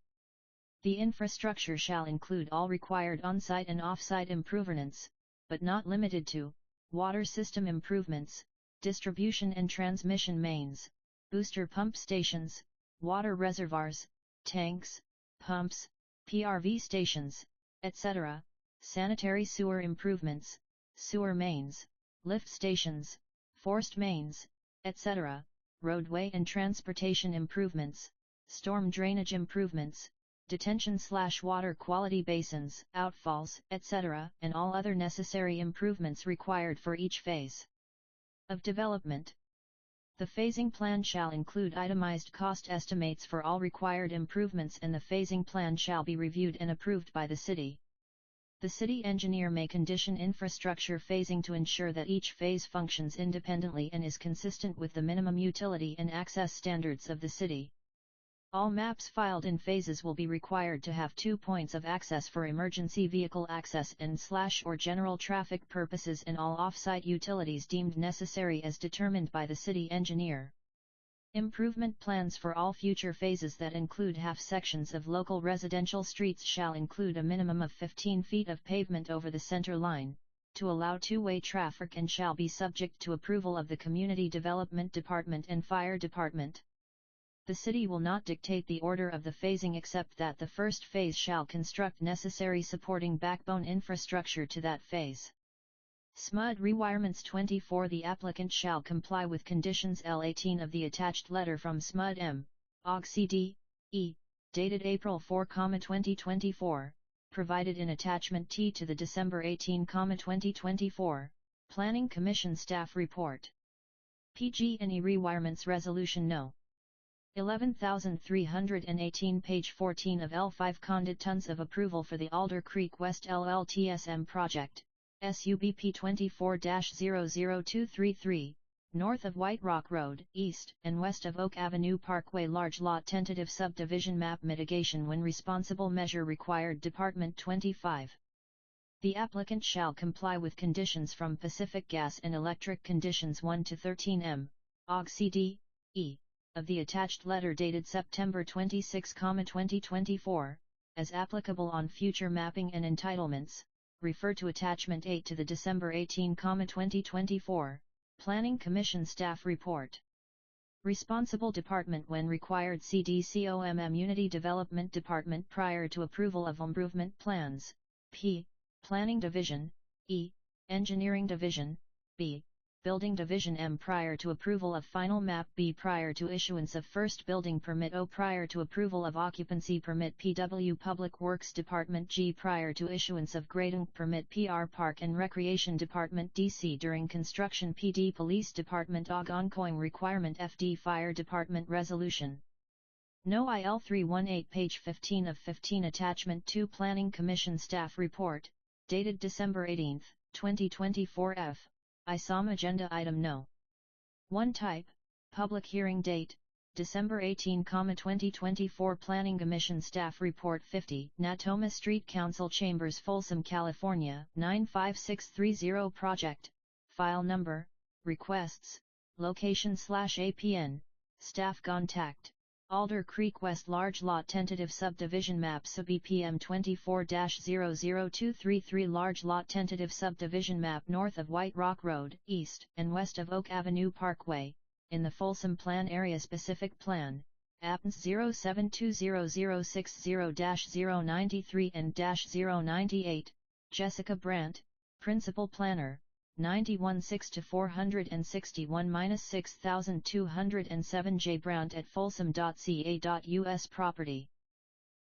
S1: The infrastructure shall include all required on-site and off-site improvements, but not limited to water system improvements, distribution and transmission mains, booster pump stations, water reservoirs, tanks, pumps, PRV stations, etc., sanitary sewer improvements, sewer mains, lift stations, forced mains, etc., roadway and transportation improvements, storm drainage improvements, detention/water quality basins, outfalls, etc., and all other necessary improvements required for each phase of development. The phasing plan shall include itemized cost estimates for all required improvements and the phasing plan shall be reviewed and approved by the city. The city engineer may condition infrastructure phasing to ensure that each phase functions independently and is consistent with the minimum utility and access standards of the city. All maps filed in phases will be required to have 2 points of access for emergency vehicle access and/or general traffic purposes and all off-site utilities deemed necessary as determined by the city engineer. Improvement plans for all future phases that include half sections of local residential streets shall include a minimum of 15 feet of pavement over the center line, to allow two-way traffic, and shall be subject to approval of the Community Development Department and Fire Department. The city will not dictate the order of the phasing except that the first phase shall construct necessary supporting backbone infrastructure to that phase. SMUD Requirements 24. The applicant shall comply with conditions L18 of the attached letter from SMUD M. Aug. CD. E. dated April 4, 2024, provided in Attachment T to the December 18, 2024, Planning Commission Staff Report. PG&E Requirements Resolution No. 11318 page 14 of L5 Conditons of Approval for the Alder Creek West LLTSM Project, SUBP 24-00233, north of White Rock Road, east and west of Oak Avenue Parkway. Large Lot Tentative Subdivision Map Mitigation When Responsible Measure Required. Department 25. The applicant shall comply with conditions from Pacific Gas and Electric Conditions 1 to 13 M. Aug. CD. E. of the attached letter dated September 26, 2024, as applicable on future mapping and entitlements. Refer to Attachment 8 to the December 18, 2024, Planning Commission Staff Report. Responsible Department when required. CDCOMM Unity Development Department prior to approval of improvement plans. P. Planning Division. E. Engineering Division. B. Building Division. M. prior to approval of final map. B. prior to issuance of first building permit. O. prior to approval of occupancy permit. PW Public Works Department. G. prior to issuance of grading permit. PR Park and Recreation Department. DC during construction. PD Police Department. OG ongoing requirement. FD Fire Department. Resolution No. IL 318 page 15 of 15. Attachment 2 Planning Commission Staff Report, dated December 18, 2024. F. ISOM Agenda Item No. 1 Type, Public Hearing Date, December 18, 2024. Planning Commission Staff Report 50, Natoma Street Council Chambers, Folsom, California, 95630. Project, File Number, Requests, Location/APN, Staff Contact, Alder Creek West Large Lot Tentative Subdivision Map Sub EPM 24-00233. Large Lot Tentative Subdivision Map north of White Rock Road, east and west of Oak Avenue Parkway, in the Folsom Plan Area Specific Plan, APNS 072060-093 and -098, Jessica Brandt, Principal Planner, 91-6 to 461-6207. J. Brandt at folsom.ca.us. Property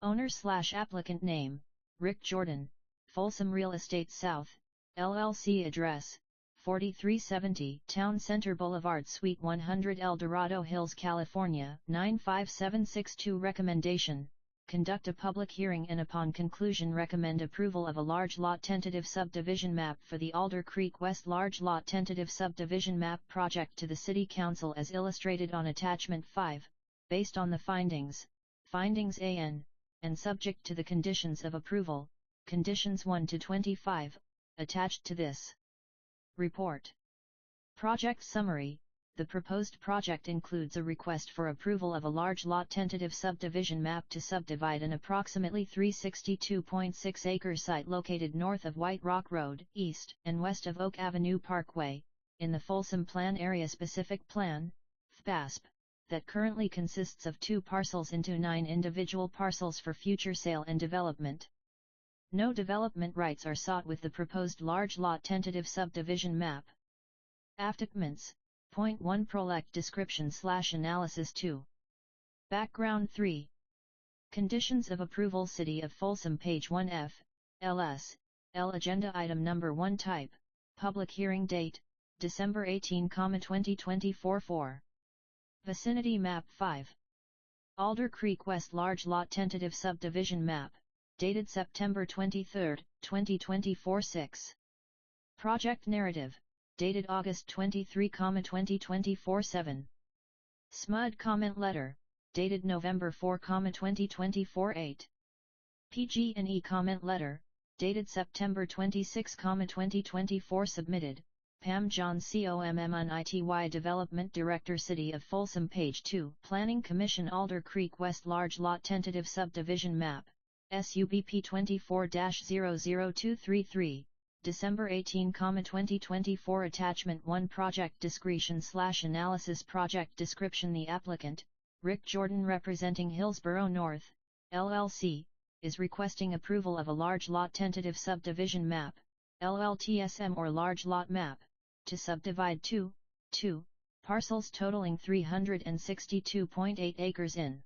S1: Owner/applicant name, Rick Jordan, Folsom Real Estate South, LLC. Address, 4370 Town Center Boulevard, Suite 100, El Dorado Hills, California, 95762. Recommendation: conduct a public hearing and upon conclusion recommend approval of a large lot tentative subdivision map for the Alder Creek West Large Lot Tentative Subdivision Map Project to the City Council as illustrated on Attachment 5, based on the Findings AN, and subject to the conditions of approval, Conditions 1 to 25, attached to this report. Project Summary: the proposed project includes a request for approval of a large lot tentative subdivision map to subdivide an approximately 362.6 acre site located north of White Rock Road, east and west of Oak Avenue Parkway, in the Folsom Plan Area Specific Plan, FPASP, that currently consists of 2 parcels into 9 individual parcels for future sale and development. No development rights are sought with the proposed large lot tentative subdivision map. Attachments. Point 1 Prolect Description/Analysis 2. Background 3. Conditions of Approval. City of Folsom. Page 1F, LS, L. Agenda Item Number 1 Type, Public Hearing Date, December 18, 2024. 4. Vicinity Map 5. Alder Creek West Large Lot Tentative Subdivision Map, dated September 23, 2024. 6. Project Narrative, dated August 23, 2024. 7. SMUD Comment Letter, dated November 4, 2024 8. PG&E comment letter, dated September 26, 2024 submitted, Pam John COMMNITY Development Director City of Folsom Page 2 Planning Commission Alder Creek West Large Lot Tentative Subdivision Map, SUBP 24-00233, December 18, 2024 Attachment 1 Project Description/Analysis Project Description The applicant, Rick Jordan representing Hillsborough North, LLC, is requesting approval of a large lot tentative subdivision map, LLTSM or large lot map, to subdivide two parcels totaling 362.8 acres in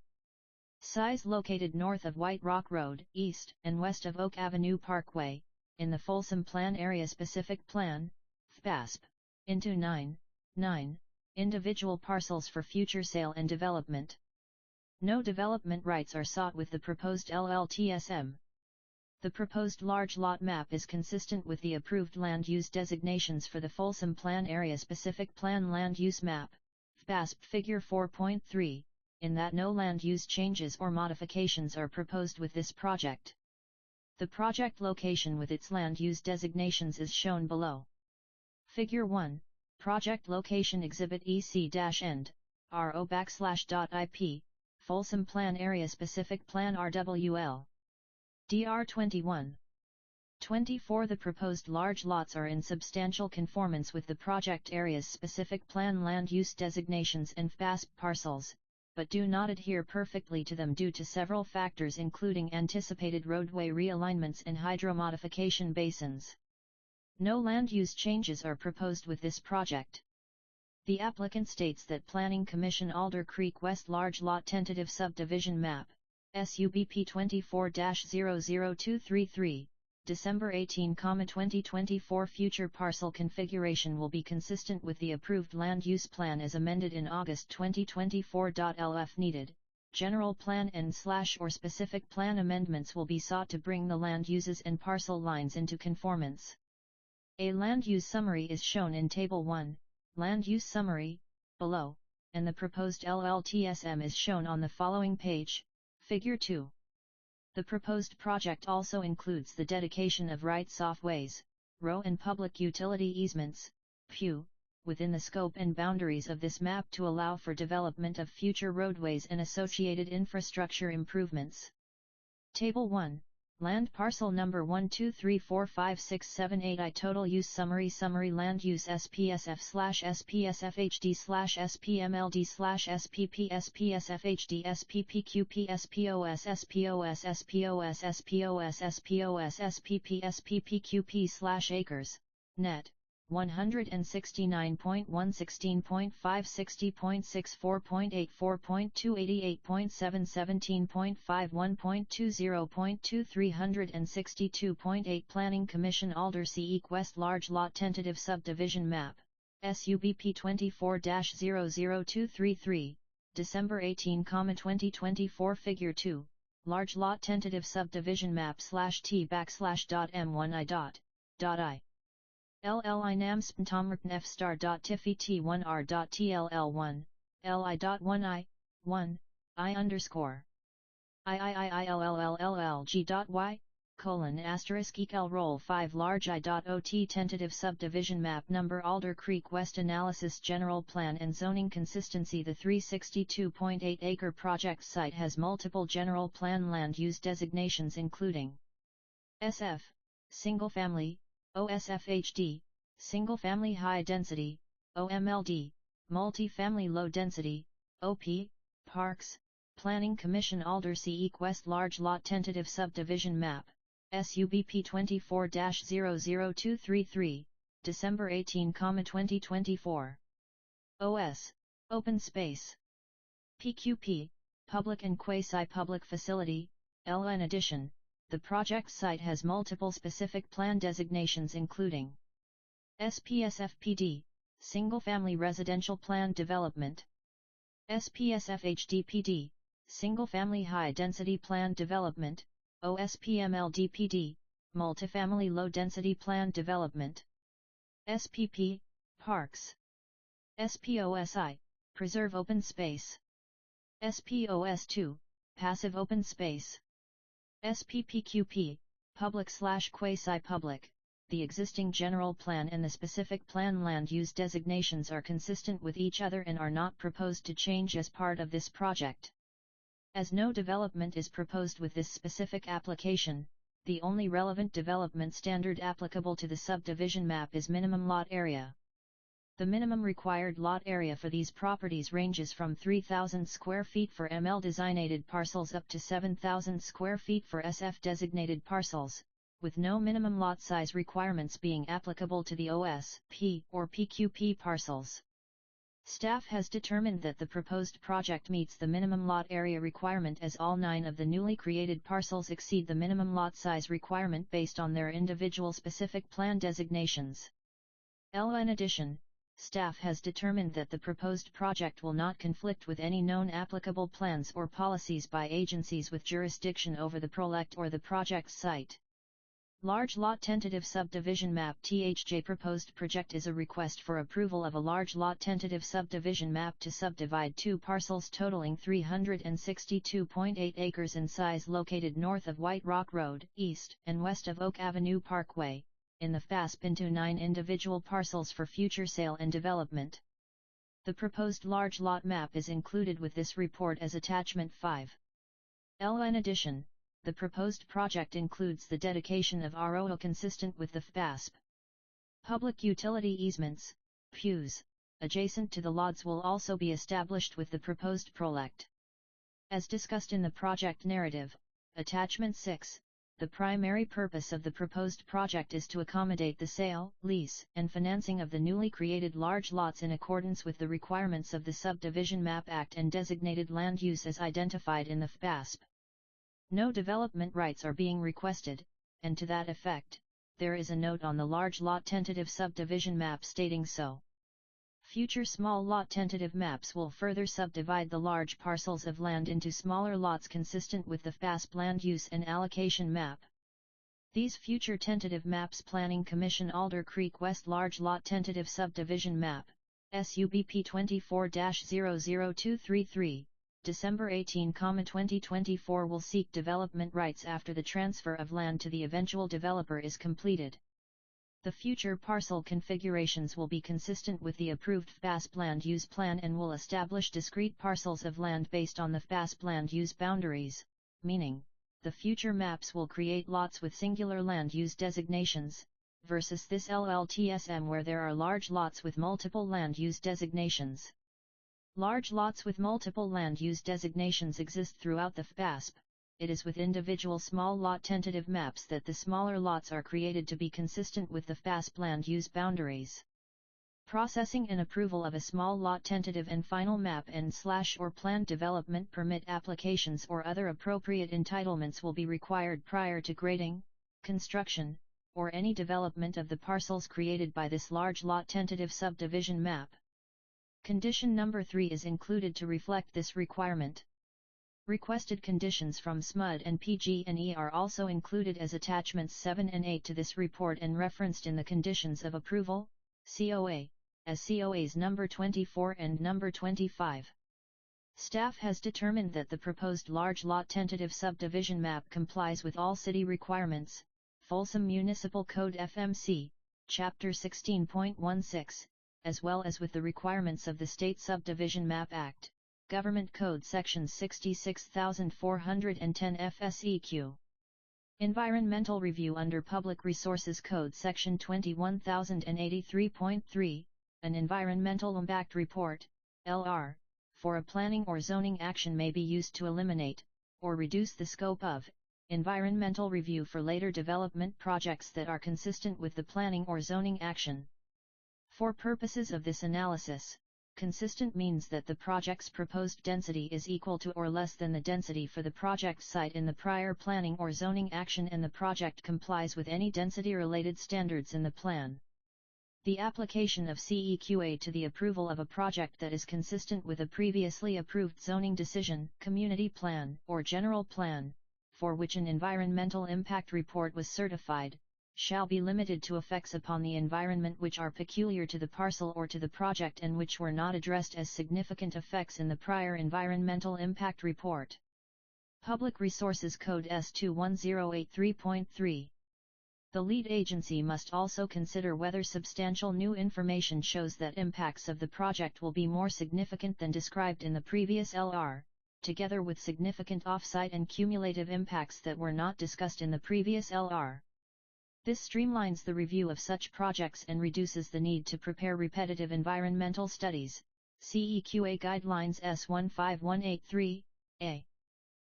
S1: size located north of White Rock Road, east and west of Oak Avenue Parkway, in the Folsom Plan Area Specific Plan, FPASP, into 9 individual parcels for future sale and development. No development rights are sought with the proposed LLTSM. The proposed large lot map is consistent with the approved land use designations for the Folsom Plan Area Specific Plan Land Use Map, FPASP Figure 4.3, in that no land use changes or modifications are proposed with this project. The project location with its land use designations is shown below. Figure 1, Project Location Exhibit EC-END, RO/.IP, Folsom Plan Area Specific Plan RWL. DR 21-24 The proposed large lots are in substantial conformance with the project area's specific plan land use designations and FPASP parcels, but do not adhere perfectly to them due to several factors including anticipated roadway realignments and hydromodification basins. No land use changes are proposed with this project. The applicant states that Planning Commission Alder Creek West Large Lot Tentative Subdivision Map, SUBP 24-00233, December 18, 2024 future parcel configuration will be consistent with the approved land use plan as amended in August 2024. LF needed, general plan and/or specific plan amendments will be sought to bring the land uses and parcel lines into conformance. A land use summary is shown in Table 1, Land Use Summary, below, and the proposed LLTSM is shown on the following page, Figure 2. The proposed project also includes the dedication of rights-of-ways, row and public utility easements, PUE, within the scope and boundaries of this map to allow for development of future roadways and associated infrastructure improvements. Table 1. Land Parcel Number 1234567 I Total Use Summary Land Use SPSF/SPSFHD/SPMLD/SPP SPSFHD SPPQP SPOS SPOS SPOS SPOS SPOS SPP SPPQP/acres, net 169.116.560.64.84.288.717.51.20.2362.8 Planning Commission Alder Creek West Large Lot Tentative Subdivision Map, SUBP 24-00233, December 18, 2024 Figure 2, Large Lot Tentative Subdivision Map/T/M1I.I. LLI namspntomrtnf star.tifet1r.tll1, li.1i, 1, I underscore. IIIILLLLLG.y, ***equal roll 5 large I.ot tentative subdivision map number Alder Creek West analysis general plan and zoning consistency. The 362.8 acre project site has multiple general plan land use designations including SF, single family, OSFHD, Single Family High Density, OMLD, Multi-Family Low Density, OP, Parks, Planning Commission Alder Creek West Large Lot Tentative Subdivision Map, SUBP 24-00233, December 18, 2024. OS, Open Space. PQP, Public and Quasi-Public Facility, LA. In addition, the project site has multiple specific plan designations including SPSFPD, Single Family Residential Plan Development, SPSFHDPD, Single Family High Density Plan Development, OSPMLDPD, Multifamily Low Density Plan Development, SPP, Parks, SPOSI, Preserve Open Space. SPOS2, Passive Open Space. SPPQP, Public/Quasi-Public. The existing general plan and the specific plan land use designations are consistent with each other and are not proposed to change as part of this project. As no development is proposed with this specific application, the only relevant development standard applicable to the subdivision map is minimum lot area. The minimum required lot area for these properties ranges from 3,000 square feet for ML designated parcels up to 7,000 square feet for SF designated parcels, with no minimum lot size requirements being applicable to the OS, P, or PQP parcels. Staff has determined that the proposed project meets the minimum lot area requirement as all 9 of the newly created parcels exceed the minimum lot size requirement based on their individual specific plan designations. In addition, staff has determined that the proposed project will not conflict with any known applicable plans or policies by agencies with jurisdiction over the project or the project site. Large Lot Tentative Subdivision Map (THJ). Proposed project is a request for approval of a large lot tentative subdivision map to subdivide 2 parcels totaling 362.8 acres in size located north of White Rock Road, east and west of Oak Avenue Parkway, in the FASP into 9 individual parcels for future sale and development. The proposed large lot map is included with this report as Attachment 5. In addition, the proposed project includes the dedication of ROO consistent with the FASP. Public utility easements, PUs, adjacent to the lots will also be established with the proposed project. As discussed in the project narrative, Attachment 6, the primary purpose of the proposed project is to accommodate the sale, lease, and financing of the newly created large lots in accordance with the requirements of the Subdivision Map Act and designated land use as identified in the FASP. No development rights are being requested, and to that effect, there is a note on the large lot tentative subdivision map stating so. Future small lot tentative maps will further subdivide the large parcels of land into smaller lots consistent with the FASP land use and allocation map. These future tentative maps Planning Commission Alder Creek West Large Lot Tentative Subdivision Map, SUBP 24-00233, December 18, 2024 will seek development rights after the transfer of land to the eventual developer is completed. The future parcel configurations will be consistent with the approved FASP land use plan and will establish discrete parcels of land based on the FASP land use boundaries, meaning, the future maps will create lots with singular land use designations, versus this LLTSM where there are large lots with multiple land use designations. Large lots with multiple land use designations exist throughout the FASP. It is with individual small lot tentative maps that the smaller lots are created to be consistent with the FASP land use boundaries. Processing and approval of a small lot tentative and final map and/or planned development permit applications or other appropriate entitlements will be required prior to grading, construction, or any development of the parcels created by this large lot tentative subdivision map. Condition number 3 is included to reflect this requirement. Requested conditions from SMUD and PG&E are also included as attachments 7 and 8 to this report and referenced in the conditions of approval, COA, as COAs number 24 and number 25. Staff has determined that the proposed large lot tentative subdivision map complies with all city requirements, Folsom Municipal Code FMC, Chapter 16.16, as well as with the requirements of the State Subdivision Map Act, Government Code Section 66410 FSEQ. Environmental Review under Public Resources Code Section 21083.3, an Environmental Impact Report, LR, for a planning or zoning action may be used to eliminate, or reduce the scope of, environmental review for later development projects that are consistent with the planning or zoning action. For purposes of this analysis, consistent means that the project's proposed density is equal to or less than the density for the project site in the prior planning or zoning action and the project complies with any density-related standards in the plan. The application of CEQA to the approval of a project that is consistent with a previously approved zoning decision, community plan, or general plan, for which an environmental impact report was certified, shall be limited to effects upon the environment which are peculiar to the parcel or to the project and which were not addressed as significant effects in the prior environmental impact report. Public Resources Code S21083.3. The lead agency must also consider whether substantial new information shows that impacts of the project will be more significant than described in the previous LR, together with significant off-site and cumulative impacts that were not discussed in the previous LR. This streamlines the review of such projects and reduces the need to prepare repetitive environmental studies. CEQA Guidelines S15183-A.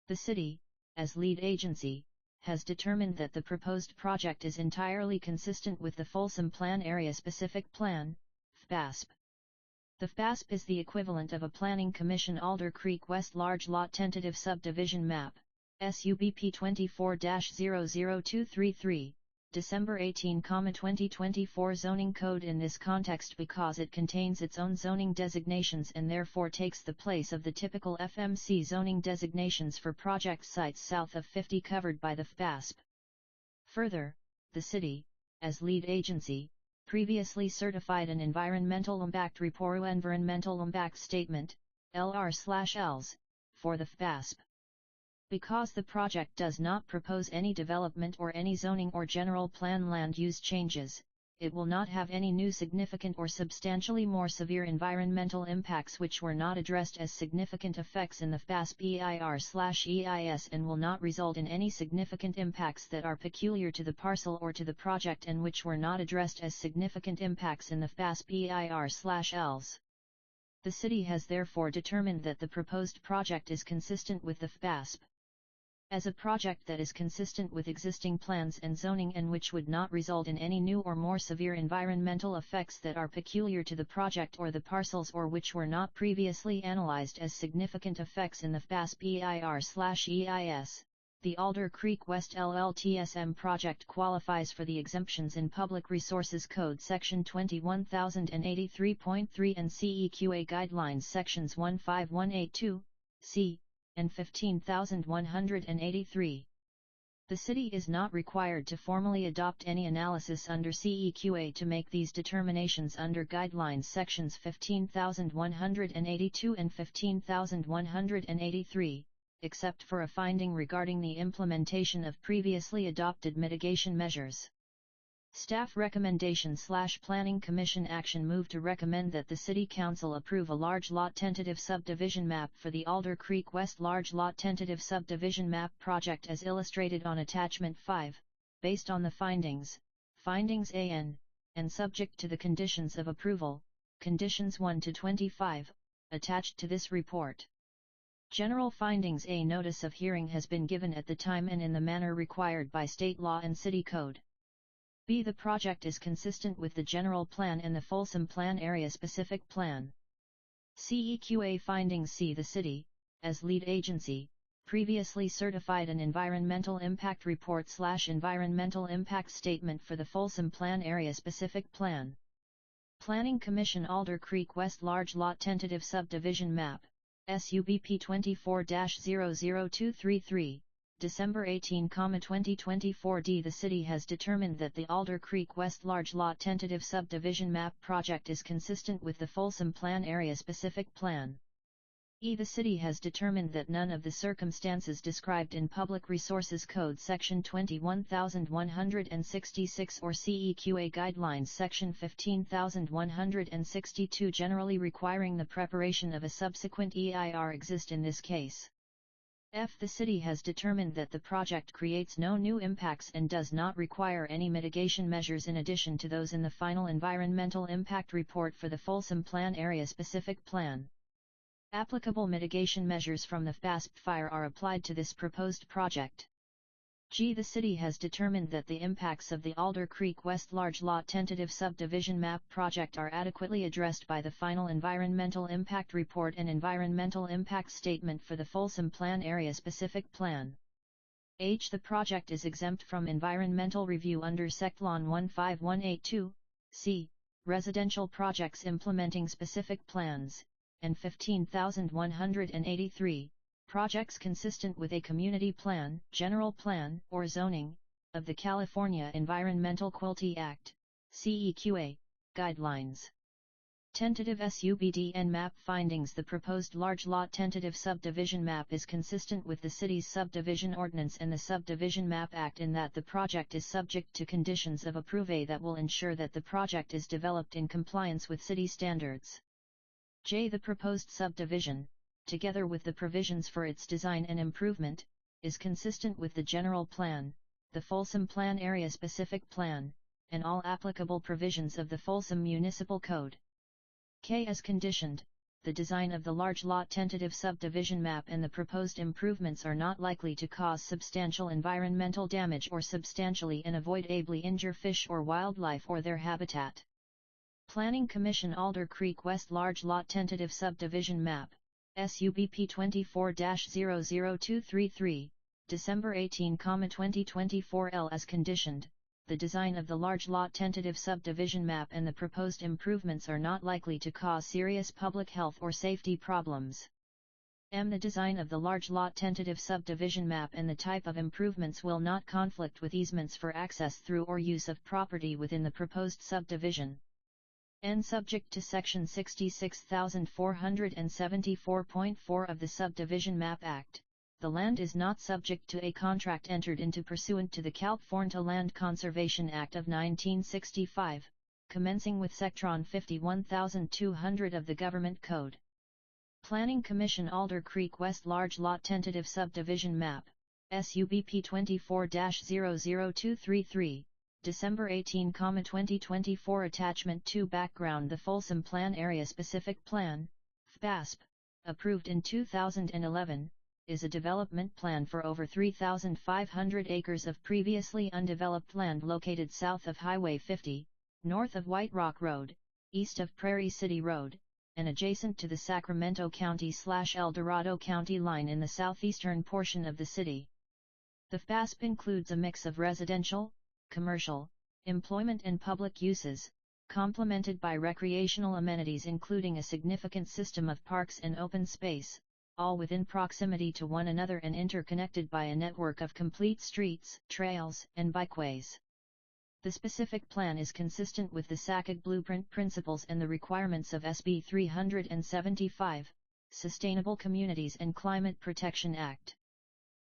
S1: The city, as lead agency, has determined that the proposed project is entirely consistent with the Folsom Plan Area Specific Plan, FPASP. The FPASP is the equivalent of a Planning Commission Alder Creek West Large Lot Tentative Subdivision Map, SUBP 24-00233. December 18, 2024 zoning code in this context because it contains its own zoning designations and therefore takes the place of the typical FMC zoning designations for project sites south of 50 covered by the FPASP. Further, the city, as lead agency, previously certified an Environmental Impact Report Environmental Impact Statement, LR/ELS, for the FPASP. Because the project does not propose any development or any zoning or general plan land use changes, it will not have any new significant or substantially more severe environmental impacts which were not addressed as significant effects in the FPASP EIR/EIS and will not result in any significant impacts that are peculiar to the parcel or to the project and which were not addressed as significant impacts in the FPASP EIR/ELS. The city has therefore determined that the proposed project is consistent with the FPASP. As a project that is consistent with existing plans and zoning and which would not result in any new or more severe environmental effects that are peculiar to the project or the parcels or which were not previously analyzed as significant effects in the FPASP EIR/EIS, the Alder Creek West LLTSM project qualifies for the exemptions in Public Resources Code Section 21083.3 and CEQA Guidelines Sections 15182, C, and 15183. The city is not required to formally adopt any analysis under CEQA to make these determinations under Guidelines Sections 15182 and 15183, except for a finding regarding the implementation of previously adopted mitigation measures. Staff Recommendation/Planning Commission Action move to recommend that the City Council approve a large lot tentative subdivision map for the Alder Creek West Large Lot Tentative Subdivision Map project as illustrated on Attachment 5, based on the findings AN, and subject to the conditions of approval, Conditions 1 to 25, attached to this report. General Findings A notice of hearing has been given at the time and in the manner required by state law and city code. B. The project is consistent with the general plan and the Folsom Plan Area Specific Plan. CEQA Findings C. The city, as lead agency, previously certified an Environmental Impact Report/Environmental Impact Statement for the Folsom Plan Area Specific Plan. Planning Commission Alder Creek West Large Lot Tentative Subdivision Map, SUBP 24-00233. December 18, 2024 D. The city has determined that the Alder Creek West Large Lot Tentative Subdivision Map project is consistent with the Folsom Plan Area Specific Plan. E. The city has determined that none of the circumstances described in Public Resources Code Section 21166 or CEQA Guidelines Section 15162 generally requiring the preparation of a subsequent EIR exist in this case. F. The city has determined that the project creates no new impacts and does not require any mitigation measures in addition to those in the final Environmental Impact Report for the Folsom Plan Area Specific Plan. Applicable mitigation measures from the FPASP FIRE are applied to this proposed project. G. The city has determined that the impacts of the Alder Creek West Large Lot Tentative Subdivision Map project are adequately addressed by the final Environmental Impact Report and Environmental Impact Statement for the Folsom Plan Area Specific Plan. H. The project is exempt from environmental review under Sectlon 15182, C, Residential Projects Implementing Specific Plans, and 15183. Projects consistent with a community plan, general plan, or zoning, of the California Environmental Quality Act, CEQA, guidelines. Tentative SUBDN map findings. The proposed large lot tentative subdivision map is consistent with the city's subdivision ordinance and the Subdivision Map Act in that the project is subject to conditions of approval that will ensure that the project is developed in compliance with city standards. The proposed subdivision, together with the provisions for its design and improvement, is consistent with the general plan, the Folsom Plan Area Specific Plan, and all applicable provisions of the Folsom Municipal Code. As conditioned, the design of the large lot tentative subdivision map and the proposed improvements are not likely to cause substantial environmental damage or substantially and unavoidably injure fish or wildlife or their habitat. Planning Commission Alder Creek West Large Lot Tentative Subdivision Map, SUBP 24-00233, December 18, 2024. As conditioned, the design of the large lot tentative subdivision map and the proposed improvements are not likely to cause serious public health or safety problems. The design of the large lot tentative subdivision map and the type of improvements will not conflict with easements for access through or use of property within the proposed subdivision. Subject to Section 66,474.4 of the Subdivision Map Act, the land is not subject to a contract entered into pursuant to the California Land Conservation Act of 1965, commencing with Section 51200 of the Government Code. Planning Commission Alder Creek West Large Lot Tentative Subdivision Map, SUBP 24-00233, December 18, 2024. Attachment 2. Background. The Folsom Plan Area Specific Plan, FPASP, approved in 2011, is a development plan for over 3,500 acres of previously undeveloped land located south of Highway 50, north of White Rock Road, east of Prairie City Road, and adjacent to the Sacramento County/El Dorado County line in the southeastern portion of the city. The FPASP includes a mix of residential, commercial, employment and public uses, complemented by recreational amenities including a significant system of parks and open space, all within proximity to one another and interconnected by a network of complete streets, trails, and bikeways. The specific plan is consistent with the SACAG blueprint principles and the requirements of SB 375, Sustainable Communities and Climate Protection Act.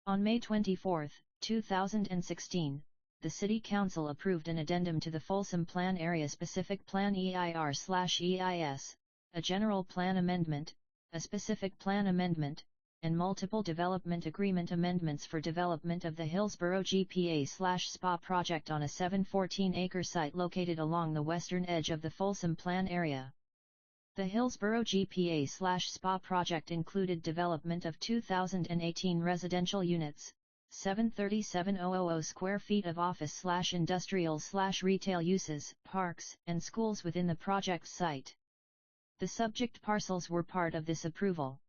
S1: On May 24, 2016, the City Council approved an addendum to the Folsom Plan Area Specific Plan EIR/EIS, a general plan amendment, a specific plan amendment, and multiple development agreement amendments for development of the Hillsborough GPA/SPA project on a 714-acre site located along the western edge of the Folsom Plan area. The Hillsborough GPA/SPA project included development of 2,018 residential units, 737,000 square feet of office/industrial/retail uses, parks, and schools within the project site. The subject parcels were part of this approval.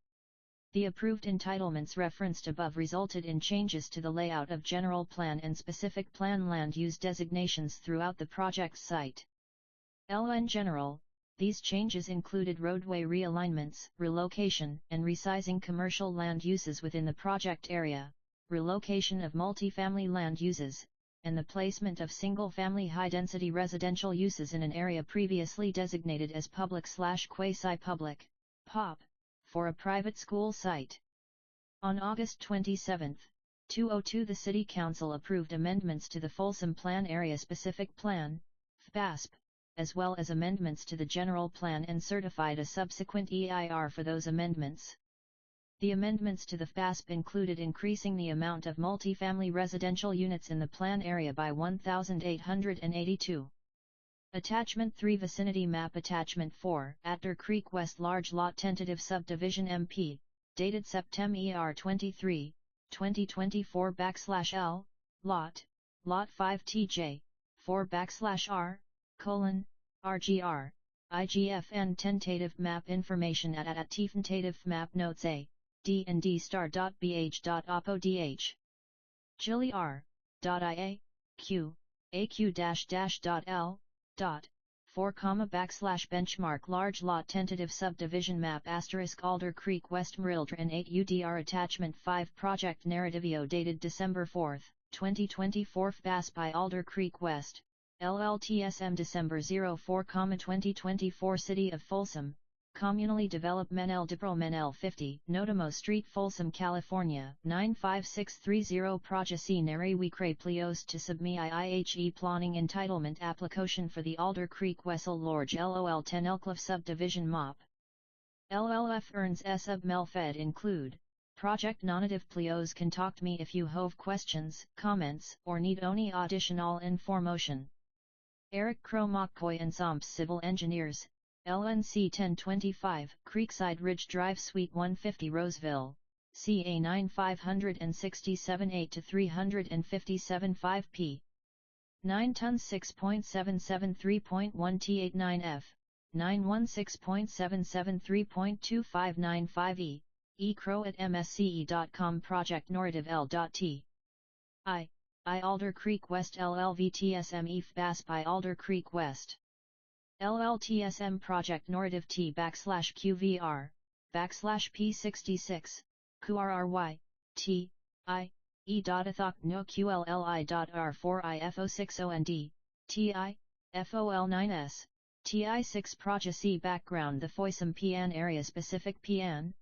S1: The approved entitlements referenced above resulted in changes to the layout of general plan and specific plan land use designations throughout the project site. In general, these changes included roadway realignments, relocation and resizing commercial land uses within the project area, relocation of multifamily land uses, and the placement of single-family high-density residential uses in an area previously designated as public/quasi-public, POP, for a private school site. On August 27, 2002, the City Council approved amendments to the Folsom Plan Area Specific Plan, FPASP, as well as amendments to the General Plan and certified a subsequent EIR for those amendments. The amendments to the FPASP included increasing the amount of multifamily residential units in the plan area by 1,882. Attachment 3. Vicinity Map. Attachment 4. Alder Creek West Large Lot Tentative Subdivision MP, dated September 23, 2024/L, Lot 5 TJ, 4/R, RGR, IGFN. Tentative Map Information at Tentative Map Notes A, D and D star.bh.opodh. Gili R.ia, Q, AQ-L, 4, /benchmark large lot tentative subdivision map * Alder Creek West Mrildren 8 UDR attachment 5 project narrativio dated December 4, 2024 FBAS by Alder Creek West, LLTSM December 04, 2024 City of Folsom, Communally Developed Menel Dipro Menel 50, Notamo Street Folsom California, 95630 Projesi Neri Wicre Plios to Submi IIHE Planning Entitlement Application for the Alder Creek Wessel Lorge LOL 10 Elcliff Subdivision MOP. LLF earns sub Melfed include. Project nonative Plios contact me if you have questions, comments, or need any additional information. Eric Kromokkoy and Zomps Civil Engineers, LNC 1025, Creekside Ridge Drive Suite 150 Roseville, CA 9567 8-357 5p. 9 tons 6.773.1 T89F, 916.773.2595 E-Crow at msce.com Project Narrative L.T. I Alder Creek West LLVTSM FBAS by Alder Creek West. LLTSM Project Narrative T /QVR, /P66, QRRY, T, I, E.Athok no QLLI.R4IFO60ND, TI, FOL9S, TI6 Project Background. The Folsom PN Area Specific PN,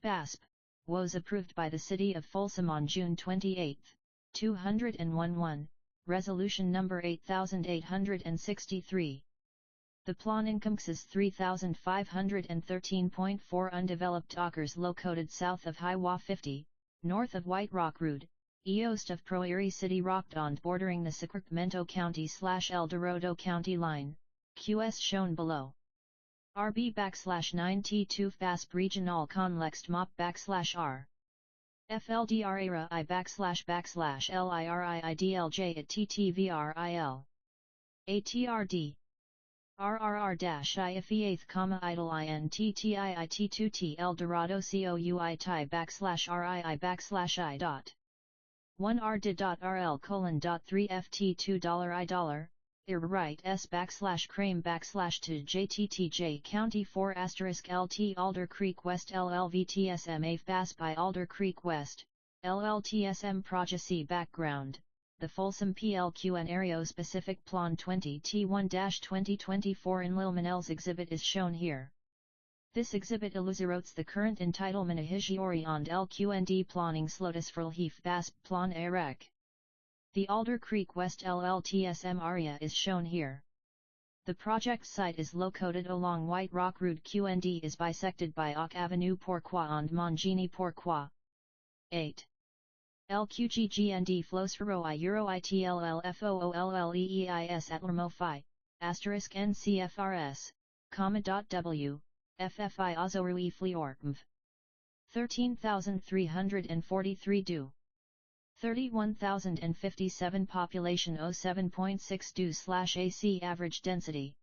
S1: FBASP, was approved by the City of Folsom on June 28, 2011, Resolution Number 8863. The plan encompasses 3,513.4 undeveloped acres located south of Highway 50, north of White Rock Road, east of Prairie City Rockdon bordering the Sacramento County/El Dorado County line, QS shown below. RB/9T2 FASP Regional Conlext MOP /R. FLDR ERA I /LIRIIDLJ at TTVRIL. ATRD. RRR-IFE8, idle INTTIIT2T El Dorado COUI tie /RII /I. 1RD.RL:3 FT2 $I right S /crame /to JTTJ County 4 *LT Alder Creek West LLVTSM FBAS by Alder Creek West, LLTSM Project Background. The Folsom PLQN Area Specific Plan 20T1-2024 in Lil Manel's exhibit is shown here. This exhibit illustrates the current entitlement Hijiori and LQND planning slotus for Hif Basp Plan Erek. The Alder Creek West LLTSM area is shown here. The project site is located along White Rock Road. QND is bisected by Oak Avenue Pourquoi and Mangini Pourquoi. 8. LQGGND flows for I Euro ITLLFOOLLEEIS at Lermo Phi, asterisk NCFRS, W, FFI Azorui Fliorkmv. 13,343 do. 31,057 population 07.6 do/AC average density.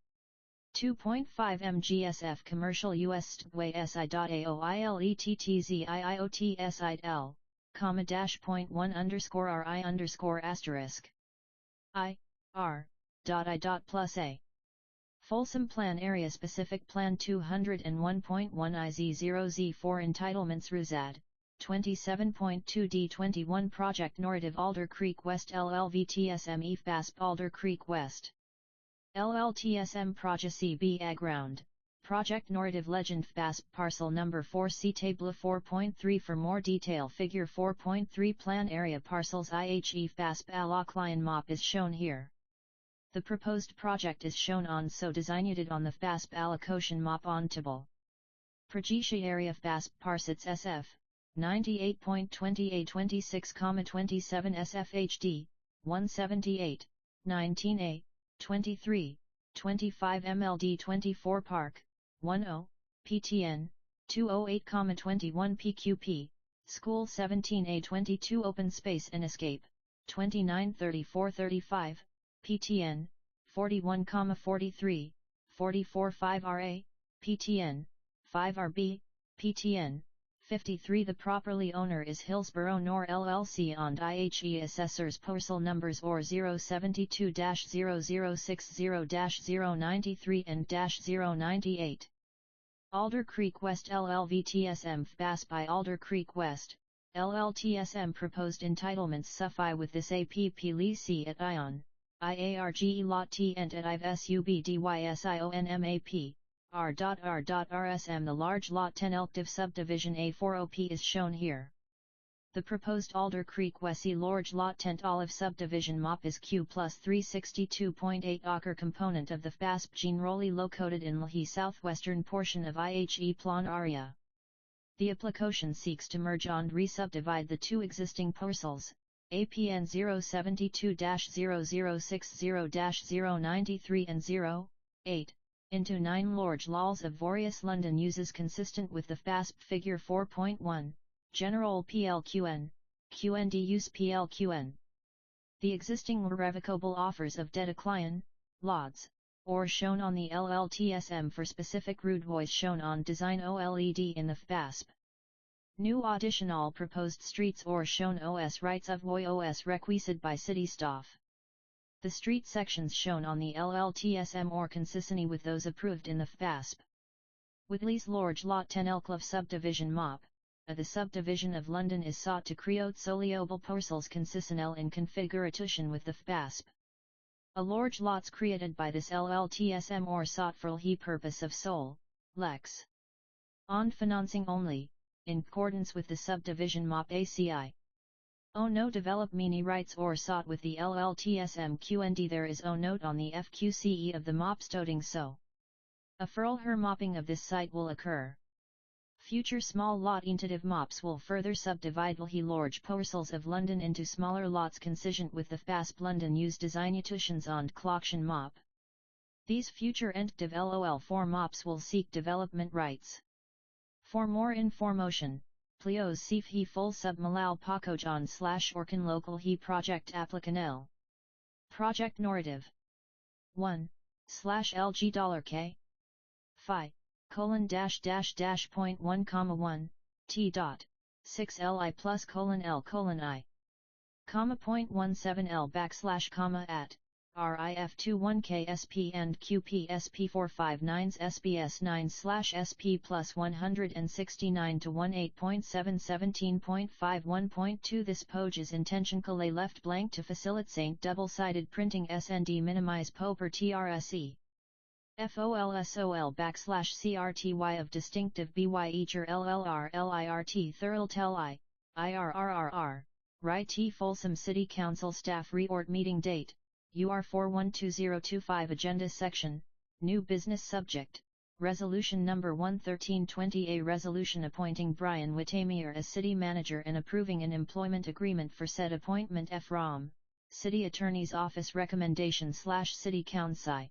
S1: 2.5 mgsf commercial US way SI.AOILETTZIIOTSIDL. -.1_RI_*. I, R, I. +A. Folsom Plan Area Specific Plan 201.1 IZ0Z4 Entitlements Ruzad, 27.2 D21 Project Narrative Alder Creek West LLVTSM FBASP Alder Creek West. LLTSM Project CB Aground. Project Narrative Legend FBASP Parcel Number 4 See Table 4.3 for more detail. Figure 4.3 Plan Area Parcels IHE FBASP Alok Lion MOP is shown here. The proposed project is shown on so designated on the FBASP allocation MOP on table. Prajesha Area FBASP Parsets SF 98.28 26,27 SFHD 178 19A 23 25 MLD 24 Park 10 PTN 208,21 PQP School 17A 22 Open Space and Escape 29 34 35 PTN 41,43 44 5 RA PTN 5 RB PTN 53. The properly owner is Hillsborough Nor LLC and IHE Assessors Parcel Numbers or 072-0060-093 and -098. Alder Creek West LLVTSM FBAS by Alder Creek West, LLTSM proposed entitlements suffi with this APP lease at ION, IARGE Lot T and at IV SUBDYSIONMAP. R.R.RSM. The large Lot 10 Elkdiv subdivision A4OP is shown here. The proposed Alder Creek Wessie large Lot 10 Olive subdivision MOP is Q plus 362.8 acre component of the FASP Generally located in the southwestern portion of IHE Plan area. The application seeks to merge and re-subdivide the two existing parcels, APN 072-0060-093 and 0.8. Into 9 large lots of various London uses consistent with the FASP Figure 4.1, General PLQN, QND use PLQN. The existing revocable offers of dedicline, lots, or shown on the LLTSM for specific roadways shown on design OLED in the FASP. New additional proposed streets or shown OS rights of way OS requisite by city staff. The street sections shown on the LLTSM or consistently with those approved in the FASP. Whitley's large Lot 10 Elkcliff subdivision MOP, the subdivision of London is sought to create soluble parcels consistent in configuration with the FASP. A large lots created by this LLTSM or sought for the purpose of sole, lex. On financing only, in accordance with the subdivision MOP ACI. No develop mini rights or sought with the LLTSM QND. There is note on the FQCE of the MOP stating so. A further mopping of this site will occur. Future small lot tentative MOPs will further subdivide the large parcels of London into smaller lots consistent with the FASP London use designations and collection MOP. These future entdiv LOL4 MOPs will seek development rights. For more information, please see he full sub malal pakojan /orkan local he project applicant. Project narrative 1 /LG$K Phi :::.1,1 T dot 6 Li plus L I comma 0.17 L / at RIF21K SP and QP SP459s SBS 9 /SP plus 169 to 18.717.51.2. This page is intentionally left blank to facilitate double-sided printing SND minimize Poper TRSE. FOLSOL /CRTY of distinctive BY eacher LLR LIRT thorough tel I, IRRRR, right T Folsom City Council Staff Reort Meeting Date, UR 412025 Agenda Section, New Business Subject, Resolution Number 11320 A Resolution appointing Brian Whittamier as City Manager and approving an employment agreement for said appointment FROM, City Attorney's Office Recommendation /City Council.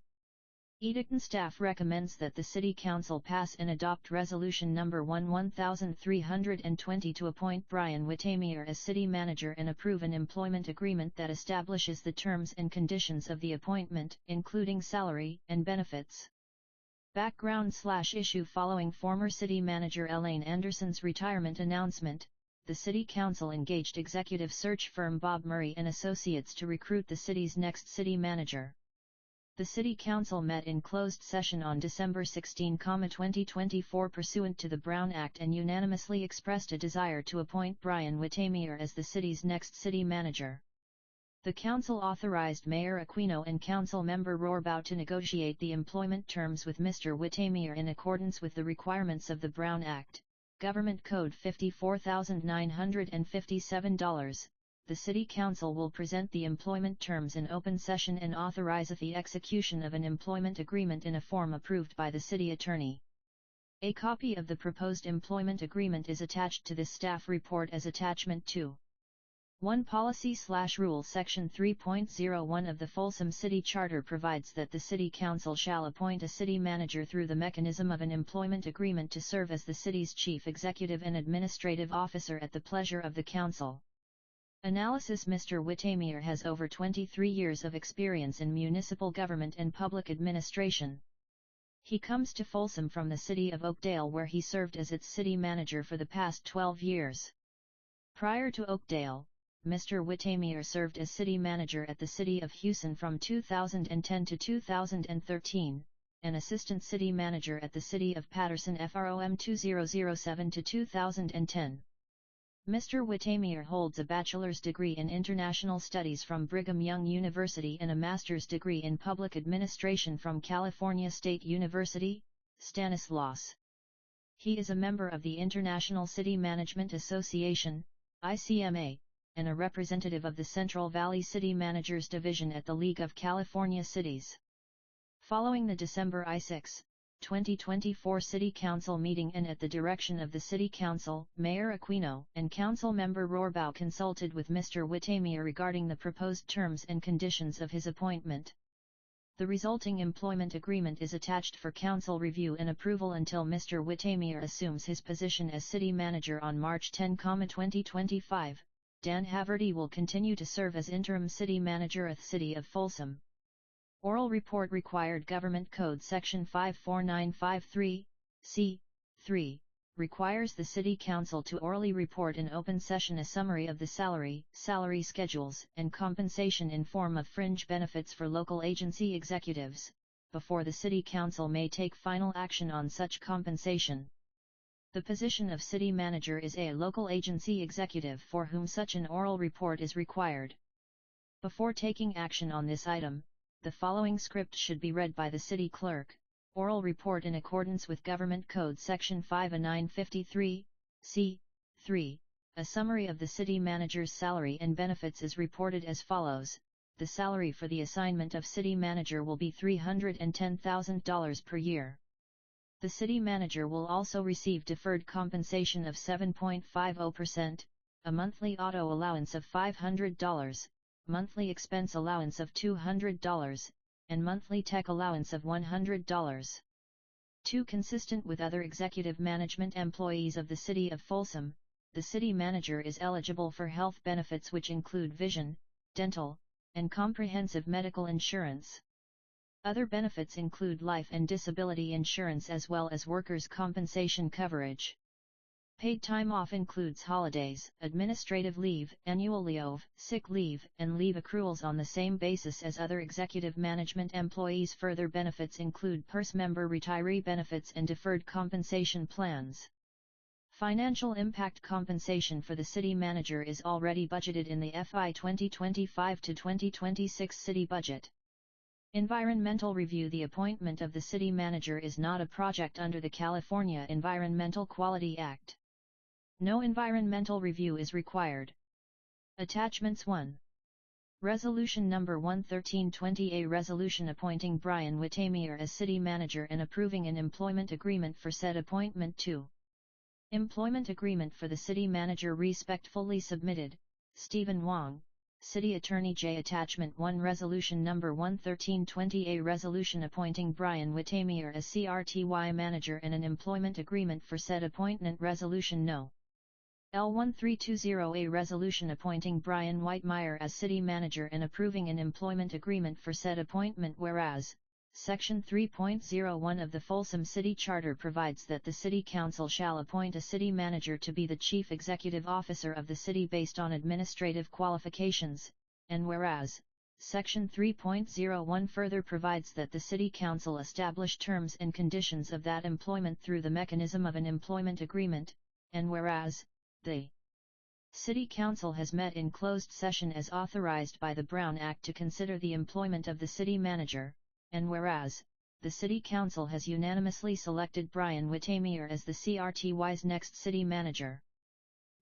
S1: Edicton staff recommends that the City Council pass and adopt Resolution Number 1320 to appoint Brian Whittamier as City Manager and approve an employment agreement that establishes the terms and conditions of the appointment, including salary and benefits. Background/issue following former City Manager Elaine Anderson's retirement announcement, the City Council engaged executive search firm Bob Murray and Associates to recruit the city's next city manager. The City Council met in closed session on December 16, 2024 pursuant to the Brown Act and unanimously expressed a desire to appoint Brian Whittamier as the city's next city manager. The Council authorized Mayor Aquino and Council Member Rohrbaugh to negotiate the employment terms with Mr. Whittamier in accordance with the requirements of the Brown Act, Government Code 54957. The City Council will present the employment terms in open session and authorize the execution of an employment agreement in a form approved by the City Attorney. A copy of the proposed employment agreement is attached to this staff report as Attachment 2. 1 Policy/Rule Section 3.01 of the Folsom City Charter provides that the City Council shall appoint a city manager through the mechanism of an employment agreement to serve as the city's chief executive and administrative officer at the pleasure of the Council. Analysis: Mr. Whittamier has over 23 years of experience in municipal government and public administration. He comes to Folsom from the city of Oakdale, where he served as its city manager for the past 12 years. Prior to Oakdale, Mr. Whittemire served as city manager at the city of Houston from 2010 to 2013, and assistant city manager at the city of Patterson from 2007 to 2010. Mr. Whittemire holds a bachelor's degree in international studies from Brigham Young University and a master's degree in public administration from California State University, Stanislaus. He is a member of the International City Management Association, ICMA, and a representative of the Central Valley City Managers Division at the League of California Cities. Following the December 6, 2024 City Council meeting and at the direction of the City Council, Mayor Aquino and Council Member Rohrbaugh consulted with Mr. Whittemire regarding the proposed terms and conditions of his appointment. The resulting employment agreement is attached for Council review and approval until Mr. Whittemire assumes his position as City Manager on March 10, 2025. Dan Haverty will continue to serve as Interim City Manager at the City of Folsom. Oral Report Required Government Code Section 54953, C. 3, requires the City Council to orally report in open session a summary of the salary schedules, and compensation in form of fringe benefits for local agency executives, before the City Council may take final action on such compensation. The position of City Manager is a local agency executive for whom such an oral report is required. Before taking action on this item, the following script should be read by the City Clerk. Oral report in accordance with Government Code Section 50953, C. 3. A summary of the City Manager's salary and benefits is reported as follows. The salary for the assignment of City Manager will be $310,000 per year. The City Manager will also receive deferred compensation of 7.50%, a monthly auto allowance of $500, monthly expense allowance of $200, and monthly tech allowance of $100. 2. Consistent with other executive management employees of the City of Folsom, the City Manager is eligible for health benefits which include vision, dental, and comprehensive medical insurance. Other benefits include life and disability insurance as well as workers' compensation coverage. Paid time off includes holidays, administrative leave, annual leave, sick leave, and leave accruals on the same basis as other executive management employees. Further benefits include purse member retiree benefits and deferred compensation plans. Financial impact compensation for the City Manager is already budgeted in the FY 2025 to 2026 city budget. Environmental review. The appointment of the City Manager is not a project under the California Environmental Quality Act. No environmental review is required. Attachments 1. Resolution Number 11320. A resolution appointing Brian Whittemire as City Manager and approving an employment agreement for said appointment. 2. Employment agreement for the City Manager. Respectfully submitted, Stephen Wong, City Attorney. J. Attachment 1. Resolution Number 11320. A resolution appointing Brian Whittemire as CRTY Manager and an employment agreement for said appointment. Resolution No. L1320. A resolution appointing Brian Whittemire as City Manager and approving an employment agreement for said appointment. Whereas, Section 3.01 of the Folsom City Charter provides that the City Council shall appoint a City Manager to be the Chief Executive Officer of the city based on administrative qualifications, and whereas, Section 3.01 further provides that the City Council establish terms and conditions of that employment through the mechanism of an employment agreement, and whereas, the City Council has met in closed session as authorized by the Brown Act to consider the employment of the City Manager, and whereas, the City Council has unanimously selected Brian Whittemire as the CRTY's next City Manager.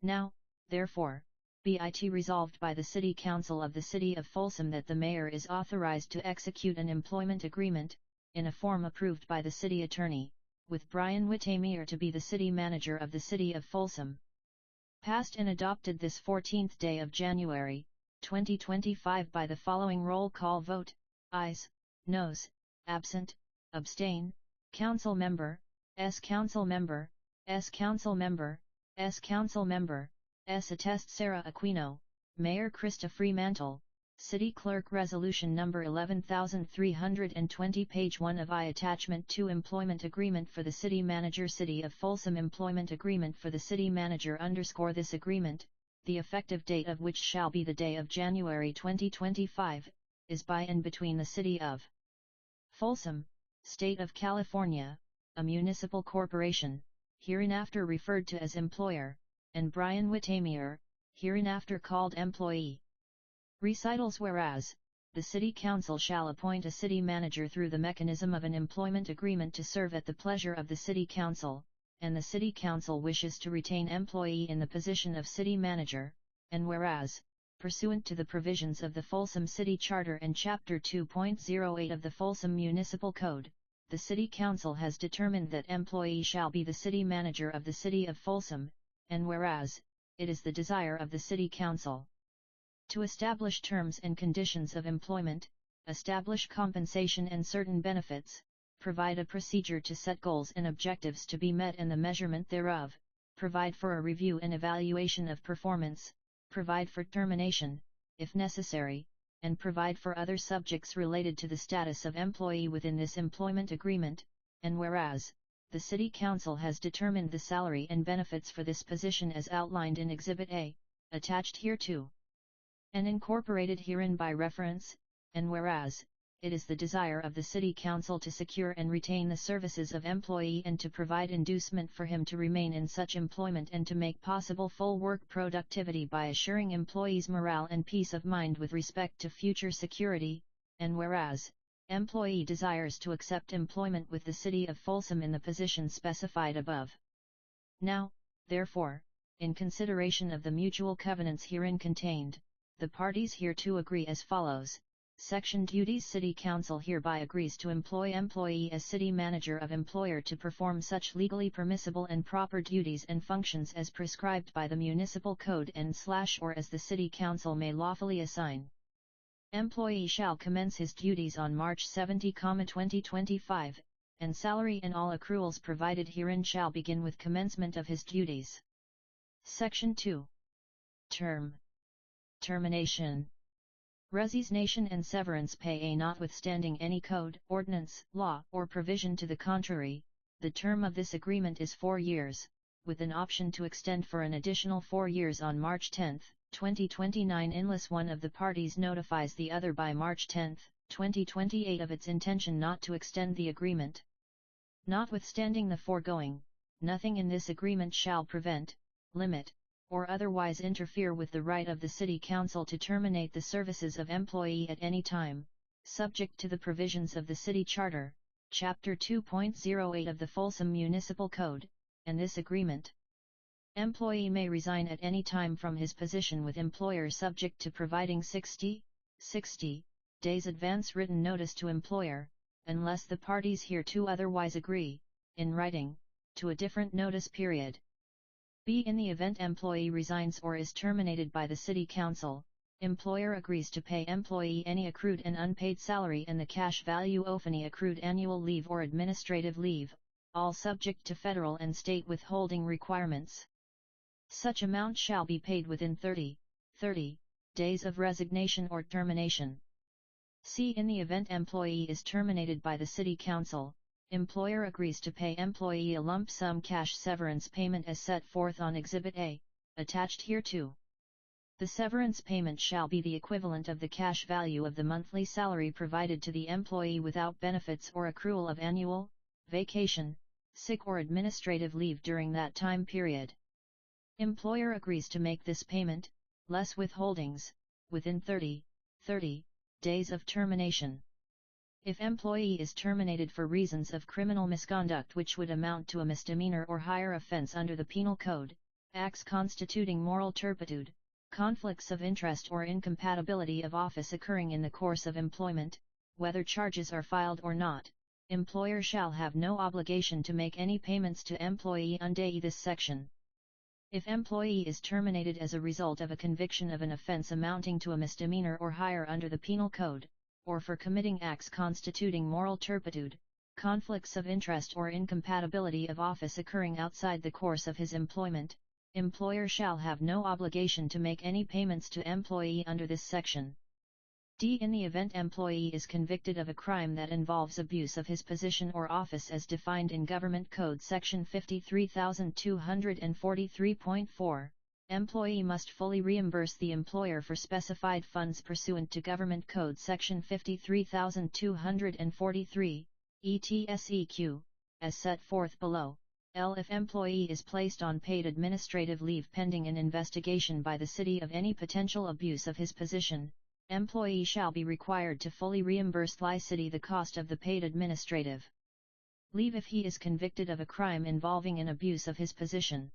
S1: Now, therefore, be it resolved by the City Council of the City of Folsom that the Mayor is authorized to execute an employment agreement, in a form approved by the City Attorney, with Brian Whittemire to be the City Manager of the City of Folsom. Passed and adopted this 14th day of January, 2025 by the following roll call vote: ayes, noes, absent, abstain, Council Member, S. Council Member, S. Council Member, S. Council Member, S. Attest Sarah Aquino, Mayor Krista Fremantle, City Clerk Resolution Number 11320 Page 1 of I Attachment 2 Employment Agreement for the City Manager City of Folsom Employment Agreement for the City Manager _ This agreement, the effective date of which shall be the day of January 2025, is by and between the City of Folsom, State of California, a municipal corporation, hereinafter referred to as employer, and Brian Wittamier, hereinafter called employee. Recitals. Whereas, the City Council shall appoint a city manager through the mechanism of an employment agreement to serve at the pleasure of the City Council, and the City Council wishes to retain employee in the position of city manager, and whereas, pursuant to the provisions of the Folsom City Charter and Chapter 2.08 of the Folsom Municipal Code, the City Council has determined that employee shall be the city manager of the City of Folsom, and whereas, it is the desire of the City Council to establish terms and conditions of employment, establish compensation and certain benefits, provide a procedure to set goals and objectives to be met and the measurement thereof, provide for a review and evaluation of performance, provide for termination, if necessary, and provide for other subjects related to the status of employee within this employment agreement, and whereas, the City Council has determined the salary and benefits for this position as outlined in Exhibit A, attached hereto, and incorporated herein by reference, and whereas, it is the desire of the City Council to secure and retain the services of employee and to provide inducement for him to remain in such employment and to make possible full work productivity by assuring employees morale and peace of mind with respect to future security, and whereas, employee desires to accept employment with the City of Folsom in the position specified above. Now, therefore, in consideration of the mutual covenants herein contained, the parties hereto agree as follows. Section Duties. City Council hereby agrees to employ employee as city manager of employer to perform such legally permissible and proper duties and functions as prescribed by the municipal code and/or as the City Council may lawfully assign. Employee shall commence his duties on March 70, 2025, and salary and all accruals provided herein shall begin with commencement of his duties. Section 2. Termination. Resignation and severance pay. Notwithstanding any code, ordinance, law, or provision to the contrary, the term of this agreement is 4 years, with an option to extend for an additional 4 years on March 10, 2029 unless one of the parties notifies the other by March 10, 2028 of its intention not to extend the agreement. Notwithstanding the foregoing, nothing in this agreement shall prevent, limit, or otherwise interfere with the right of the City Council to terminate the services of employee at any time, subject to the provisions of the City Charter, Chapter 2.08 of the Folsom Municipal Code, and this agreement. Employee may resign at any time from his position with employer subject to providing 60 days advance written notice to employer, unless the parties hereto otherwise agree, in writing, to a different notice period. B. In the event employee resigns or is terminated by the City Council, employer agrees to pay employee any accrued and unpaid salary and the cash value of any accrued annual leave or administrative leave, all subject to federal and state withholding requirements. Such amount shall be paid within 30 days of resignation or termination. C. In the event employee is terminated by the City Council, employer agrees to pay employee a lump sum cash severance payment as set forth on Exhibit A, attached hereto. The severance payment shall be the equivalent of the cash value of the monthly salary provided to the employee without benefits or accrual of annual, vacation, sick or administrative leave during that time period. Employer agrees to make this payment, less withholdings, within 30 days of termination. If employee is terminated for reasons of criminal misconduct which would amount to a misdemeanor or higher offense under the Penal Code, acts constituting moral turpitude, conflicts of interest or incompatibility of office occurring in the course of employment, whether charges are filed or not, employer shall have no obligation to make any payments to employee under this section. If employee is terminated as a result of a conviction of an offense amounting to a misdemeanor or higher under the Penal Code, or for committing acts constituting moral turpitude, conflicts of interest or incompatibility of office occurring outside the course of his employment, employer shall have no obligation to make any payments to employee under this section. D. In the event employee is convicted of a crime that involves abuse of his position or office as defined in Government Code Section 53243.4, employee must fully reimburse the employer for specified funds pursuant to Government Code Section 53243, ETSEQ, as set forth below. L. If employee is placed on paid administrative leave pending an investigation by the city of any potential abuse of his position, employee shall be required to fully reimburse city the cost of the paid administrative leave if he is convicted of a crime involving an abuse of his position.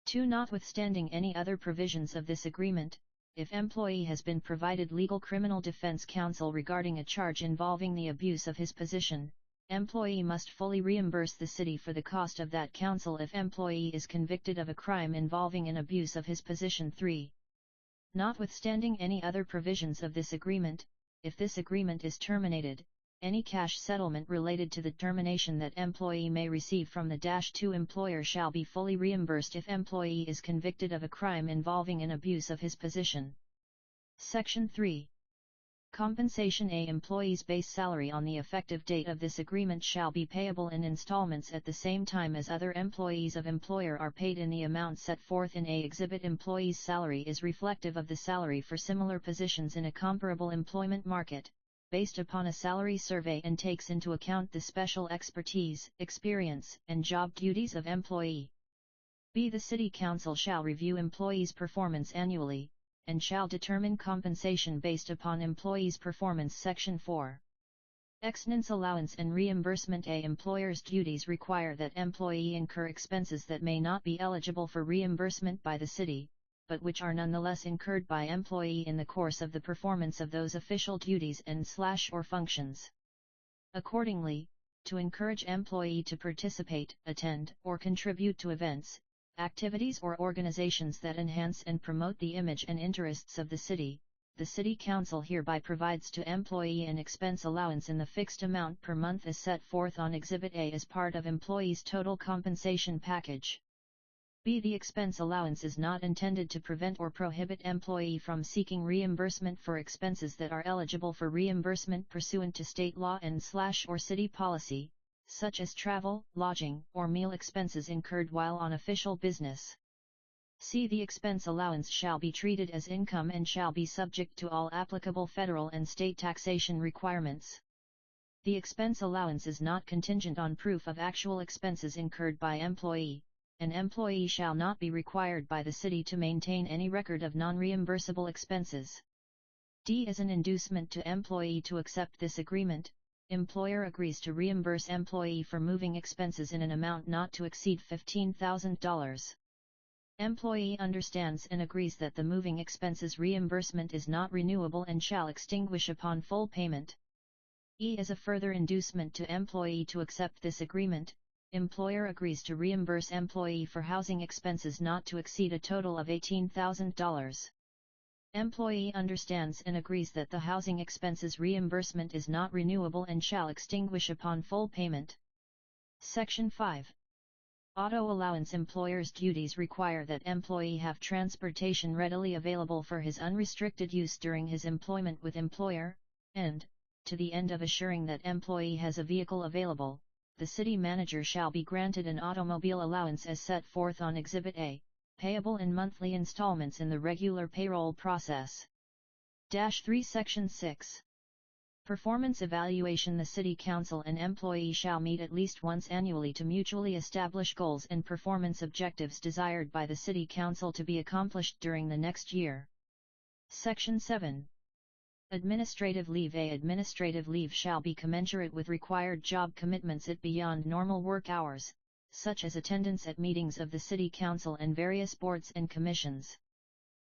S1: 2. Notwithstanding any other provisions of this agreement, if employee has been provided legal criminal defense counsel regarding a charge involving the abuse of his position, employee must fully reimburse the city for the cost of that counsel if employee is convicted of a crime involving an abuse of his position. 3. Notwithstanding any other provisions of this agreement, if this agreement is terminated, any cash settlement related to the termination that employee may receive from the -2 employer shall be fully reimbursed if employee is convicted of a crime involving an abuse of his position. Section 3. Compensation. A employee's base salary on the effective date of this agreement shall be payable in installments at the same time as other employees of employer are paid in the amount set forth in A. Exhibit. Employee's salary is reflective of the salary for similar positions in a comparable employment market, based upon a salary survey and takes into account the special expertise, experience, and job duties of employee. B. The City Council shall review employees' performance annually, and shall determine compensation based upon employees' performance. Section 4. Expense allowance and reimbursement. A employer's duties require that employee incur expenses that may not be eligible for reimbursement by the city, but which are nonetheless incurred by employee in the course of the performance of those official duties and/or functions. Accordingly, to encourage employee to participate, attend, or contribute to events, activities or organizations that enhance and promote the image and interests of the City Council hereby provides to employee an expense allowance in the fixed amount per month as set forth on Exhibit A as part of employee's total compensation package. B. The expense allowance is not intended to prevent or prohibit employee from seeking reimbursement for expenses that are eligible for reimbursement pursuant to state law and/or city policy, such as travel, lodging, or meal expenses incurred while on official business. C. The expense allowance shall be treated as income and shall be subject to all applicable federal and state taxation requirements. The expense allowance is not contingent on proof of actual expenses incurred by employee. An employee shall not be required by the city to maintain any record of non-reimbursable expenses. D. As an inducement to employee to accept this agreement, employer agrees to reimburse employee for moving expenses in an amount not to exceed $15,000. Employee understands and agrees that the moving expenses reimbursement is not renewable and shall extinguish upon full payment. E. As a further inducement to employee to accept this agreement, employer agrees to reimburse employee for housing expenses not to exceed a total of $18,000. Employee understands and agrees that the housing expenses reimbursement is not renewable and shall extinguish upon full payment. Section 5. Auto allowance. Employer's duties require that employee have transportation readily available for his unrestricted use during his employment with employer, and, to the end of assuring that employee has a vehicle available, the city manager shall be granted an automobile allowance as set forth on Exhibit A, payable in monthly installments in the regular payroll process. 3. Section 6. Performance evaluation. The City Council and employee shall meet at least once annually to mutually establish goals and performance objectives desired by the City Council to be accomplished during the next year. Section 7. Administrative leave. A administrative leave shall be commensurate with required job commitments at beyond normal work hours, such as attendance at meetings of the City Council and various boards and commissions.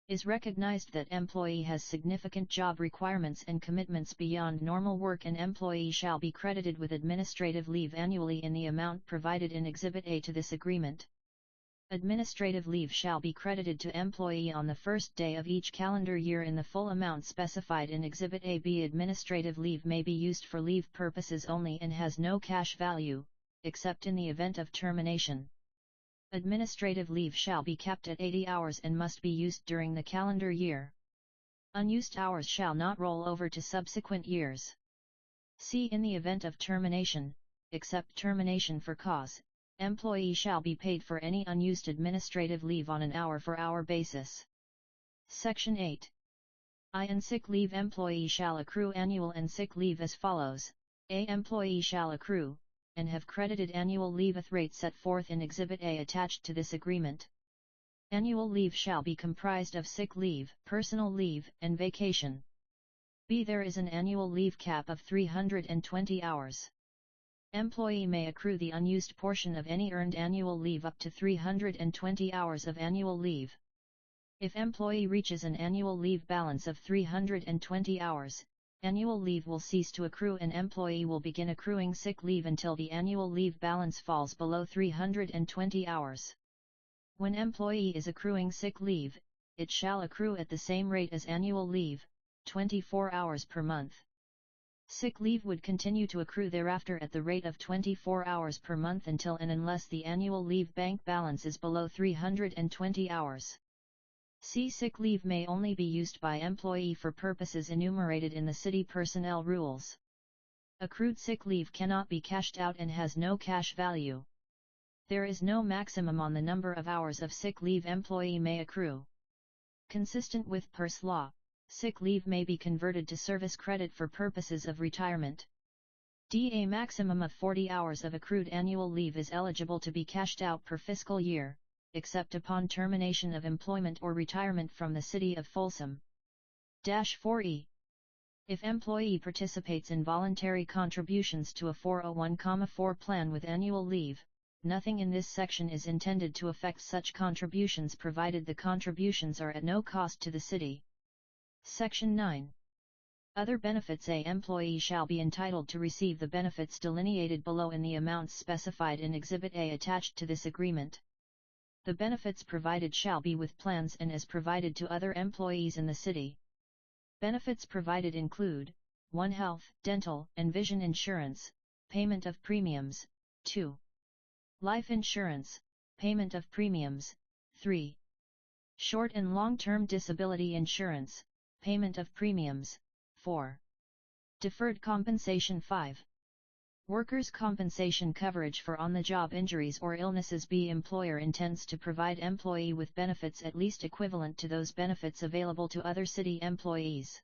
S1: Is recognized that employee has significant job requirements and commitments beyond normal work, and employee shall be credited with administrative leave annually in the amount provided in Exhibit A to this agreement. Administrative leave shall be credited to employee on the first day of each calendar year in the full amount specified in Exhibit A. B. Administrative leave may be used for leave purposes only and has no cash value, except in the event of termination. Administrative leave shall be capped at 80 hours and must be used during the calendar year. Unused hours shall not roll over to subsequent years. C. In the event of termination, except termination for cause, employee shall be paid for any unused administrative leave on an hour-for-hour basis. Section 8. I. In sick leave, employee shall accrue annual and sick leave as follows. A. Employee shall accrue, and have credited annual leave at rate set forth in Exhibit A attached to this agreement. Annual leave shall be comprised of sick leave, personal leave, and vacation. B. There is an annual leave cap of 320 hours. Employee may accrue the unused portion of any earned annual leave up to 320 hours of annual leave. If employee reaches an annual leave balance of 320 hours, annual leave will cease to accrue and employee will begin accruing sick leave until the annual leave balance falls below 320 hours. When employee is accruing sick leave, it shall accrue at the same rate as annual leave, 24 hours per month. Sick leave would continue to accrue thereafter at the rate of 24 hours per month until and unless the annual leave bank balance is below 320 hours. C. Sick leave may only be used by employee for purposes enumerated in the city personnel rules. Accrued sick leave cannot be cashed out and has no cash value. There is no maximum on the number of hours of sick leave employee may accrue. Consistent with PERS law, sick leave may be converted to service credit for purposes of retirement. D. A maximum of 40 hours of accrued annual leave is eligible to be cashed out per fiscal year, except upon termination of employment or retirement from the City of Folsom. 4E. If employee participates in voluntary contributions to a 401(4) plan with annual leave, nothing in this section is intended to affect such contributions provided the contributions are at no cost to the city. Section 9. Other benefits. A employee shall be entitled to receive the benefits delineated below in the amounts specified in Exhibit A attached to this agreement. The benefits provided shall be with plans and as provided to other employees in the city. Benefits provided include 1. Health, dental, and vision insurance, payment of premiums. 2. Life insurance, payment of premiums. 3. Short and long-term disability insurance, payment of premiums. 4. Deferred compensation. 5. Workers' compensation coverage for on-the-job injuries or illnesses. B. Employer intends to provide employee with benefits at least equivalent to those benefits available to other city employees.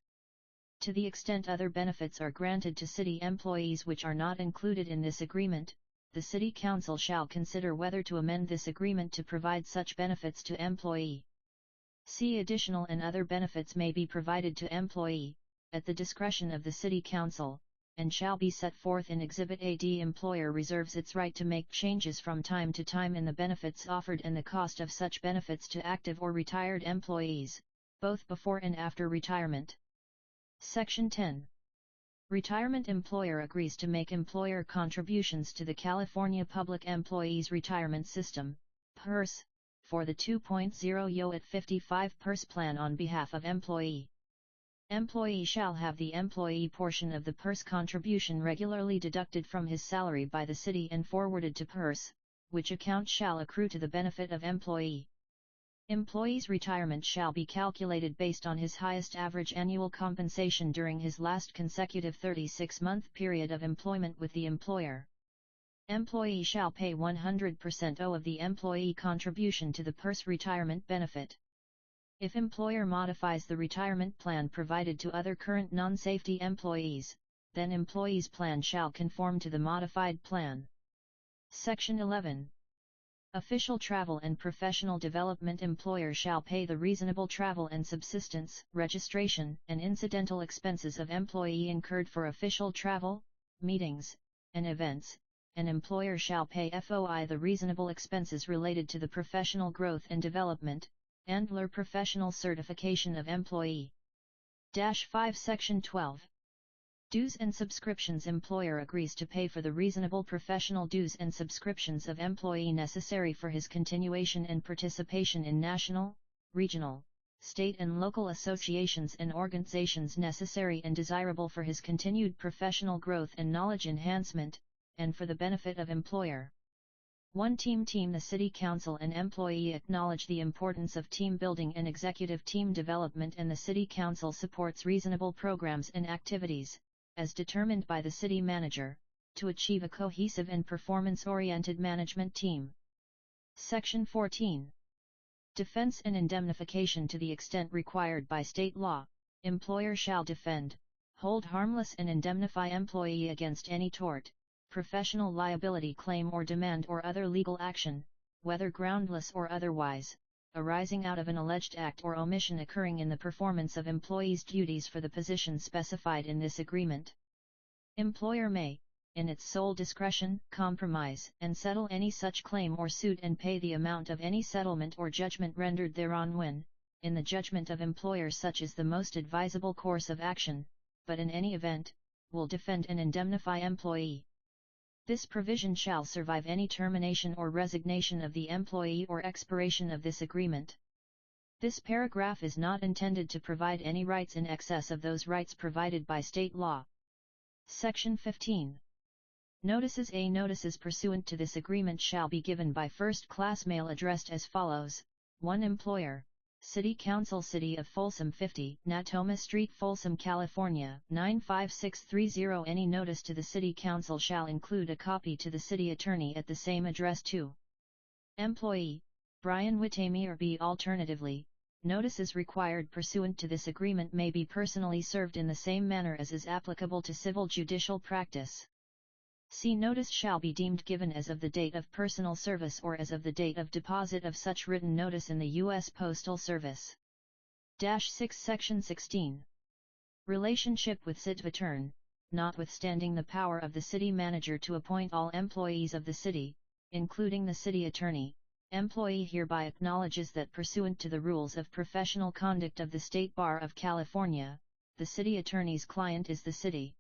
S1: To the extent other benefits are granted to city employees which are not included in this agreement, the City Council shall consider whether to amend this agreement to provide such benefits to employee. C. Additional and other benefits may be provided to employee, at the discretion of the City Council, and shall be set forth in Exhibit A. D. Employer reserves its right to make changes from time to time in the benefits offered and the cost of such benefits to active or retired employees, both before and after retirement. Section 10. Retirement. Employer agrees to make employer contributions to the California Public Employees Retirement System, PERS, for the 2.0 YO at 55 PERS plan on behalf of employee. Employee shall have the employee portion of the PERS contribution regularly deducted from his salary by the city and forwarded to PERS, which account shall accrue to the benefit of employee. Employee's retirement shall be calculated based on his highest average annual compensation during his last consecutive 36-month period of employment with the employer. Employee shall pay 100% of the employee contribution to the PERS retirement benefit. If employer modifies the retirement plan provided to other current non-safety employees, then employee's plan shall conform to the modified plan. Section 11. Official travel and professional development. Employer shall pay the reasonable travel and subsistence, registration, and incidental expenses of employee incurred for official travel, meetings, and events, and employer shall pay FOI the reasonable expenses related to the professional growth and development, and/or professional certification of employee. 5 Section 12. Dues and subscriptions. Employer agrees to pay for the reasonable professional dues and subscriptions of employee necessary for his continuation and participation in national, regional, state and local associations and organizations necessary and desirable for his continued professional growth and knowledge enhancement, and for the benefit of employer. 1 Team. The City Council and employee acknowledge the importance of team building and executive team development, and the City Council supports reasonable programs and activities, as determined by the City Manager, to achieve a cohesive and performance-oriented management team. Section 14. Defense and indemnification. To the extent required by state law, employer shall defend, hold harmless and indemnify employee against any tort, professional liability claim or demand or other legal action, whether groundless or otherwise, arising out of an alleged act or omission occurring in the performance of employee's duties for the position specified in this agreement. Employer may, in its sole discretion, compromise and settle any such claim or suit and pay the amount of any settlement or judgment rendered thereon when, in the judgment of employer, such is the most advisable course of action, but in any event, will defend and indemnify employee. This provision shall survive any termination or resignation of the employee or expiration of this agreement. This paragraph is not intended to provide any rights in excess of those rights provided by state law. Section 15. Notices. Notices pursuant to this agreement shall be given by first-class mail addressed as follows: 1 Employer, City Council, City of Folsom, 50 Natoma Street, Folsom, California 95630. Any notice to the City Council shall include a copy to the City Attorney at the same address. 2 Employee, Brian Whitamier. B. Alternatively, notices required pursuant to this agreement may be personally served in the same manner as is applicable to civil judicial practice. C. Notice shall be deemed given as of the date of personal service or as of the date of deposit of such written notice in the U.S. Postal Service. 6 Section 16. Relationship with City Attorney. Notwithstanding the power of the City Manager to appoint all employees of the City, including the City Attorney, employee hereby acknowledges that pursuant to the rules of professional conduct of the State Bar of California, the City Attorney's client is the City.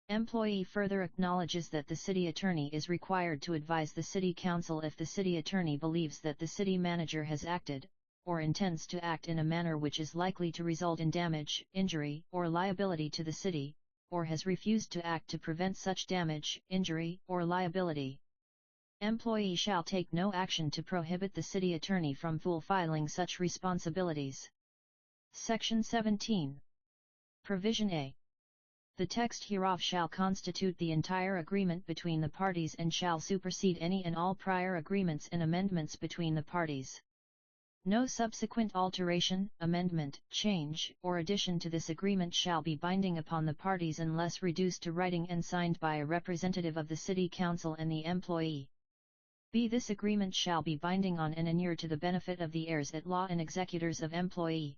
S1: Employee further acknowledges that the City Attorney is required to advise the City Council if the City Attorney believes that the City Manager has acted, or intends to act in a manner which is likely to result in damage, injury, or liability to the City, or has refused to act to prevent such damage, injury, or liability. Employee shall take no action to prohibit the City Attorney from fulfilling such responsibilities. Section 17. Provision A. The text hereof shall constitute the entire agreement between the parties and shall supersede any and all prior agreements and amendments between the parties. No subsequent alteration, amendment, change, or addition to this agreement shall be binding upon the parties unless reduced to writing and signed by a representative of the City Council and the employee. B. This agreement shall be binding on and inure to the benefit of the heirs at law and executors of employee.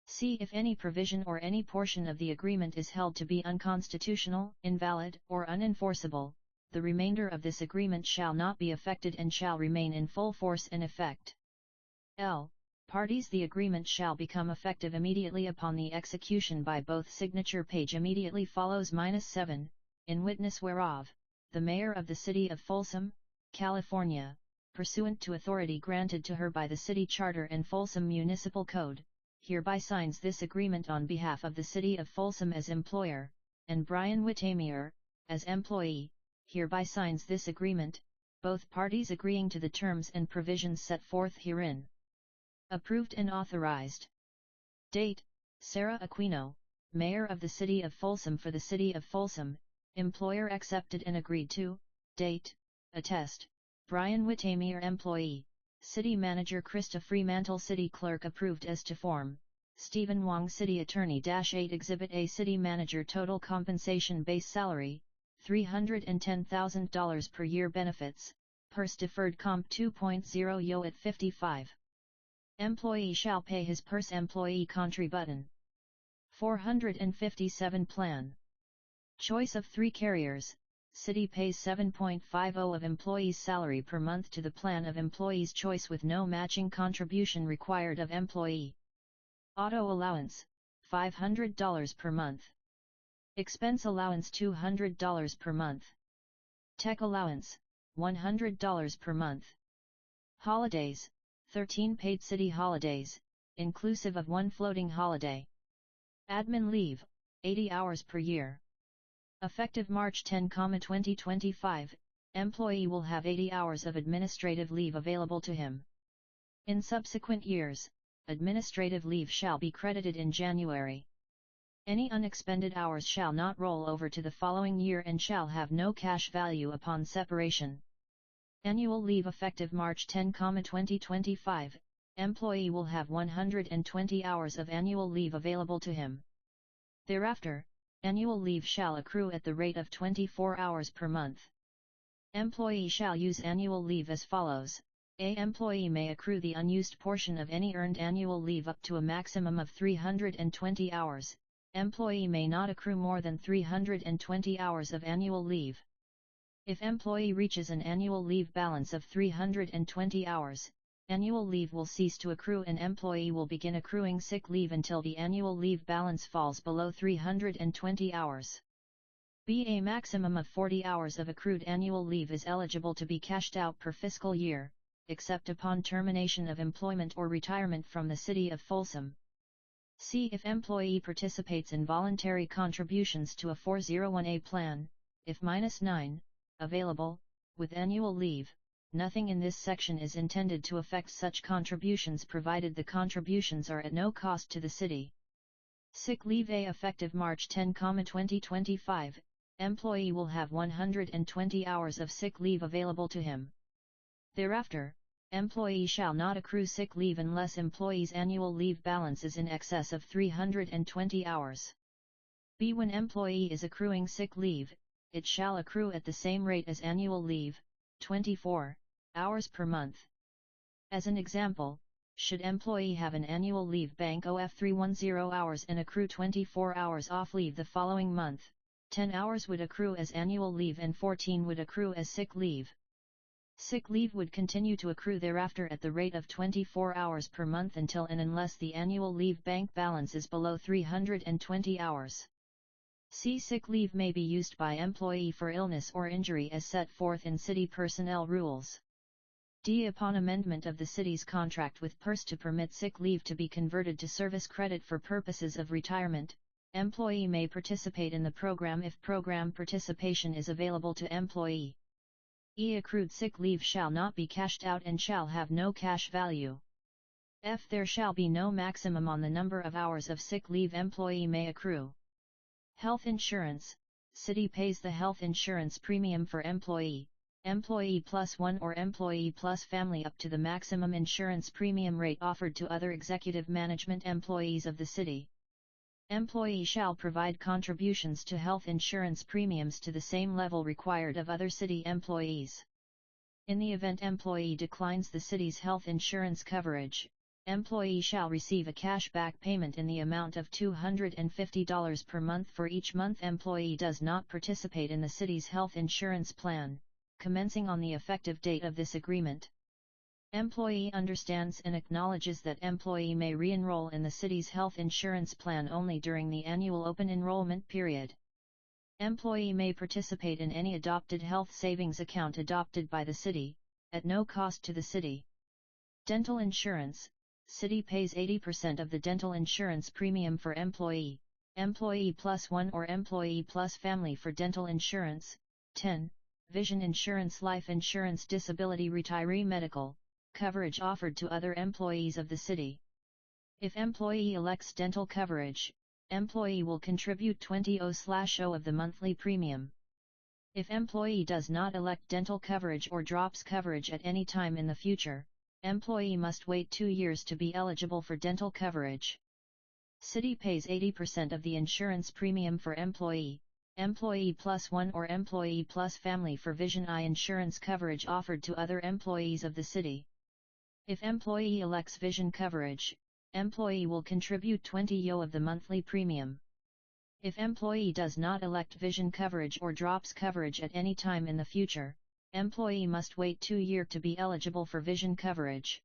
S1: C. If any provision or any portion of the agreement is held to be unconstitutional, invalid, or unenforceable, the remainder of this agreement shall not be affected and shall remain in full force and effect. L. Parties. The agreement shall become effective immediately upon the execution by both signature. Page immediately follows -7, in witness whereof, the Mayor of the City of Folsom, California, pursuant to authority granted to her by the City Charter and Folsom Municipal Code, hereby signs this agreement on behalf of the City of Folsom as employer, and Brian Whitamier, as employee, hereby signs this agreement, both parties agreeing to the terms and provisions set forth herein. Approved and authorized. Date: Sarah Aquino, Mayor of the City of Folsom for the City of Folsom, employer accepted and agreed to. Date: Attest: Brian Whitamier, employee. City Manager Krista Fremantle, City Clerk approved as to form. Stephen Wong, City Attorney. 8 Exhibit A. City Manager total compensation base salary, $310,000 per year. Benefits, PERS deferred comp 2.0 yo at 55. Employee shall pay his PERS employee contribute button. 457 plan. Choice of 3 carriers. City pays 7.50 of employee's salary per month to the plan of employee's choice with no matching contribution required of employee. Auto allowance, $500 per month. Expense allowance $200 per month. Tech allowance, $100 per month. Holidays, 13 paid city holidays, inclusive of 1 floating holiday. Admin leave, 80 hours per year. Effective March 10, 2025, employee will have 80 hours of administrative leave available to him. In subsequent years, administrative leave shall be credited in January. Any unexpended hours shall not roll over to the following year and shall have no cash value upon separation. Annual leave effective March 10, 2025, employee will have 120 hours of annual leave available to him. Thereafter, annual leave shall accrue at the rate of 24 hours per month. Employee shall use annual leave as follows. A. Employee may accrue the unused portion of any earned annual leave up to a maximum of 320 hours. Employee may not accrue more than 320 hours of annual leave. If employee reaches an annual leave balance of 320 hours, annual leave will cease to accrue and employee will begin accruing sick leave until the annual leave balance falls below 320 hours. B. A maximum of 40 hours of accrued annual leave is eligible to be cashed out per fiscal year, except upon termination of employment or retirement from the City of Folsom. C. If employee participates in voluntary contributions to a 401A plan, if -9, available, with annual leave, nothing in this section is intended to affect such contributions provided the contributions are at no cost to the city. Sick leave A effective March 10, 2025, employee will have 120 hours of sick leave available to him. Thereafter, employee shall not accrue sick leave unless employee's annual leave balance is in excess of 320 hours. B. When employee is accruing sick leave, it shall accrue at the same rate as annual leave, 24 hours per month. As an example, should employee have an annual leave bank of 310 hours and accrue 24 hours off leave the following month, 10 hours would accrue as annual leave and 14 would accrue as sick leave. Sick leave would continue to accrue thereafter at the rate of 24 hours per month until and unless the annual leave bank balance is below 320 hours. C. Sick leave may be used by employee for illness or injury as set forth in city personnel rules. D. Upon amendment of the city's contract with PERS to permit sick leave to be converted to service credit for purposes of retirement, employee may participate in the program if program participation is available to employee. E. Accrued sick leave shall not be cashed out and shall have no cash value. F. There shall be no maximum on the number of hours of sick leave employee may accrue. Health insurance. City pays the health insurance premium for employee, employee plus one or employee plus family up to the maximum insurance premium rate offered to other executive management employees of the city. Employee shall provide contributions to health insurance premiums to the same level required of other city employees. In the event employee declines the city's health insurance coverage, employee shall receive a cash back payment in the amount of $250 per month for each month employee does not participate in the city's health insurance plan, commencing on the effective date of this agreement. Employee understands and acknowledges that employee may re-enroll in the city's health insurance plan only during the annual open enrollment period. Employee may participate in any adopted health savings account adopted by the city, at no cost to the city. Dental insurance. City pays 80% of the dental insurance premium for employee, employee plus one or employee plus family for dental insurance. 10. Vision insurance, life insurance, disability, retiree medical coverage offered to other employees of the city. If employee elects dental coverage, employee will contribute 20/0 of the monthly premium. If employee does not elect dental coverage or drops coverage at any time in the future, employee must wait 2 years to be eligible for dental coverage. City pays 80% of the insurance premium for employee, employee plus one or employee plus family for vision eye insurance coverage offered to other employees of the city. If employee elects vision coverage, employee will contribute 20 of the monthly premium. If employee does not elect vision coverage or drops coverage at any time in the future, employee must wait 2 years to be eligible for vision coverage.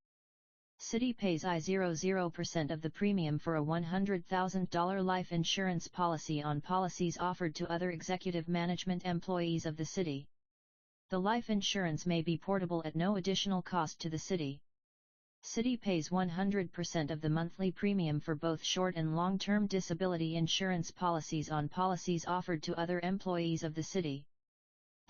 S1: City pays 0% of the premium for a $100,000 life insurance policy on policies offered to other executive management employees of the city. The life insurance may be portable at no additional cost to the city. City pays 100% of the monthly premium for both short and long-term disability insurance policies on policies offered to other employees of the city.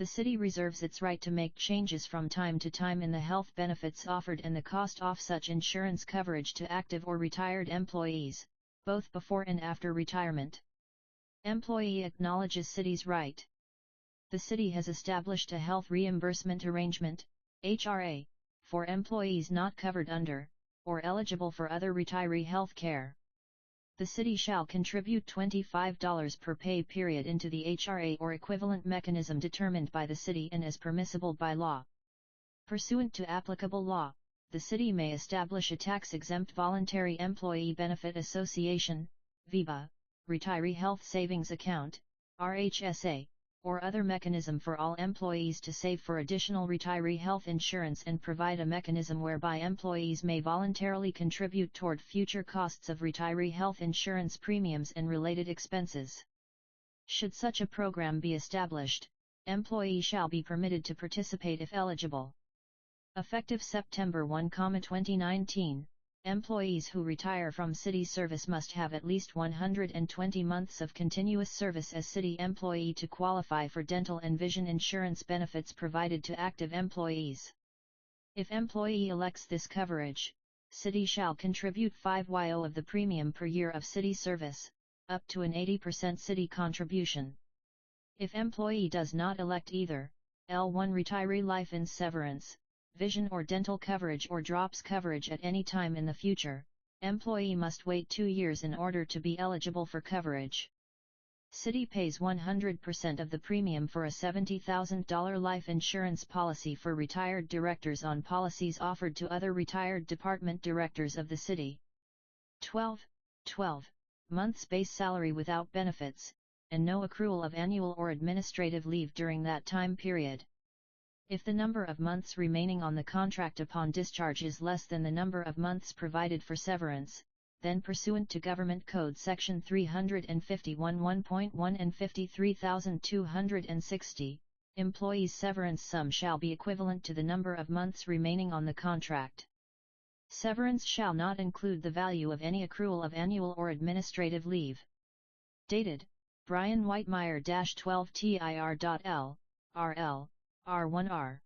S1: The city reserves its right to make changes from time to time in the health benefits offered and the cost of such insurance coverage to active or retired employees, both before and after retirement. Employee acknowledges city's right. The city has established a health reimbursement arrangement, HRA, for employees not covered under, or eligible for other retiree health care. The city shall contribute $25 per pay period into the HRA or equivalent mechanism determined by the city and as permissible by law. Pursuant to applicable law, the city may establish a tax-exempt voluntary employee benefit association, VEBA, retiree health savings account, RHSA, or other mechanism for all employees to save for additional retiree health insurance and provide a mechanism whereby employees may voluntarily contribute toward future costs of retiree health insurance premiums and related expenses. Should such a program be established, employees shall be permitted to participate if eligible. Effective September 1, 2019, employees who retire from city service must have at least 120 months of continuous service as city employee to qualify for dental and vision insurance benefits provided to active employees. If employee elects this coverage, city shall contribute 5/YO of the premium per year of city service, up to an 80% city contribution. If employee does not elect either, L1 retiree life and severance, vision or dental coverage or drops coverage at any time in the future, employee must wait 2 years in order to be eligible for coverage. City pays 100% of the premium for a $70,000 life insurance policy for retired directors on policies offered to other retired department directors of the city. 12 months base salary without benefits, and no accrual of annual or administrative leave during that time period. If the number of months remaining on the contract upon discharge is less than the number of months provided for severance, then pursuant to Government Code Section 351(1.1) and 53,260, employees' severance sum shall be equivalent to the number of months remaining on the contract. Severance shall not include the value of any accrual of annual or administrative leave. Dated, Brian Whitemeyer-12TIR.L, RL, R1R.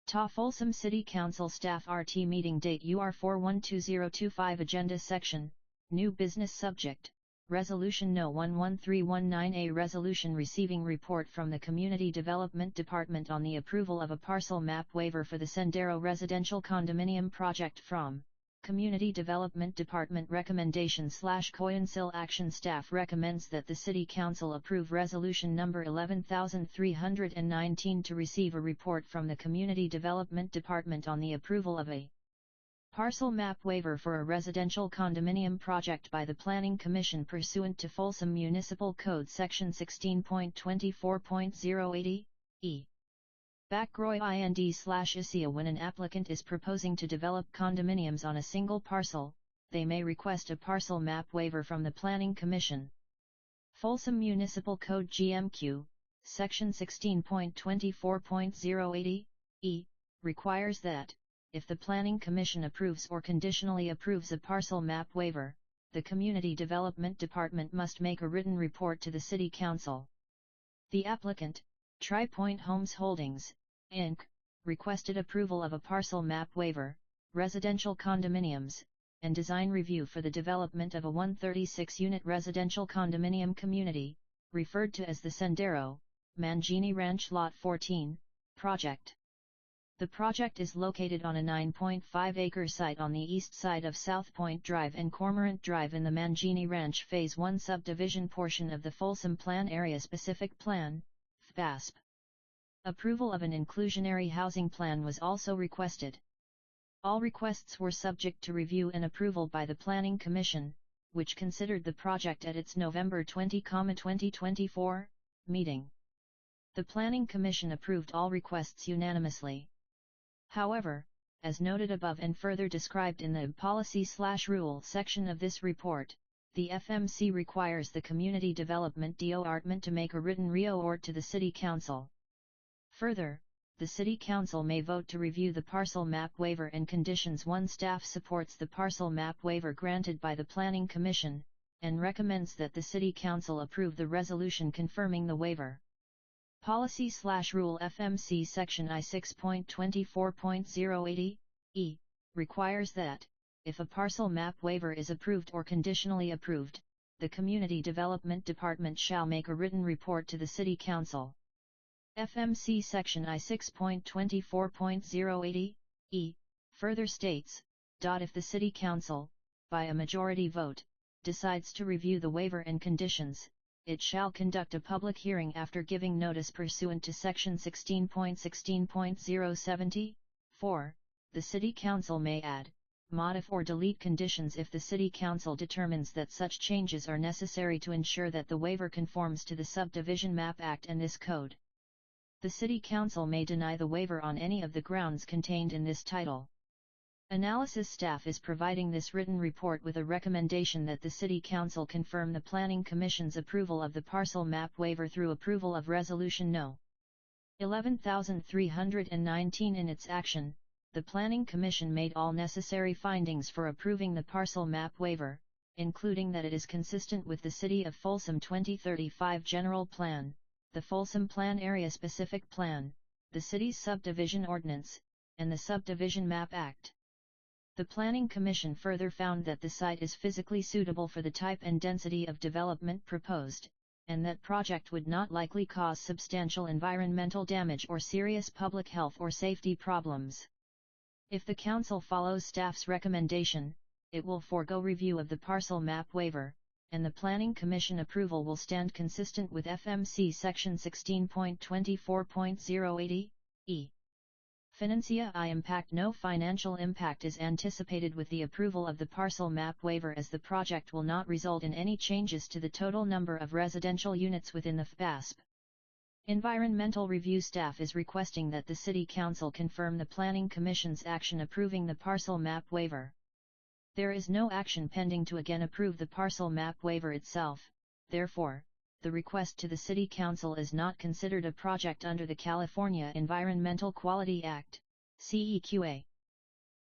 S1: Ta Folsom City Council Staff RT Meeting Date UR 412025 Agenda Section, New Business Subject, Resolution No. 11319A Resolution receiving report from the Community Development Department on the approval of a parcel map waiver for the Sendero Residential Condominium Project from Community Development Department Recommendation/Council Action Staff recommends that the City Council approve Resolution number 11319 to receive a report from the Community Development Department on the approval of a parcel map waiver for a residential condominium project by the Planning Commission pursuant to Folsom Municipal Code Section 16.24.080, e. Backgroy IND/ICIA. When an applicant is proposing to develop condominiums on a single parcel, they may request a parcel map waiver from the Planning Commission. Folsom Municipal Code GMQ, Section 16.24.080, e, requires that, if the Planning Commission approves or conditionally approves a parcel map waiver, the Community Development Department must make a written report to the City Council. The applicant, Tri Point Homes Holdings, Inc., requested approval of a parcel map waiver, residential condominiums, and design review for the development of a 136-unit residential condominium community, referred to as the Sendero, Mangini Ranch Lot 14, project. The project is located on a 9.5-acre site on the east side of South Point Drive and Cormorant Drive in the Mangini Ranch Phase 1 subdivision portion of the Folsom Plan Area Specific Plan, FPASP. Approval of an inclusionary housing plan was also requested. All requests were subject to review and approval by the Planning Commission, which considered the project at its November 20, 2024, meeting. The Planning Commission approved all requests unanimously. However, as noted above and further described in the Policy/Rule section of this report, the FMC requires the Community Development Department to make a written report to the City Council. Further, the City Council may vote to review the parcel map waiver and conditions. Staff supports the parcel map waiver granted by the Planning Commission, and recommends that the City Council approve the resolution confirming the waiver. Policy/Rule FMC Section I 6.24.080, e, requires that, if a parcel map waiver is approved or conditionally approved, the Community Development Department shall make a written report to the City Council. FMC Section I 6.24.080, e, further states, if the City Council, by a majority vote, decides to review the waiver and conditions, it shall conduct a public hearing after giving notice pursuant to Section 16.16.070. 4. The City Council may add, modify or delete conditions if the City Council determines that such changes are necessary to ensure that the waiver conforms to the Subdivision Map Act and this code. The City Council may deny the waiver on any of the grounds contained in this title. Analysis staff is providing this written report with a recommendation that the City Council confirm the Planning Commission's approval of the parcel map waiver through approval of Resolution No. 11,319. In its action, the Planning Commission made all necessary findings for approving the parcel map waiver, including that it is consistent with the City of Folsom 2035 General Plan, the Folsom Plan Area Specific Plan, the City's Subdivision Ordinance, and the Subdivision Map Act. The Planning Commission further found that the site is physically suitable for the type and density of development proposed, and that project would not likely cause substantial environmental damage or serious public health or safety problems. If the Council follows staff's recommendation, it will forego review of the parcel map waiver, and the Planning Commission approval will stand consistent with FMC Section 16.24.080, e. Financia I impact. No financial impact is anticipated with the approval of the parcel map waiver, as the project will not result in any changes to the total number of residential units within the FPASP. Environmental Review staff is requesting that the City Council confirm the Planning Commission's action approving the parcel map waiver. There is no action pending to again approve the parcel map waiver itself, therefore, the request to the City Council is not considered a project under the California Environmental Quality Act, CEQA.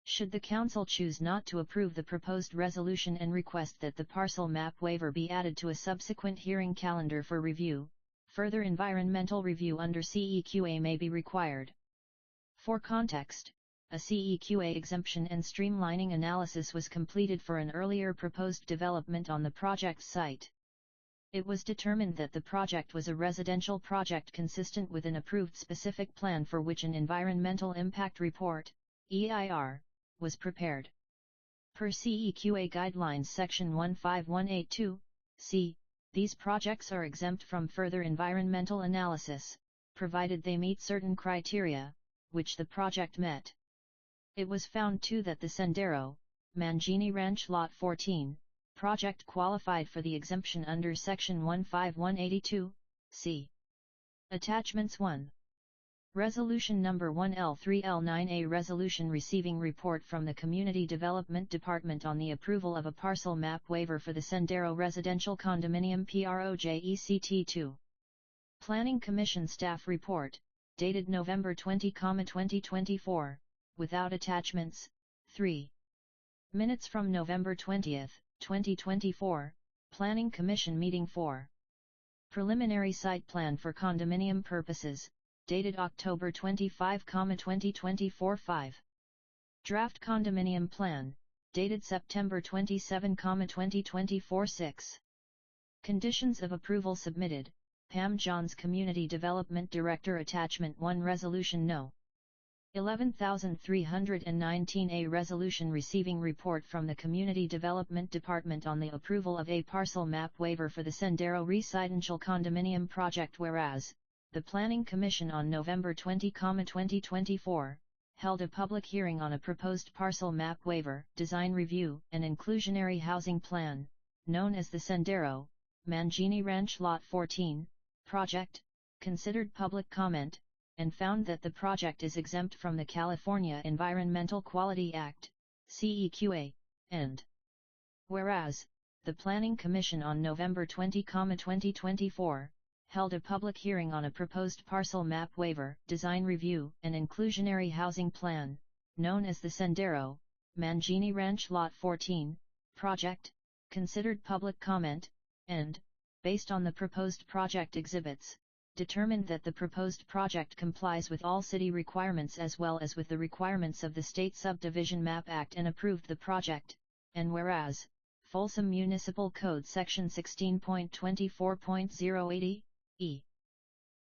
S1: Should the Council choose not to approve the proposed resolution and request that the parcel map waiver be added to a subsequent hearing calendar for review, further environmental review under CEQA may be required. For context, a CEQA exemption and streamlining analysis was completed for an earlier proposed development on the project's site. It was determined that the project was a residential project consistent with an approved specific plan for which an Environmental Impact Report, EIR, was prepared. Per CEQA Guidelines Section 15182, c, these projects are exempt from further environmental analysis, provided they meet certain criteria, which the project met. It was found too that the Sendero, Mangini Ranch Lot 14, project qualified for the exemption under Section 15182, c. Attachments 1. Resolution Number 1L3L9A Resolution receiving report from the Community Development Department on the approval of a parcel map waiver for the Sendero Residential Condominium Project 2. Planning Commission Staff Report, dated November 20, 2024, without attachments. 3. Minutes from November 20, 2024, Planning Commission Meeting 4. Preliminary Site Plan for Condominium Purposes, dated October 25, 2024. 5. Draft Condominium Plan, dated September 27, 2024. 6. Conditions of Approval submitted, Pam Johns, Community Development Director. Attachment 1 Resolution No. 11,319A Resolution receiving report from the Community Development Department on the approval of a parcel map waiver for the Sendero Residential Condominium Project. Whereas, the Planning Commission on November 20, 2024, held a public hearing on a proposed parcel map waiver, design review, and inclusionary housing plan, known as the Sendero, Mangini Ranch Lot 14, project, considered public comment, and found that the project is exempt from the California Environmental Quality Act, CEQA, and whereas, the Planning Commission on November 20, 2024, held a public hearing on a proposed parcel map waiver, design review, and inclusionary housing plan, known as the Sendero, Mangini Ranch Lot 14, project, considered public comment, and, based on the proposed project exhibits, determined that the proposed project complies with all city requirements as well as with the requirements of the State Subdivision Map Act and approved the project, and whereas, Folsom Municipal Code Section 16.24.080, e.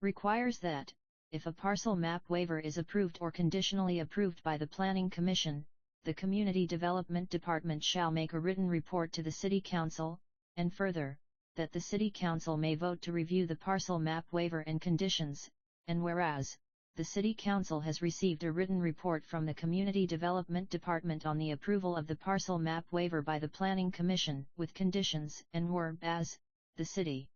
S1: requires that, if a parcel map waiver is approved or conditionally approved by the Planning Commission, the Community Development Department shall make a written report to the City Council, and further, that the City Council may vote to review the parcel map waiver and conditions, and whereas, the City Council has received a written report from the Community Development Department on the approval of the parcel map waiver by the Planning Commission with conditions, and whereas, the City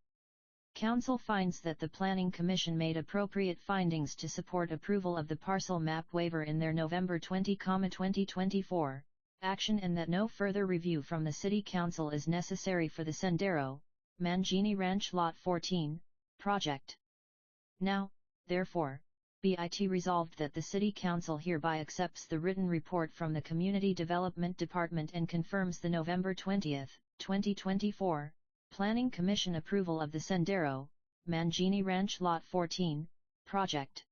S1: Council finds that the Planning Commission made appropriate findings to support approval of the parcel map waiver in their November 20, 2024 action and that no further review from the City Council is necessary for the Sendero, Mangini Ranch Lot 14, project. Now, therefore, be it resolved that the City Council hereby accepts the written report from the Community Development Department and confirms the November 20, 2024, Planning Commission approval of the Sendero, Mangini Ranch Lot 14, project.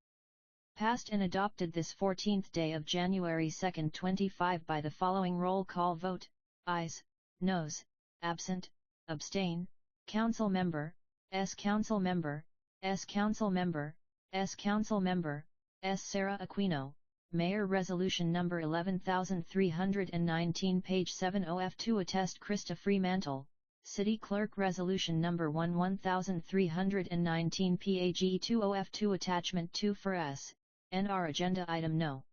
S1: Passed and adopted this 14th day of January 2, 25 by the following roll call vote: ayes, noes, absent, abstain, Council Member, S. Council Member, S. Council Member, S. Council Member, S. Sarah Aquino, Mayor. Resolution number 11319 page 70 F2 attest Krista Fremantle, City Clerk. Resolution number 11319 PAG 20F2 attachment 2 for S. NR Agenda Item No.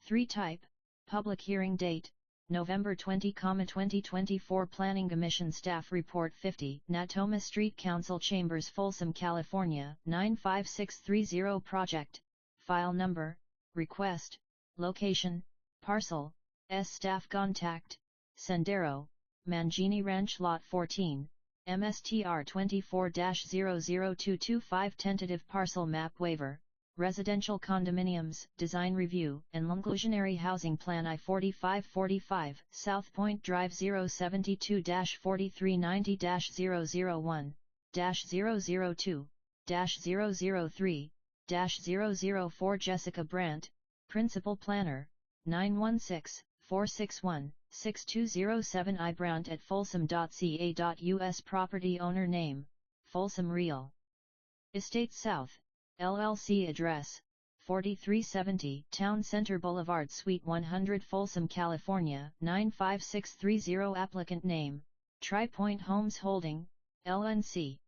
S1: 3 Type, Public Hearing Date, November 20, 2024 Planning Commission Staff Report 50 Natoma Street Council Chambers Folsom California 95630 Project, File Number, Request, Location, Parcel, S. Staff Contact, Sendero, Mangini Ranch Lot 14, MSTR 24-00225 Tentative Parcel Map Waiver, Residential Condominiums, Design Review, and Inclusionary Housing Plan I-4545, South Point Drive 072-4390-001-002-003-004 Jessica Brandt, Principal Planner, 916-461-6207 I. Brandt at folsom.ca.us Property Owner Name, Folsom Real Estate South, LLC Address, 4370 Town Center Boulevard Suite 100 Folsom, California 95630 Applicant Name, Tri-Point Homes Holding, LNC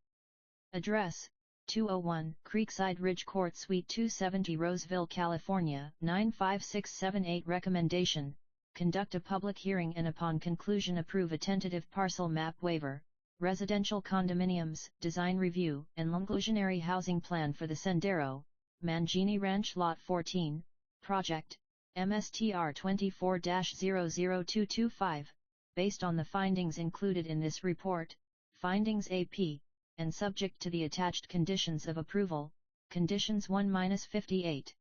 S1: Address, 201 Creekside Ridge Court Suite 270 Roseville, California 95678 Recommendation, conduct a public hearing and upon conclusion approve a tentative parcel map waiver, Residential Condominiums, Design Review, and Inclusionary Housing Plan for the Sendero, Mangini Ranch Lot 14, Project, MSTR 24-00225, based on the findings included in this report, Findings AP, and subject to the attached conditions of approval, Conditions 1-58.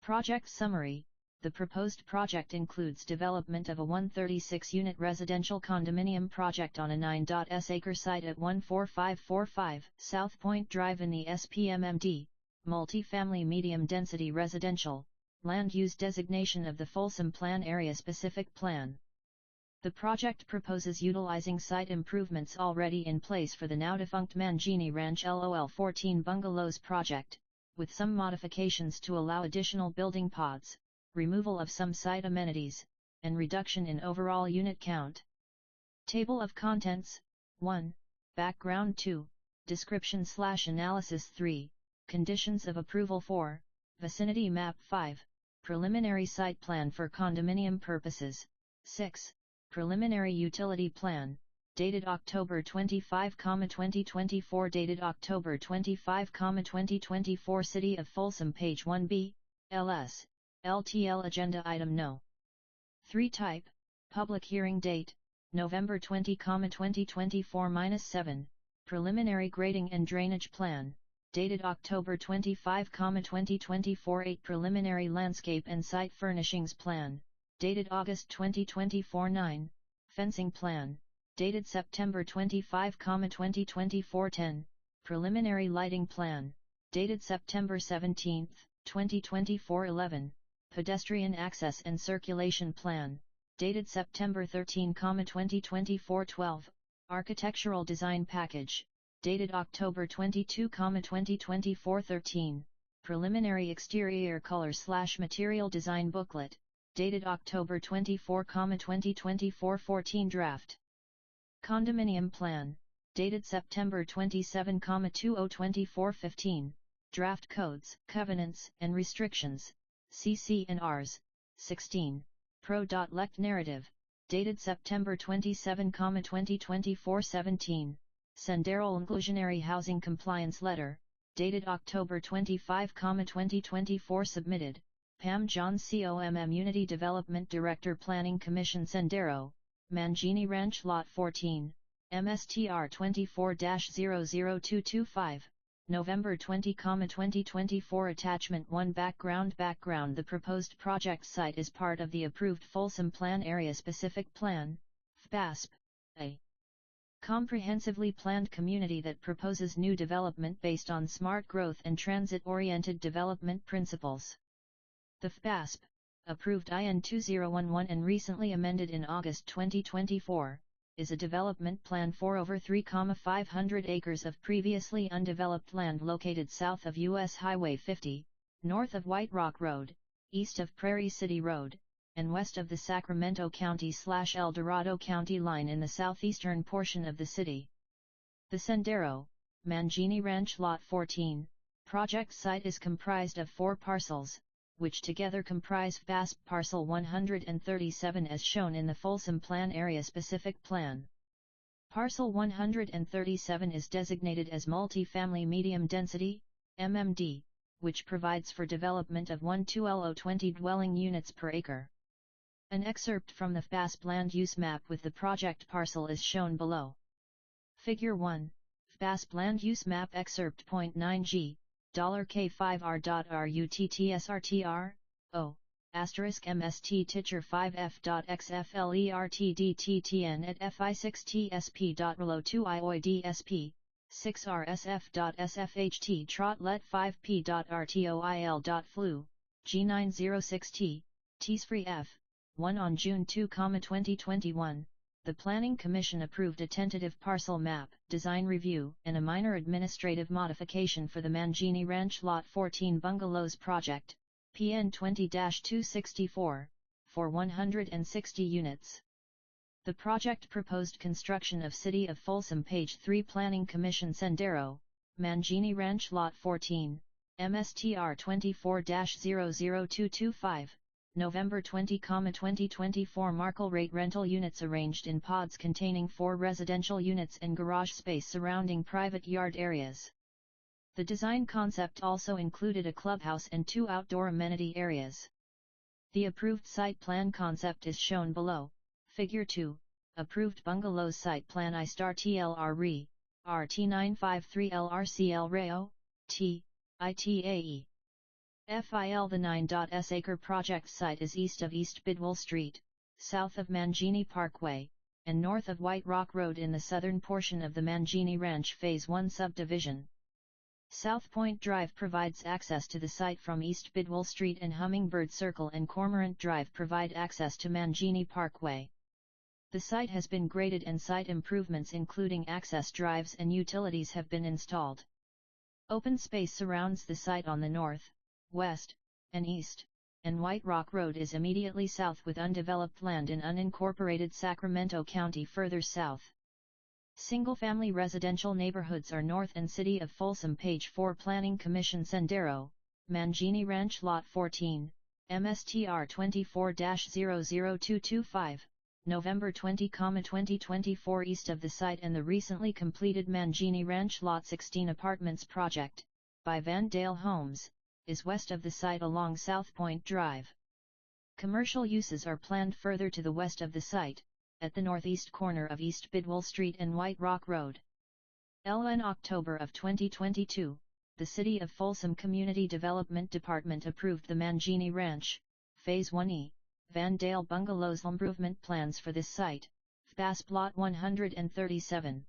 S1: Project Summary. The proposed project includes development of a 136-unit residential condominium project on a 9.s acre site at 14545 South Point Drive in the SPMMD, multifamily medium-density residential, land use designation of the Folsom Plan Area Specific Plan. The project proposes utilizing site improvements already in place for the now-defunct Mangini Ranch LOL 14 Bungalows project, with some modifications to allow additional building pods, removal of some site amenities, and reduction in overall unit count. Table of Contents, 1, Background 2, Description/Analysis 3, Conditions of Approval 4, Vicinity Map 5, Preliminary Site Plan for Condominium Purposes, 6, Preliminary Utility Plan, dated October 25, 2024 dated October 25, 2024 City of Folsom Page 1B, LS. LTL Agenda Item No. 3 Type, Public Hearing Date, November 20, 2024-7, Preliminary Grading and Drainage Plan, dated October 25, 2024 8 Preliminary Landscape and Site Furnishings Plan, dated August 2024 9, Fencing Plan, dated September 25, 2024 10, Preliminary Lighting Plan, dated September 17, 2024 11, Pedestrian Access and Circulation Plan, dated September 13, 2024 12, Architectural Design Package, dated October 22, 2024 13, Preliminary Exterior Color/Material Design Booklet, dated October 24, 2024 14 Draft Condominium Plan, dated September 27, 2024 15, Draft Codes, Covenants, and Restrictions, CC&Rs, 16, Pro.Lect Narrative, dated September 27, 2024 17, Sendero Inclusionary Housing Compliance Letter, dated October 25, 2024 submitted, Pam John COMM Unity Development Director Planning Commission Sendero, Mangini Ranch Lot 14, MSTR 24-00225, November 20, 2024 Attachment 1 Background The proposed project site is part of the approved Folsom Plan Area Specific Plan, FPASP, a comprehensively planned community that proposes new development based on smart growth and transit-oriented development principles. The FPASP, approved IN 2011 and recently amended in August 2024, is a development plan for over 3,500 acres of previously undeveloped land located south of U.S. Highway 50, north of White Rock Road, east of Prairie City Road, and west of the Sacramento County/El Dorado County line in the southeastern portion of the city. The Sendero, Mangini Ranch Lot 14, project site is comprised of 4 parcels, which together comprise FPASP Parcel 137 as shown in the Folsom Plan Area Specific Plan. Parcel 137 is designated as Multi-Family Medium Density, MMD, which provides for development of 1-20 dwelling units per acre. An excerpt from the FPASP land use map with the project parcel is shown below. Figure 1, FPASP land use map excerpt. Point 9G. $K5R.RUTTSRTR, O, asterisk MST Titcher 5F.XFLERTDTTN at FI6TSP.RLO2IOIDSP, 6RSF.SFHT Trotlet 5P.RTOIL.Flu, G906T, Tsfree F, 1 on June 2, 2021. The Planning Commission approved a tentative parcel map, design review, and a minor administrative modification for the Mangini Ranch Lot 14 Bungalows project, PN 20-264, for 160 units. The project proposed construction of City of Folsom Page 3 Planning Commission Sendero, Mangini Ranch Lot 14, MSTR 24-00225. November 20, 2024 Markle rate rental units arranged in pods containing 4 residential units and garage space surrounding private yard areas. The design concept also included a clubhouse and 2 outdoor amenity areas. The approved site plan concept is shown below. Figure 2, approved bungalows site plan I*TLR RE, RT953LRCL REO, T, ITAE. FIL The 9.S acre project site is east of East Bidwell Street, south of Mangini Parkway, and north of White Rock Road in the southern portion of the Mangini Ranch Phase 1 subdivision. South Point Drive provides access to the site from East Bidwell Street, and Hummingbird Circle and Cormorant Drive provide access to Mangini Parkway. The site has been graded and site improvements including access drives and utilities have been installed. Open space surrounds the site on the north, west, and east, and White Rock Road is immediately south with undeveloped land in unincorporated Sacramento County further south. Single-family residential neighborhoods are north and City of Folsom Page 4 Planning Commission Sendero, Mangini Ranch Lot 14, MSTR 24-00225, November 20, 2024 east of the site, and the recently completed Mangini Ranch Lot 16 Apartments project, by Van Dale Homes, is west of the site along South Point Drive. Commercial uses are planned further to the west of the site, at the northeast corner of East Bidwell Street and White Rock Road. In October of 2022, the City of Folsom Community Development Department approved the Mangini Ranch, Phase 1E, Van Dale Bungalows improvement plans for this site, FPASP Lot 137.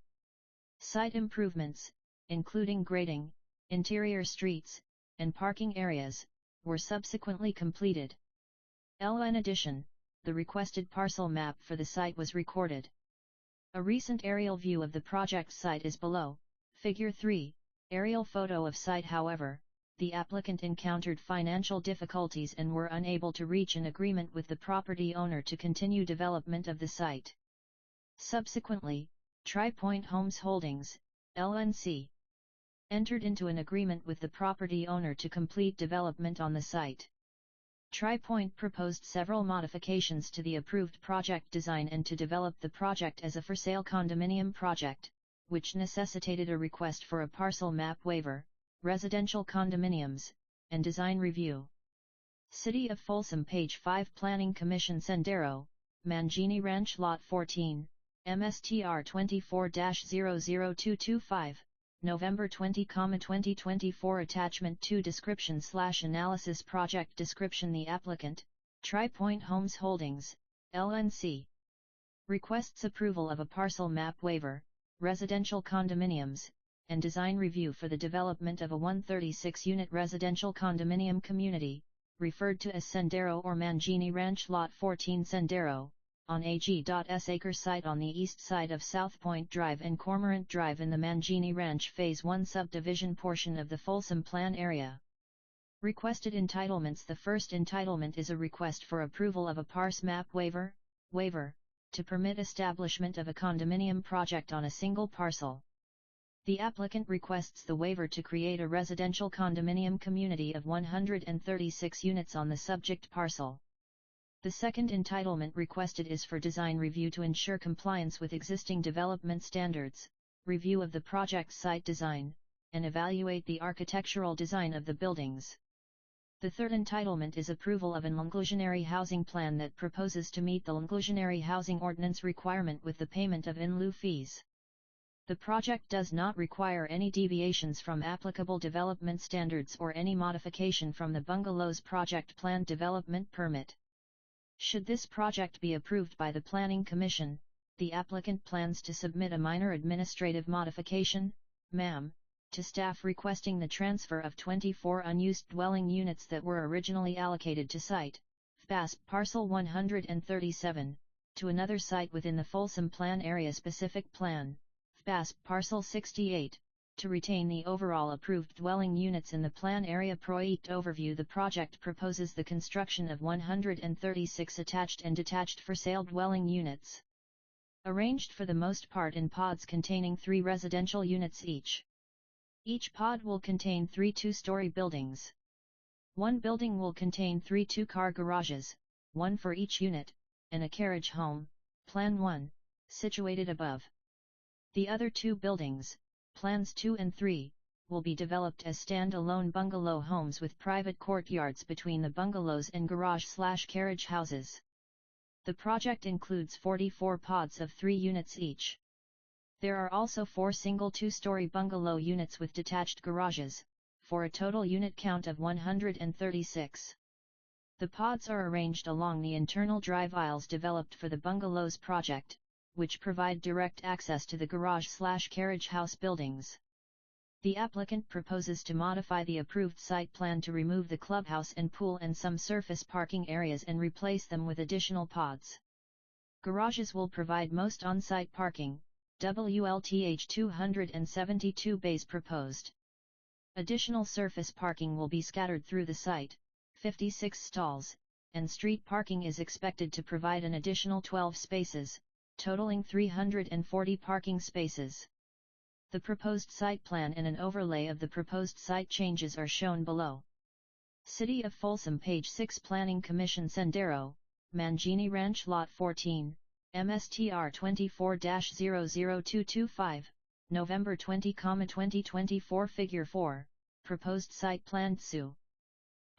S1: Site improvements, including grading, interior streets, and parking areas, were subsequently completed. In addition, the requested parcel map for the site was recorded. A recent aerial view of the project site is below, Figure 3, aerial photo of site. However, the applicant encountered financial difficulties and were unable to reach an agreement with the property owner to continue development of the site. Subsequently, Tri-Point Homes Holdings, LNC, entered into an agreement with the property owner to complete development on the site. Tri-Point proposed several modifications to the approved project design and to develop the project as a for-sale condominium project, which necessitated a request for a parcel map waiver, residential condominiums, and design review. City of Folsom page 5 Planning Commission Sendero, Mangini Ranch Lot 14, MSTR 24-00225, November 20, 2024 Attachment 2 Description/Analysis Project Description. The applicant, Tri-Point Homes Holdings, LNC, requests approval of a parcel map waiver, residential condominiums, and design review for the development of a 136-unit residential condominium community, referred to as Sendero or Mangini Ranch Lot 14 Sendero, on AG.S acre site on the east side of South Point Drive and Cormorant Drive in the Mangini Ranch Phase 1 subdivision portion of the Folsom Plan area. Requested entitlements. The first entitlement is a request for approval of a parcel map waiver, to permit establishment of a condominium project on a single parcel. The applicant requests the waiver to create a residential condominium community of 136 units on the subject parcel. The second entitlement requested is for design review to ensure compliance with existing development standards, review of the project site design, and evaluate the architectural design of the buildings. The third entitlement is approval of an inclusionary housing plan that proposes to meet the inclusionary housing ordinance requirement with the payment of in lieu fees. The project does not require any deviations from applicable development standards or any modification from the bungalow's project plan development permit. Should this project be approved by the Planning Commission, the applicant plans to submit a minor administrative modification, MAM, to staff requesting the transfer of 24 unused dwelling units that were originally allocated to site, FPASP Parcel 137, to another site within the Folsom Plan Area Specific Plan, FPASP Parcel 68, to retain the overall approved dwelling units in the plan area. Project overview. The project proposes the construction of 136 attached and detached for sale dwelling units, arranged for the most part in pods containing 3 residential units each. Each pod will contain 3 two-story buildings. One building will contain 3 two-car garages, one for each unit, and a carriage home, Plan 1, situated above. The other 2 buildings, Plans 2 and 3, will be developed as stand-alone bungalow homes with private courtyards between the bungalows and garage/carriage houses. The project includes 44 pods of 3 units each. There are also 4 single 2-story bungalow units with detached garages, for a total unit count of 136. The pods are arranged along the internal drive aisles developed for the bungalows project, which provide direct access to the garage/carriage house buildings. The applicant proposes to modify the approved site plan to remove the clubhouse and pool and some surface parking areas and replace them with additional pods. Garages will provide most on-site parking, WLTH 272 bays proposed. Additional surface parking will be scattered through the site, 56 stalls, and street parking is expected to provide an additional 12 spaces, totaling 340 parking spaces. The proposed site plan and an overlay of the proposed site changes are shown below. City of Folsom page 6 Planning Commission Sendero, Mangini Ranch Lot 14, MSTR 24-00225, November 20, 2024 Figure 4, Proposed Site Plan TSU.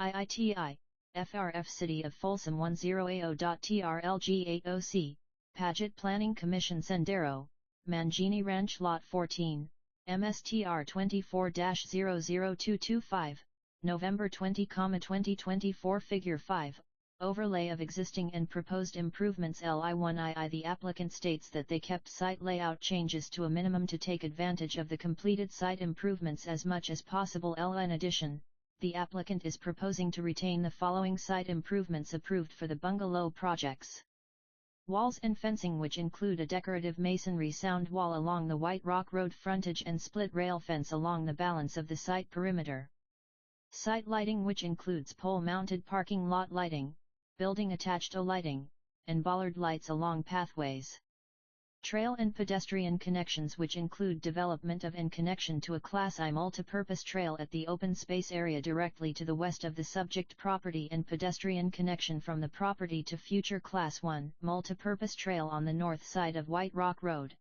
S1: IITI, FRF City of Folsom 10AO.TRLG80C, Paget Planning Commission Sendero, Mangini Ranch Lot 14, MSTR 24-00225, November 20, 2024 Figure 5, overlay of existing and proposed improvements. Li1ii The applicant states that they kept site layout changes to a minimum to take advantage of the completed site improvements as much as possible. In addition, the applicant is proposing to retain the following site improvements approved for the bungalow projects. Walls and fencing, which include a decorative masonry sound wall along the White Rock Road frontage and split rail fence along the balance of the site perimeter. Site lighting, which includes pole-mounted parking lot lighting, building-attached lighting, and bollard lights along pathways. Trail and pedestrian connections, which include development of and connection to a Class I multipurpose trail at the open space area directly to the west of the subject property and pedestrian connection from the property to future Class I multipurpose trail on the north side of White Rock Road.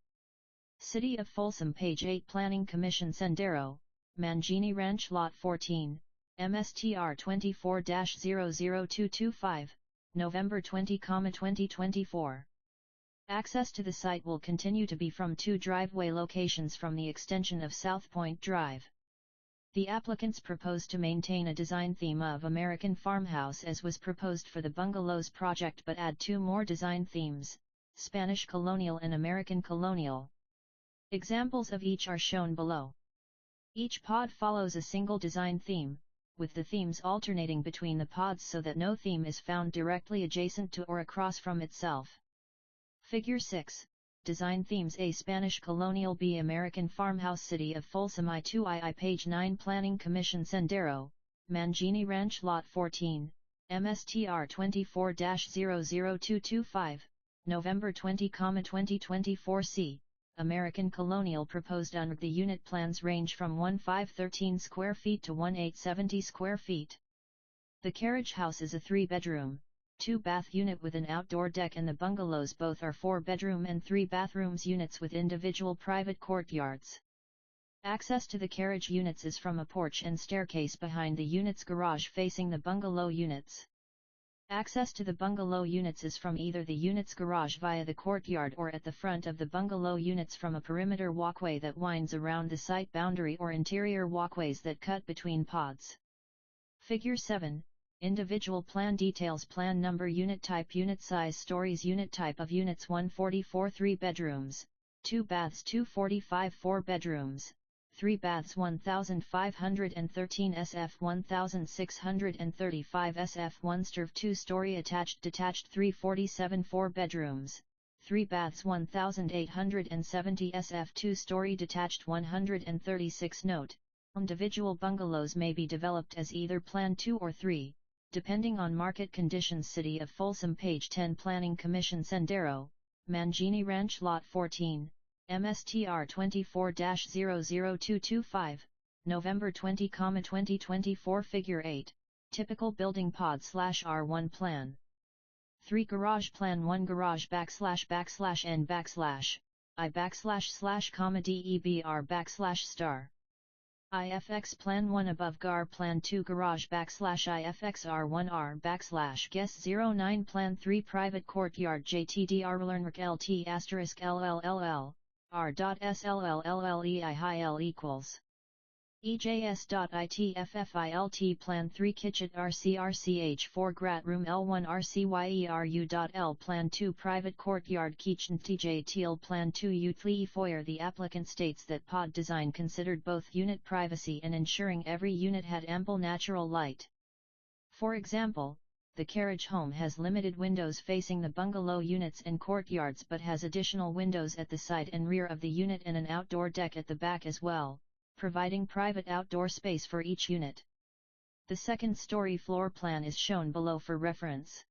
S1: City of Folsom, page 8. Planning Commission, Sendero, Mangini Ranch, Lot 14, MSTR 24-00225, November 20, 2024. Access to the site will continue to be from two driveway locations from the extension of South Point Drive. The applicants propose to maintain a design theme of American farmhouse as was proposed for the bungalows project, but add two more design themes, Spanish colonial and American colonial. Examples of each are shown below. Each pod follows a single design theme, with the themes alternating between the pods so that no theme is found directly adjacent to or across from itself. Figure 6, Design Themes: A. Spanish Colonial, B. American Farmhouse. City of Folsom, I2II, page 9. Planning Commission, Sendero, Mangini Ranch, Lot 14, MSTR 24-00225, November 20, 2024. C. American Colonial. Proposed under the unit plans range from 1513 square feet to 1870 square feet. The carriage house is a 3-bedroom, 2-bath unit with an outdoor deck, and the bungalows both are 4-bedroom and 3-bathrooms units with individual private courtyards. Access to the carriage units is from a porch and staircase behind the unit's garage facing the bungalow units. Access to the bungalow units is from either the unit's garage via the courtyard or at the front of the bungalow units from a perimeter walkway that winds around the site boundary or interior walkways that cut between pods. Figure 7, Individual plan details: plan number, unit type, unit size, stories, unit type of units: 144 3 bedrooms, 2 baths, 245 4 bedrooms, 3 baths, 1513 sf, 1635 sf, 1 sturv, 2-story attached detached, 347 4 bedrooms, 3 baths, 1870 sf, 2-story detached, 136. Note: individual bungalows may be developed as either Plan 2 or 3, depending on market conditions. City of Folsom, page 10. Planning Commission, Sendero, Mangini Ranch, Lot 14, MSTR 24-00225, November 20, 2024. Figure 8, Typical Building Pod/R1 Plan. 3 Garage Plan. 1 Garage \\n \I /DEBR IFX Plan. 1 Above Gar Plan. 2 Garage \\ IFXR1R \guess 09 Plan. 3 Private Courtyard JTDR Learnwork LT *LLLL R.SLLLEI high L equals EJS.ITFFILT Plan. 3 Kitchen RCRCH 4 Grat Room L1 RCYERU.L Plan. 2 Private Courtyard Kitchen TJ Teal Plan. 2 Uthli Foyer. The applicant states that pod design considered both unit privacy and ensuring every unit had ample natural light. For example, the carriage home has limited windows facing the bungalow units and courtyards but has additional windows at the side and rear of the unit and an outdoor deck at the back as well, providing private outdoor space for each unit. The second-story floor plan is shown below for reference.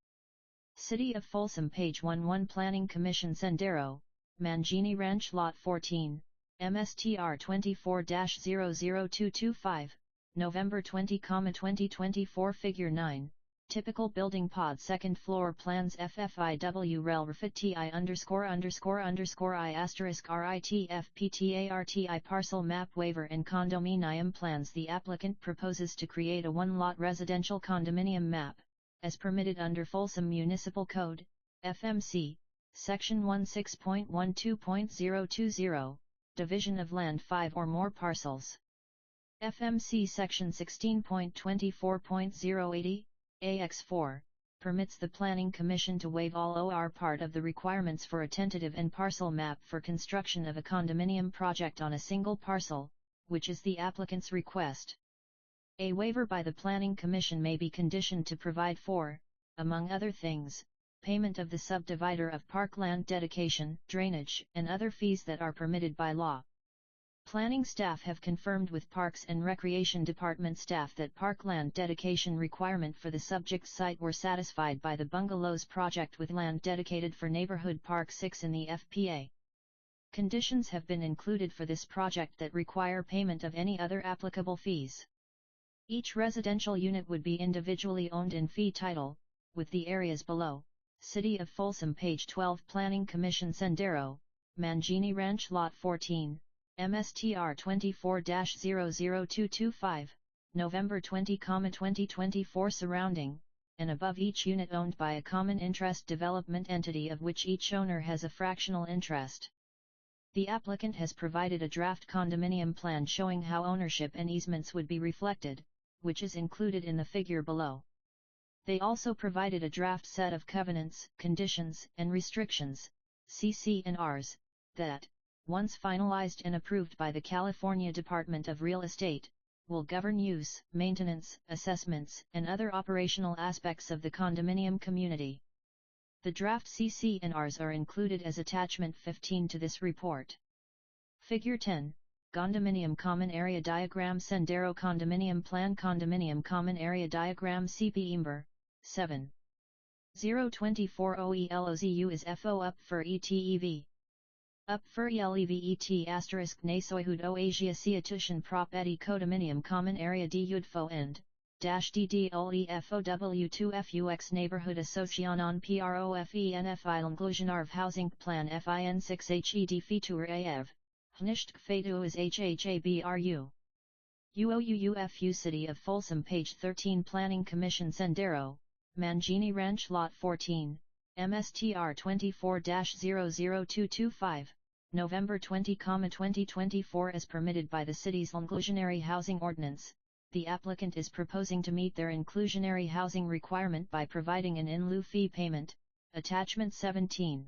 S1: City of Folsom, page 11. Planning Commission, Sendero, Mangini Ranch, Lot 14, MSTR 24-00225, November 20, 2024. Figure 9, Typical Building Pod. Second Floor Plans. FFIW Rel Refit TI ___I *RITFPTARTI Parcel Map Waiver and Condominium Plans. The applicant proposes to create a one-lot residential condominium map, as permitted under Folsom Municipal Code, FMC, Section 16.12.020, Division of Land 5 or more parcels. FMC Section 16.24.080, AX4, permits the Planning Commission to waive all or part of the requirements for a tentative and parcel map for construction of a condominium project on a single parcel, which is the applicant's request. A waiver by the Planning Commission may be conditioned to provide for, among other things, payment of the subdivider of parkland dedication, drainage, and other fees that are permitted by law. Planning staff have confirmed with Parks and Recreation Department staff that parkland dedication requirement for the subject site were satisfied by the Bungalows project with land dedicated for Neighborhood Park 6 in the FPA. Conditions have been included for this project that require payment of any other applicable fees. Each residential unit would be individually owned in fee title, with the areas below: City of Folsom, page 12, Planning Commission, Sendero, Mangini Ranch, Lot 14, MSTR 24-00225, November 20, 2024, surrounding, and above each unit owned by a common interest development entity of which each owner has a fractional interest. The applicant has provided a draft condominium plan showing how ownership and easements would be reflected, which is included in the figure below. They also provided a draft set of covenants, conditions, and restrictions, CC&Rs, that, once finalized and approved by the California Department of Real Estate, will govern use, maintenance, assessments, and other operational aspects of the condominium community. The draft CC&Rs are included as attachment 15 to this report. Figure 10, Condominium Common Area Diagram, Sendero Condominium Plan, Condominium Common Area Diagram, CP Imber, 7. 024 OELOZU is FO up for ETEV. Up for ELEVET asterisk Nasoihud O Asia Siatushan Prop Edi Condominium Common Area D Udfo End, dash DDLEFOW2FUX Neighborhood Associanon PROFENFI Inclusionarv Housing Plan FIN 6 HED Fitur AEV, Hnishtk Fatu is HHABRU. UOUUFU City of Folsom, page 13, Planning Commission, Sendero, Mangini Ranch, Lot 14, MSTR 24-00225, November 20, 2024. As permitted by the city's inclusionary housing ordinance, the applicant is proposing to meet their inclusionary housing requirement by providing an in lieu fee payment, attachment 17.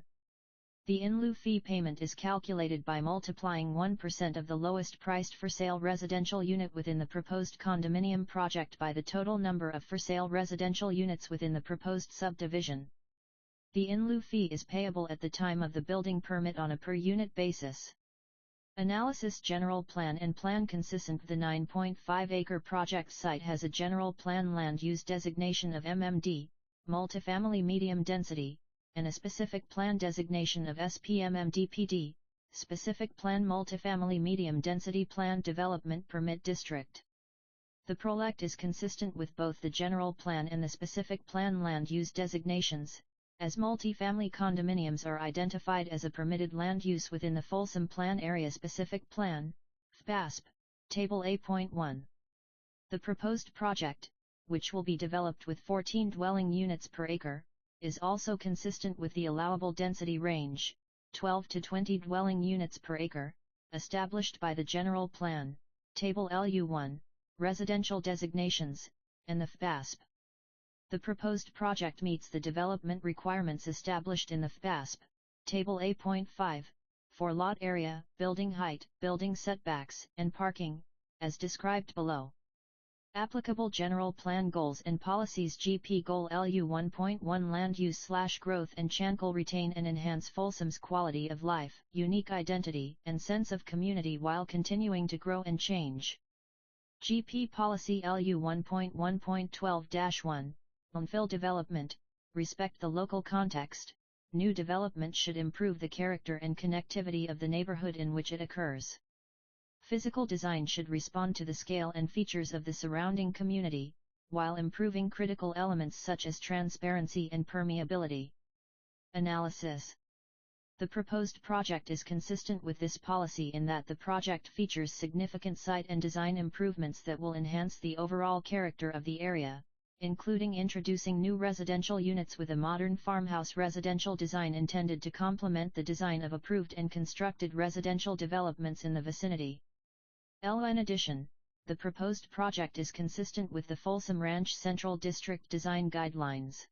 S1: The in lieu fee payment is calculated by multiplying 1% of the lowest priced for sale residential unit within the proposed condominium project by the total number of for sale residential units within the proposed subdivision. The in lieu fee is payable at the time of the building permit on a per unit basis. Analysis: General plan and plan consistent. The 9.5-acre project site has a general plan land use designation of MMD, multifamily medium density, and a specific plan designation of SPMMDPD, specific plan multifamily medium density plan development permit district. The PROLECT is consistent with both the general plan and the specific plan land use designations, as multifamily condominiums are identified as a permitted land use within the Folsom Plan Area Specific Plan, FPASP, Table A.1. The proposed project, which will be developed with 14 dwelling units per acre, is also consistent with the allowable density range, 12 to 20 dwelling units per acre, established by the General Plan, Table LU1, residential designations, and the FPASP. The proposed project meets the development requirements established in the FPASP, Table A.5, for lot area, building height, building setbacks, and parking, as described below. Applicable General Plan Goals and Policies: GP Goal LU 1.1 Land Use/Growth and Chancel retain and enhance Folsom's quality of life, unique identity, and sense of community while continuing to grow and change. GP Policy LU 1.1.12-1, Infill Development, respect the local context. New development should improve the character and connectivity of the neighborhood in which it occurs. Physical design should respond to the scale and features of the surrounding community, while improving critical elements such as transparency and permeability. Analysis: the proposed project is consistent with this policy in that the project features significant site and design improvements that will enhance the overall character of the area, including introducing new residential units with a modern farmhouse residential design intended to complement the design of approved and constructed residential developments in the vicinity. In addition, the proposed project is consistent with the Folsom Ranch Central District Design Guidelines.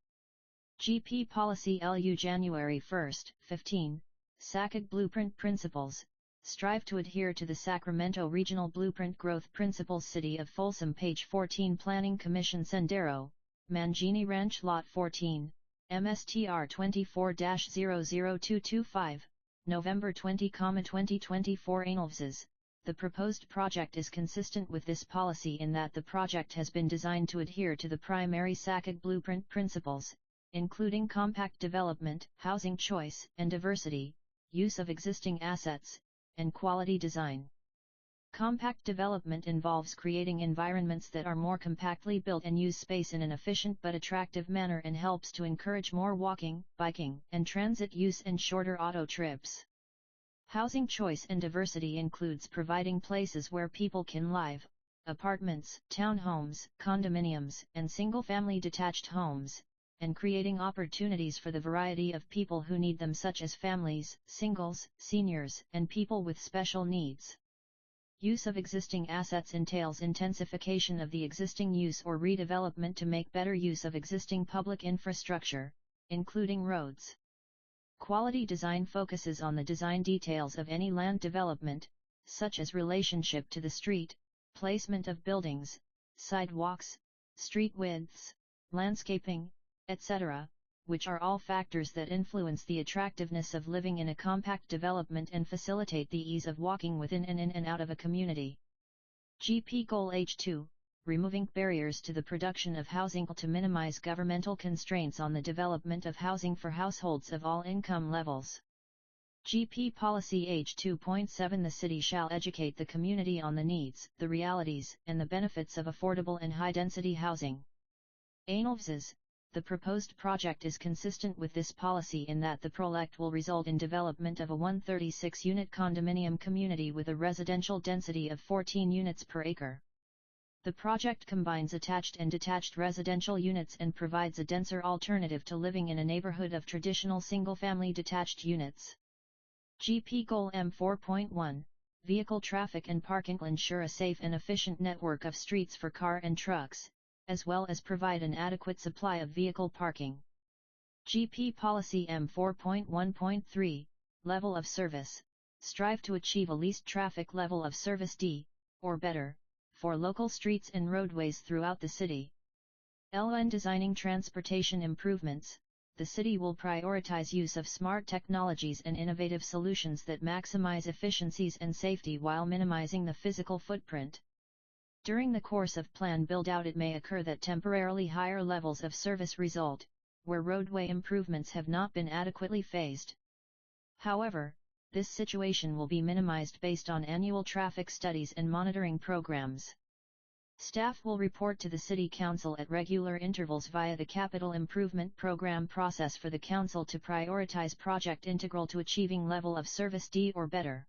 S1: GP Policy LU January 1, 15, SACAG Blueprint Principles, strive to adhere to the Sacramento Regional Blueprint Growth Principles. City of Folsom page 14 Planning Commission Sendero, Mangini Ranch Lot 14, MSTR 24-00225, November 20, 2024 Analysis. The proposed project is consistent with this policy in that the project has been designed to adhere to the primary SACAG Blueprint Principles, including compact development, housing choice and diversity, use of existing assets, and quality design. Compact development involves creating environments that are more compactly built and use space in an efficient but attractive manner and helps to encourage more walking, biking, and transit use and shorter auto trips. Housing choice and diversity includes providing places where people can live, apartments, townhomes, condominiums, and single-family detached homes, and creating opportunities for the variety of people who need them, such as families, singles, seniors, and people with special needs. Use of existing assets entails intensification of the existing use or redevelopment to make better use of existing public infrastructure, including roads. Quality design focuses on the design details of any land development, such as relationship to the street, placement of buildings, sidewalks, street widths, landscaping, etc., which are all factors that influence the attractiveness of living in a compact development and facilitate the ease of walking within and in and out of a community. GP Goal H2, removing barriers to the production of housing to minimize governmental constraints on the development of housing for households of all income levels. GP Policy H2.7 The city shall educate the community on the needs, the realities, and the benefits of affordable and high-density housing. Analysis. The proposed project is consistent with this policy in that the project will result in development of a 136-unit condominium community with a residential density of 14 units per acre. The project combines attached and detached residential units and provides a denser alternative to living in a neighborhood of traditional single-family detached units. GP Goal M4.1, Vehicle traffic and parking will ensure a safe and efficient network of streets for car and trucks, as well as provide an adequate supply of vehicle parking. GP Policy M4.1.3, Level of Service, strive to achieve a least traffic level of service D, or better, for local streets and roadways throughout the city. LN Designing transportation improvements. The city will prioritize use of smart technologies and innovative solutions that maximize efficiencies and safety while minimizing the physical footprint. During the course of plan build-out, it may occur that temporarily higher levels of service result, where roadway improvements have not been adequately phased. However, this situation will be minimized based on annual traffic studies and monitoring programs. Staff will report to the City Council at regular intervals via the Capital Improvement Program process for the Council to prioritize project integral to achieving level of service D or better.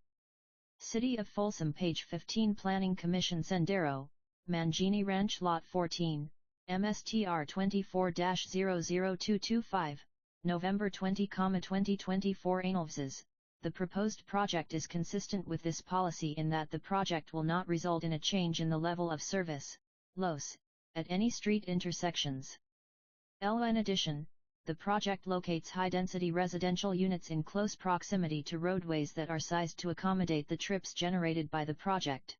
S1: City of Folsom page 15 Planning Commission Sendero, Mangini Ranch Lot 14, MSTR 24-00225, November 20, 2024 Analysis. The proposed project is consistent with this policy in that the project will not result in a change in the level of service, LOS, at any street intersections. In addition, the project locates high-density residential units in close proximity to roadways that are sized to accommodate the trips generated by the project.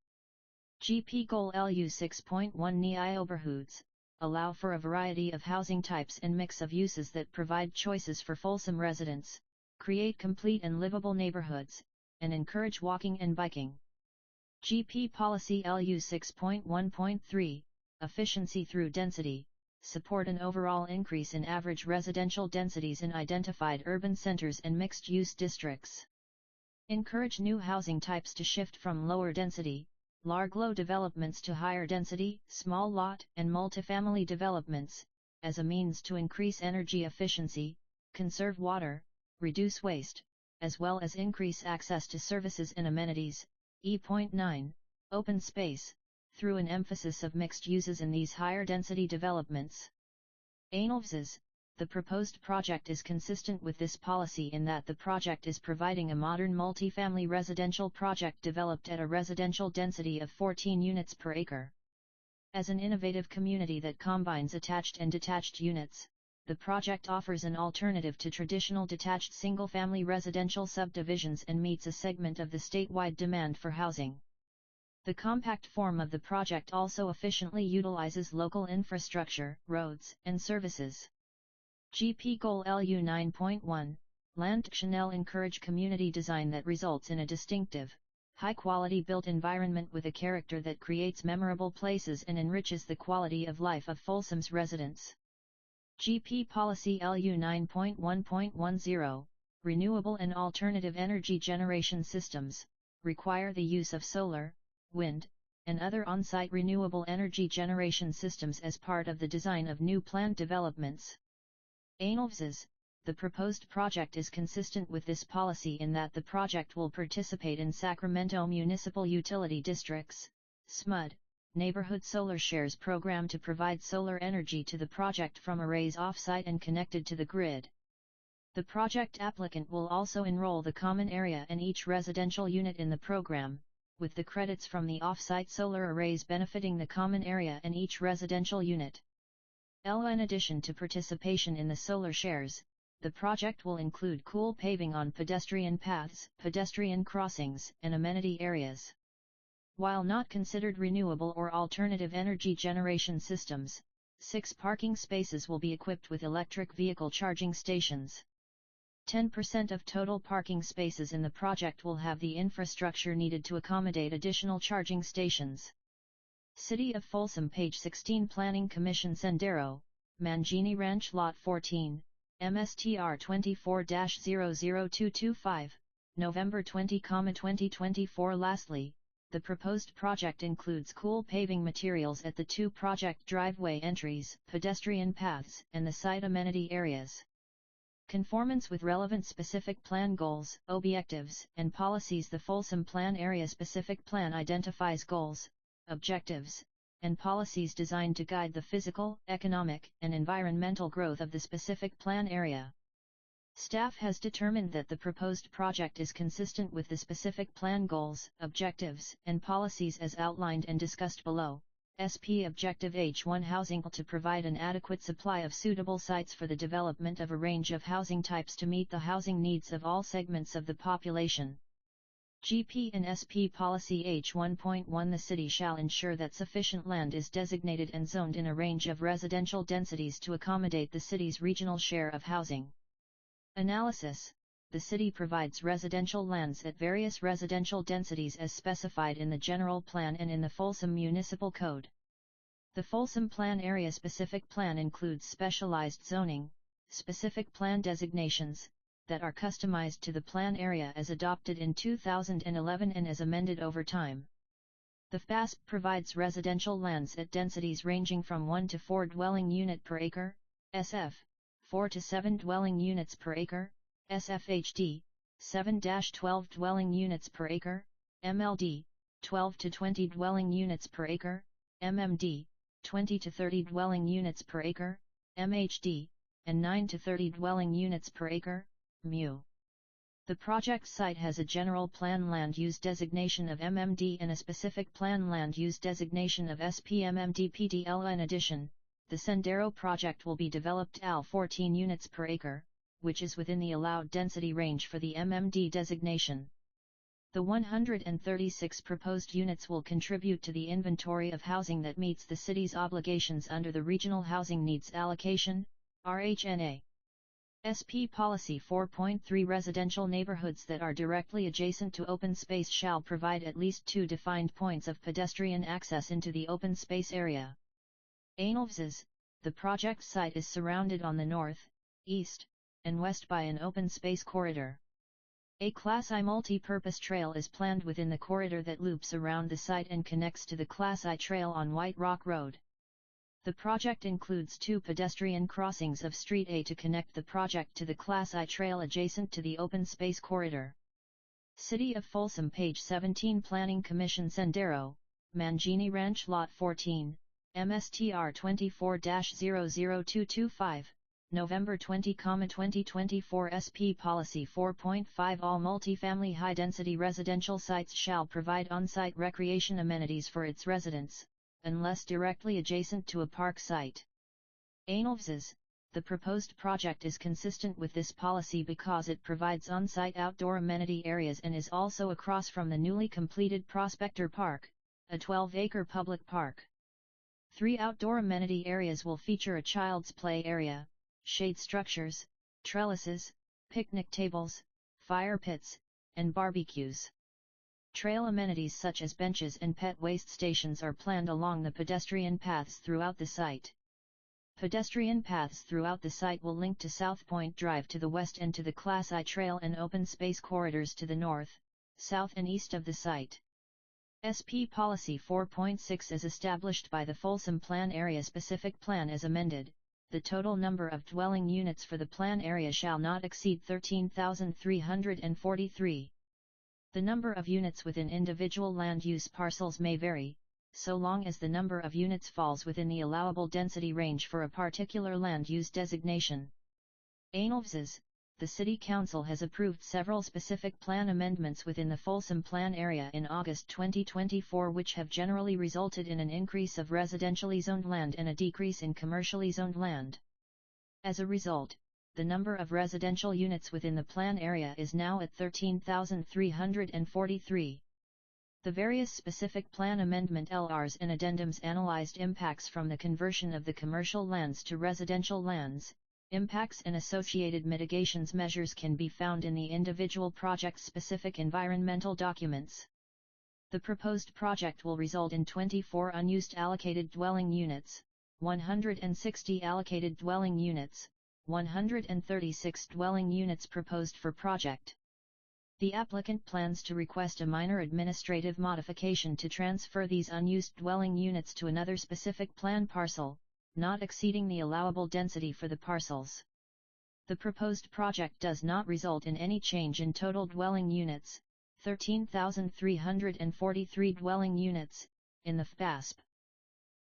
S1: GP Goal LU 6.1 Neighborhoods, allow for a variety of housing types and mix of uses that provide choices for Folsom residents, create complete and livable neighborhoods, and encourage walking and biking. GP Policy LU 6.1.3, Efficiency through density, support an overall increase in average residential densities in identified urban centers and mixed-use districts. Encourage new housing types to shift from lower density, large lot developments to higher density, small lot and multifamily developments, as a means to increase energy efficiency, conserve water, reduce waste, as well as increase access to services and amenities. E.9, Open space, through an emphasis of mixed uses in these higher density developments. Analysis. The proposed project is consistent with this policy in that the project is providing a modern multifamily residential project developed at a residential density of 14 units per acre. As an innovative community that combines attached and detached units, the project offers an alternative to traditional detached single-family residential subdivisions and meets a segment of the statewide demand for housing. The compact form of the project also efficiently utilizes local infrastructure, roads, and services. GP Goal LU 9.1, Land Chanel encourage community design that results in a distinctive, high-quality built environment with a character that creates memorable places and enriches the quality of life of Folsom's residents. GP Policy LU 9.1.10, Renewable and alternative energy generation systems, require the use of solar, wind, and other on-site renewable energy generation systems as part of the design of new planned developments. ANLVS's, the proposed project is consistent with this policy in that the project will participate in Sacramento Municipal Utility District's, SMUD, Neighborhood Solar Shares program to provide solar energy to the project from arrays off-site and connected to the grid. The project applicant will also enroll the common area and each residential unit in the program, with the credits from the off-site solar arrays benefiting the common area and each residential unit. In addition to participation in the solar shares, the project will include cool paving on pedestrian paths, pedestrian crossings, and amenity areas. While not considered renewable or alternative energy generation systems, 6 parking spaces will be equipped with electric vehicle charging stations. 10% of total parking spaces in the project will have the infrastructure needed to accommodate additional charging stations. City of Folsom Page 16 Planning Commission Sendero, Mangini Ranch Lot 14, MSTR 24-00225, November 20, 2024. Lastly, the proposed project includes cool paving materials at the 2 project driveway entries, pedestrian paths, and the site amenity areas. Conformance with relevant specific plan goals, objectives, and policies. The Folsom Plan Area Specific Plan identifies goals, objectives, and policies designed to guide the physical, economic, and environmental growth of the specific plan area. Staff has determined that the proposed project is consistent with the specific plan goals, objectives, and policies as outlined and discussed below. SP Objective H1 Housing to provide an adequate supply of suitable sites for the development of a range of housing types to meet the housing needs of all segments of the population. GP and SP Policy H1.1 The city shall ensure that sufficient land is designated and zoned in a range of residential densities to accommodate the city's regional share of housing. Analysis: the city provides residential lands at various residential densities as specified in the General Plan and in the Folsom Municipal Code. The Folsom Plan Area Specific Plan includes specialized zoning, specific plan designations, that are customized to the plan area as adopted in 2011 and as amended over time. The FASP provides residential lands at densities ranging from 1 to 4 dwelling unit per acre, SF, 4 to 7 dwelling units per acre, SFHD, 7-12 dwelling units per acre, MLD, 12 to 20 dwelling units per acre, MMD, 20 to 30 dwelling units per acre, MHD, and 9 to 30 dwelling units per acre, MU. The project site has a general plan land use designation of MMD and a specific plan land use designation of SPMMD-PDL. In addition, the Sendero project will be developed AL 14 units per acre, which is within the allowed density range for the MMD designation. The 136 proposed units will contribute to the inventory of housing that meets the city's obligations under the Regional Housing Needs Allocation, RHNA. SP Policy 4.3 Residential neighborhoods that are directly adjacent to open space shall provide at least 2 defined points of pedestrian access into the open space area. ANLVS's, the project site is surrounded on the north, east, and west by an open space corridor. A Class I multi-purpose trail is planned within the corridor that loops around the site and connects to the Class I trail on White Rock Road. The project includes 2 pedestrian crossings of Street A to connect the project to the Class I trail adjacent to the open space corridor. City of Folsom Page 17 Planning Commission Sendero, Mangini Ranch Lot 14, MSTR 24-00225, November 20, 2024. SP Policy 4.5 All multifamily high-density residential sites shall provide on-site recreation amenities for its residents, unless directly adjacent to a park site. ANLVS's, The proposed project is consistent with this policy because it provides on-site outdoor amenity areas and is also across from the newly completed Prospector Park, a 12-acre public park. 3 outdoor amenity areas will feature a child's play area, shade structures, trellises, picnic tables, fire pits, and barbecues. Trail amenities such as benches and pet waste stations are planned along the pedestrian paths throughout the site. Pedestrian paths throughout the site will link to South Point Drive to the west and to the Class I Trail and open space corridors to the north, south and east of the site. SP Policy 4.6 as established by the Folsom Plan Area Specific Plan as amended, the total number of dwelling units for the plan area shall not exceed 13,343. The number of units within individual land use parcels may vary, so long as the number of units falls within the allowable density range for a particular land use designation. ANLVSs, the City Council has approved several specific plan amendments within the Folsom Plan area in August 2024 which have generally resulted in an increase of residentially zoned land and a decrease in commercially zoned land. As a result, the number of residential units within the plan area is now at 13,343. The various specific plan amendment LRs and addendums analyzed impacts from the conversion of the commercial lands to residential lands. Impacts and associated mitigations measures can be found in the individual project-specific environmental documents. The proposed project will result in 24 unused allocated dwelling units, 160 allocated dwelling units, 136 dwelling units proposed for project. The applicant plans to request a minor administrative modification to transfer these unused dwelling units to another specific plan parcel, not exceeding the allowable density for the parcels. The proposed project does not result in any change in total dwelling units, 13,343 dwelling units, in the FPASP.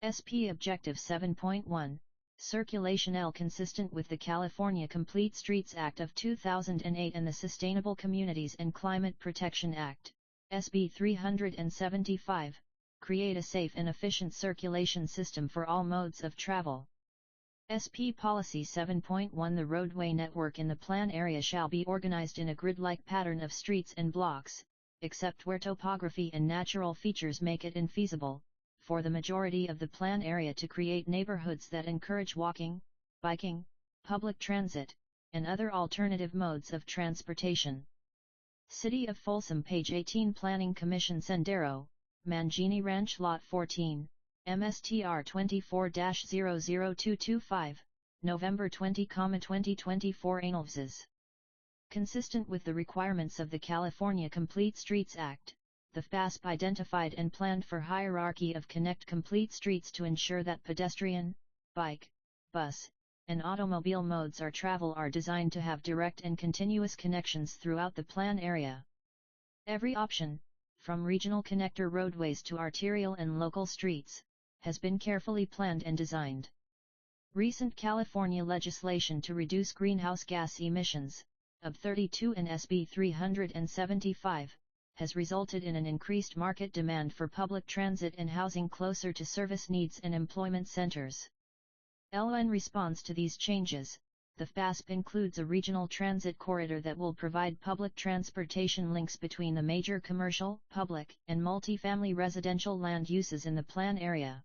S1: SP Objective 7.1, Circulation L consistent with the California Complete Streets Act of 2008 and the Sustainable Communities and Climate Protection Act, SB 375, create a safe and efficient circulation system for all modes of travel. SP Policy 7.1 The roadway network in the plan area shall be organized in a grid-like pattern of streets and blocks, except where topography and natural features make it infeasible, for the majority of the plan area to create neighborhoods that encourage walking, biking, public transit, and other alternative modes of transportation. City of Folsom Page 18 Planning Commission Sendero, Mangini Ranch Lot 14, MSTR 24-00225, November 20, 2024 ANLVSs. Consistent with the requirements of the California Complete Streets Act, the FPASP identified and planned for hierarchy of connect complete streets to ensure that pedestrian, bike, bus, and automobile modes of travel are designed to have direct and continuous connections throughout the plan area. Every option, from regional connector roadways to arterial and local streets, has been carefully planned and designed. Recent California legislation to reduce greenhouse gas emissions, AB 32 and SB 375, has resulted in an increased market demand for public transit and housing closer to service needs and employment centers. In response to these changes, the FPASP includes a regional transit corridor that will provide public transportation links between the major commercial, public, and multifamily residential land uses in the plan area.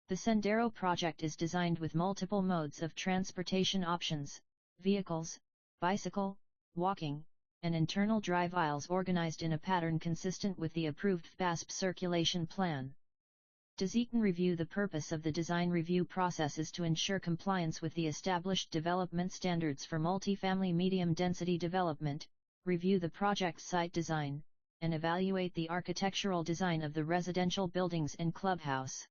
S1: The Sendero project is designed with multiple modes of transportation options, vehicles, bicycle, walking, and internal drive aisles organized in a pattern consistent with the approved FPASP circulation plan. Design review. The purpose of the design review process is to ensure compliance with the established development standards for multifamily medium-density development, review the project site design, and evaluate the architectural design of the residential buildings and clubhouse.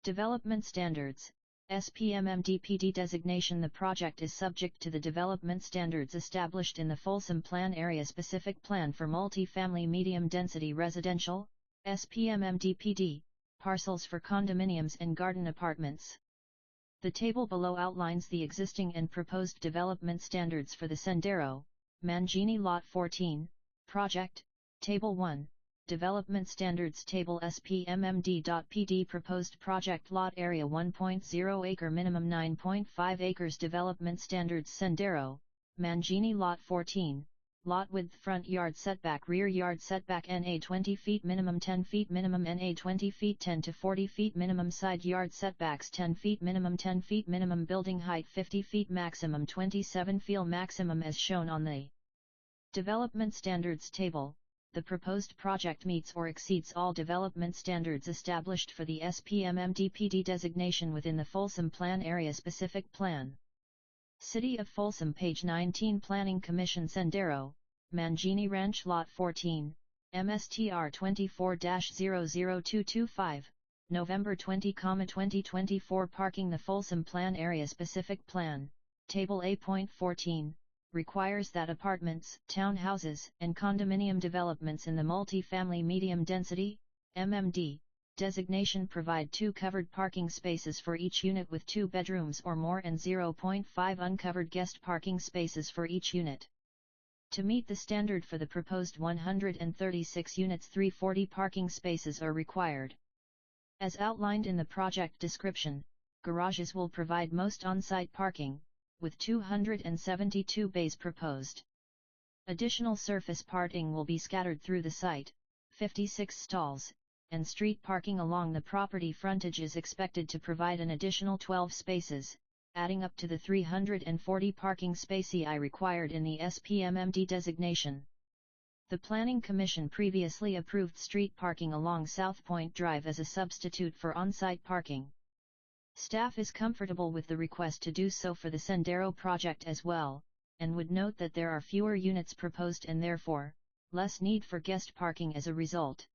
S1: Development standards. SPMMDPD designation. The project is subject to the development standards established in the Folsom Plan Area Specific Plan for Multifamily Medium-Density Residential, SPMMDPD, parcels for condominiums and garden apartments. The table below outlines the existing and proposed development standards for the Sendero, Mangini Lot 14, project, Table 1, Development Standards Table SPMMD.PD Proposed Project Lot Area 1.0 Acre Minimum 9.5 Acres Development Standards Sendero, Mangini Lot 14, Lot Width Front Yard Setback Rear Yard Setback NA 20 feet Minimum 10 feet Minimum NA 20 feet 10 to 40 feet Minimum Side Yard Setbacks 10 feet Minimum 10 feet Minimum Building Height 50 feet Maximum 27 feet Maximum as shown on the Development Standards Table. The proposed project meets or exceeds all development standards established for the SPMMD-PD designation within the Folsom Plan Area Specific Plan. City of Folsom Page 19 Planning Commission Sendero, Mangini Ranch Lot 14, MSTR 24-00225, November 20, 2024 Parking The Folsom Plan Area Specific Plan, Table A.14. Requires that apartments, townhouses, and condominium developments in the multi-family medium-density, MMD, designation provide 2 covered parking spaces for each unit with 2 bedrooms or more and 0.5 uncovered guest parking spaces for each unit. To meet the standard for the proposed 136 units, 340 parking spaces are required. As outlined in the project description, garages will provide most on-site parking, with 272 bays proposed. Additional surface parking will be scattered through the site, 56 stalls, and street parking along the property frontage is expected to provide an additional 12 spaces, adding up to the 340 parking spaces required in the SPMMD designation. The Planning Commission previously approved street parking along South Point Drive as a substitute for on-site parking. Staff is comfortable with the request to do so for the Sendero project as well, and would note that there are fewer units proposed and therefore, less need for guest parking as a result.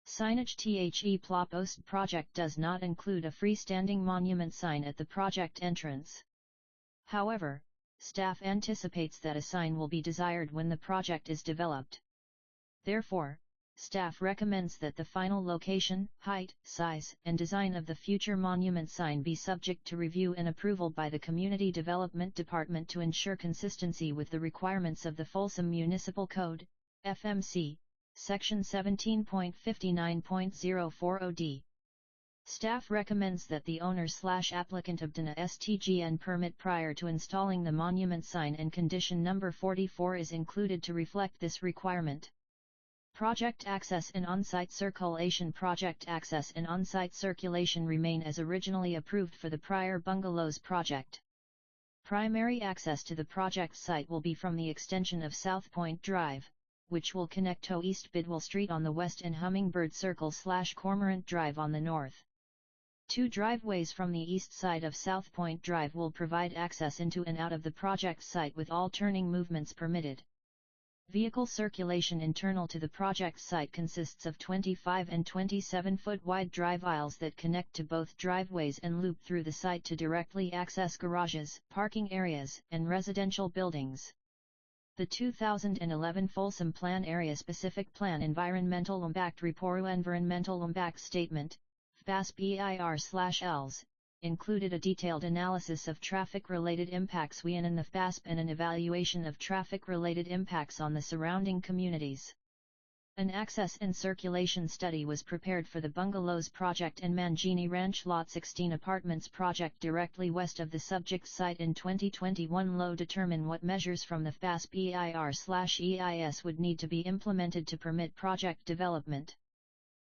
S1: Signage The Ploppost project does not include a freestanding monument sign at the project entrance. However, staff anticipates that a sign will be desired when the project is developed. Therefore, staff recommends that the final location, height, size, and design of the future monument sign be subject to review and approval by the Community Development Department to ensure consistency with the requirements of the Folsom Municipal Code, FMC, Section 17.59.040D. Staff recommends that the owner/applicant obtain a STGN permit prior to installing the monument sign, and condition number 44 is included to reflect this requirement. Project access and on-site circulation. Project access and on-site circulation remain as originally approved for the prior bungalows project. Primary access to the project site will be from the extension of South Point Drive, which will connect to East Bidwell Street on the west and Hummingbird Circle/Cormorant Drive on the north. 2 driveways from the east side of South Point Drive will provide access into and out of the project site with all turning movements permitted. Vehicle circulation internal to the project site consists of 25 and 27-foot wide drive aisles that connect to both driveways and loop through the site to directly access garages, parking areas, and residential buildings. The 2011 Folsom Plan Area Specific Plan Environmental Impact Report Environmental Impact Statement, FASP-EIR/ELS, included a detailed analysis of traffic-related impacts in the FASP and an evaluation of traffic-related impacts on the surrounding communities. An access and circulation study was prepared for the Bungalows project and Mangini Ranch Lot 16 Apartments project directly west of the subject site in 2021. Low determine what measures from the FASP-EIR/EIS would need to be implemented to permit project development.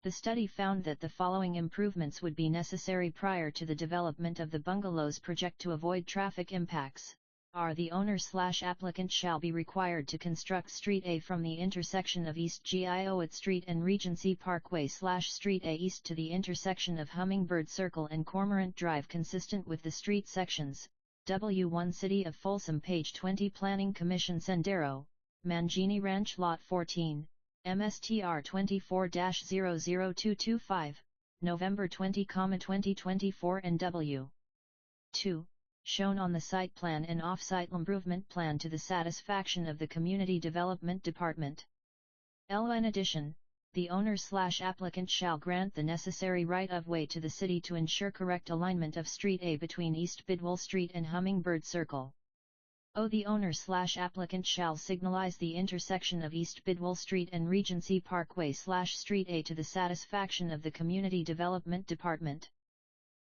S1: The study found that the following improvements would be necessary prior to the development of the bungalows project to avoid traffic impacts. The owner/applicant shall be required to construct Street A from the intersection of East Gioat Street and Regency Parkway/Street A east to the intersection of Hummingbird Circle and Cormorant Drive consistent with the street sections. W1 City of Folsom Page 20 Planning Commission Sendero, Mangini Ranch Lot 14, MSTR 24-00225, November 20, 2024 and W2, shown on the site plan and off-site improvement plan to the satisfaction of the Community Development Department. In addition, the owner/applicant shall grant the necessary right-of-way to the city to ensure correct alignment of Street A between East Bidwell Street and Hummingbird Circle. The owner/applicant shall signalize the intersection of East Bidwell Street and Regency Parkway/Street A to the satisfaction of the Community Development Department.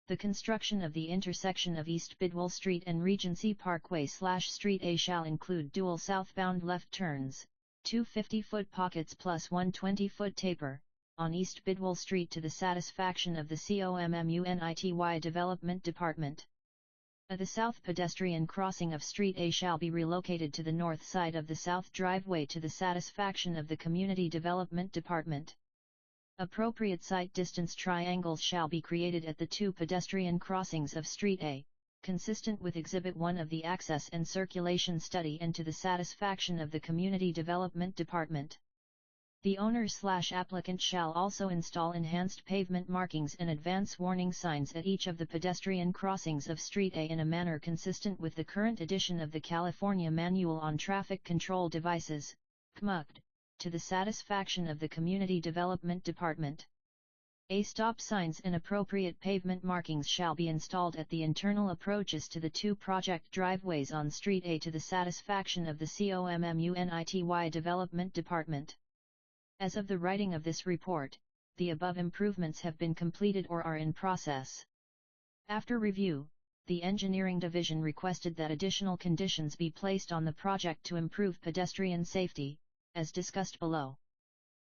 S1: The construction of the intersection of East Bidwell Street and Regency Parkway/Street A shall include dual southbound left turns, 2 50-foot pockets plus 1 20-foot taper, on East Bidwell Street to the satisfaction of the COMMUNITY Development Department. The south pedestrian crossing of Street A shall be relocated to the north side of the south driveway to the satisfaction of the Community Development Department. Appropriate sight distance triangles shall be created at the 2 pedestrian crossings of Street A, consistent with Exhibit 1 of the Access and Circulation Study and to the satisfaction of the Community Development Department. The owner/applicant shall also install enhanced pavement markings and advance warning signs at each of the pedestrian crossings of Street A in a manner consistent with the current edition of the California Manual on Traffic Control Devices, CMUD, to the satisfaction of the Community Development Department. Stop signs and appropriate pavement markings shall be installed at the internal approaches to the 2 project driveways on Street A to the satisfaction of the COMMUNITY Development Department. As of the writing of this report, the above improvements have been completed or are in process. After review, the Engineering Division requested that additional conditions be placed on the project to improve pedestrian safety, as discussed below.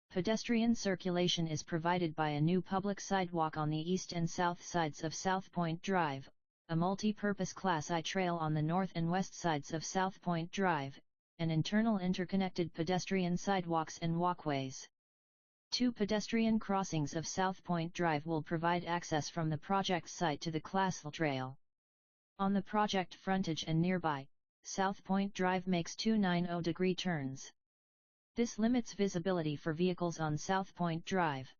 S1: Pedestrian circulation is provided by a new public sidewalk on the east and south sides of South Point Drive, a multi-purpose Class I trail on the north and west sides of South Point Drive, and internal interconnected pedestrian sidewalks and walkways. 2 pedestrian crossings of South Point Drive will provide access from the project site to the Class I trail. On the project frontage and nearby, South Point Drive makes 2 90-degree turns. This limits visibility for vehicles on South Point Drive.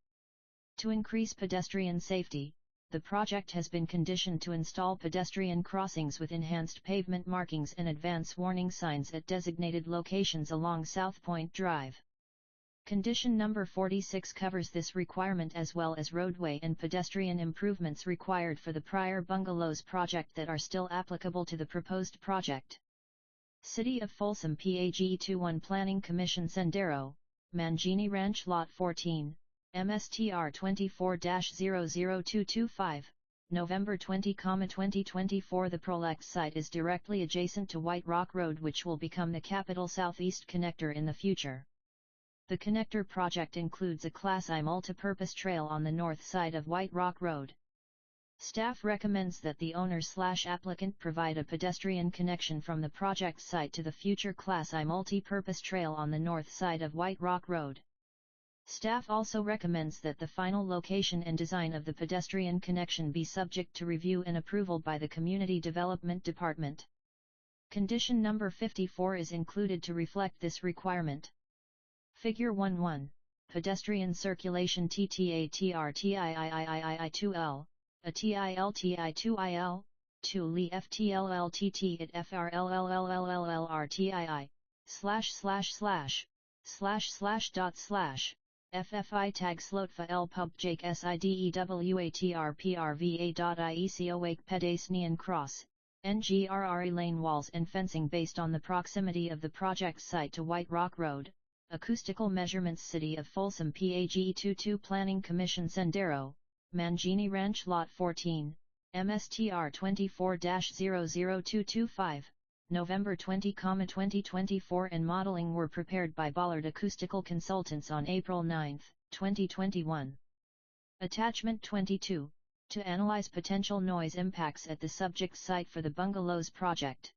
S1: To increase pedestrian safety, the project has been conditioned to install pedestrian crossings with enhanced pavement markings and advance warning signs at designated locations along South Point Drive. Condition number 46 covers this requirement as well as roadway and pedestrian improvements required for the prior bungalows project that are still applicable to the proposed project. City of Folsom PAG 21 Planning Commission Sendero, Mangini Ranch Lot 14, MSTR 24-00225, November 20, 2024. The Prolex site is directly adjacent to White Rock Road, which will become the Capital Southeast Connector in the future. The connector project includes a Class I multipurpose trail on the north side of White Rock Road. Staff recommends that the owner/applicant provide a pedestrian connection from the project site to the future Class I multipurpose trail on the north side of White Rock Road. Staff also recommends that the final location and design of the pedestrian connection be subject to review and approval by the Community Development Department. Condition number 54 is included to reflect this requirement. Figure 1-1, Pedestrian Circulation TTATRTIIIII2L, a TILTI2IL, 2 Li FTLLTT at FRLLLLLRTII, ////// FFI tag slotfa L pub jake SIDEWATRPRVA.IECOAK pedes neon cross, NGRRE lane walls and fencing based on the proximity of the project site to White Rock Road. Acoustical measurements City of Folsom PAG 22 Planning Commission Sendero, Mangini Ranch Lot 14, MSTR 24-00225, November 20, 2024 and modeling were prepared by Ballard Acoustical Consultants on April 9, 2021. Attachment 22, to analyze potential noise impacts at the subject site for the bungalows project.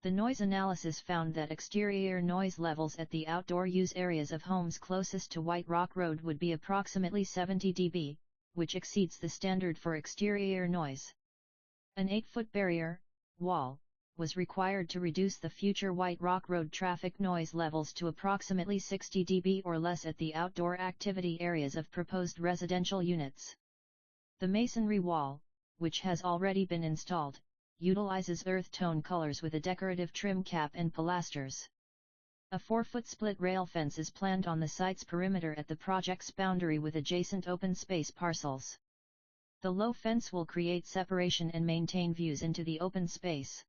S1: The noise analysis found that exterior noise levels at the outdoor use areas of homes closest to White Rock Road would be approximately 70 dB, which exceeds the standard for exterior noise. An 8-foot barrier, wall, was required to reduce the future White Rock Road traffic noise levels to approximately 60 dB or less at the outdoor activity areas of proposed residential units. The masonry wall, which has already been installed, utilizes earth tone colors with a decorative trim cap and pilasters. A 4-foot split rail fence is planned on the site's perimeter at the project's boundary with adjacent open space parcels. The low fence will create separation and maintain views into the open space.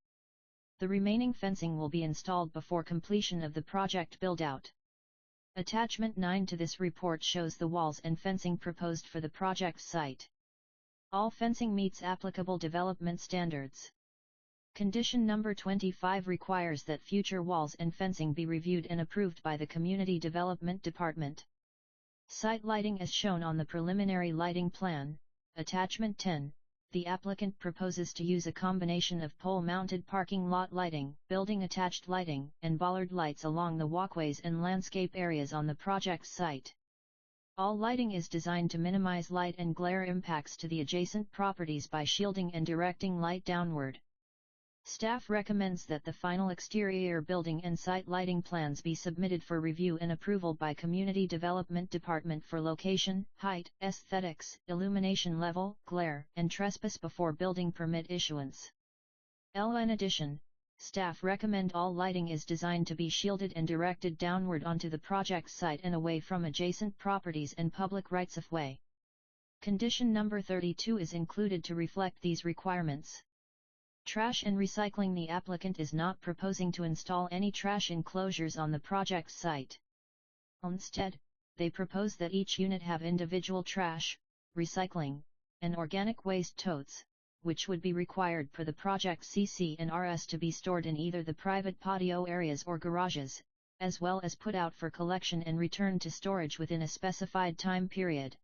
S1: The remaining fencing will be installed before completion of the project build-out. Attachment 9 to this report shows the walls and fencing proposed for the project site. All fencing meets applicable development standards. Condition number 25 requires that future walls and fencing be reviewed and approved by the Community Development Department. Site lighting as shown on the preliminary lighting plan, Attachment 10. The applicant proposes to use a combination of pole-mounted parking lot lighting, building-attached lighting, and bollard lights along the walkways and landscape areas on the project site. All lighting is designed to minimize light and glare impacts to the adjacent properties by shielding and directing light downward. Staff recommends that the final exterior building and site lighting plans be submitted for review and approval by Community Development Department for location, height, aesthetics, illumination level, glare, and trespass before building permit issuance. In addition, staff recommend all lighting is designed to be shielded and directed downward onto the project site and away from adjacent properties and public rights-of-way. Condition number 32 is included to reflect these requirements. Trash and recycling. The applicant is not proposing to install any trash enclosures on the project site. Instead, they propose that each unit have individual trash, recycling, and organic waste totes, which would be required per the project CC and RS to be stored in either the private patio areas or garages, as well as put out for collection and return to storage within a specified time period.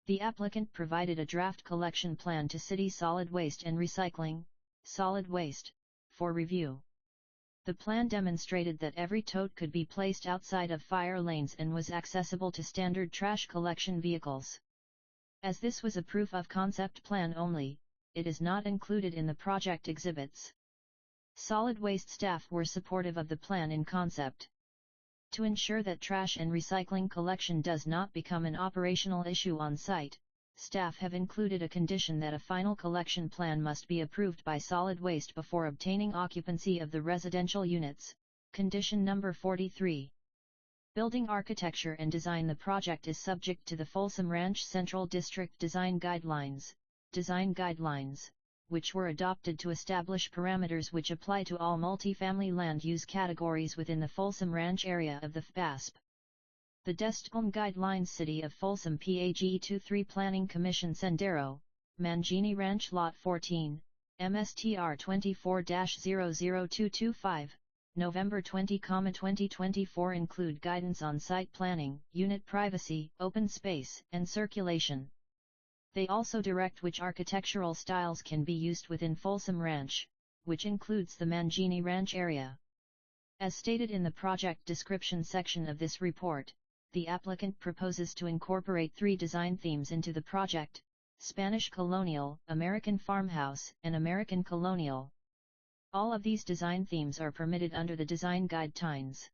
S1: The applicant provided a draft collection plan to City Solid Waste and Recycling, Solid Waste, for review. The plan demonstrated that every tote could be placed outside of fire lanes and was accessible to standard trash collection vehicles. As this was a proof of concept plan only, it is not included in the project exhibits. Solid Waste staff were supportive of the plan in concept. To ensure that trash and recycling collection does not become an operational issue on site, staff have included a condition that a final collection plan must be approved by Solid Waste before obtaining occupancy of the residential units. Condition number 43. Building architecture and design. The project is subject to the Folsom Ranch Central District Design Guidelines, which were adopted to establish parameters which apply to all multifamily land use categories within the Folsom Ranch area of the FASP. The DESTCOM Guidelines. City of Folsom PAG 23 Planning Commission Sendero, Mangini Ranch Lot 14, MSTR 24-00225, November 20, 2024 include guidance on site planning, unit privacy, open space, and circulation. They also direct which architectural styles can be used within Folsom Ranch, which includes the Mangini Ranch area. As stated in the project description section of this report, the applicant proposes to incorporate 3 design themes into the project: Spanish Colonial, American Farmhouse, and American Colonial. All of these design themes are permitted under the design guidelines.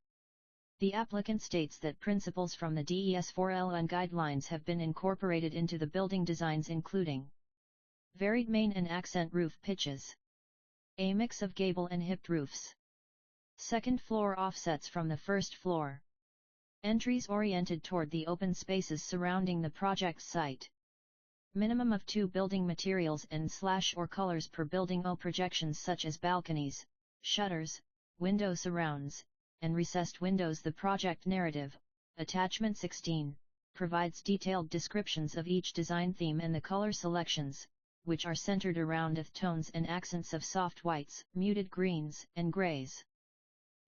S1: The applicant states that principles from the DES4LN guidelines have been incorporated into the building designs, including varied main and accent roof pitches, a mix of gable and hipped roofs, second floor offsets from the first floor, entries oriented toward the open spaces surrounding the project site, minimum of 2 building materials and/or colors per building, projections such as balconies, shutters, window surrounds, and recessed windows. The project narrative, Attachment 16, provides detailed descriptions of each design theme and the color selections, which are centered around earth tones and accents of soft whites, muted greens, and grays.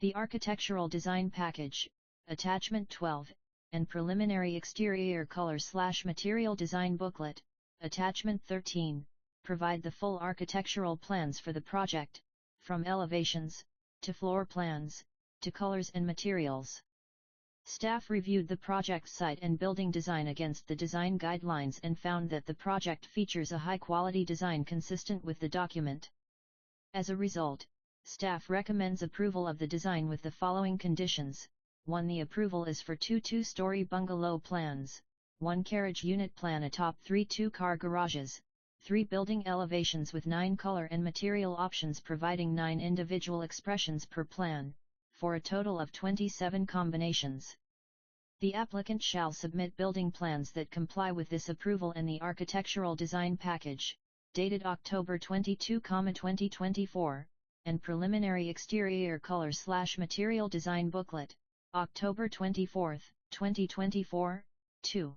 S1: The architectural design package, Attachment 12, and preliminary exterior color/material design booklet, Attachment 13, provide the full architectural plans for the project, from elevations, to floor plans, to colors and materials. Staff reviewed the project site and building design against the design guidelines and found that the project features a high-quality design consistent with the document. As a result, staff recommends approval of the design with the following conditions. 1. The approval is for 2 two-story bungalow plans, 1 carriage unit plan atop 3 two-car garages, 3 building elevations with 9 color and material options providing 9 individual expressions per plan, for a total of 27 combinations. The applicant shall submit building plans that comply with this approval and the architectural design package, dated October 22, 2024, and Preliminary Exterior Color/Material Design Booklet, October 24, 2024, 2.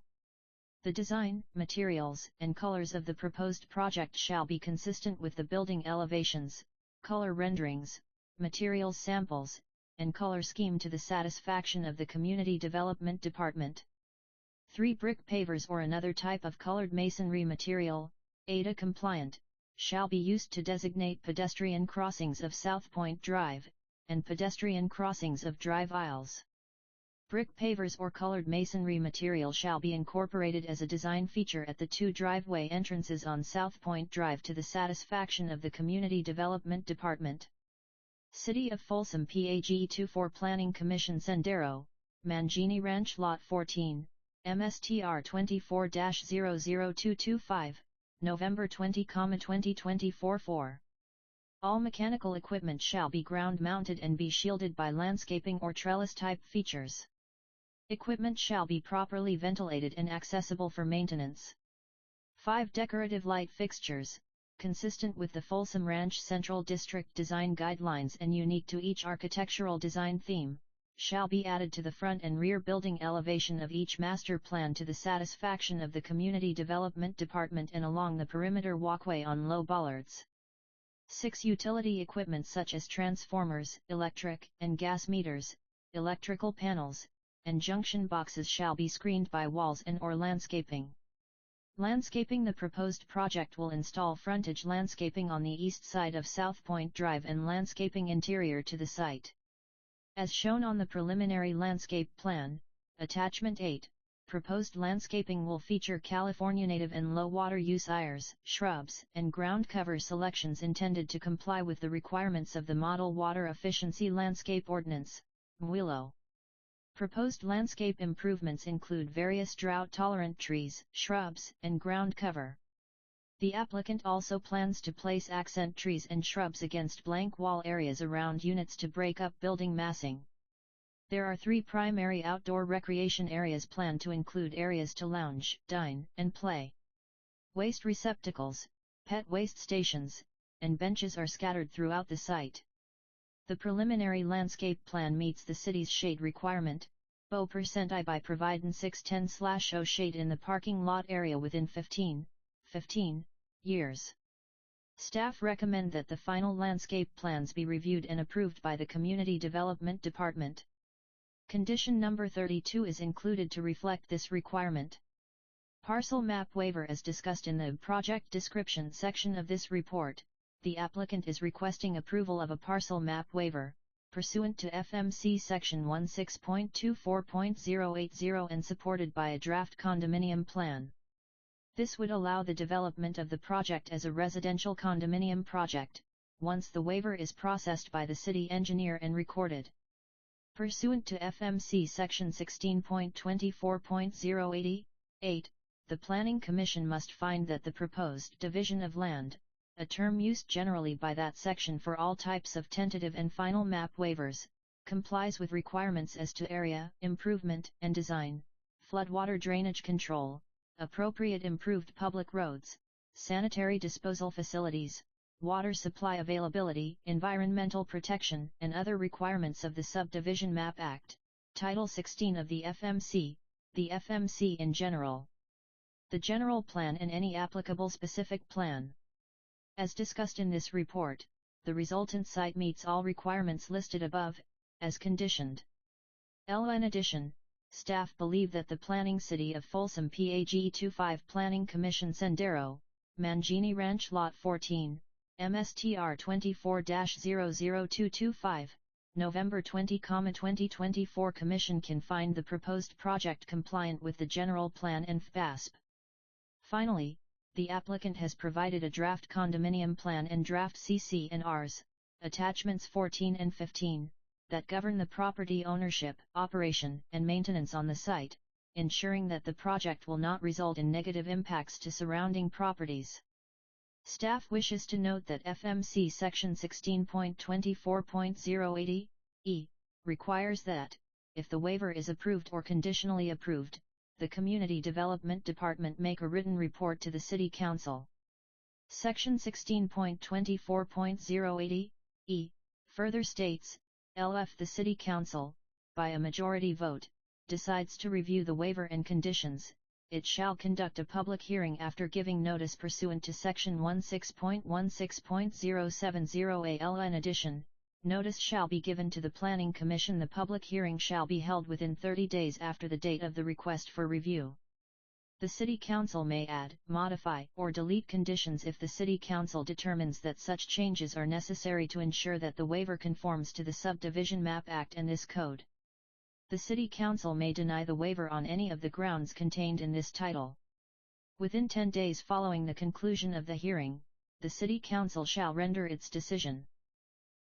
S1: The design, materials, and colors of the proposed project shall be consistent with the building elevations, color renderings, materials samples, and color scheme to the satisfaction of the Community Development Department. 3. Brick pavers or another type of colored masonry material, ADA compliant, shall be used to designate pedestrian crossings of South Point Drive, and pedestrian crossings of drive aisles. Brick pavers or colored masonry material shall be incorporated as a design feature at the 2 driveway entrances on South Point Drive to the satisfaction of the Community Development Department. City of Folsom PAG 24 Planning Commission Sendero, Mangini Ranch Lot 14, MSTR 24-00225, November 20, 2024 4. All mechanical equipment shall be ground-mounted and be shielded by landscaping or trellis-type features. Equipment shall be properly ventilated and accessible for maintenance. 5. Decorative light fixtures, consistent with the Folsom Ranch Central District Design Guidelines and unique to each architectural design theme, shall be added to the front and rear building elevation of each master plan to the satisfaction of the Community Development Department and along the perimeter walkway on low bollards. 6. Utility equipment such as transformers, electric and gas meters, electrical panels, and junction boxes shall be screened by walls and/or landscaping. Landscaping. The proposed project will install frontage landscaping on the east side of South Point Drive and landscaping interior to the site. As shown on the preliminary landscape plan, Attachment 8, proposed landscaping will feature California native and low water use iris, shrubs, and ground cover selections intended to comply with the requirements of the Model Water Efficiency Landscape Ordinance, MWILO. Proposed landscape improvements include various drought-tolerant trees, shrubs, and ground cover. The applicant also plans to place accent trees and shrubs against blank wall areas around units to break up building massing. There are 3 primary outdoor recreation areas planned to include areas to lounge, dine, and play. Waste receptacles, pet waste stations, and benches are scattered throughout the site. The preliminary landscape plan meets the city's shade requirement, %I by providing 610/0 shade in the parking lot area within 15 years. Staff recommend that the final landscape plans be reviewed and approved by the Community Development Department. Condition number 32 is included to reflect this requirement. Parcel map waiver. As discussed in the project description section of this report, the applicant is requesting approval of a parcel map waiver, pursuant to FMC Section 16.24.080 and supported by a draft condominium plan. This would allow the development of the project as a residential condominium project, once the waiver is processed by the city engineer and recorded. Pursuant to FMC Section 16.24.088, the Planning Commission must find that the proposed division of land, a term used generally by that section for all types of tentative and final map waivers, complies with requirements as to area, improvement and design, floodwater drainage control, appropriate improved public roads, sanitary disposal facilities, water supply availability, environmental protection, and other requirements of the Subdivision Map Act, Title 16 of the FMC in general, the general plan and any applicable specific plan. As discussed in this report, the resultant site meets all requirements listed above, as conditioned. In addition, staff believe that the Planning City of Folsom PAG 25 Planning Commission Sendero, Mangini Ranch Lot 14, MSTR 24-00225, November 20, 2024 Commission can find the proposed project compliant with the general plan and FASP. Finally, the applicant has provided a draft condominium plan and draft CC&Rs, attachments 14 and 15, that govern the property ownership, operation, and maintenance on the site, ensuring that the project will not result in negative impacts to surrounding properties. Staff wishes to note that FMC Section 16.24.080, requires that, if the waiver is approved or conditionally approved, the Community Development Department make a written report to the City Council. Section 16.24.080, E. Further states, LF the City Council, by a majority vote, decides to review the waiver and conditions, it shall conduct a public hearing after giving notice pursuant to Section 16.16.070 AL. In addition, notice shall be given to the Planning Commission. The public hearing shall be held within 30 days after the date of the request for review. The City Council may add, modify, or delete conditions if the City Council determines that such changes are necessary to ensure that the waiver conforms to the Subdivision Map Act and this code. The City Council may deny the waiver on any of the grounds contained in this title. Within 10 days following the conclusion of the hearing, the City Council shall render its decision.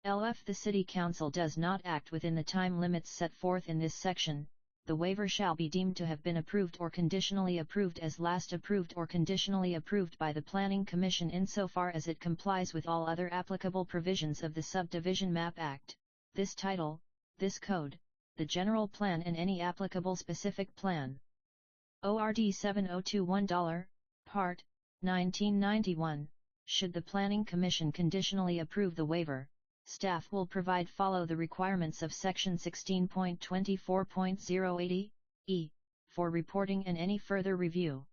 S1: If the City Council does not act within the time limits set forth in this section, the waiver shall be deemed to have been approved or conditionally approved as last approved or conditionally approved by the Planning Commission insofar as it complies with all other applicable provisions of the Subdivision Map Act, this title, this code, the general plan and any applicable specific plan. ORD 7021 Part, 1991, should the Planning Commission conditionally approve the waiver, staff will follow the requirements of Section 16.24.080, E, for reporting and any further review.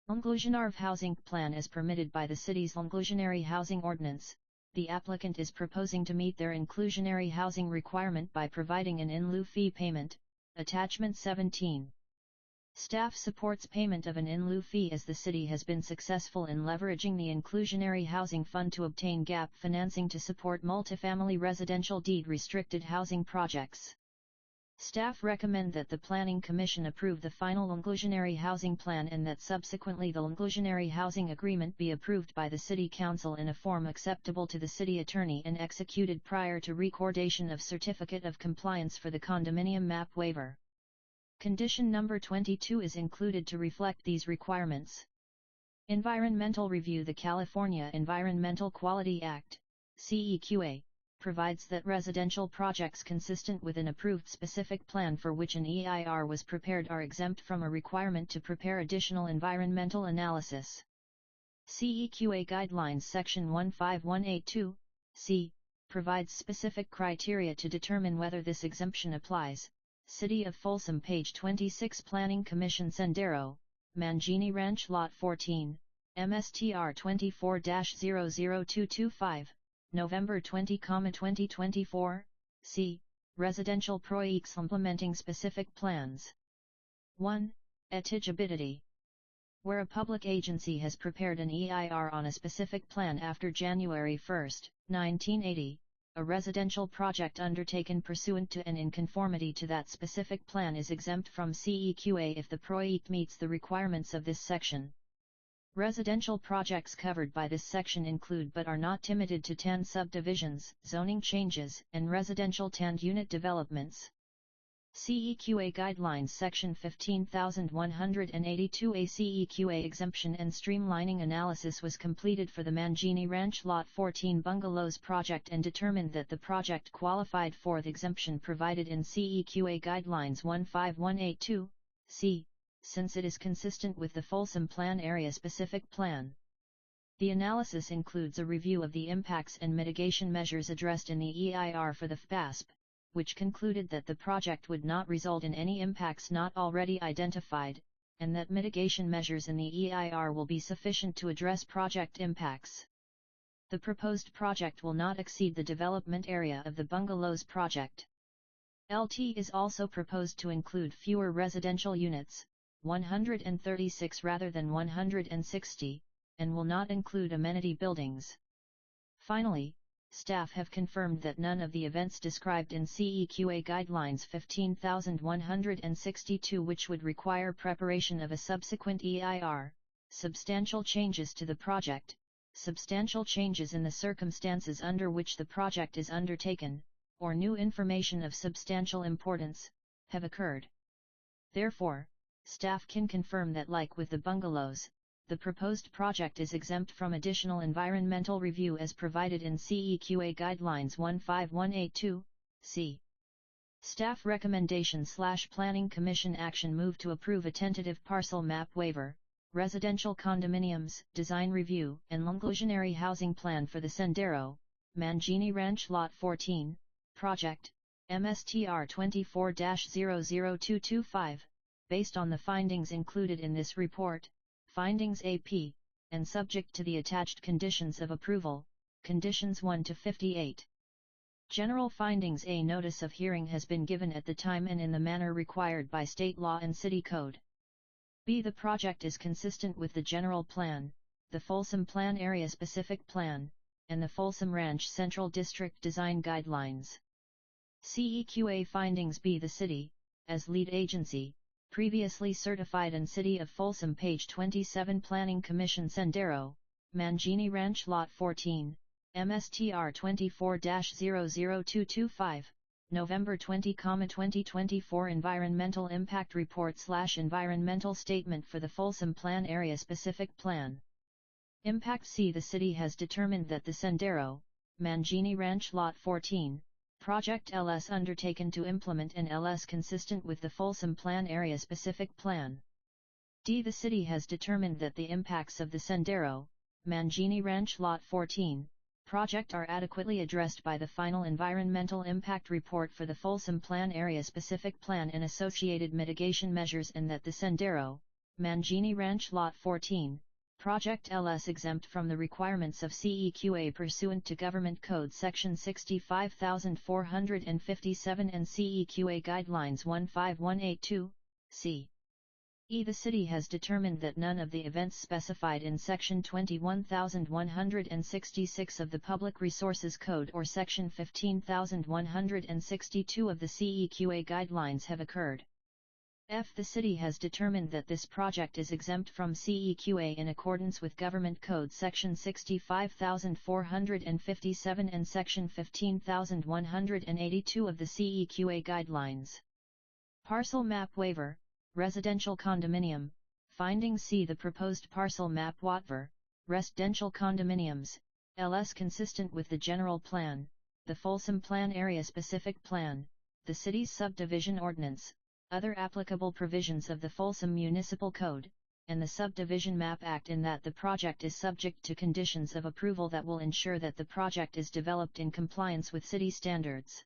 S1: Inclusionary housing plan as permitted by the city's inclusionary housing ordinance. The applicant is proposing to meet their inclusionary housing requirement by providing an in lieu fee payment, Attachment 17. Staff supports payment of an in lieu fee as the city has been successful in leveraging the Inclusionary Housing Fund to obtain gap financing to support multifamily residential deed-restricted housing projects. Staff recommend that the Planning Commission approve the final inclusionary housing plan and that subsequently the inclusionary housing agreement be approved by the City Council in a form acceptable to the City Attorney and executed prior to recordation of Certificate of Compliance for the condominium map waiver. Condition number 22 is included to reflect these requirements. Environmental review. The California Environmental Quality Act, CEQA, provides that residential projects consistent with an approved specific plan for which an EIR was prepared are exempt from a requirement to prepare additional environmental analysis. CEQA Guidelines Section 15182, C, provides specific criteria to determine whether this exemption applies. City of Folsom, page 26. Planning Commission, Sendero, Mangini Ranch, Lot 14, MSTR 24-00225. November 20, 2024, c. Residential Projects Implementing Specific Plans. 1. Eligibility. Where a public agency has prepared an EIR on a specific plan after January 1, 1980, a residential project undertaken pursuant to and in conformity to that specific plan is exempt from CEQA if the project meets the requirements of this section. Residential projects covered by this section include but are not limited to 10 subdivisions, zoning changes, and residential 10-unit developments. CEQA Guidelines Section 15182. A CEQA exemption and streamlining analysis was completed for the Mangini Ranch Lot 14 Bungalows project and determined that the project qualified for the exemption provided in CEQA Guidelines 15182, c. since it is consistent with the Folsom Plan Area-Specific Plan. The analysis includes a review of the impacts and mitigation measures addressed in the EIR for the FPASP, which concluded that the project would not result in any impacts not already identified, and that mitigation measures in the EIR will be sufficient to address project impacts. The proposed project will not exceed the development area of the Bungalows project. LT is also proposed to include fewer residential units, 136 rather than 160, and will not include amenity buildings. Finally, staff have confirmed that none of the events described in CEQA Guidelines 15162 which would require preparation of a subsequent EIR, substantial changes to the project, substantial changes in the circumstances under which the project is undertaken, or new information of substantial importance, have occurred. Therefore, staff can confirm that like with the bungalows, the proposed project is exempt from additional environmental review as provided in CEQA Guidelines 15182, c. Staff recommendation/Planning Commission action: move to approve a tentative parcel map waiver, residential condominiums, design review, and inclusionary housing plan for the Sendero, Mangini Ranch Lot 14, Project, MSTR 24-00225, based on the findings included in this report, Findings AP, and subject to the attached conditions of approval, Conditions 1 to 58. General findings: A notice of hearing has been given at the time and in the manner required by state law and city code. B. The project is consistent with the general plan, the Folsom Plan Area Specific Plan, and the Folsom Ranch Central District Design Guidelines. CEQA findings: B. The city, as lead agency, previously certified and City of Folsom page 27 Planning Commission Sendero, Mangini Ranch Lot 14, MSTR 24-00225, November 20, 2024 Environmental Impact Report/Environmental Statement for the Folsom Plan Area Specific Plan. Impact: C. The city has determined that the Sendero, Mangini Ranch Lot 14, Project LS undertaken to implement an LS consistent with the Folsom Plan Area Specific Plan. D. The city has determined that the impacts of the Sendero, Mangini Ranch Lot 14, project are adequately addressed by the final Environmental Impact Report for the Folsom Plan Area Specific Plan and associated mitigation measures, and that the Sendero, Mangini Ranch Lot 14, Project LS exempt from the requirements of CEQA pursuant to Government Code Section 65457 and CEQA Guidelines 15182, c. E. The city has determined that none of the events specified in Section 21166 of the Public Resources Code or Section 15162 of the CEQA Guidelines have occurred. F. The city has determined that this project is exempt from CEQA in accordance with Government Code Section 65457 and Section 15182 of the CEQA Guidelines. Parcel Map Waiver, Residential Condominium, findings: C. The proposed parcel map waiver, residential condominiums, LS consistent with the general plan, the Folsom Plan Area Specific Plan, the city's subdivision ordinance, other applicable provisions of the Folsom Municipal Code, and the Subdivision Map Act, in that the project is subject to conditions of approval that will ensure that the project is developed in compliance with city standards.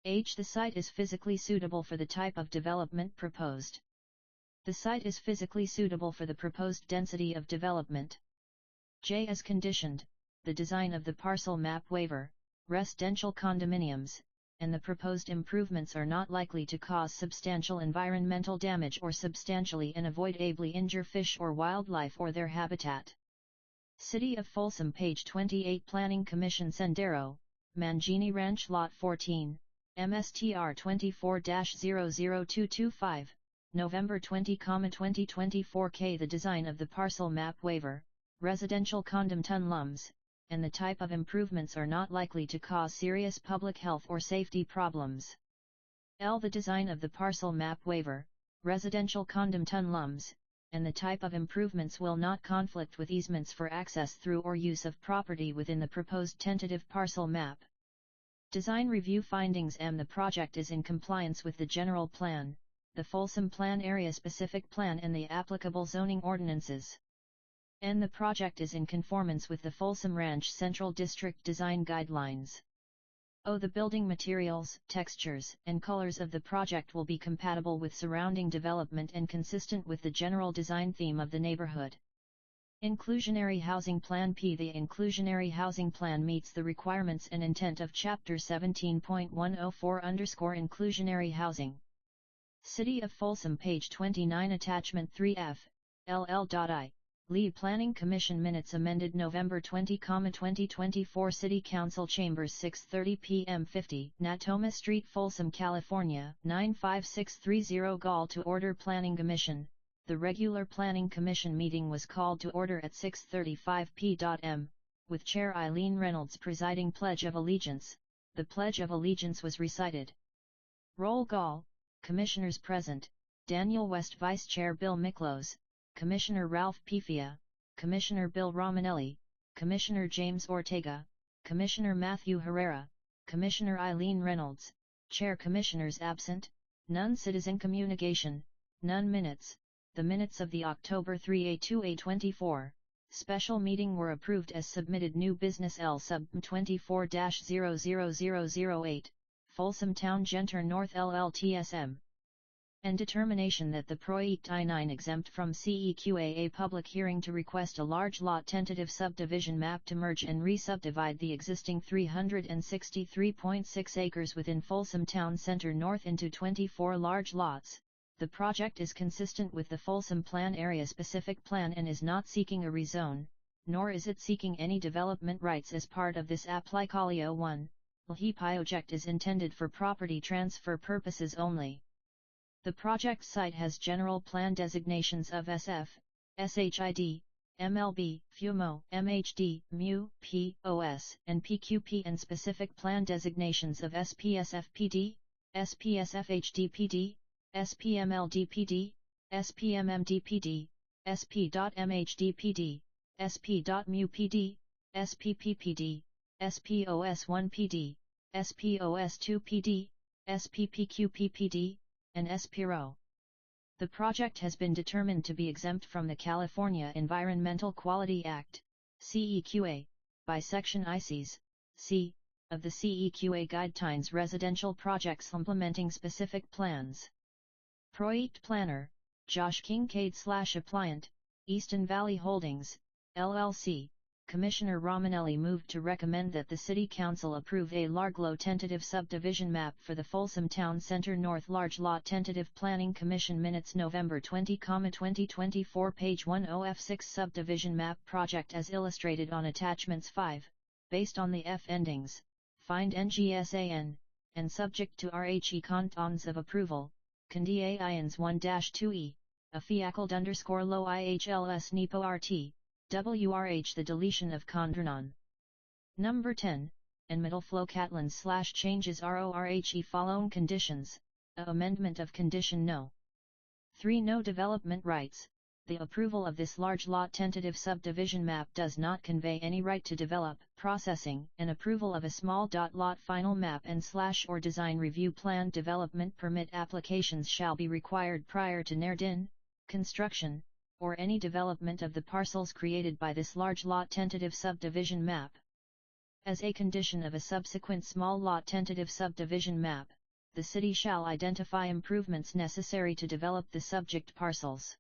S1: H. The site is physically suitable for the type of development proposed. The site is physically suitable for the proposed density of development. J. As conditioned, the design of the parcel map waiver, residential condominiums, and the proposed improvements are not likely to cause substantial environmental damage or substantially and unavoidably injure fish or wildlife or their habitat. City of Folsom page 28 Planning Commission Sendero, Mangini Ranch Lot 14, MSTR 24-00225, November 20, 2024 K. The design of the parcel map waiver, residential condominiums, and the type of improvements are not likely to cause serious public health or safety problems. L. The design of the parcel map waiver, residential condominiums, and the type of improvements will not conflict with easements for access through or use of property within the proposed tentative parcel map. Design review findings: M. The project is in compliance with the general plan, the Folsom Plan Area Specific Plan, and the applicable zoning ordinances. N. The project is in conformance with the Folsom Ranch Central District Design Guidelines. O. The building materials, textures, and colors of the project will be compatible with surrounding development and consistent with the general design theme of the neighborhood. Inclusionary Housing Plan. P. The Inclusionary Housing Plan meets the requirements and intent of Chapter 17.104 Inclusionary Housing. City of Folsom page 29 Attachment 3F, LL.I. Lead Planning Commission Minutes amended November 20, 2024 City Council Chambers 6:30 p.m. 50 Natoma Street, Folsom, California 95630. Call to order. Planning Commission. The regular Planning Commission meeting was called to order at 6:35 p.m., with Chair Eileen Reynolds presiding. Pledge of Allegiance. The Pledge of Allegiance was recited. Roll call. Commissioners present: Daniel West, Vice Chair Bill Miklos, Commissioner Ralph Pifia, Commissioner Bill Romanelli, Commissioner James Ortega, Commissioner Matthew Herrera, Commissioner Eileen Reynolds, Chair. Commissioners absent, none. Citizen communication, none. Minutes. The minutes of the October 3, 2024, special meeting were approved as submitted new business L sub 24-00008, Folsom Town Genter North LLTSM. And determination that the Project I-9 exempt from CEQA, a public hearing to request a large lot tentative subdivision map to merge and re-subdivide the existing 363.6 acres within Folsom Town Center North into 24 large lots. The project is consistent with the Folsom Plan Area Specific Plan and is not seeking a rezone, nor is it seeking any development rights as part of this Applicalia 1. The project is intended for property transfer purposes only. The project site has general plan designations of SF, SHID, MLB, FUMO, MHD, MU, POS, and PQP, and specific plan designations of SPSFPD, SPSFHDPD, SPMLDPD, SPMMDPD, SP.MHDPD, SP.MUPD, SPPPD, SPOS1PD, SPOS2PD, SPPQPPD, and SPRO. The project has been determined to be exempt from the California Environmental Quality Act, CEQA, by Section ICs, C, of the CEQA Guidelines Residential Projects Implementing Specific Plans. Project Planner, Josh Kincaid/Appliant, Easton Valley Holdings, LLC. Commissioner Romanelli moved to recommend that the City Council approve a Larglo tentative subdivision map for the Folsom Town Center North Large Lot Tentative Planning Commission Minutes November 20, 2024 page 10F6 subdivision map project as illustrated on attachments 5, based on the F endings, find NGSAN, and subject to RHE cantons of approval, Candia IANS 1-2E, a fiacled_low IHLS NEPO RT. WRH the deletion of Condrenon. Number 10, and middle flow Catlins / changes RORHE following conditions, a amendment of condition no. 3. No development rights. The approval of this large lot tentative subdivision map does not convey any right to develop, processing, and approval of a small lot final map and / or design review plan development permit applications shall be required prior to NERDIN, construction, or any development of the parcels created by this large lot tentative subdivision map. As a condition of a subsequent small lot tentative subdivision map, the city shall identify improvements necessary to develop the subject parcels.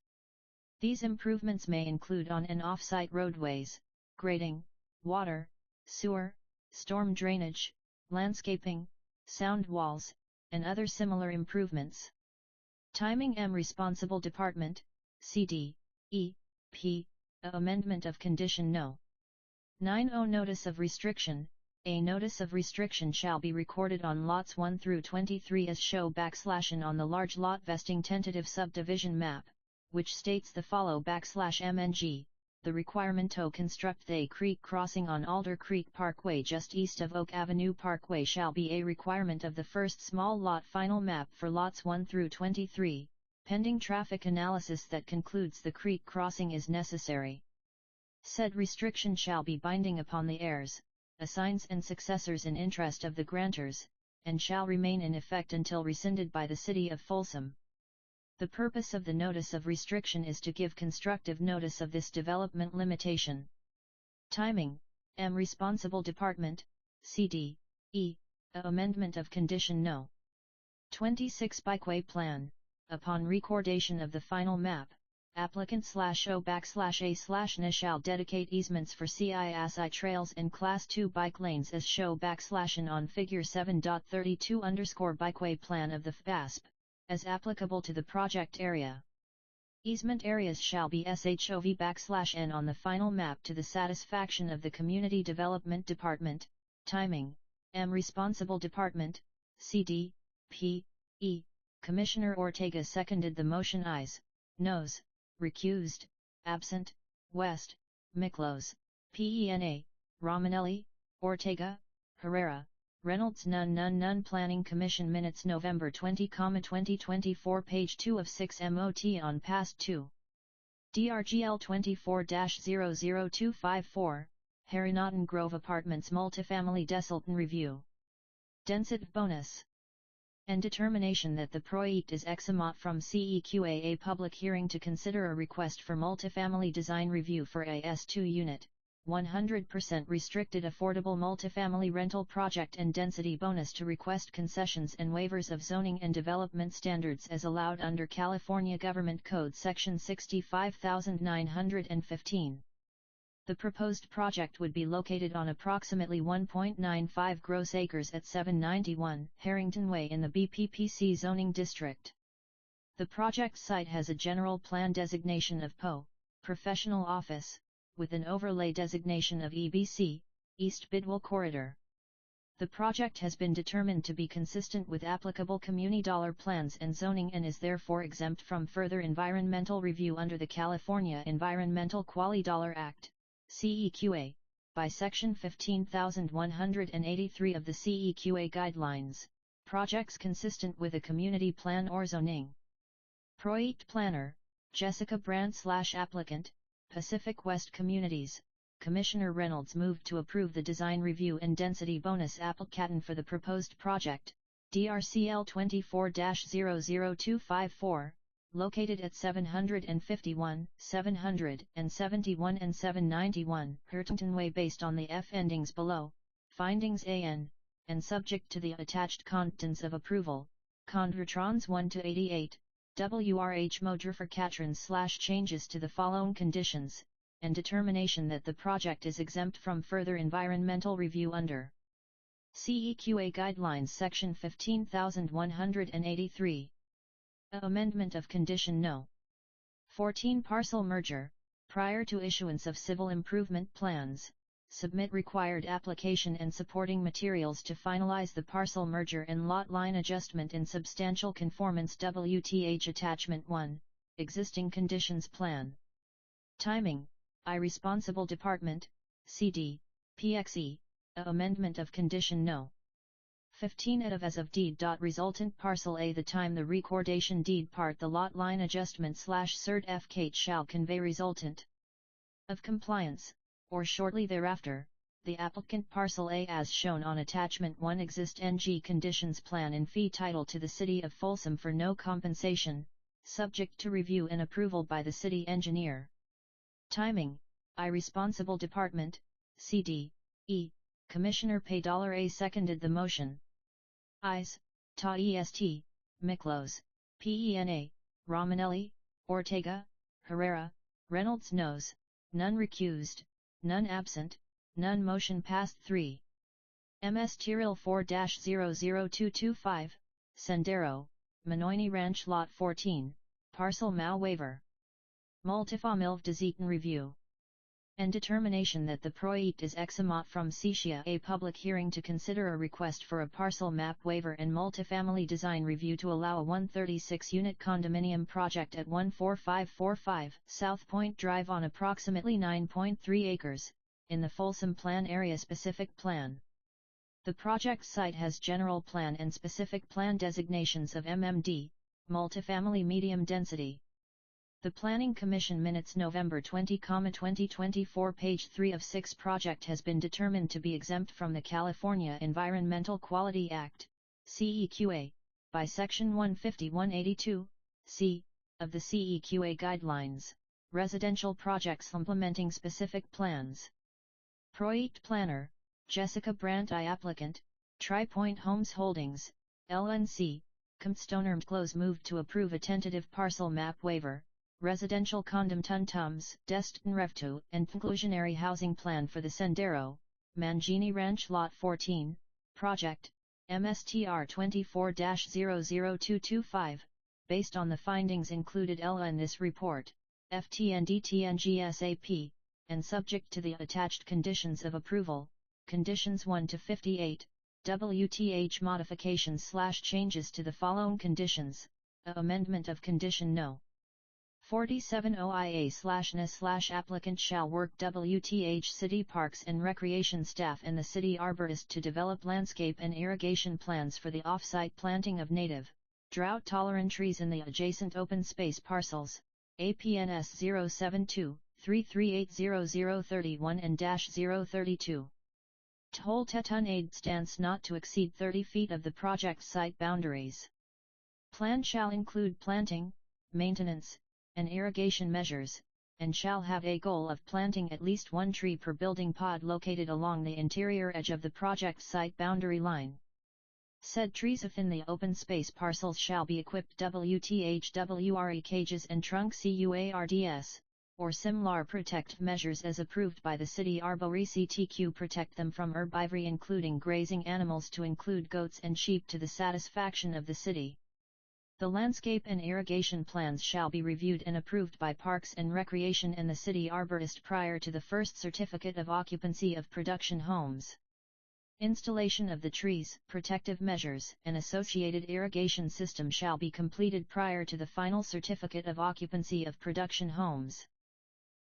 S1: These improvements may include on and off-site roadways, grading, water, sewer, storm drainage, landscaping, sound walls, and other similar improvements. Timing. Responsible Department, CD, E, P, amendment of condition no. 9. Notice of restriction. A notice of restriction shall be recorded on lots 1 through 23 as show / on the large lot vesting tentative subdivision map, which states the follow /MNG, the requirement to construct the creek crossing on Alder Creek Parkway just east of Oak Avenue Parkway shall be a requirement of the first small lot final map for lots 1 through 23. Pending traffic analysis that concludes the creek crossing is necessary. Said restriction shall be binding upon the heirs, assigns and successors in interest of the grantors, and shall remain in effect until rescinded by the City of Folsom. The purpose of the notice of restriction is to give constructive notice of this development limitation. Timing. Responsible Department, CD, E, amendment of condition no. 26 Bikeway Plan. Upon recordation of the final map, applicant /O/A/NA shall dedicate easements for CISI trails and Class 2 bike lanes as show /N on Figure 7.32 Bikeway Plan of the FASP, as applicable to the project area. Easement areas shall be SHOV /N on the final map to the satisfaction of the Community Development Department. Timing. Responsible Department, CD, P, E. Commissioner Ortega seconded the motion. Ayes, noes, recused, absent, West, Miklos, PENA, Romanelli, Ortega, Herrera, Reynolds. None. Planning Commission Minutes November 20, 2024 page 2 of 6 MOT on past 2. DRGL 24-00254, Harry Grove Apartments Multifamily Desultan Review. Density Bonus. and determination that the project is exempt from CEQA, a public hearing to consider a request for multifamily design review for a S2 unit, 100% restricted affordable multifamily rental project and density bonus to request concessions and waivers of zoning and development standards as allowed under California Government Code Section 65915. The proposed project would be located on approximately 1.95 gross acres at 791 Harrington Way in the BPPC zoning district. The project site has a general plan designation of PO, Professional Office, with an overlay designation of EBC, East Bidwell Corridor. The project has been determined to be consistent with applicable community dollar plans and zoning and is therefore exempt from further environmental review under the California Environmental Quality Dollar Act, CEQA, by Section 15183 of the CEQA Guidelines, projects consistent with a community plan or zoning. Project Planner, Jessica Brandt/Applicant, Pacific West Communities, Commissioner Reynolds moved to approve the design review and density bonus application for the proposed project, DRCL 24-00254, located at 751, 771 and 791 Harrington Way based on the F endings below, findings AN, and subject to the attached contents of approval, Condretrons 1-88, WRH Modra for Catrons/changes to the following conditions, and determination that the project is exempt from further environmental review under CEQA Guidelines Section 15183. Amendment of Condition No. 14 Parcel Merger, prior to issuance of civil improvement plans, submit required application and supporting materials to finalize the parcel merger and lot line adjustment in substantial conformance. WTH Attachment 1, Existing Conditions Plan. Timing, I Responsible Department, CD, PXE, Amendment of Condition No. 15 as of deed. Resultant Parcel A. The time the recordation deed part the lot line adjustment/certificate shall convey resultant of compliance, or shortly thereafter, the applicant Parcel A as shown on Attachment 1 Exist NG Conditions Plan in fee title to the City of Folsom for no compensation, subject to review and approval by the City Engineer. Timing, I Responsible Department, CD, E, Commissioner Pay $A seconded the motion. Ayes, Ta Est, Miklos, Pena, Romanelli, Ortega, Herrera, Reynolds Noes, none recused, none absent, none motion passed. 3. MS Tyrrell 4-00225, Sendero, Menoini Ranch Lot 14, Parcel Mau Waiver. Multifamily Design Review. And determination that the project is exempt from CEQA, a public hearing to consider a request for a parcel map waiver and multifamily design review to allow a 136-unit condominium project at 14545 South Point Drive on approximately 9.3 acres, in the Folsom Plan Area Specific Plan. The project site has general plan and specific plan designations of MMD, multifamily medium density. The Planning Commission Minutes November 20, 2024 page 3 of 6 project has been determined to be exempt from the California Environmental Quality Act, CEQA, by Section 15182, C, of the CEQA Guidelines, Residential Projects Implementing Specific Plans. Project Planner, Jessica Brandt I Applicant, Tri-Point Homes Holdings, LNC, Compstoner Close moved to approve a tentative parcel map waiver, residential condom Tuntums, Destin Revto, and inclusionary housing plan for the Sendero, Mangini Ranch Lot 14, Project, MSTR 24-00225, based on the findings included in this report, FTNDTNGSAP, and subject to the attached conditions of approval, Conditions 1-58, WTH modifications/changes to the following conditions, Amendment of Condition No. 47 OIA/NA/applicant shall work WTH City Parks and Recreation staff and the city arborist to develop landscape and irrigation plans for the off-site planting of native, drought-tolerant trees in the adjacent open space parcels, APNS 072-3380031 and -032. Toll Tetun aid stance not to exceed 30 feet of the project site boundaries. Plan shall include planting, maintenance, and irrigation measures, and shall have a goal of planting at least one tree per building pod located along the interior edge of the project site boundary line. Said trees within the open space parcels shall be equipped WTHWRE cages and trunk CUARDS, or similar protect measures as approved by the city arborecy TQ protect them from herbivory including grazing animals to include goats and sheep to the satisfaction of the city. The landscape and irrigation plans shall be reviewed and approved by Parks and Recreation and the city arborist prior to the first certificate of occupancy of production homes. Installation of the trees, protective measures, and associated irrigation system shall be completed prior to the final certificate of occupancy of production homes.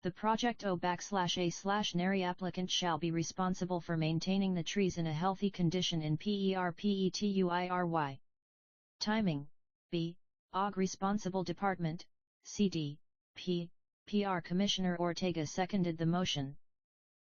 S1: The project O/A/NARI applicant shall be responsible for maintaining the trees in a healthy condition in PERPETUIRY. Timing. B. OG Responsible Department, CD, P. PR Commissioner Ortega seconded the motion.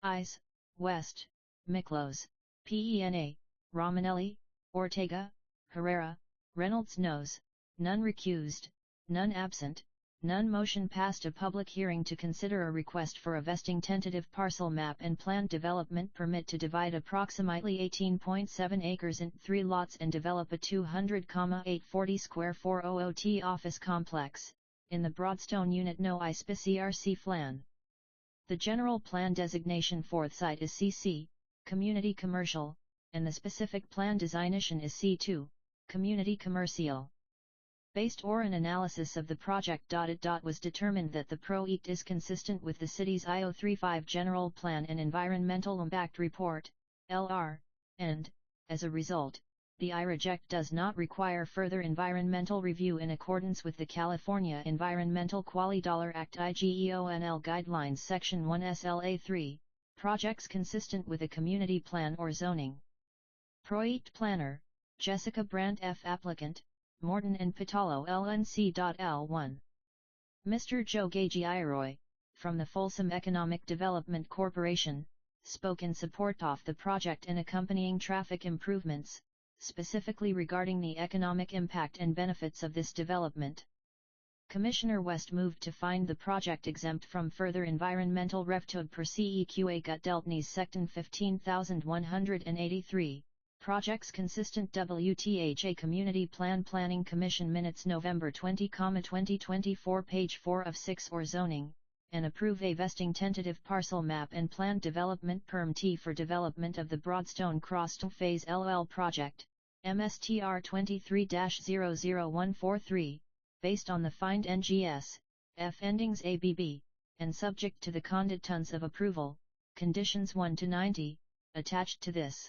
S1: Ayes, West, Miklos, PENA, Romanelli, Ortega, Herrera, Reynolds noes, none recused, none absent, none. Motion passed. A public hearing to consider a request for a vesting tentative parcel map and planned development permit to divide approximately 18.7 acres into 3 lots and develop a 200,840 square 400T office complex, in the Broadstone Unit No ISPA CRC Flan. The general plan designation for the site is CC, Community Commercial, and the specific plan designation is C2, Community Commercial. Based on an analysis of the project. It was determined that the project is consistent with the city's IO35 General Plan and Environmental Impact Report, LR, and, as a result, the I-Reject does not require further environmental review in accordance with the California Environmental Quality Act IGEONL Guidelines Section 1 SLA 3, projects consistent with a community plan or zoning. Project Planner, Jessica Brandt F. Applicant, Morton and Patalo LNC.L1. Mr. Joe Gagiiroy, from the Folsom Economic Development Corporation, spoke in support of the project and accompanying traffic improvements, specifically regarding the economic impact and benefits of this development. Commissioner West moved to find the project exempt from further environmental review per CEQA Gut Deltnys Section 15183. Projects consistent. WTHA Community Plan Planning Commission Minutes November 20, 2024 page 4 of 6 or zoning, and approve a vesting tentative parcel map and planned development perm T for development of the Broadstone Cross Phase LL project, MSTR 23-00143, based on the find NGS, F endings ABB, and subject to the conditions of approval, conditions 1 to 90, attached to this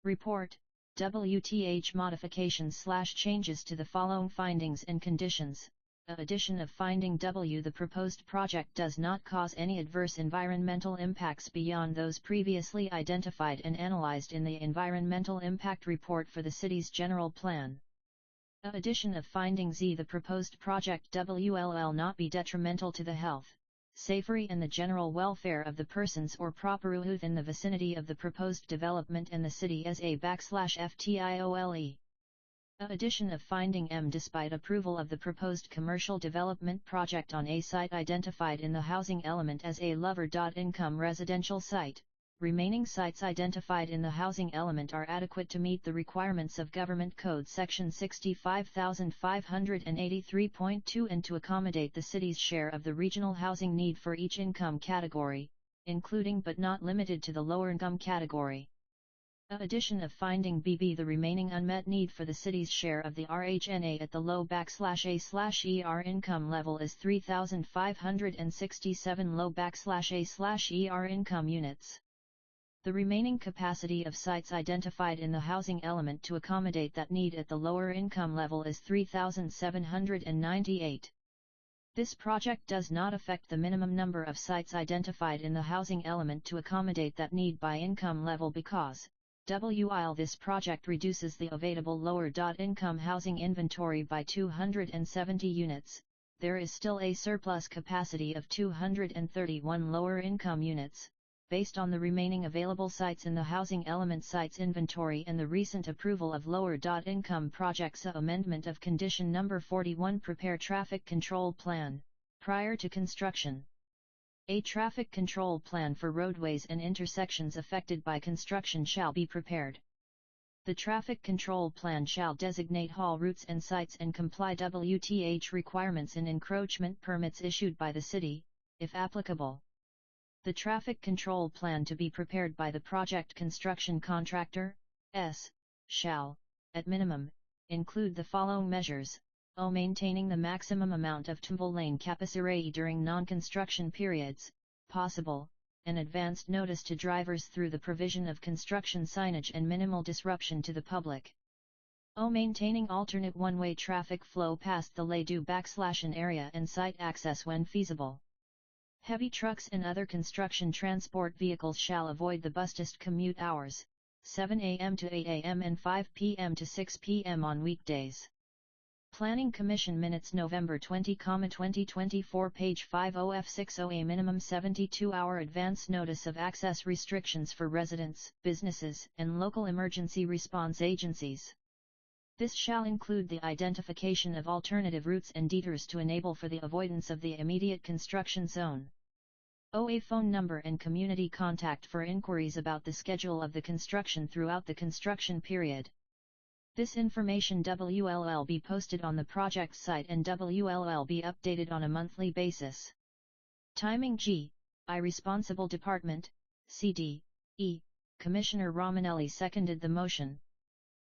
S1: report, WTH modifications/changes to the following findings and conditions. Addition of finding W. The proposed project does not cause any adverse environmental impacts beyond those previously identified and analyzed in the Environmental Impact Report for the city's general plan. Addition of finding Z. The proposed project WLL not be detrimental to the health, safety and the general welfare of the persons or property within the vicinity of the proposed development and the city as a/FTIOLE. Addition of finding M. Despite approval of the proposed commercial development project on a site identified in the housing element as a lower-income residential site, remaining sites identified in the housing element are adequate to meet the requirements of Government Code Section 65583.2 and to accommodate the city's share of the regional housing need for each income category, including but not limited to the lower income category. Addition of finding BB. The remaining unmet need for the city's share of the RHNA at the low/A//ER income level is 3,567 low/A//ER income units. The remaining capacity of sites identified in the housing element to accommodate that need at the lower income level is 3,798. This project does not affect the minimum number of sites identified in the housing element to accommodate that need by income level because, while this project reduces the available lower-income housing inventory by 270 units, there is still a surplus capacity of 231 lower-income units, based on the remaining available sites in the Housing Element Sites Inventory and the recent approval of lower income projects. Amendment of Condition Number 41. Prepare Traffic Control Plan, prior to construction. A traffic control plan for roadways and intersections affected by construction shall be prepared. The traffic control plan shall designate haul routes and sites and comply WTH requirements in encroachment permits issued by the city, if applicable. The traffic control plan to be prepared by the project construction contractor, shall, at minimum, include the following measures: maintaining the maximum amount of tumble lane capacity during non-construction periods, possible, and advanced notice to drivers through the provision of construction signage and minimal disruption to the public. Maintaining alternate one-way traffic flow past the lay-do/an area and site access when feasible. Heavy trucks and other construction transport vehicles shall avoid the busiest commute hours, 7 a.m. to 8 a.m. and 5 p.m. to 6 p.m. on weekdays. Planning Commission Minutes November 20, 2024 page 50F60. A minimum 72-hour advance notice of access restrictions for residents, businesses, and local emergency response agencies. This shall include the identification of alternative routes and detours to enable for the avoidance of the immediate construction zone. A phone number and community contact for inquiries about the schedule of the construction throughout the construction period. This information WLL be posted on the project site and WLL be updated on a monthly basis. Timing I Responsible Department, CD, E, Commissioner Romanelli seconded the motion.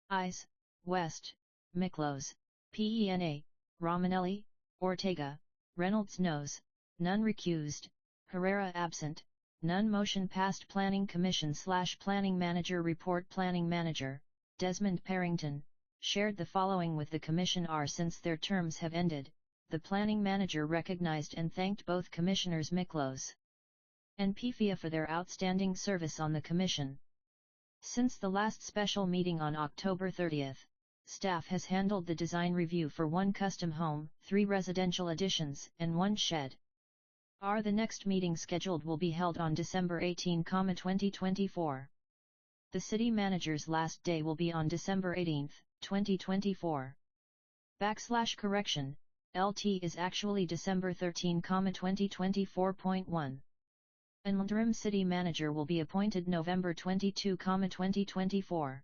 S1: Ayes, West, Miklos, PENA, Romanelli, Ortega, Reynolds noes, none recused, Herrera absent, none. Motion passed. Planning Commission/Planning Manager Report. Planning Manager, Desmond Parrington, shared the following with the Commission. Since their terms have ended, the Planning Manager recognized and thanked both Commissioners Miklos and Pifia for their outstanding service on the Commission. Since the last special meeting on October 30, staff has handled the design review for 1 custom home, 3 residential additions, and 1 shed. The next meeting scheduled will be held on December 18, 2024. The City Manager's last day will be on December 18, 2024. Correction, LT is actually December 13, 2024.1. An interim City Manager will be appointed November 22, 2024.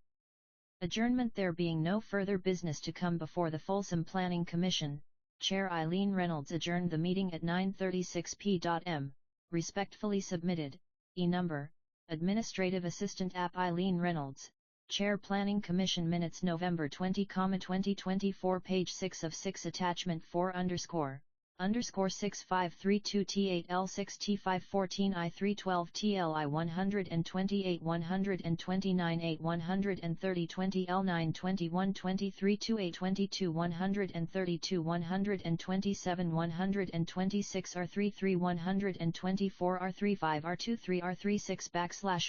S1: Adjournment. There being no further business to come before the Folsom Planning Commission, Chair Eileen Reynolds adjourned the meeting at 9:36 p.m. Respectfully submitted, E-number, Administrative Assistant App Eileen Reynolds, Chair Planning Commission Minutes November 20, 2024 page 6 of 6 Attachment 4_6532T8L6T514I312 TLI128 129 8 130 20 L921 23 2822 132 127 126 R33 124 R35 R23 R36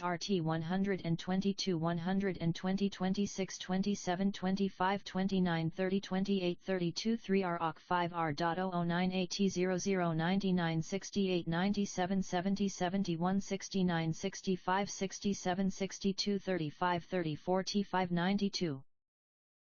S1: /RT 122 120 26 27 25 29 30 28 32 3 R 5 R.009 AT00 99 68 97 70 71 69 65 67 62 35 34 T5 92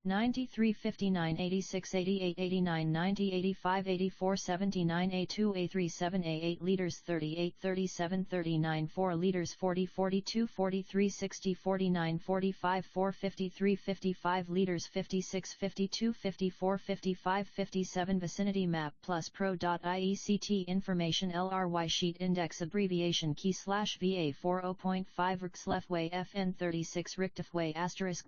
S1: 93 59 86 88 89 90 85 84 79 A2 A3 7 A8 liters 38 37 39 4 liters 40 42 43 60 49 45 4 53 55 liters 56 52 54 55 57 Vicinity Map Plus Pro.IECT Information LRY Sheet Index Abbreviation Key /VA 40.5 Rixlefway FN 36 Richtifway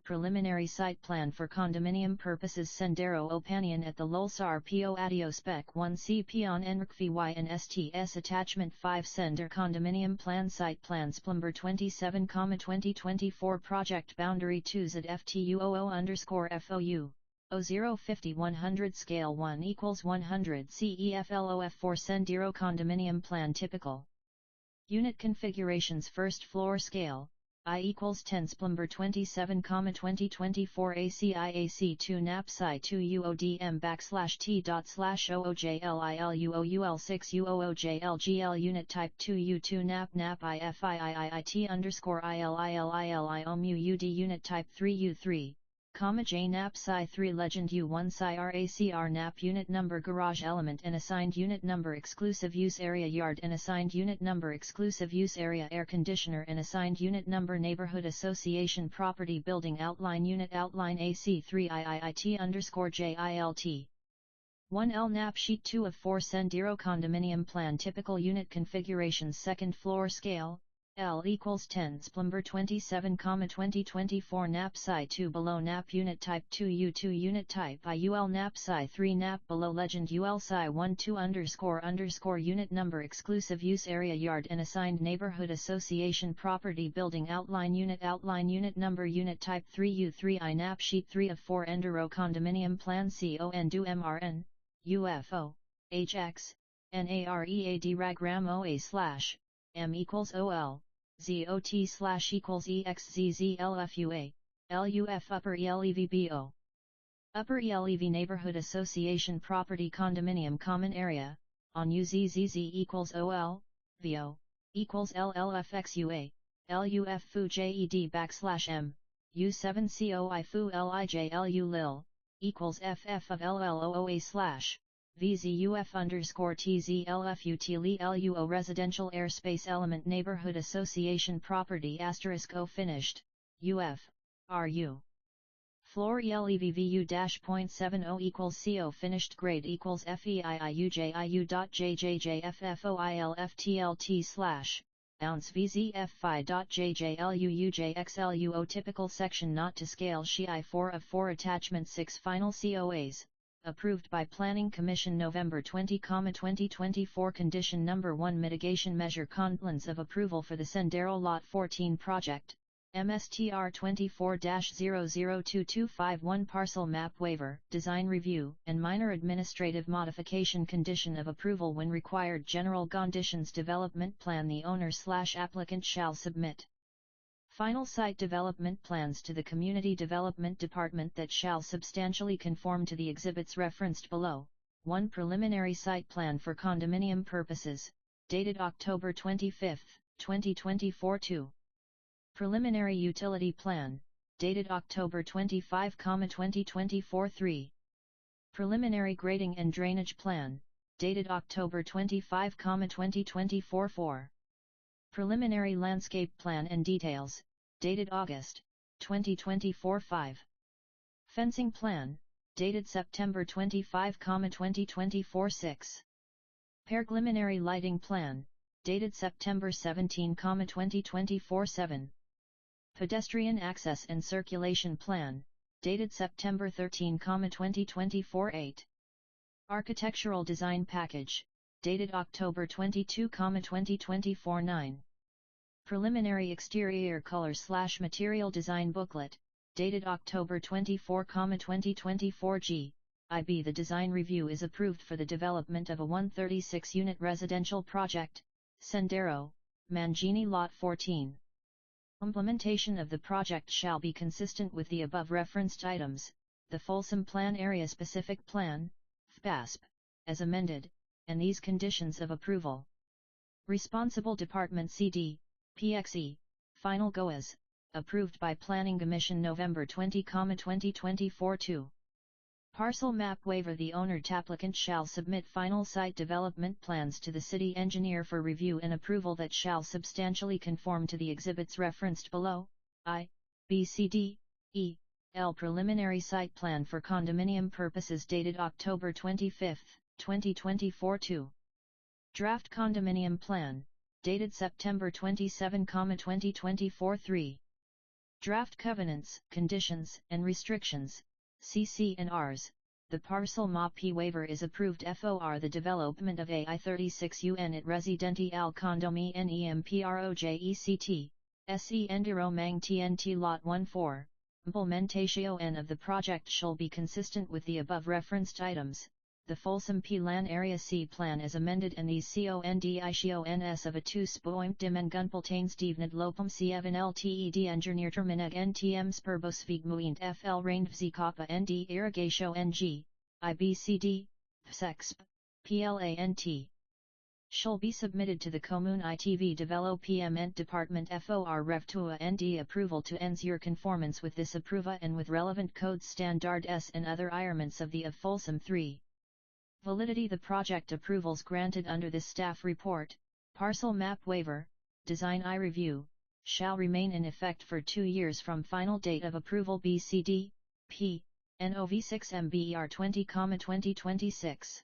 S1: * Preliminary Site Plan for Condominium Purposes Sendero Opanion at the Lulsar PO Adio Spec 1 CP on NRCVY and STS Attachment 5 Sender Condominium Plan Site Plan Splumber 27, 2024 Project Boundary 2 ZFTUOO_FOU 0050 100 Scale 1 = 100 CEFLOF4 Sendero Condominium Plan Typical Unit Configurations First Floor Scale I equals 10 Splumber 27, 2024 ACIAC 2 NAP Psi 2 UODM backslash T dot slash OOJLILUOUL 6 UOOJLGL unit type 2 U2 NAP NAP IFIIIIT underscore ILILILIOMUUD unit type 3 U3. J NAP Psi 3 Legend U1 Psi RACR NAP unit number garage element and assigned unit number exclusive use area yard and assigned unit number exclusive use area air conditioner and assigned unit number neighborhood association property building outline unit outline AC3 IIIT underscore JILT. 1L NAP Sheet 2 of 4 Sendero Condominium Plan Typical Unit Configurations Second Floor Scale, L equals 10 Splumber 27, 2024 NAP Psi 2 below NAP Unit Type 2 U2 Unit Type IUL NAP Psi 3 NAP below Legend UL Psi 1 2 underscore Unit Number Exclusive Use Area Yard and Assigned Neighborhood Association Property Building Outline Unit Number Unit Type 3 U3 I NAP Sheet 3 of 4 Enduro Condominium Plan CON do MRN, UFO, HX, NAREAD RAGRAM OA slash, M equals OL. ZOT slash equals EXZZLFUA, LUF Upper ELEVBO. Upper ELEV Neighborhood Association Property Condominium Common Area, on UZZZ equals OL, VO, equals LLFXUA, LUF FU JED backslash M, U7 COI FU LIJLU LIL, equals FF of LLOOA slash. VZUF underscore TZLFUT LUO Residential Airspace Element Neighborhood Association Property asterisk O Finished, UF, RU. Floor ELEVVU-.70 equals CO Finished Grade equals FEIIUJIU.JJJFFOILFTLT slash, ounce VZF5.JJLUUJXLUO Typical Section Not to Scale SHI 4 of 4 Attachment 6 Final COAs. Approved by Planning Commission November 20, 2024 Condition Number 1 Mitigation Measure Conditions of Approval for the Sendero Lot 14 Project, MSTR 24-002251 Parcel Map Waiver, Design Review, and Minor Administrative Modification Condition of Approval when required General Conditions Development Plan The owner/applicant shall submit final site development plans to the Community Development Department that shall substantially conform to the exhibits referenced below. 1 Preliminary Site Plan for Condominium Purposes, dated October 25, 2024. 2. Preliminary Utility Plan, dated October 25, 2024. 3. Preliminary Grading and Drainage Plan, dated October 25, 2024. 4. Preliminary Landscape Plan and Details, dated August 2024. 5. Fencing Plan, dated September 25, 2024. 6. Preliminary Lighting Plan, dated September 17, 2024. 7. Pedestrian Access and Circulation Plan, dated September 13, 2024. 8. Architectural Design Package, dated October 22, 2024. 9. Preliminary Exterior Color/Material Design Booklet, dated October 24, 2024. G. IB The design review is approved for the development of a 136-unit residential project, Sendero, Mangini Lot 14. Implementation of the project shall be consistent with the above referenced items, the Folsom Plan Area Specific Plan, FPASP, as amended, and these conditions of approval. Responsible Department CD, PXE, Final GOAS, approved by Planning Commission November 20, 2024. 2. Parcel Map Waiver The owner-applicant shall submit final site development plans to the city engineer for review and approval that shall substantially conform to the exhibits referenced below. I, B, C, D, E, L. Preliminary Site Plan for Condominium Purposes dated October 25, 2024. 2. Draft Condominium Plan, dated September 27, 2024. 3. Draft Covenants, Conditions, and Restrictions, CC&Rs. The Parcel Map Waiver is approved for the development of AI 36 Unit Residential Condomi NEMPROJECT, SE Endiro Mang TNT Lot 14. Implementation of the project shall be consistent with the above referenced items, the Folsom P. Lan Area C Plan as amended and these CONDICONS of a 2 spoimt dimengunpeltainsdevned lopum C7 LTED engineer termineg NTM spurbosvig muint FL reignvz kappa ND irrigatio NG, IBCD, PSEXP, PLANT. Shall be submitted to the Commune ITV Development Department FOR Rev Tua ND approval to ensure conformance with this approva and with relevant codes standards and other irements of the of Folsom 3. Validity. The project approvals granted under this staff report, parcel map waiver, design I review, shall remain in effect for 2 years from final date of approval BCD, P, NOV 6 MBER 20,2026.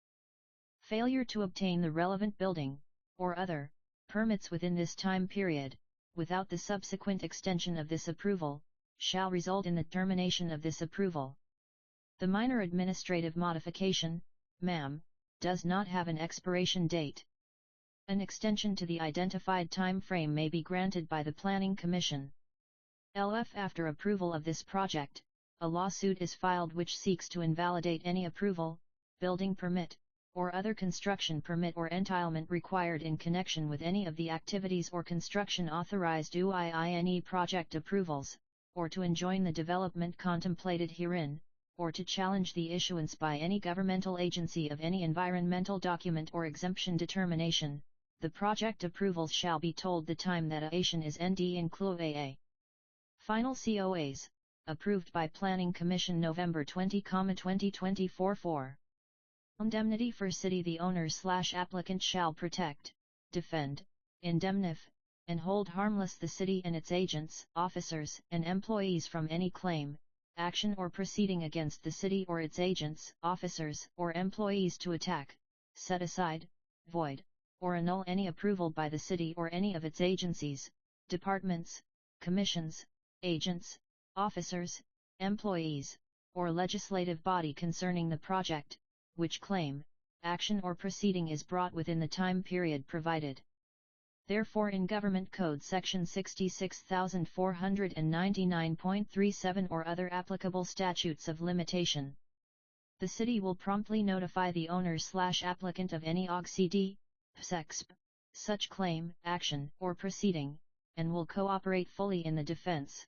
S1: Failure to obtain the relevant building, or other, permits within this time period, without the subsequent extension of this approval, shall result in the termination of this approval. The minor administrative modification, MAM, does not have an expiration date. An extension to the identified time frame may be granted by the Planning Commission. LF. After approval of this project, a lawsuit is filed which seeks to invalidate any approval, building permit, or other construction permit or entitlement required in connection with any of the activities or construction authorized UIINE project approvals, or to enjoin the development contemplated herein, or to challenge the issuance by any governmental agency of any environmental document or exemption determination. The project approvals shall be told the time that AItion is ND include AA. Final COAs, approved by Planning Commission November 20, 2024 4. Indemnity for city. The owner/applicant shall protect, defend, indemnify, and hold harmless the city and its agents, officers, and employees from any claim, action or proceeding against the city or its agents, officers, or employees to attack, set aside, void, or annul any approval by the city or any of its agencies, departments, commissions, agents, officers, employees, or legislative body concerning the project, which claim, action or proceeding is brought within the time period provided. Therefore in Government Code Section 66,499.37 or other applicable statutes of limitation, the city will promptly notify the owner/applicant of any OGCD, PSEXP, such claim, action, or proceeding, and will cooperate fully in the defense.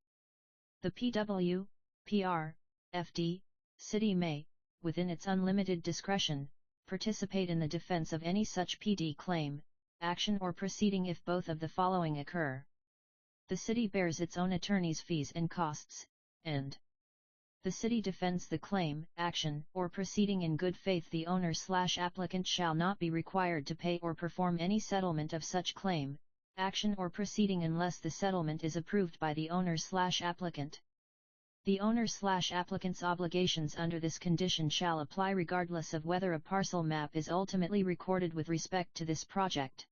S1: The PW, PR, FD, city may, within its unlimited discretion, participate in the defense of any such PD claim, action or proceeding if both of the following occur. The city bears its own attorney's fees and costs, and the city defends the claim, action, or proceeding in good faith. The owner/applicant shall not be required to pay or perform any settlement of such claim, action or proceeding unless the settlement is approved by the owner/applicant. The owner/applicant's obligations under this condition shall apply regardless of whether a parcel map is ultimately recorded with respect to this project.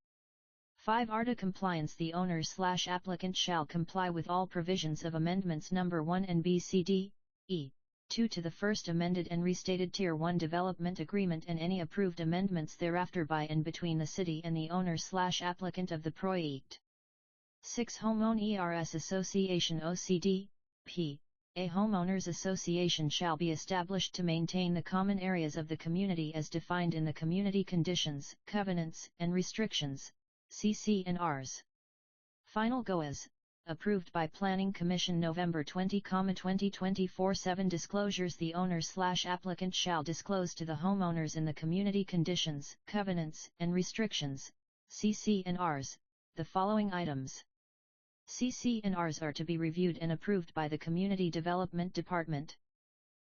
S1: 5. ARTA compliance. The owner/applicant shall comply with all provisions of Amendments No. 1 and BCD, E. 2 to the first amended and restated Tier 1 Development Agreement and any approved amendments thereafter by and between the city and the owner/applicant of the project. 6. Homeowners Association OCD, P. A homeowners association shall be established to maintain the common areas of the community as defined in the Community Conditions, Covenants, and Restrictions, CC&Rs. Final GOAs, approved by Planning Commission November 20, 2024 7 disclosures. The owner/applicant shall disclose to the homeowners in the Community Conditions, Covenants, and Restrictions, CC&Rs, the following items. CC&Rs are to be reviewed and approved by the Community Development Department.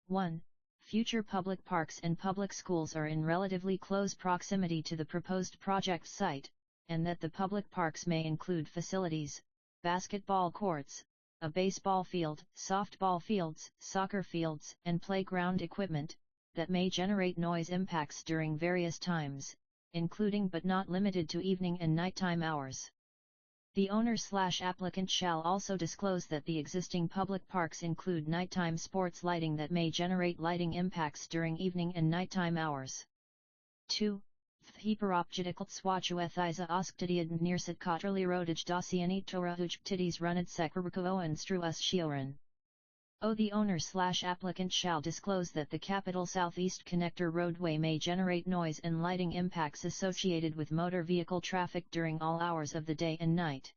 S1: 1. Future public parks and public schools are in relatively close proximity to the proposed project site, and that the public parks may include facilities, basketball courts, a baseball field, softball fields, soccer fields, and playground equipment, that may generate noise impacts during various times, including but not limited to evening and nighttime hours. The owner/applicant shall also disclose that the existing public parks include nighttime sports lighting that may generate lighting impacts during evening and nighttime hours. 2. Hyperopgetical swatchuethiza osctidiad nearsit kotrali rodage dosiani torahuj ptidis runid sekruko and struas shioran. The owner/applicant shall disclose that the Capital Southeast Connector roadway may generate noise and lighting impacts associated with motor vehicle traffic during all hours of the day and night.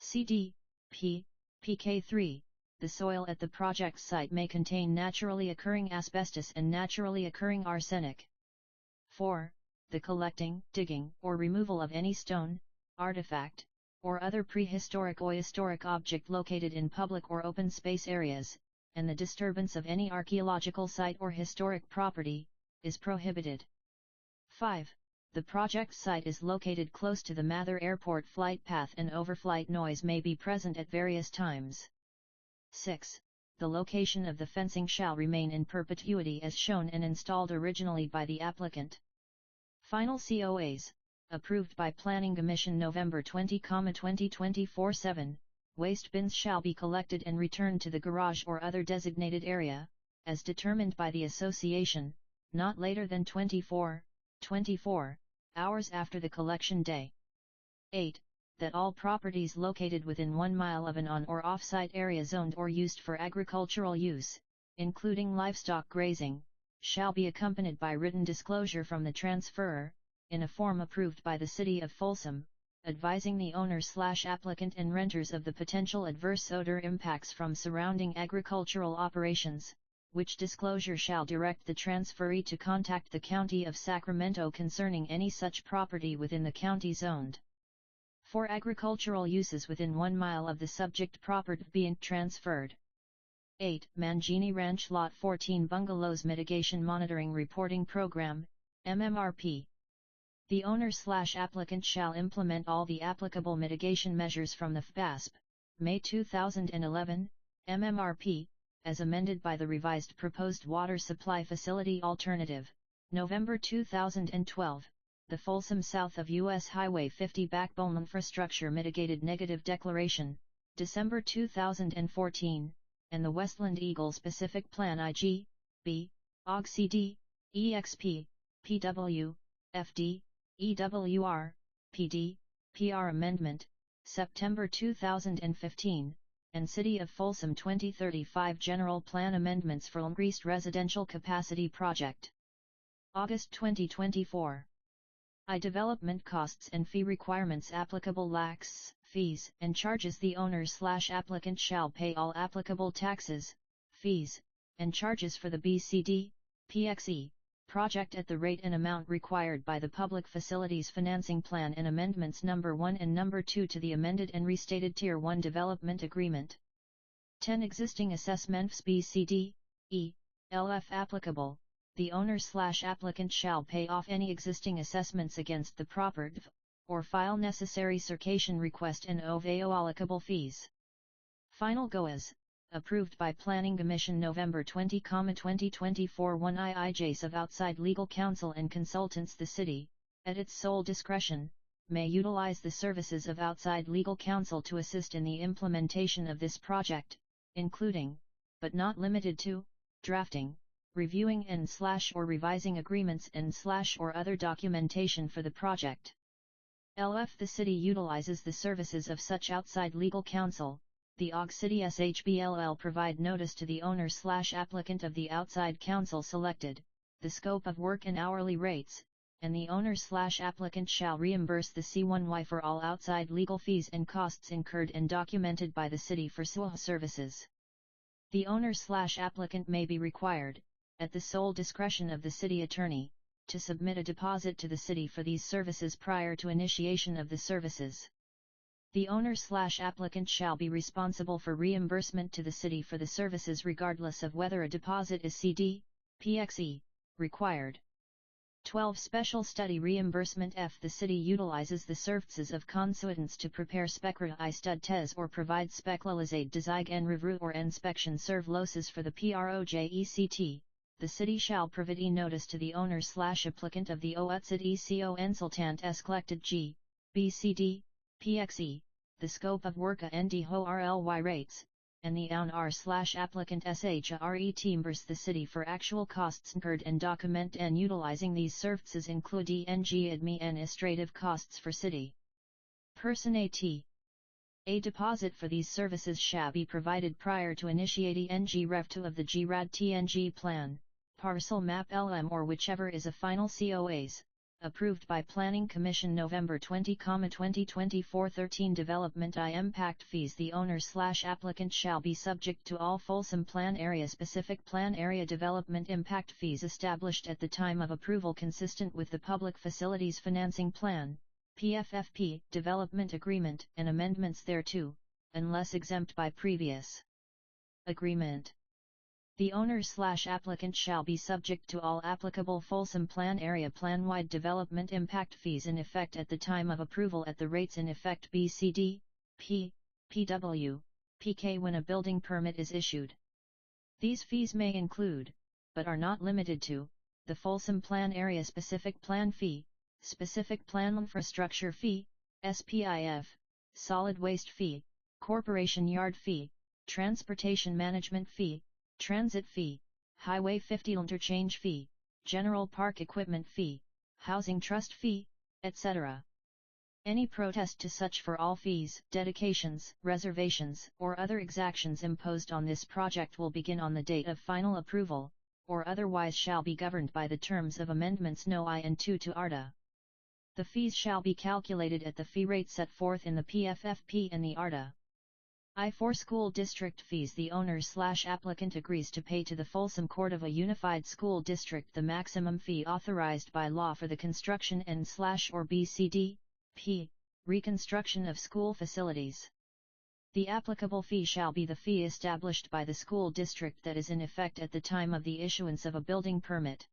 S1: PK3. The soil at the project site may contain naturally occurring asbestos and naturally occurring arsenic. 4. The collecting, digging, or removal of any stone, artifact, or other prehistoric or historic object located in public or open space areas, and the disturbance of any archaeological site or historic property, is prohibited. 5. The project site is located close to the Mather Airport flight path and overflight noise may be present at various times. 6. The location of the fencing shall remain in perpetuity as shown and installed originally by the applicant. Final COAs, approved by Planning Commission November 20, 2024. 7. Waste bins shall be collected and returned to the garage or other designated area, as determined by the association, not later than 24 hours after the collection day. 8. That all properties located within 1 mile of an on- or off-site area zoned or used for agricultural use, including livestock grazing, shall be accompanied by written disclosure from the transferor, in a form approved by the City of Folsom, advising the owner/applicant and renters of the potential adverse odor impacts from surrounding agricultural operations, which disclosure shall direct the transferee to contact the County of Sacramento concerning any such property within the county zoned for agricultural uses within 1 mile of the subject property being transferred. 8. Mangini Ranch Lot 14 Bungalows Mitigation Monitoring Reporting Program, MMRP. The owner/applicant shall implement all the applicable mitigation measures from the FASP, May 2011, MMRP, as amended by the revised Proposed Water Supply Facility Alternative, November 2012. The Folsom South of U.S. Highway 50 Backbone Infrastructure Mitigated Negative Declaration, December 2014, and the Westland Eagle Specific Plan IG, B, OGCD, EXP, PW, FD, EWR, PD, PR Amendment, September 2015, and City of Folsom 2035 General Plan Amendments for Increased Residential Capacity Project. August 2024. Development costs and fee requirements applicable. Lax fees and charges. The owner/applicant shall pay all applicable taxes, fees, and charges for the BCD, PXE, project at the rate and amount required by the Public Facilities Financing Plan and Amendments No. 1 and No. 2 to the amended and restated Tier 1 Development Agreement. 10. Existing assessments BCD, E, LF applicable. The owner/applicant shall pay off any existing assessments against the property, or file necessary certification request and oveo allocable fees. Final GOAs, approved by Planning Commission November 20, 2024. 1. IIJs of outside legal counsel and consultants. The City, at its sole discretion, may utilize the services of outside legal counsel to assist in the implementation of this project, including, but not limited to, drafting, reviewing and/or revising agreements and/or other documentation for the project. LF. The City utilizes the services of such outside legal counsel. The OG City SHBLL provide notice to the owner/applicant of the outside counsel selected, the scope of work and hourly rates, and the owner/applicant shall reimburse the C1Y for all outside legal fees and costs incurred and documented by the City for SUA services. The owner/applicant may be required, at the sole discretion of the City Attorney, to submit a deposit to the City for these services prior to initiation of the services. The owner/applicant shall be responsible for reimbursement to the City for the services regardless of whether a deposit is CD, PXE, required. 12. Special study reimbursement. F. The City utilizes the services of consultants to prepare specra I stud or provide specialized design and review or inspection services for the project. The City shall provide notice to the owner/applicant of the outside ECO consultant collected G, BCD, PXE, the scope of work and DHORLY rates, and the owner/applicant SHRE timbers the City for actual costs incurred and document and utilizing these services include DNG administrative costs for City person AT. A deposit for these services shall be provided prior to initiating NG Rev 2 of the GRAD TNG plan, Parcel Map LM or whichever is a final COAs, approved by Planning Commission November 20, 2024 13 Development Impact Fees. The owner/applicant shall be subject to all Folsom Plan Area Specific Plan Area Development Impact Fees established at the time of approval consistent with the Public Facilities Financing Plan, PFFP, Development Agreement and amendments thereto, unless exempt by previous agreement. The owner/applicant shall be subject to all applicable Folsom Plan Area Plan-wide Development Impact Fees in effect at the time of approval at the rates in effect BCD, P, PW, PK when a building permit is issued. These fees may include, but are not limited to, the Folsom Plan Area Specific Plan Fee, Specific Plan Infrastructure Fee, SPIF, Solid Waste Fee, Corporation Yard Fee, Transportation Management Fee, Transit Fee, Highway 50 Interchange Fee, General Park Equipment Fee, Housing Trust Fee, etc. Any protest to such for all fees, dedications, reservations, or other exactions imposed on this project will begin on the date of final approval, or otherwise shall be governed by the terms of Amendments No. I and 2 to ARDA. The fees shall be calculated at the fee rate set forth in the PFFP and the ARDA. I-4 School District Fees. The owner/applicant agrees to pay to the Folsom Court of a Unified School District the maximum fee authorized by law for the construction and/or BCD, P, reconstruction of school facilities. The applicable fee shall be the fee established by the school district that is in effect at the time of the issuance of a building permit.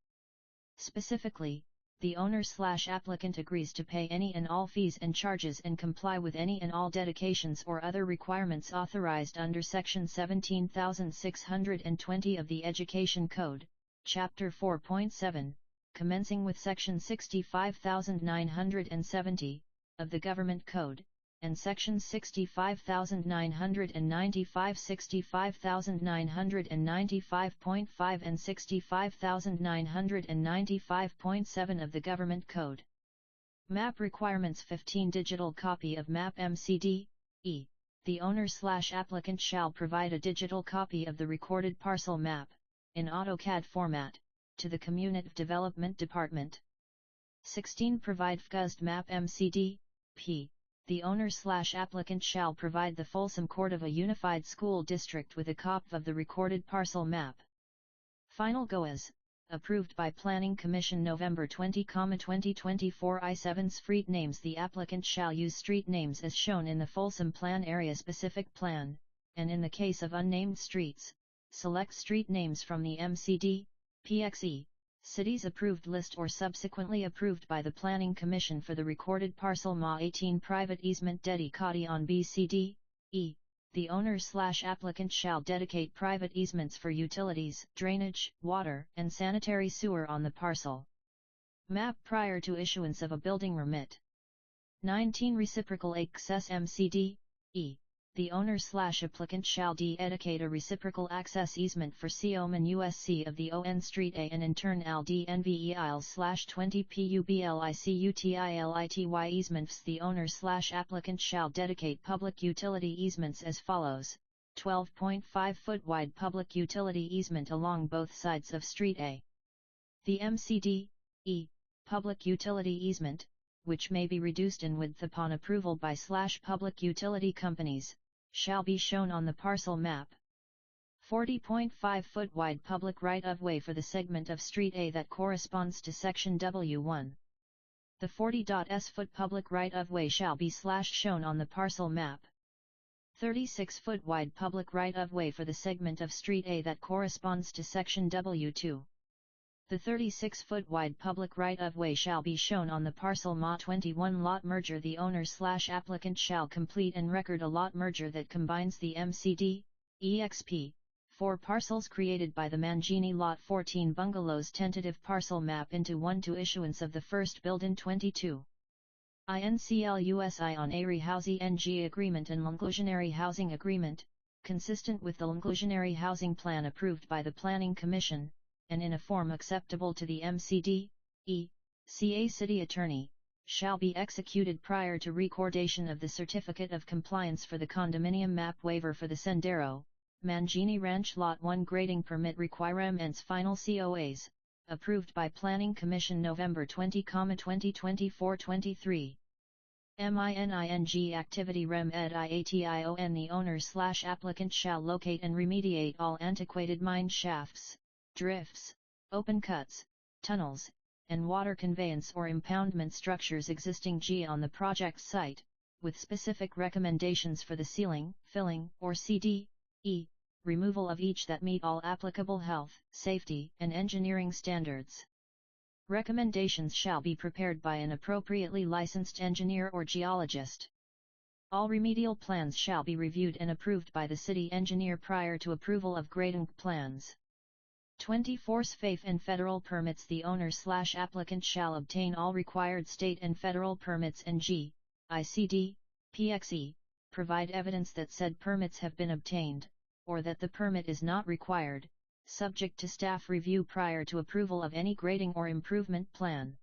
S1: Specifically, the owner/applicant agrees to pay any and all fees and charges and comply with any and all dedications or other requirements authorized under Section 17620 of the Education Code, Chapter 4.7, commencing with Section 65970, of the Government Code, and Sections 65995, 65995.5 and 65995.7 of the Government Code. Map Requirements 15 Digital copy of Map MCD, E. The owner/applicant shall provide a digital copy of the recorded parcel map, in AutoCAD format, to the Community Development Department. 16 Provide FGUSD Map MCD, P. The owner/applicant shall provide the Folsom Court of a Unified School District with a copy of the recorded parcel map. Final GOAS, approved by Planning Commission November 20, 2024 I-7 Street names. The applicant shall use street names as shown in the Folsom Plan Area Specific Plan, and in the case of unnamed streets, select street names from the MCD, PXE, cities approved list or subsequently approved by the Planning Commission for the recorded parcel MA 18 private easement dedicati on BCD, E. The owner/applicant shall dedicate private easements for utilities, drainage, water, and sanitary sewer on the parcel map prior to issuance of a building permit. 19 Reciprocal Access MCD, E. The owner/applicant shall dedicate a reciprocal access easement for COMAN USC of the ON Street A and in turn LDNVE IL/20 PUBLICUTILITY easements. The owner/applicant shall dedicate public utility easements as follows: 12.5 foot wide public utility easement along both sides of Street A. The MCD, E, public utility easement, which may be reduced in width upon approval by public utility companies, shall be shown on the parcel map. 40.5 foot wide public right-of-way for the segment of Street A that corresponds to Section W1. The 40.s foot public right-of-way shall be shown on the parcel map. 36 foot wide public right-of-way for the segment of Street A that corresponds to Section W2. The 36 foot wide public right-of-way shall be shown on the parcel MA 21 lot merger. The owner/applicant shall complete and record a lot merger that combines the MCD, EXP, 4 parcels created by the Mangini Lot 14 Bungalows tentative parcel map into one to issuance of the first build-in 22. INCLUSI on ARI Housing NG Agreement and Inclusionary Housing Agreement, consistent with the Inclusionary Housing Plan approved by the Planning Commission, and in a form acceptable to the MCD, E, CA City Attorney, shall be executed prior to recordation of the Certificate of Compliance for the condominium map waiver for the Sendero, Mangini Ranch Lot 1 grading permit requirements final COAs, approved by Planning Commission November 20, 2024-23. MINING activity rem ed IATION the owner/applicant shall locate and remediate all antiquated mine shafts, drifts, open cuts, tunnels, and water conveyance or impoundment structures existing on the project site, with specific recommendations for the sealing, filling, or CDE, removal of each that meet all applicable health, safety, and engineering standards. Recommendations shall be prepared by an appropriately licensed engineer or geologist. All remedial plans shall be reviewed and approved by the city engineer prior to approval of grading plans. 24 FAIF and federal permits the owner/applicant shall obtain all required state and federal permits and ICD, PXE, provide evidence that said permits have been obtained, or that the permit is not required, subject to staff review prior to approval of any grading or improvement plan.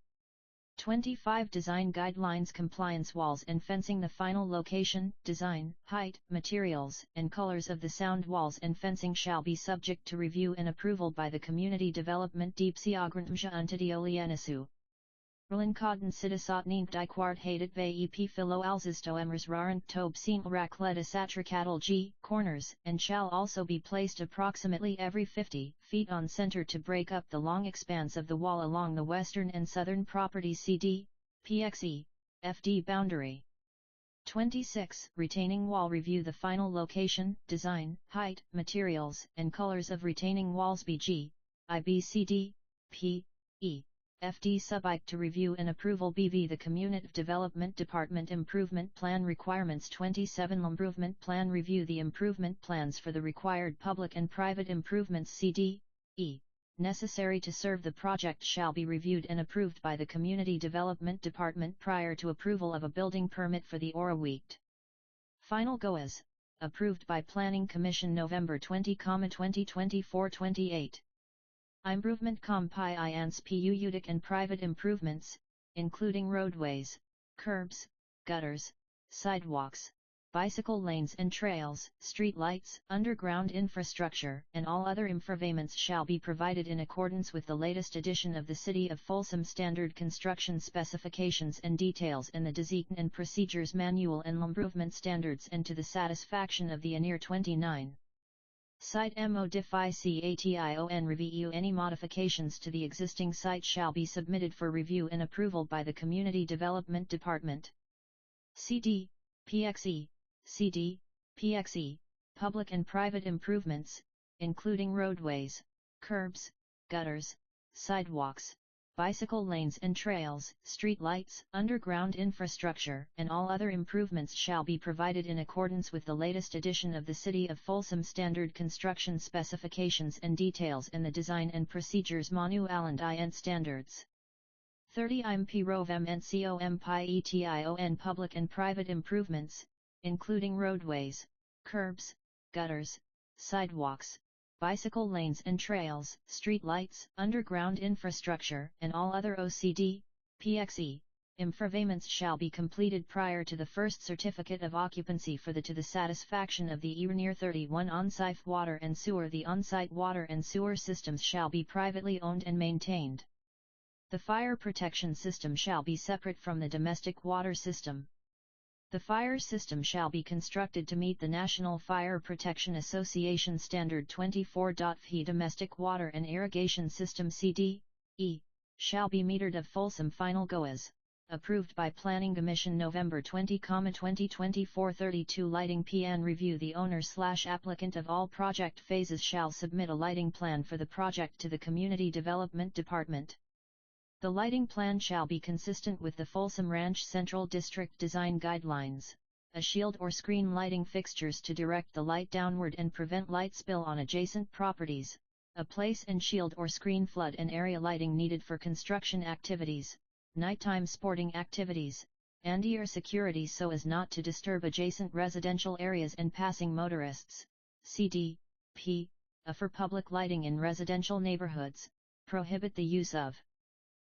S1: 25 Design Guidelines compliance walls and fencing the final location, design, height, materials, and colors of the sound walls and fencing shall be subject to review and approval by the Community Development Deep Sea Agrantmja Antadiolianisu. Roland Citizot Nink Diquart Hated Ve EP Philo Alzisto Emers Rarent Tobe Seen Rakleta Satricatl G corners and shall also be placed approximately every 50 feet on center to break up the long expanse of the wall along the western and southern property CD, PXE, FD boundary. 26 Retaining wall review the final location, design, height, materials, and colors of retaining walls BG, IBCD, P, E. FD Subike to review and approval BV the Community Development Department Improvement Plan Requirements 27 Improvement Plan Review the improvement plans for the required public and private improvements CD, E, necessary to serve the project shall be reviewed and approved by the Community Development Department prior to approval of a building permit for the Oraweekt. Final GOAs, approved by Planning Commission November 20, 2024-28. Improvement Compi IANS PU UDIC and private improvements, including roadways, curbs, gutters, sidewalks, bicycle lanes and trails, street lights, underground infrastructure, and all other improvements shall be provided in accordance with the latest edition of the City of Folsom Standard Construction Specifications and Details in the Design and Procedures Manual and Improvement Standards and to the satisfaction of the ANIR 29. Site MODIFI CATION review any modifications to the existing site shall be submitted for review and approval by the Community Development Department. CD, PXE, CD, PXE, public and private improvements, including roadways, curbs, gutters, sidewalks, bicycle lanes and trails, street lights, underground infrastructure, and all other improvements shall be provided in accordance with the latest edition of the City of Folsom Standard Construction Specifications and Details in the Design and Procedures Manual and IN Standards. 30 IMP ROV MNCOM PIETION public and private improvements, including roadways, curbs, gutters, sidewalks, bicycle lanes and trails, street lights, underground infrastructure, and all other OCD, PXE, improvements shall be completed prior to the first certificate of occupancy for to the satisfaction of the ER 31 on-site water and sewer. The on-site water and sewer systems shall be privately owned and maintained. The fire protection system shall be separate from the domestic water system. The fire system shall be constructed to meet the National Fire Protection Association Standard 24.FE. Domestic water and irrigation system CD.E. shall be metered of Folsom Final GOAs, approved by Planning Commission November 20, 2024-32. Lighting PN review the owner/applicant of all project phases shall submit a lighting plan for the project to the Community Development Department. The lighting plan shall be consistent with the Folsom Ranch Central District Design Guidelines, a shield or screen lighting fixtures to direct the light downward and prevent light spill on adjacent properties, a place and shield or screen flood and area lighting needed for construction activities, nighttime sporting activities, and air security so as not to disturb adjacent residential areas and passing motorists. CD.P. For public lighting in residential neighborhoods, prohibit the use of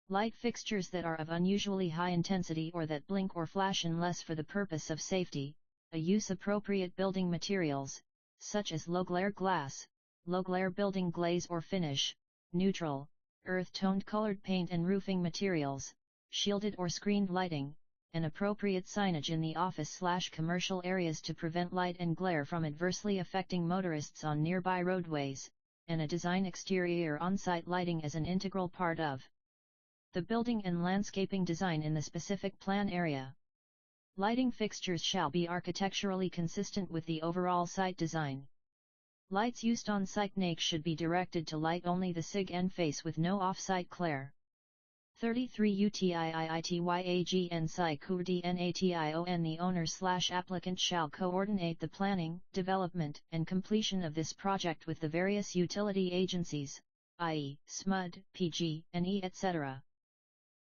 S1: Light fixtures that are of unusually high intensity or that blink or flash unless for the purpose of safety, a use-appropriate building materials, such as low-glare glass, low-glare building glaze or finish, neutral, earth-toned colored paint and roofing materials, shielded or screened lighting, and appropriate signage in the office/commercial areas to prevent light and glare from adversely affecting motorists on nearby roadways, and a design exterior on-site lighting as an integral part of the building and landscaping design in the specific plan area. Lighting fixtures shall be architecturally consistent with the overall site design. Lights used on site NAIC should be directed to light only the SIG end face with no off-site glare. 33 UTIIITYAGN SI KURDNATION. The owner/applicant shall coordinate the planning, development, and completion of this project with the various utility agencies, i.e., SMUD, PG, and E etc.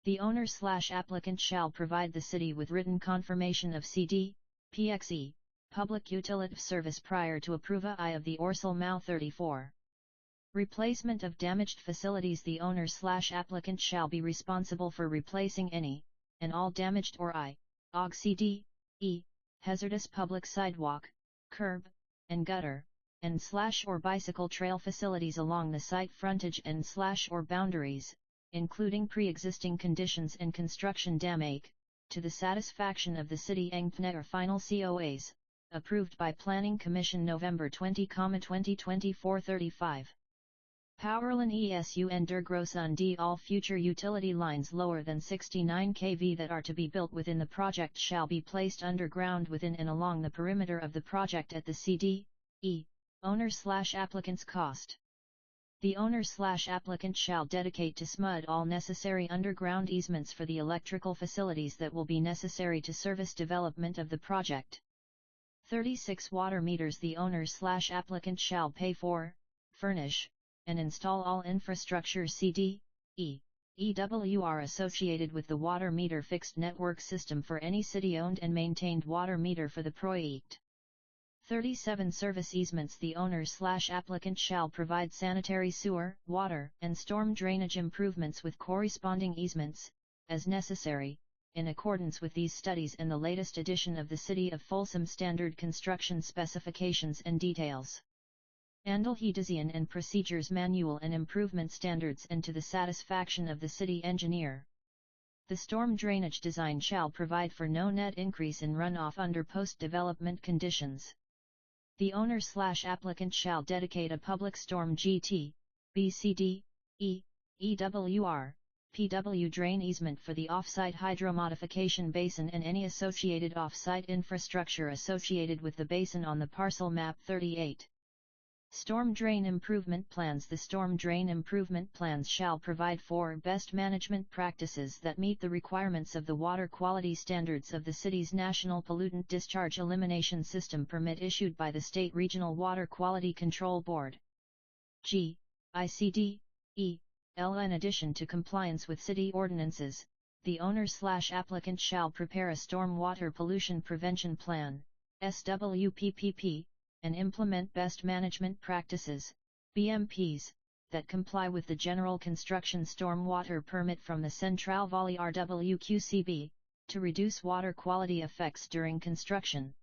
S1: The owner/applicant shall provide the city with written confirmation of CD, PXE, public utility service prior to approval of the ORSAL MAU 34. Replacement of damaged facilities. The owner/applicant shall be responsible for replacing any, and all damaged or OG CD, E, hazardous public sidewalk, curb, and gutter, and/or bicycle trail facilities along the site frontage and/or boundaries, including pre-existing conditions and construction damage, to the satisfaction of the city or final COAs, approved by Planning Commission November 20, 2024 35. Powerline ESUN der Großen D. All future utility lines lower than 69 kV that are to be built within the project shall be placed underground within and along the perimeter of the project at the CD, E, owner/applicant's cost. The owner/applicant shall dedicate to SMUD all necessary underground easements for the electrical facilities that will be necessary to service development of the project. 36 water meters. The owner/applicant shall pay for, furnish, and install all infrastructure CD, E, EWR associated with the water meter fixed network system for any city-owned and maintained water meter for the project. 37 service easements. The owner/applicant shall provide sanitary sewer, water, and storm drainage improvements with corresponding easements, as necessary, in accordance with these studies and the latest edition of the City of Folsom Standard Construction Specifications and Details. Andelhe Design and Procedures Manual and Improvement Standards and to the satisfaction of the city engineer. The storm drainage design shall provide for no net increase in runoff under post-development conditions. The owner/applicant shall dedicate a public storm GT, BCD, E, EWR, PW drain easement for the off-site hydromodification basin and any associated off-site infrastructure associated with the basin on the parcel map 38. Storm drain improvement plans. The storm drain improvement plans shall provide for best management practices that meet the requirements of the water quality standards of the city's National Pollutant Discharge Elimination System permit issued by the State Regional Water Quality Control Board. G, ICD, E, L. In addition to compliance with city ordinances, the owner/applicant shall prepare a stormwater pollution prevention plan, SWPPP, and implement best management practices, BMPs, that comply with the General Construction Stormwater Permit from the Central Valley RWQCB, to reduce water quality effects during construction.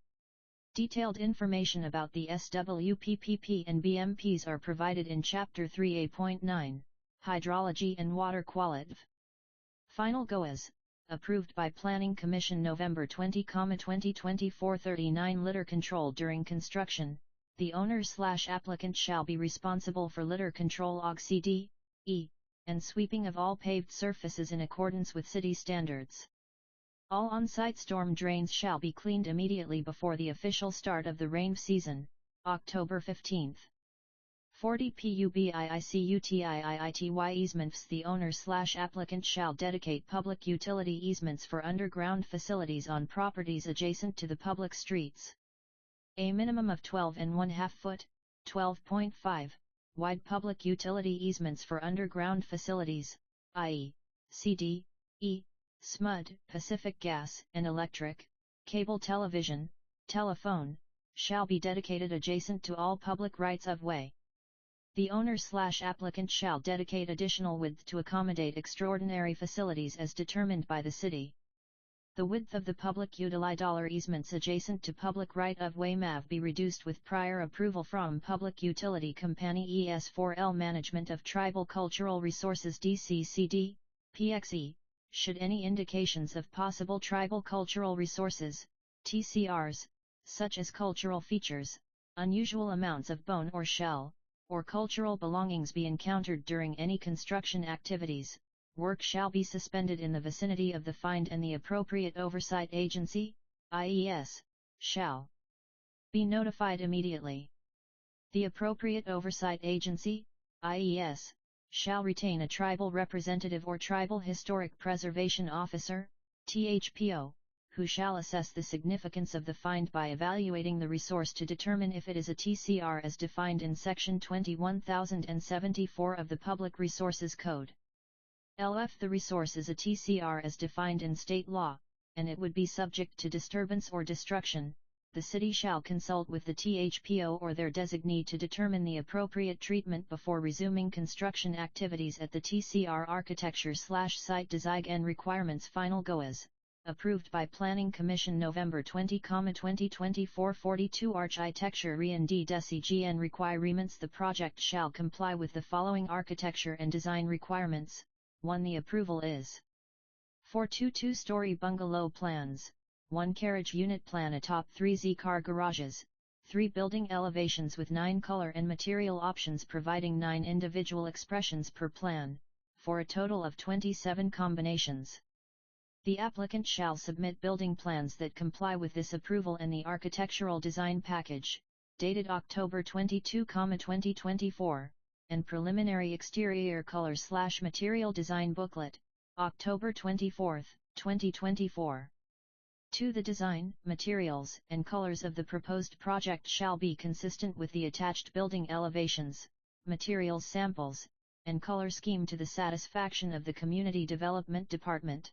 S1: Detailed information about the SWPPP and BMPs are provided in Chapter 3A.9, Hydrology and Water Quality. Final GOAs, approved by Planning Commission November 20, 2024 39. Litter control during construction. The owner/applicant shall be responsible for litter control OG CD, E, and sweeping of all paved surfaces in accordance with city standards. All on-site storm drains shall be cleaned immediately before the official start of the rain season, October 15. 40 PUBIICUTIIITY easements. The owner/applicant shall dedicate public utility easements for underground facilities on properties adjacent to the public streets. A minimum of 12.5 foot, 12.5, wide public utility easements for underground facilities, i.e., CD, E, SMUD, Pacific Gas and Electric, cable television, telephone, shall be dedicated adjacent to all public rights of way. The owner/applicant shall dedicate additional width to accommodate extraordinary facilities as determined by the city. The width of the public utility easements adjacent to public right-of-way may be reduced with prior approval from Public Utility Company ES4L Management of Tribal Cultural Resources DCCD, PXE, should any indications of possible tribal cultural resources, TCRs, such as cultural features, unusual amounts of bone or shell, or cultural belongings be encountered during any construction activities. Work shall be suspended in the vicinity of the find and the appropriate oversight agency, IES, shall be notified immediately. The appropriate oversight agency, IES, shall retain a tribal representative or tribal historic preservation officer, THPO, who shall assess the significance of the find by evaluating the resource to determine if it is a TCR as defined in Section 21074 of the Public Resources Code. If the resource is a TCR as defined in state law, and it would be subject to disturbance or destruction, the city shall consult with the THPO or their designee to determine the appropriate treatment before resuming construction activities at the TCR architecture/site design and requirements final GOAS, approved by Planning Commission November 20, 2024 42 Architecture R&D DECIG and requirements. The project shall comply with the following architecture and design requirements. 1. The approval is for 2 two-story bungalow plans, 1 carriage unit plan atop 3 Z-car garages, 3 building elevations with 9 color and material options providing 9 individual expressions per plan, for a total of 27 combinations. The applicant shall submit building plans that comply with this approval and the architectural design package, dated October 22, 2024. And preliminary exterior color/material design booklet, October 24, 2024. 2. The design, materials, and colors of the proposed project shall be consistent with the attached building elevations, materials samples, and color scheme to the satisfaction of the Community Development Department.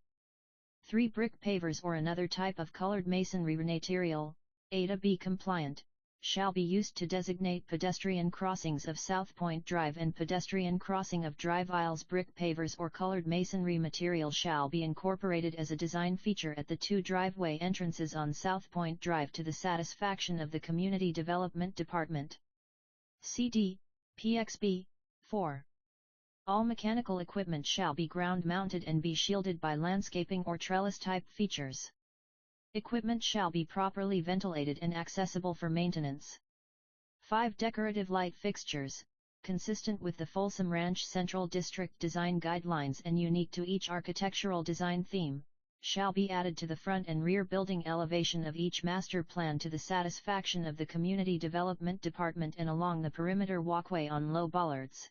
S1: 3. Brick pavers or another type of colored masonry material, A to B compliant, shall be used to designate pedestrian crossings of South Point Drive and pedestrian crossing of drive aisles. Brick pavers or colored masonry material shall be incorporated as a design feature at the 2 driveway entrances on South Point Drive to the satisfaction of the Community Development Department. CD, PXB, 4. All mechanical equipment shall be ground-mounted and be shielded by landscaping or trellis-type features. Equipment shall be properly ventilated and accessible for maintenance. 5. Decorative light fixtures, consistent with the Folsom Ranch Central District design guidelines and unique to each architectural design theme, shall be added to the front and rear building elevation of each master plan to the satisfaction of the Community Development Department and along the perimeter walkway on low bollards.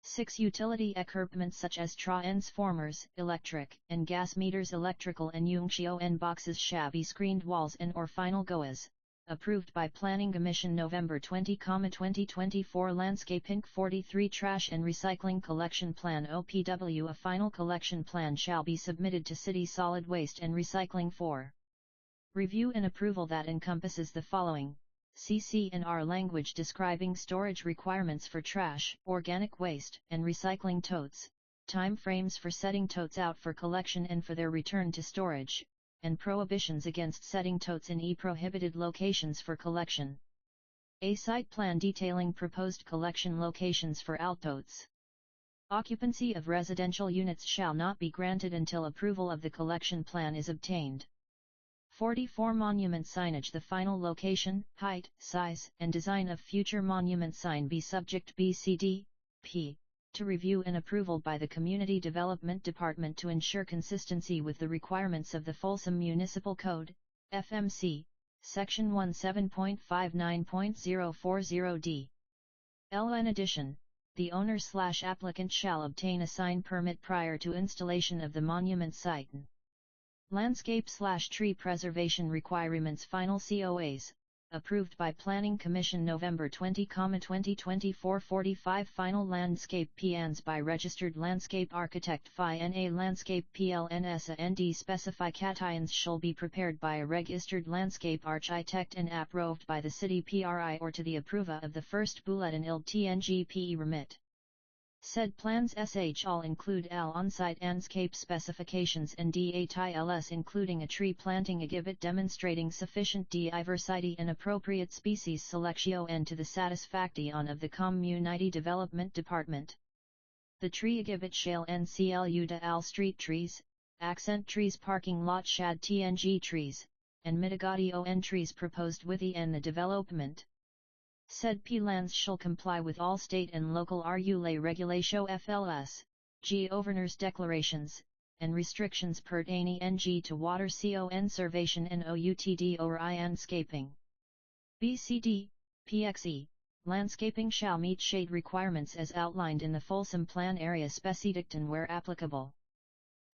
S1: 6. Utility equipment such as transformers, electric and gas meters, electrical and junction boxes shall be screened walls and or final GOAS, approved by Planning Commission November 20, 2024. Landscape Inc. 43. Trash and Recycling Collection Plan OPW. A final collection plan shall be submitted to City Solid Waste and Recycling for review and approval that encompasses the following: CC&R language describing storage requirements for trash, organic waste, and recycling totes, time frames for setting totes out for collection and for their return to storage, and prohibitions against setting totes in prohibited locations for collection. A site plan detailing proposed collection locations for outtotes. Occupancy of residential units shall not be granted until approval of the collection plan is obtained. 44. Monument signage. The final location, height, size, and design of future monument sign be subject BCD, P, to review and approval by the Community Development Department to ensure consistency with the requirements of the Folsom Municipal Code, FMC, Section 17.59.040d. In addition, the owner/applicant shall obtain a sign permit prior to installation of the monument site. Landscape/tree preservation requirements. Final COAs, approved by Planning Commission November 20, 2024. 45 Final landscape plans by registered landscape architect FI.NA landscape plns and specifications shall be prepared by a registered landscape architect and approved by the city PRI or to the approver of the first bulletin ILTNGPE remit. Said plans shall include on-site landscape specifications and details including a tree planting exhibit demonstrating sufficient diversity and appropriate species selection to the satisfaction of the Community Development Department. The tree exhibit shall include all street trees, accent trees, parking lot shade TNG trees, and mitigation trees proposed within the development. Said plans shall comply with all state and local RULA regulatio FLS, Governors declarations, and restrictions pertaining to water conservation and OUTD or landscaping. BCD, PXE, landscaping shall meet shade requirements as outlined in the Folsom Plan Area Specification where applicable.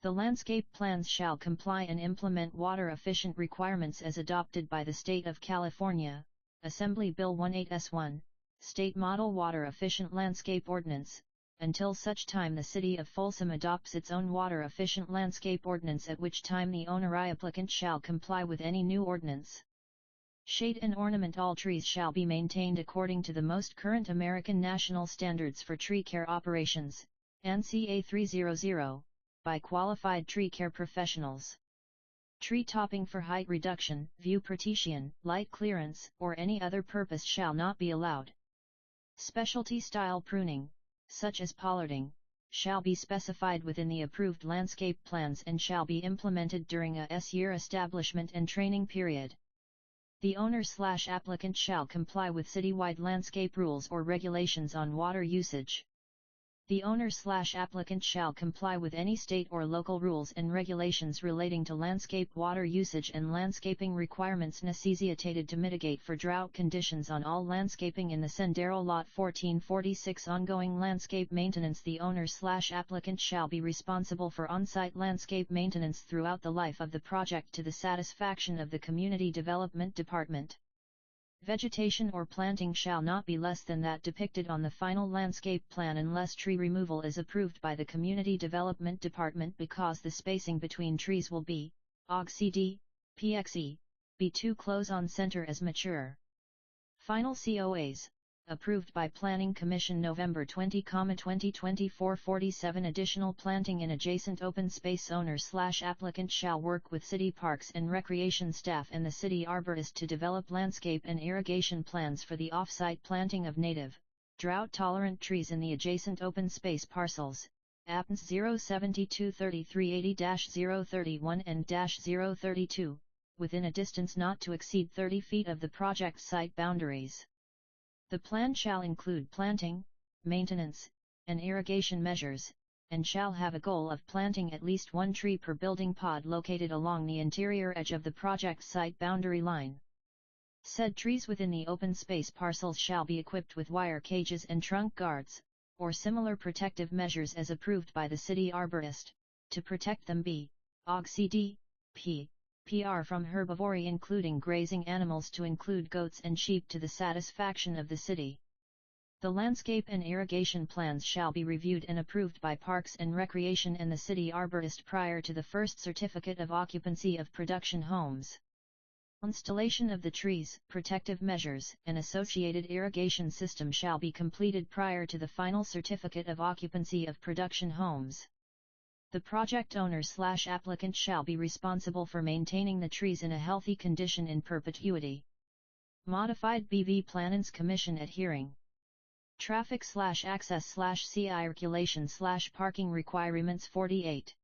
S1: The landscape plans shall comply and implement water-efficient requirements as adopted by the State of California, Assembly Bill 18S1, State Model Water Efficient Landscape Ordinance, until such time the City of Folsom adopts its own Water Efficient Landscape Ordinance, at which time the owner applicant shall comply with any new ordinance. Shade and ornament all trees shall be maintained according to the most current American National Standards for Tree Care Operations, NCA 300, by qualified tree care professionals. Tree topping for height reduction, view partition, light clearance, or any other purpose shall not be allowed. Specialty style pruning, such as pollarding, shall be specified within the approved landscape plans and shall be implemented during a S-year establishment and training period. The owner/applicant shall comply with citywide landscape rules or regulations on water usage. The owner/applicant shall comply with any state or local rules and regulations relating to landscape water usage and landscaping requirements necessitated to mitigate for drought conditions on all landscaping in the Sendero Lot 1446. Ongoing landscape maintenance. The owner/applicant shall be responsible for on-site landscape maintenance throughout the life of the project to the satisfaction of the Community Development Department. Vegetation or planting shall not be less than that depicted on the final landscape plan unless tree removal is approved by the Community Development Department because the spacing between trees will be, OGCD, PXE, be too close on center as mature. Final COAs, approved by Planning Commission November 20, 2024. 47 Additional planting in adjacent open space. Owner/applicant shall work with City Parks and Recreation staff and the city arborist to develop landscape and irrigation plans for the off-site planting of native, drought-tolerant trees in the adjacent open space parcels, APNS 0723380-031 and -032, within a distance not to exceed 30 feet of the project site boundaries. The plan shall include planting, maintenance, and irrigation measures, and shall have a goal of planting at least one tree per building pod located along the interior edge of the project site boundary line. Said trees within the open space parcels shall be equipped with wire cages and trunk guards, or similar protective measures as approved by the city arborist, to protect them OGCD, PR from herbivory including grazing animals to include goats and sheep to the satisfaction of the city. The landscape and irrigation plans shall be reviewed and approved by Parks and Recreation and the city arborist prior to the first certificate of occupancy of production homes. Installation of the trees, protective measures, and associated irrigation system shall be completed prior to the final certificate of occupancy of production homes. The project owner/applicant shall be responsible for maintaining the trees in a healthy condition in perpetuity. Modified BV Plans Commission adhering. Traffic/access/circulation/parking requirements. 48.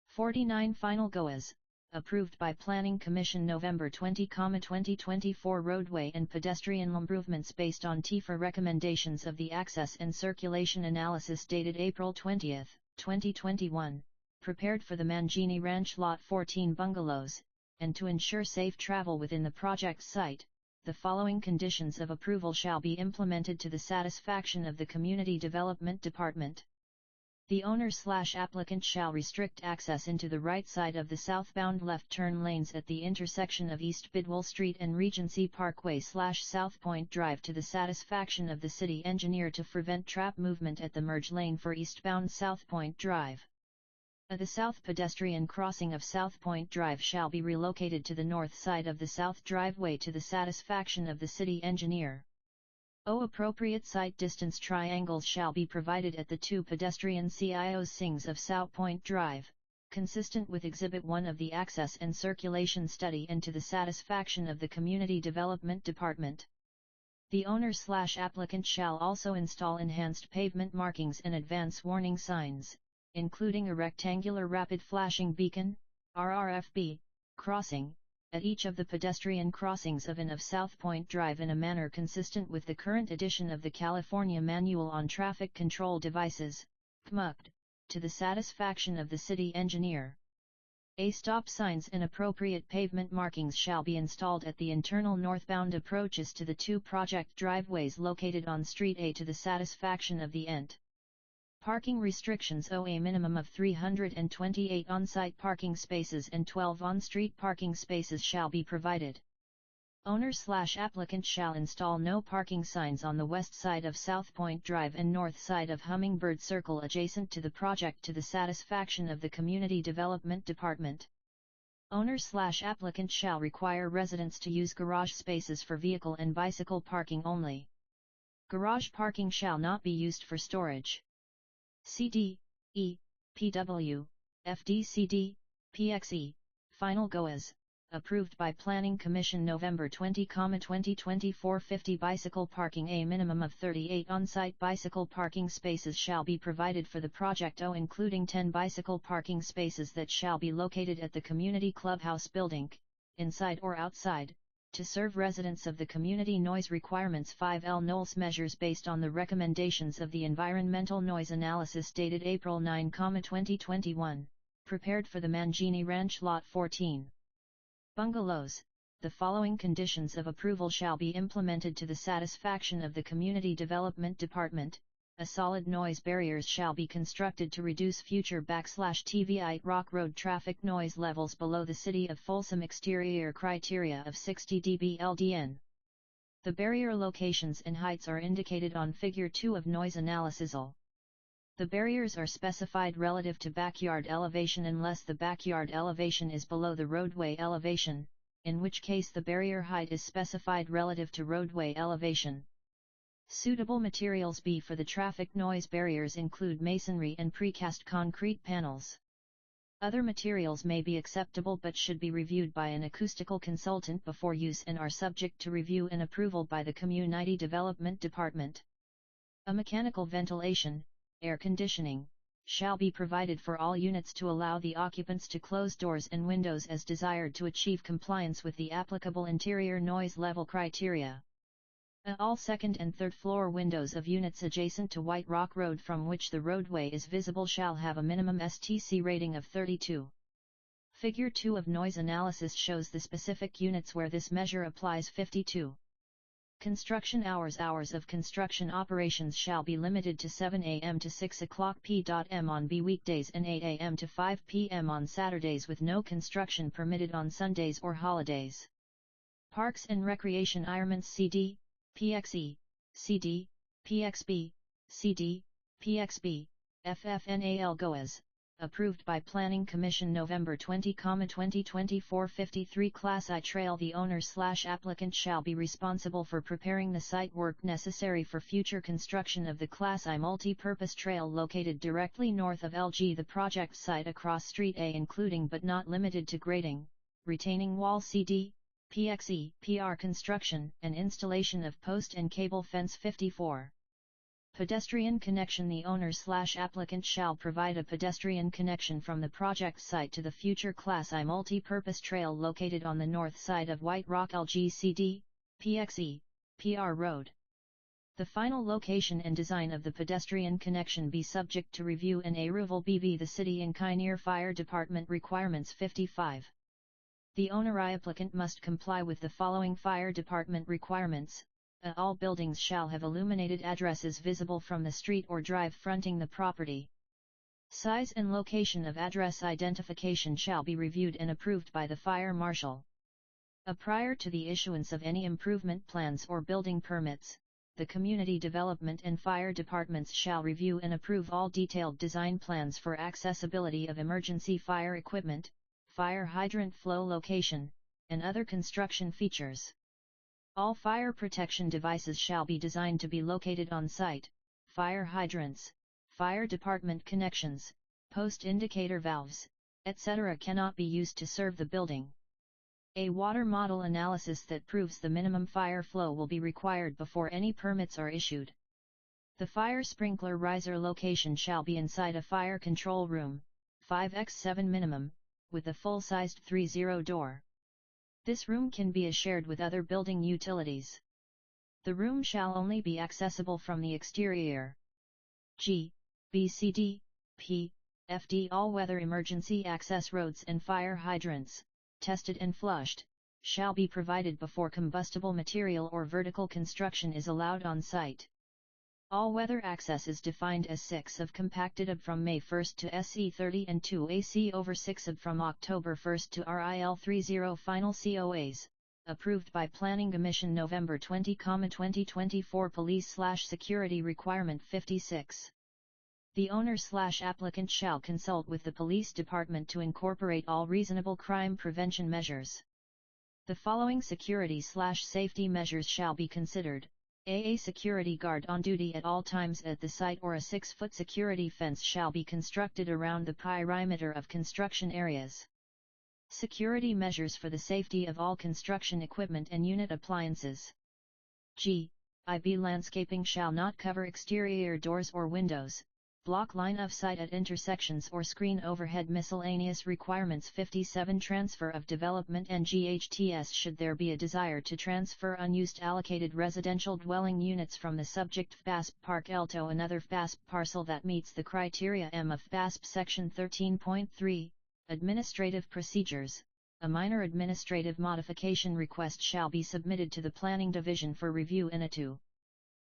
S1: 49 Final GOAs, approved by Planning Commission November 20, 2024. Roadway and pedestrian improvements based on TIFA recommendations of the Access and Circulation Analysis dated April 20, 2021, prepared for the Mangini Ranch Lot 14 bungalows, and to ensure safe travel within the project site, the following conditions of approval shall be implemented to the satisfaction of the Community Development Department. The owner/applicant shall restrict access into the right side of the southbound left turn lanes at the intersection of East Bidwell Street and Regency Parkway/South Point Drive to the satisfaction of the city engineer to prevent trap movement at the merge lane for eastbound South Point Drive. The south pedestrian crossing of South Point Drive shall be relocated to the north side of the south driveway to the satisfaction of the city engineer. Appropriate sight distance triangles shall be provided at the two pedestrian crossings of South Point Drive, consistent with Exhibit 1 of the Access and Circulation Study and to the satisfaction of the Community Development Department. The owner/applicant shall also install enhanced pavement markings and advance warning signs, including a rectangular rapid flashing beacon, RRFB, crossing, at each of the pedestrian crossings of and of South Point Drive in a manner consistent with the current edition of the California Manual on Traffic Control Devices, CMUD, to the satisfaction of the city engineer. Stop signs and appropriate pavement markings shall be installed at the internal northbound approaches to the two project driveways located on Street A to the satisfaction of the ENT. Parking restrictions: a minimum of 328 on-site parking spaces and 12 on-street parking spaces shall be provided. Owner/applicant shall install no parking signs on the west side of South Point Drive and north side of Hummingbird Circle adjacent to the project to the satisfaction of the Community Development Department. Owner/applicant shall require residents to use garage spaces for vehicle and bicycle parking only. Garage parking shall not be used for storage. CD, E, PW, FDCD, PXE, Final GOAS, approved by Planning Commission November 20, 2024. 50 bicycle parking: a minimum of 38 on-site bicycle parking spaces shall be provided for the project, including 10 bicycle parking spaces that shall be located at the Community Clubhouse building, inside or outside, to serve residents of the community. Noise requirements: 5L NOLS measures based on the recommendations of the Environmental Noise Analysis dated April 9, 2021, prepared for the Mangini Ranch Lot 14. Bungalows: the following conditions of approval shall be implemented to the satisfaction of the Community Development Department. A solid noise barriers shall be constructed to reduce future /TV Rock Road traffic noise levels below the City of Folsom exterior criteria of 60 dB LDN. The barrier locations and heights are indicated on Figure 2 of Noise Analysis. The barriers are specified relative to backyard elevation unless the backyard elevation is below the roadway elevation, in which case the barrier height is specified relative to roadway elevation. Suitable materials: B for the traffic noise barriers include masonry and precast concrete panels. Other materials may be acceptable but should be reviewed by an acoustical consultant before use and are subject to review and approval by the Community Development Department. A mechanical ventilation, air conditioning, shall be provided for all units to allow the occupants to close doors and windows as desired to achieve compliance with the applicable interior noise level criteria. All second and third floor windows of units adjacent to White Rock Road from which the roadway is visible shall have a minimum STC rating of 32. Figure 2 of Noise Analysis shows the specific units where this measure applies. 52. Construction hours: hours of construction operations shall be limited to 7 a.m. to 6 p.m. on weekdays and 8 a.m. to 5 p.m. on Saturdays, with no construction permitted on Sundays or holidays. Parks and Recreation environments: CD, PXE, CD, PXB, CD, PXB, FFNAL GOAS, approved by Planning Commission November 20, 2024. 53 Class I Trail: the owner/applicant shall be responsible for preparing the site work necessary for future construction of the Class I multi-purpose trail located directly north of LG, the project site, across Street A, including but not limited to grading, retaining wall, CD, PXE, PR construction, and installation of post and cable fence. 54. Pedestrian connection: the owner/applicant shall provide a pedestrian connection from the project site to the future Class I multi-purpose trail located on the north side of White Rock LGCD, PXE, PR Road. The final location and design of the pedestrian connection be subject to review and approval by the City and Kinear Fire Department. Requirements: 55. The owner/applicant must comply with the following fire department requirements. All buildings shall have illuminated addresses visible from the street or drive fronting the property. Size and location of address identification shall be reviewed and approved by the fire marshal. Prior to the issuance of any improvement plans or building permits, the Community Development and Fire Departments shall review and approve all detailed design plans for accessibility of emergency fire equipment, fire hydrant flow location, and other construction features. All fire protection devices shall be designed to be located on site. Fire hydrants, fire department connections, post indicator valves, etc. cannot be used to serve the building. A water model analysis that proves the minimum fire flow will be required before any permits are issued. The fire sprinkler riser location shall be inside a fire control room, 5x7 minimum, with a full-sized 3-0 door. This room can be shared with other building utilities. The room shall only be accessible from the exterior. G, B, C, D, P, F, D. All-weather emergency access roads and fire hydrants, tested and flushed, shall be provided before combustible material or vertical construction is allowed on site. All-weather access is defined as 6 of compacted UB from May 1 to SE 30 and 2 AC over 6 UB from October 1 to RIL 30 final COAs, approved by Planning Commission November 20, 2024 Police/Security Requirement 56. The owner/applicant shall consult with the police department to incorporate all reasonable crime prevention measures. The following security/safety measures shall be considered. A security guard on duty at all times at the site, or a 6-foot security fence shall be constructed around the perimeter of construction areas. Security measures for the safety of all construction equipment and unit appliances. G, IB landscaping shall not cover exterior doors or windows, block line of sight at intersections or screen overhead. Miscellaneous requirements 57 Transfer of development and GHTS. Should there be a desire to transfer unused allocated residential dwelling units from the subject FASP Park L to another FASP parcel that meets the criteria M of FASP Section 13.3, Administrative Procedures, a minor administrative modification request shall be submitted to the Planning Division for review and a 2.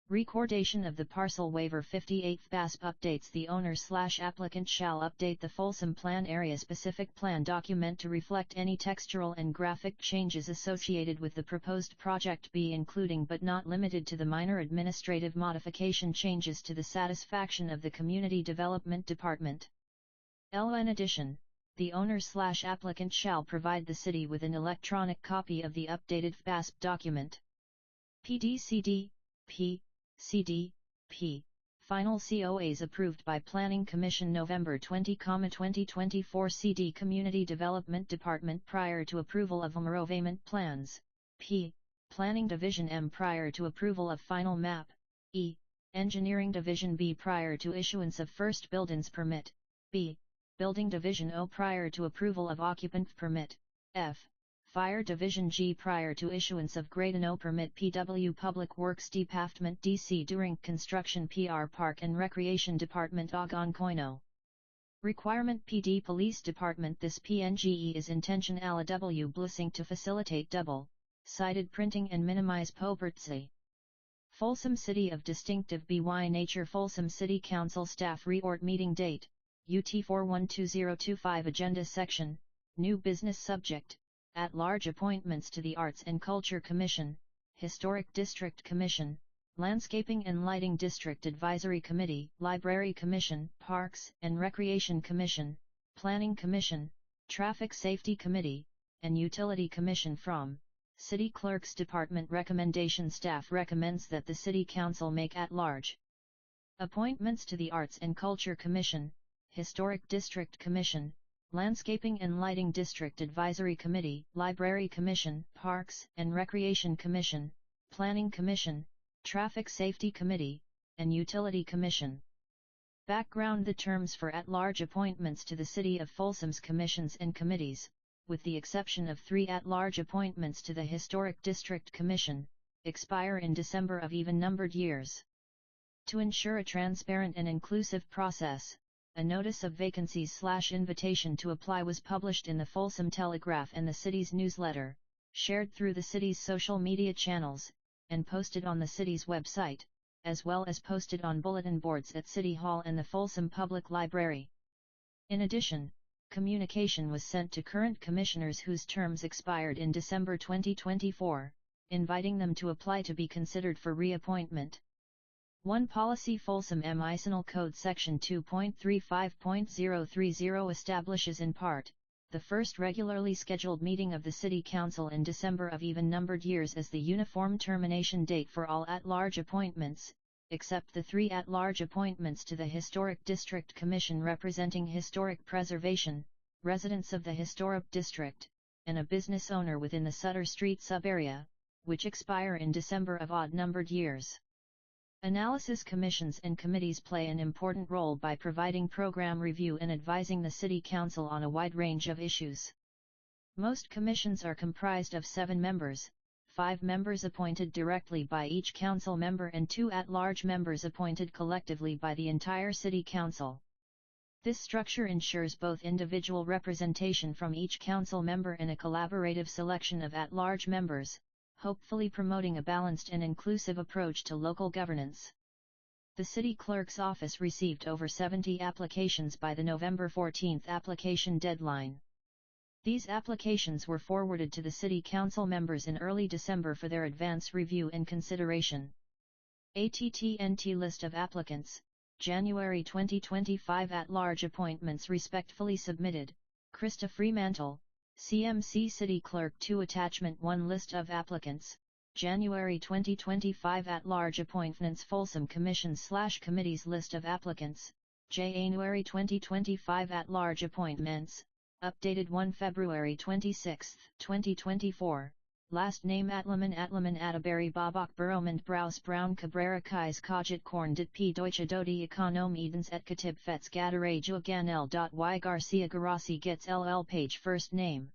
S1: Recordation of the parcel waiver. 58 FASP updates. The owner/applicant shall update the Folsom Plan Area Specific Plan document to reflect any textural and graphic changes associated with the proposed Project B, including but not limited to the minor administrative modification changes to the satisfaction of the Community Development Department. L. In addition, the owner/applicant shall provide the city with an electronic copy of the updated FASP document. PDCD, P, CD, P. Final COAs approved by Planning Commission November 20, 2024 CD Community Development Department prior to approval of environment plans. P. Planning Division M prior to approval of final map. E. Engineering Division B prior to issuance of first buildings permit. B. Building Division O prior to approval of occupant permit. F. Fire Division G prior to issuance of Grade No permit. PW Public Works Department DC during construction. PR Park and Recreation Department Algonquino. Requirement PD Police Department. This PNGE is intention W blessing to facilitate double-sided printing and minimize poverty. Folsom City of distinctive BY nature. Folsom City Council Staff Reort Meeting Date, UT 412025. Agenda Section, New Business Subject, At-large appointments to the Arts and Culture Commission, Historic District Commission, Landscaping and Lighting District Advisory Committee, Library Commission, Parks and Recreation Commission, Planning Commission, Traffic Safety Committee, and Utility Commission. From City Clerk's Department recommendation. Staff recommends that the City Council make at-large appointments to the Arts and Culture Commission, Historic District Commission, Landscaping and Lighting District Advisory Committee, Library Commission, Parks and Recreation Commission, Planning Commission, Traffic Safety Committee, and Utility Commission. Background: the terms for at-large appointments to the City of Folsom's commissions and committees, with the exception of 3 at-large appointments to the Historic District Commission, expire in December of even-numbered years. To ensure a transparent and inclusive process, a notice of vacancies/invitation to apply was published in the Folsom Telegraph and the city's newsletter, shared through the city's social media channels, and posted on the city's website, as well as posted on bulletin boards at City Hall and the Folsom Public Library. In addition, communication was sent to current commissioners whose terms expired in December 2024, inviting them to apply to be considered for reappointment. 1 Policy Folsom Missional Code Section 2.35.030 establishes in part, the first regularly scheduled meeting of the City Council in December of even-numbered years as the uniform termination date for all at-large appointments, except the 3 at-large appointments to the Historic District Commission representing historic preservation, residents of the Historic District, and a business owner within the Sutter Street sub-area, which expire in December of odd-numbered years. Analysis commissions and committees play an important role by providing program review and advising the City Council on a wide range of issues. Most commissions are comprised of 7 members, 5 members appointed directly by each council member and 2 at-large members appointed collectively by the entire City Council. This structure ensures both individual representation from each council member and a collaborative selection of at-large members, hopefully promoting a balanced and inclusive approach to local governance. The City Clerk's office received over 70 applications by the November 14 application deadline. These applications were forwarded to the City Council members in early December for their advance review and consideration. ATTNT List of applicants, January 2025 at-large appointments respectfully submitted, Krista Fremantle, CMC City Clerk 2 Attachment 1 List of applicants, January 2025 at-large appointments Folsom Commission/Committees List of applicants, January 2025 at-large appointments, updated 1 February 26, 2024, last name Atlaman Atterbury Babak Buromand Braus Brown Cabrera Kais Kajit Korn dit P Deutsche Dodi Econom Edens et Katib Fetz Gadare Juganel.y Garcia Garasi Gets LL Page First name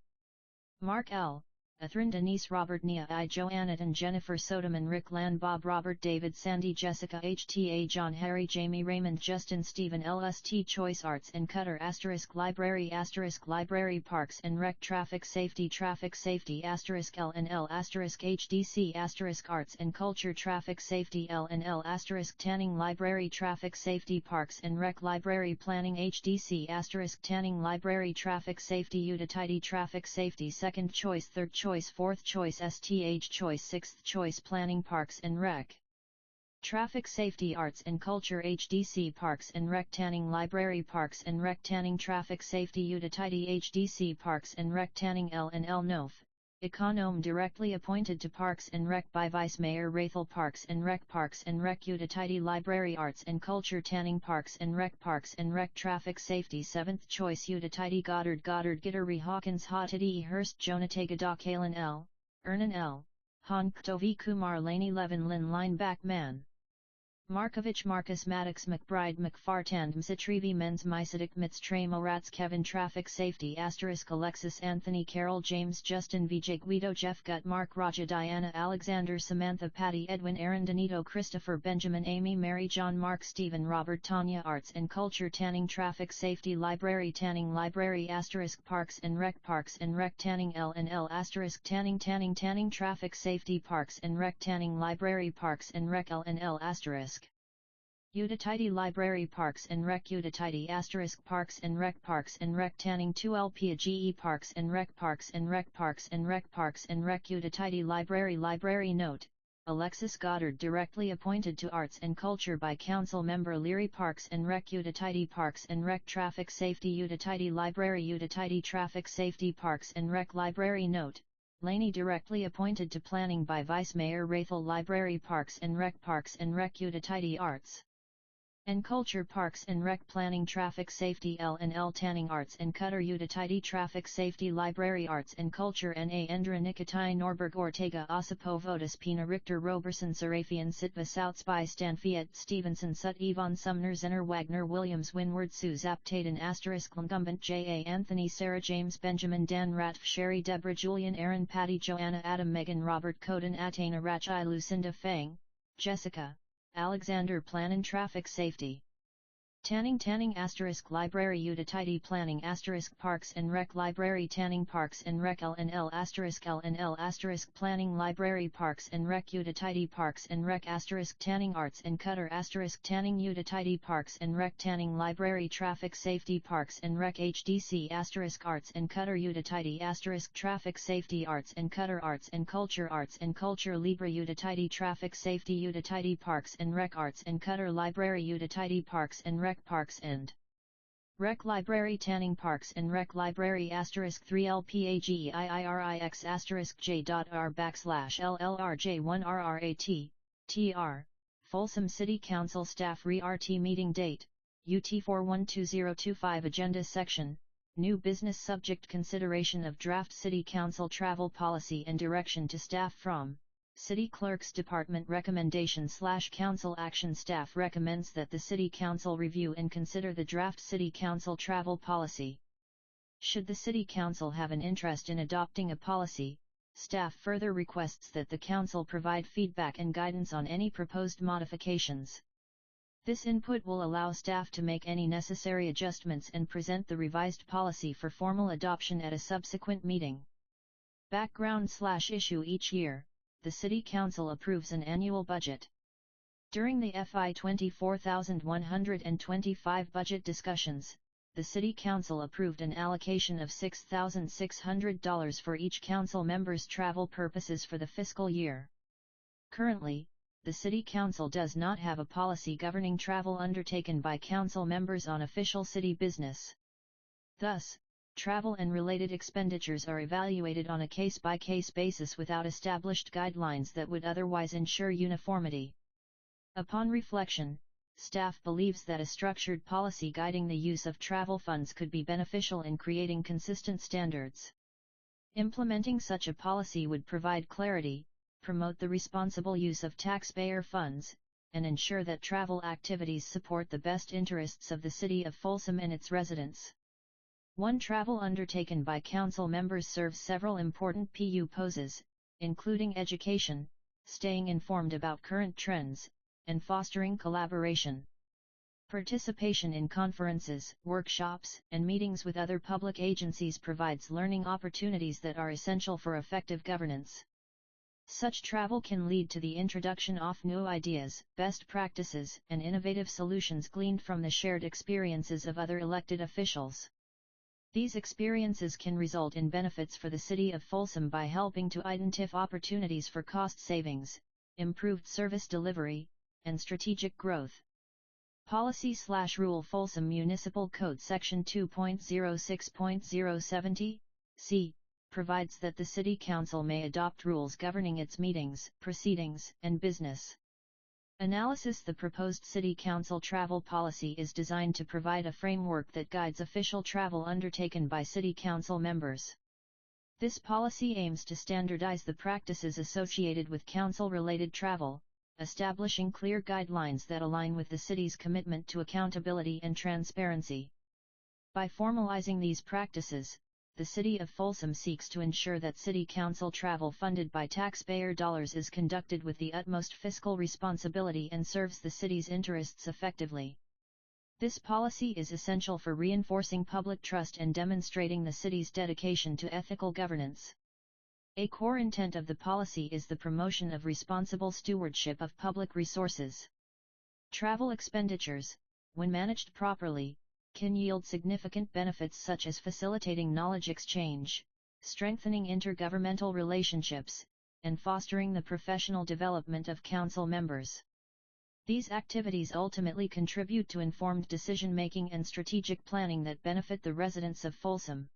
S1: Mark L. Athrin Denise Robert Nia I Joannet and Jennifer Soderman Rick Land Bob Robert David Sandy Jessica HTA John Harry Jamie Raymond Justin Stephen LST Choice Arts and Cutter Library Parks and Rec Traffic Safety LNL HDC Arts and Culture Traffic Safety LNL Tanning Library Traffic Safety Parks and Rec Library Planning HDC Tanning Library Traffic Safety Utility Traffic Safety Second Choice Third Choice Fourth Choice STH Choice Sixth Choice Planning Parks and Rec Traffic Safety Arts and Culture HDC Parks and Rec Tanning Library Parks and Rec Tanning Traffic Safety Utility HDC Parks and Rec Tanning LNL NOF Econom directly appointed to Parks and Rec by Vice Mayor Rathel Parks and Rec Utility Library Arts and Culture Tanning Parks and Rec Traffic Safety 7th Choice Utility Goddard Gittery Hawkins Hotidi Hurst Jonatega Kalan L. Ernan L. Han Ktovi Kumar Laney Levin Lin Lineback Man Markovich Marcus Maddox McBride McFartand Msitrivi Men's Mysidic Mitstray Morats Kevin Traffic Safety Alexis Anthony Carol James Justin Vijay Guido Jeff Gutt Mark Raja Diana Alexander Samantha Patty Edwin Aaron Danito Christopher Benjamin Amy Mary John Mark Stephen Robert Tanya Arts and Culture Tanning Traffic Safety Library Tanning Library Parks and Rec Tanning LNL Tanning Traffic Safety Parks and Rec Tanning Library Parks and Rec LNL Utility Library Parks and Rec Utility Parks and Rec Tanning 2LP GE Parks and Rec Utility Library Note, Alexis Goddard directly appointed to Arts and Culture by Council Member Leary Parks and Rec Utility Parks and Rec Traffic Safety Utility Library Utility Traffic Safety Parks and Rec Library Note, Laney directly appointed to Planning by Vice Mayor Rathel Library Parks and Rec Utility Arts and Culture Parks and Rec Planning Traffic Safety LNL Tanning Arts and Cutter Utility Traffic Safety Library Arts and Culture NA Endra Nikitai Norberg Ortega Osipo Votis Pina Richter Roberson Serafian Sitva South Spy Stanfiat Stevenson Sut Yvonne Sumner Zenner Wagner Williams Winward Sue Zaptaden Incumbent J.A. Anthony Sarah James Benjamin Dan Ratf Sherry Deborah Julian Aaron Patty Joanna Adam Megan Robert Coden Atana Rachai Lucinda Fang, Jessica Alexander Plan and Traffic Safety Tanning library utility planning parks and rec library tanning parks and rec L&L planning library parks and rec utility parks and rec tanning arts and cutter tanning utility parks and rec tanning library traffic safety parks and rec HDC arts and cutter utility traffic safety arts and culture libre utility traffic safety utility parks and rec arts and cutter library utility parks and rec parks and rec library tanning parks and rec library *3 lpageirix j.r/LLRJ1RRAT, TR, Folsom City Council Staff Re-RT Meeting Date, UT 412025 Agenda Section, New Business Subject Consideration of Draft City Council Travel Policy and Direction to Staff from City Clerk's Department Recommendation/Council Action. Staff recommends that the City Council review and consider the draft City Council travel policy. Should the City Council have an interest in adopting a policy, staff further requests that the Council provide feedback and guidance on any proposed modifications. This input will allow staff to make any necessary adjustments and present the revised policy for formal adoption at a subsequent meeting. Background/issue. Each year, the City Council approves an annual budget. During the FY 24125 budget discussions, the City Council approved an allocation of $6,600 for each council member's travel purposes for the fiscal year. Currently, the City Council does not have a policy governing travel undertaken by council members on official city business. Thus, travel and related expenditures are evaluated on a case-by-case basis without established guidelines that would otherwise ensure uniformity. Upon reflection, staff believes that a structured policy guiding the use of travel funds could be beneficial in creating consistent standards. Implementing such a policy would provide clarity, promote the responsible use of taxpayer funds, and ensure that travel activities support the best interests of the City of Folsom and its residents. One travel undertaken by council members serves several important purposes, including education, staying informed about current trends, and fostering collaboration. Participation in conferences, workshops, and meetings with other public agencies provides learning opportunities that are essential for effective governance. Such travel can lead to the introduction of new ideas, best practices, and innovative solutions gleaned from the shared experiences of other elected officials. These experiences can result in benefits for the City of Folsom by helping to identify opportunities for cost savings, improved service delivery, and strategic growth. Policy/Rule. Folsom Municipal Code Section 2.06.070, c. provides that the City Council may adopt rules governing its meetings, proceedings, and business. Analysis. The proposed City Council travel policy is designed to provide a framework that guides official travel undertaken by City Council members. This policy aims to standardize the practices associated with council-related travel, establishing clear guidelines that align with the City's commitment to accountability and transparency. By formalizing these practices, the City of Folsom seeks to ensure that City Council travel funded by taxpayer dollars is conducted with the utmost fiscal responsibility and serves the City's interests effectively. This policy is essential for reinforcing public trust and demonstrating the City's dedication to ethical governance. A core intent of the policy is the promotion of responsible stewardship of public resources. Travel expenditures, when managed properly, can yield significant benefits such as facilitating knowledge exchange, strengthening intergovernmental relationships, and fostering the professional development of council members. These activities ultimately contribute to informed decision-making and strategic planning that benefit the residents of Folsom.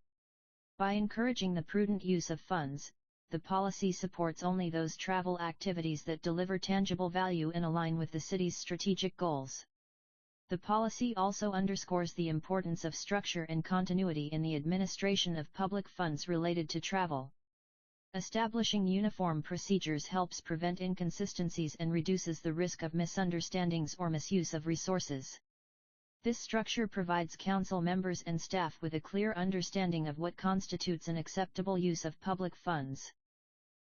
S1: By encouraging the prudent use of funds, the policy supports only those travel activities that deliver tangible value and align with the City's strategic goals. The policy also underscores the importance of structure and continuity in the administration of public funds related to travel. Establishing uniform procedures helps prevent inconsistencies and reduces the risk of misunderstandings or misuse of resources. This structure provides council members and staff with a clear understanding of what constitutes an acceptable use of public funds.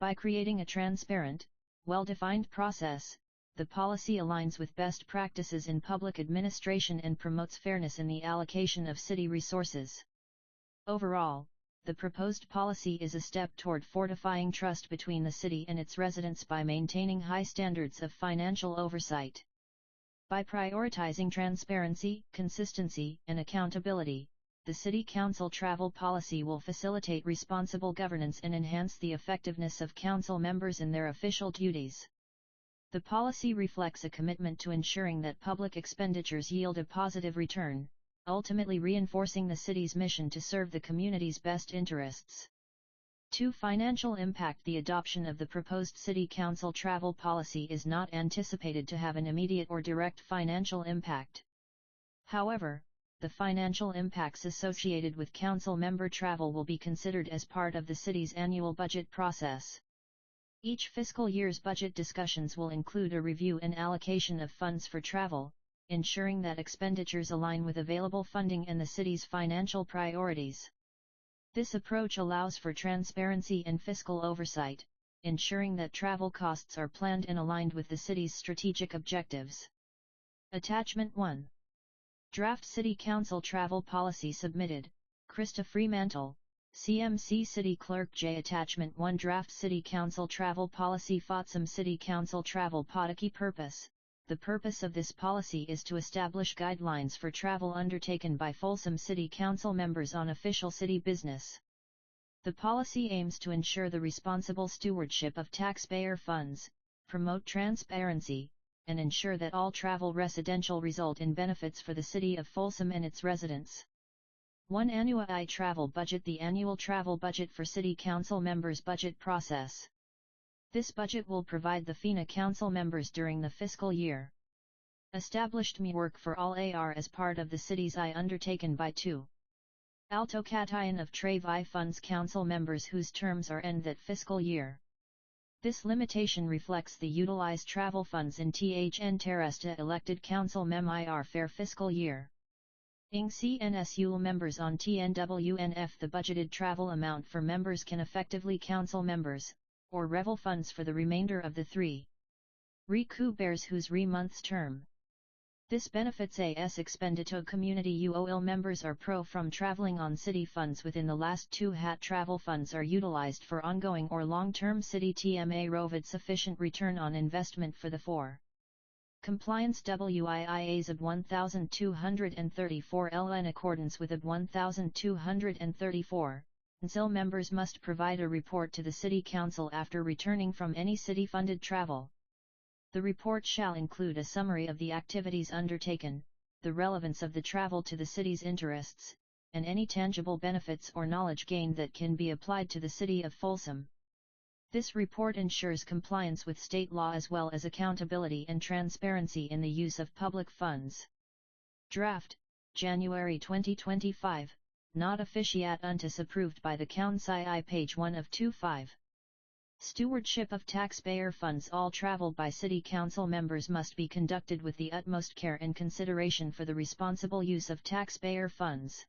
S1: By creating a transparent, well-defined process, the policy aligns with best practices in public administration and promotes fairness in the allocation of city resources. Overall, the proposed policy is a step toward fortifying trust between the city and its residents by maintaining high standards of financial oversight. By prioritizing transparency, consistency, and accountability, the City Council travel policy will facilitate responsible governance and enhance the effectiveness of council members in their official duties. The policy reflects a commitment to ensuring that public expenditures yield a positive return, ultimately reinforcing the city's mission to serve the community's best interests. 2. Financial impact. The adoption of the proposed City Council travel policy is not anticipated to have an immediate or direct financial impact. However, the financial impacts associated with council member travel will be considered as part of the city's annual budget process. Each fiscal year's budget discussions will include a review and allocation of funds for travel, ensuring that expenditures align with available funding and the city's financial priorities. This approach allows for transparency and fiscal oversight, ensuring that travel costs are planned and aligned with the city's strategic objectives. Attachment 1. Draft City Council Travel Policy submitted, Krista Fremantle, CMC City Clerk J. Attachment 1. Draft City Council Travel Policy. Folsom City Council Travel Policy. Purpose. The purpose of this policy is to establish guidelines for travel undertaken by Folsom City Council members on official city business. The policy aims to ensure the responsible stewardship of taxpayer funds, promote transparency, and ensure that all travel residential result in benefits for the city of Folsom and its residents. 1. Annual travel budget. The annual travel budget for City Council members' budget process. This budget will provide the FINA Council members during the fiscal year. Established work for all AR as part of the city's undertaken by 2. Alto Cation of Trave funds council members whose terms are end that fiscal year. This limitation reflects the utilized travel funds in THN Teresta elected council MEM fair fiscal year. Ing CNSU members on TNWNF. The budgeted travel amount for members can effectively council members, or revel funds for the remainder of the 3. Recoup bears whose month's term. This benefits as expenditure community UOL members are pro from traveling on city funds within the last 2 travel funds are utilized for ongoing or long-term city TMA rovid sufficient return on investment for the 4. Compliance WIIAs of 1234 L in accordance with AB 1234. Council members must provide a report to the City Council after returning from any city-funded travel. The report shall include a summary of the activities undertaken, the relevance of the travel to the city's interests, and any tangible benefits or knowledge gained that can be applied to the city of Folsom. This report ensures compliance with state law as well as accountability and transparency in the use of public funds. Draft, January 2025. Not officiate untis approved by the Council. Page 1 of 25. Stewardship of taxpayer funds. All travel by City Council members must be conducted with the utmost care and consideration for the responsible use of taxpayer funds.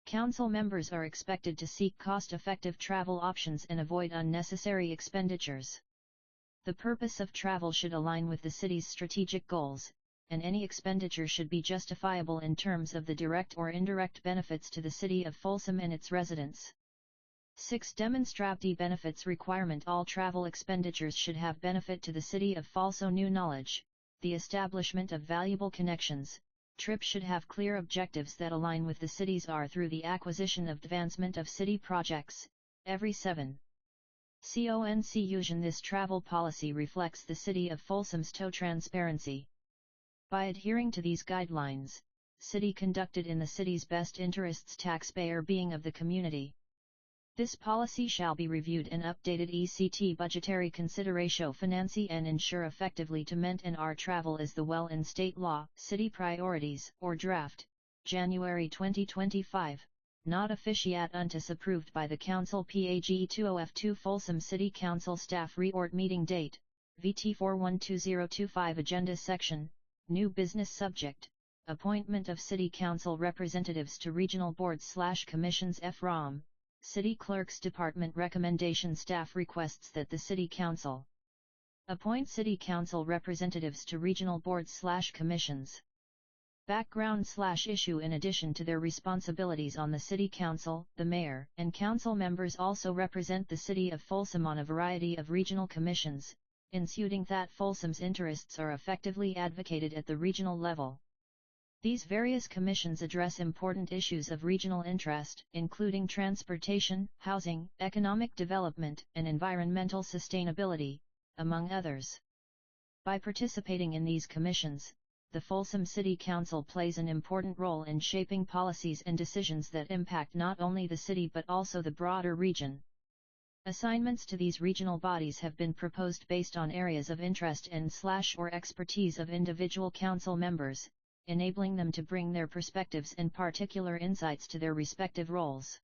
S1: Council members are expected to seek cost-effective travel options and avoid unnecessary expenditures. The purpose of travel should align with the city's strategic goals, and any expenditure should be justifiable in terms of the direct or indirect benefits to the city of Folsom and its residents. 6. Demonstrably benefits requirement. All travel expenditures should have benefit to the city of Folsom. New knowledge, the establishment of valuable connections. Trip should have clear objectives that align with the city's through the acquisition of advancement of city projects. Every 7. Conclusion. This travel policy reflects the city of Folsom's transparency. By adhering to these guidelines, city conducted in the city's best interests, taxpayer being of the community. This policy shall be reviewed and updated ECT budgetary consideration financie and ensure effectively to ment and travel as the well in state law. City priorities or draft, January 2025, not officiate untis approved by the Council. PAG 20F2 Folsom City Council Staff Reort Meeting Date, VT 412025 Agenda Section, New Business Subject, Appointment of City Council Representatives to Regional Boards/Commissions. FROM, City Clerk's Department. Recommendation. Staff requests that the City Council Appoint City Council representatives to regional boards/commissions. Background/issue. In addition to their responsibilities on the City Council, the Mayor and Council members also represent the City of Folsom on a variety of regional commissions, ensuring that Folsom's interests are effectively advocated at the regional level. These various commissions address important issues of regional interest, including transportation, housing, economic development, and environmental sustainability, among others. By participating in these commissions, the Folsom City Council plays an important role in shaping policies and decisions that impact not only the city but also the broader region. Assignments to these regional bodies have been proposed based on areas of interest and/or expertise of individual council members, enabling them to bring their perspectives and particular insights to their respective roles.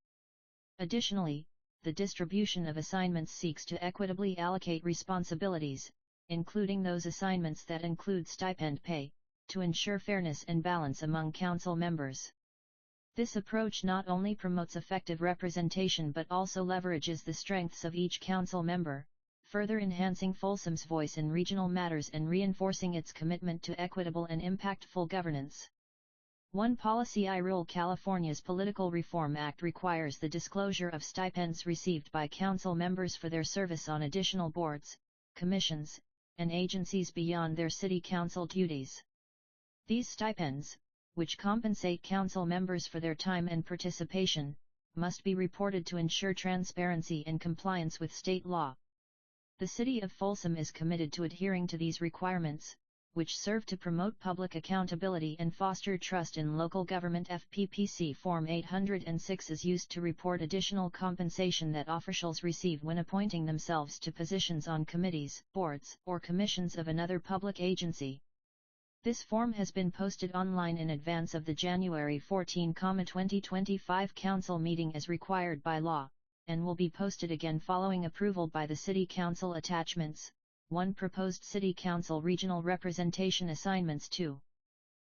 S1: Additionally, the distribution of assignments seeks to equitably allocate responsibilities, including those assignments that include stipend pay, to ensure fairness and balance among council members. This approach not only promotes effective representation but also leverages the strengths of each council member, further enhancing Folsom's voice in regional matters and reinforcing its commitment to equitable and impactful governance. One policy rule: California's Political Reform Act requires the disclosure of stipends received by council members for their service on additional boards, commissions, and agencies beyond their city council duties. These stipends, which compensate council members for their time and participation, must be reported to ensure transparency and compliance with state law. The City of Folsom is committed to adhering to these requirements, which serve to promote public accountability and foster trust in local government. FPPC Form 806 is used to report additional compensation that officials receive when appointing themselves to positions on committees, boards, or commissions of another public agency. This form has been posted online in advance of the January 14, 2025 council meeting as required by law, and will be posted again following approval by the City Council. Attachments: 1. Proposed City Council Regional Representation Assignments. 2.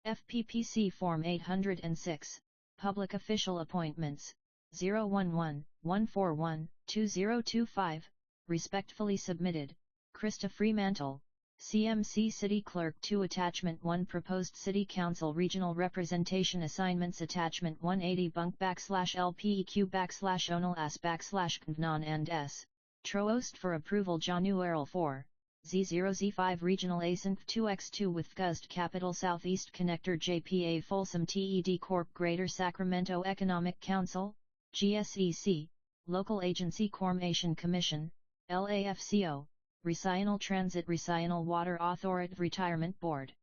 S1: FPPC Form 806, Public Official Appointments, 011-141-2025, respectfully submitted, Krista Fremantle, CMC City Clerk. 2. Attachment 1. Proposed City Council Regional Representation Assignments. Attachment 180 /LPEQ/ONAL/AS/KNON and S. Troost for approval. January 4, Z0Z5 Regional Async 2x2 with GUSD Capital Southeast Connector JPA Folsom TED Corp. Greater Sacramento Economic Council, GSEC, Local Agency Formation Commission, LAFCO, Recianal Transit Recianal Water Authority Retirement Board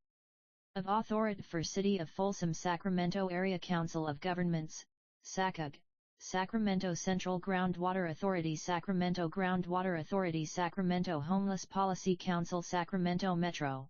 S1: of Authority for City of Folsom Sacramento Area Council of Governments, SACUG, Sacramento Central Groundwater Authority Sacramento Groundwater Authority Sacramento Homeless Policy Council Sacramento Metro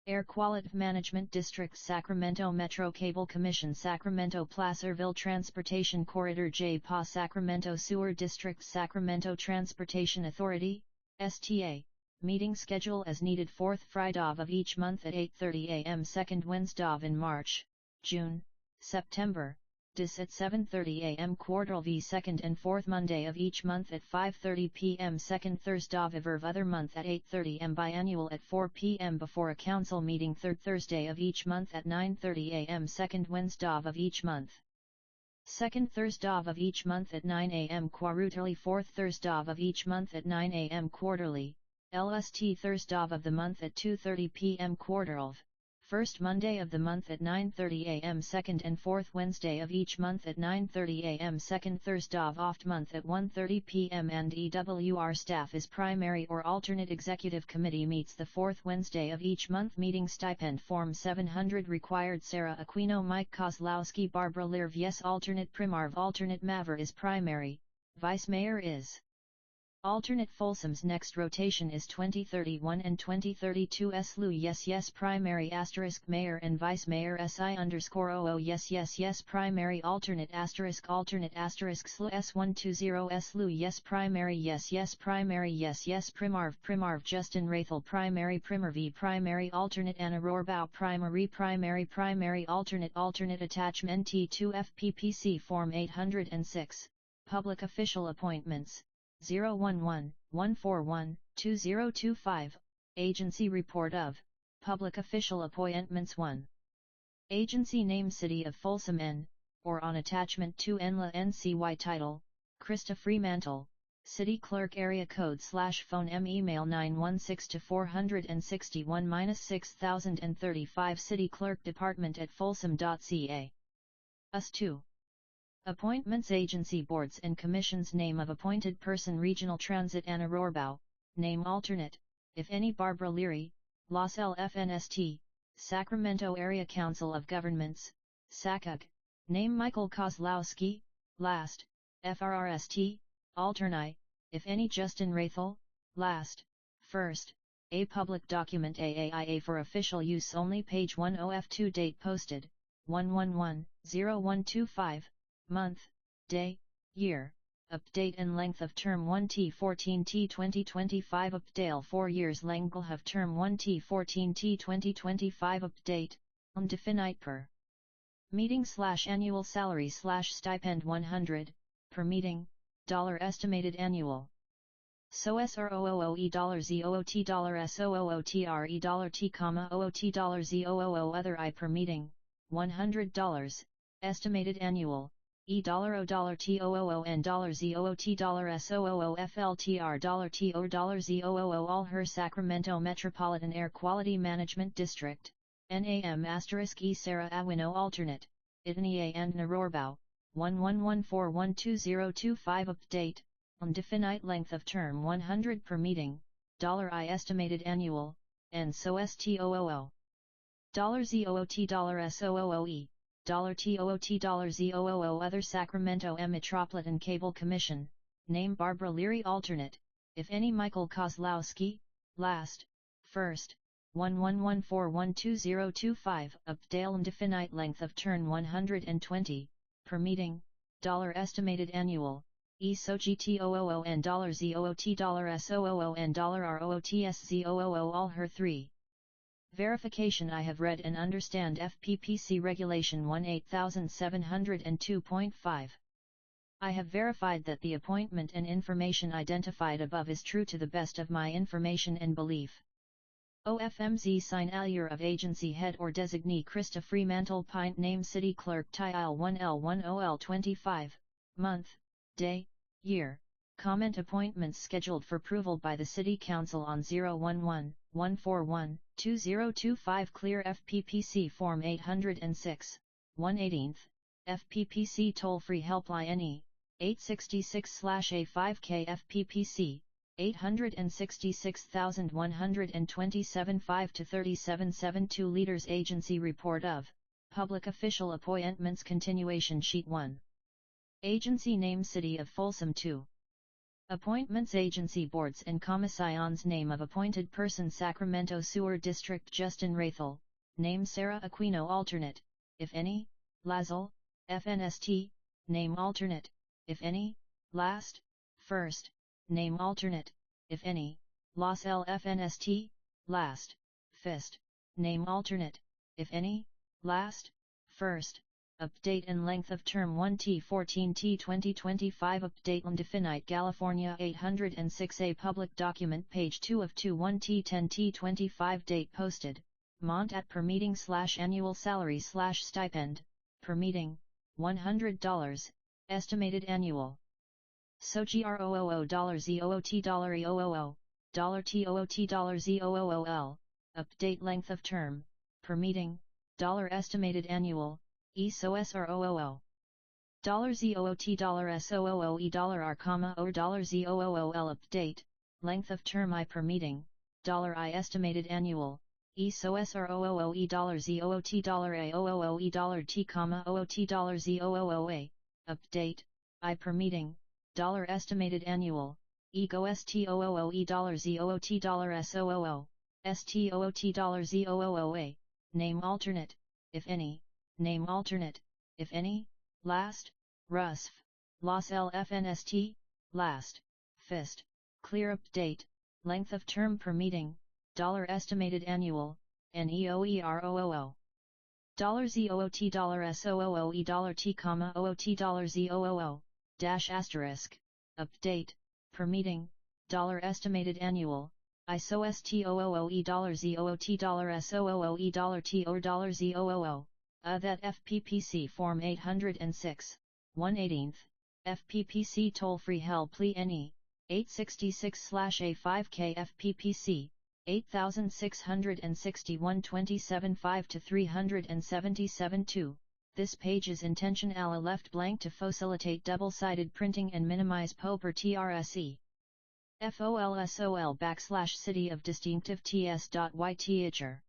S1: Air Quality Management District Sacramento Metro Cable Commission Sacramento Placerville Transportation Corridor JPA Sacramento Sewer District Sacramento Transportation Authority, STA, meeting schedule as needed. 4th Friday of each month at 8:30 a.m. 2nd Wednesday in March, June, September, dis at 7:30 a.m. quarterly. 2nd and 4th Monday of each month at 5:30 p.m. 2nd Thursday of other month at 8:30 am. Biannual at 4 p.m. before a council meeting. 3rd Thursday of each month at 9:30 a.m. 2nd Wednesday of each month. 2nd Thursday of each month at 9 a.m. quarterly. 4th Thursday of each month at 9 a.m. quarterly, LST Thursday of the month at 2:30 p.m. quarterly. First Monday of the month at 9:30 a.m. 2nd and 4th Wednesday of each month at 9:30 a.m. 2nd Thursday of off month at 1:30 p.m. and EWR staff is primary or alternate. Executive Committee meets the 4th Wednesday of each month. Meeting stipend Form 700 required. Sarah Aquino, Mike Kozlowski, Barbara Lirv. Yes. Alternate Primarv. Alternate Maver is primary, Vice Mayor is alternate. Folsom's next rotation is 2031 and 2032. SLU yes primary Mayor and Vice Mayor SI_00 yes primary alternate SLU S120 SLU yes primary yes primary yes Primarv Justin Rathel primary Primarv primary alternate Anna Rohrbau primary alternate attachment T2 FPPC Form 806, Public Official Appointments, 011-141-2025, Agency Report of, Public Official Appointments 1. Agency Name City of Folsom N, or on Attachment 2 NLA NCY Title, Krista Fremantle, City Clerk Area Code / Phone M Email 916-461-6035 City Clerk Department at folsom.ca. US 2. Appointments Agency Boards and Commissions Name of Appointed Person Regional Transit Anna Rohrbau, Name Alternate, if any Barbara Leary, Los LFNST, Sacramento Area Council of Governments, SACUG, Name Michael Kozlowski, Last, FRRST, Alterni, if any Justin Rathel, Last, First, a public document AAIA for official use only page 10F2 date posted, 111-0125, month, day, year, update and length of term 1T14T 2025 update 4 years length of term 1T14T 2025 update, undefinite per meeting / annual salary / stipend 100, per meeting, dollar estimated annual. So SROOE $ZOOT $SOOTRE $T, OOT $ZOOO other I per meeting, $100, estimated annual, E $O $TOOO and $ZOOT $SOOO FLTR $TO $ZOOO All Her Sacramento Metropolitan Air Quality Management District, NAM *E Sarah Awino Alternate, Itania and Rohrbau, 111412025 Update, undefinite length of term 100 per meeting, $I estimated annual, and so STOOO. $ZOOT $SOOE, $TOOT $ZOOO Other Sacramento Metropolitan Cable Commission, name Barbara Leary Alternate, if any Michael Kozlowski, Last, First, 111412025 Updale Indefinite length of turn 120, per meeting, $, estimated annual, ESOGTOOO and $ZOOT $SOOO and $ROOTSZOOO All Her 3. Verification I have read and understand FPPC Regulation 18702.5. I have verified that the appointment and information identified above is true to the best of my information and belief. OFMZ sign Allure of Agency Head or Designee Krista Fremantle Pint Name City Clerk Tile 1L10L25, Month, Day, Year, Comment Appointments scheduled for approval by the City Council on 011-141-2025 Clear FPPC Form 806, 1/18, FPPC Toll-Free Helpline NE, 866/A5K FPPC, 866,127 5-3772 Leaders Agency Report of, Public Official Appointments Continuation Sheet 1. Agency Name City of Folsom 2. Appointments Agency Boards and Commissions Name of Appointed Person Sacramento Sewer District Justin Rathel, Name Sarah Aquino Alternate, if any, Lazel, FNST, Name Alternate, if any, Last, First, Name Alternate, if any, Los LFNST, Last, Fist, Name Alternate, if any, Last, First, Update and length of term 1T14T 2025 Update Undefinite California 806A Public Document Page 2 of 2 1T10T 25 Date posted, Mont at per meeting / annual salary / stipend, per meeting, $100, estimated annual. So GROOO $ZOOT $EOOO, $TOOT $ZOOOL, update length of term, per meeting, estimated annual, ESO SROOO. $ZOOT $SOOE $R, or $ZOOOL update, length of term I per meeting, $I estimated annual, ESO SROOE $ZOOT $AOOE $T, OOT $ZOOOA, update, I per meeting, estimated annual, EGO STOOOE $ZOOT $SOOO, STOOT $ZOOOA, name alternate, if any, name alternate, if any, Last, RUSF, Los LFNST, Last, Fist, clear update, length of term per meeting, estimated annual, NEOEROOO. $ZOOT $SOOE $T, OOT $ZOOO, ***, update, per meeting, estimated annual, ISO $STOOE$ZOOT$SOOE$T or that FPPC Form 806, 1/18, FPPC Toll-Free Help Plea NE, 866/A5K FPPC, 866127.5-377-2. This page is intentionally left blank to facilitate double-sided printing and minimize POPR TRSE. FOLSOL /City of Distinctive TS.YTHR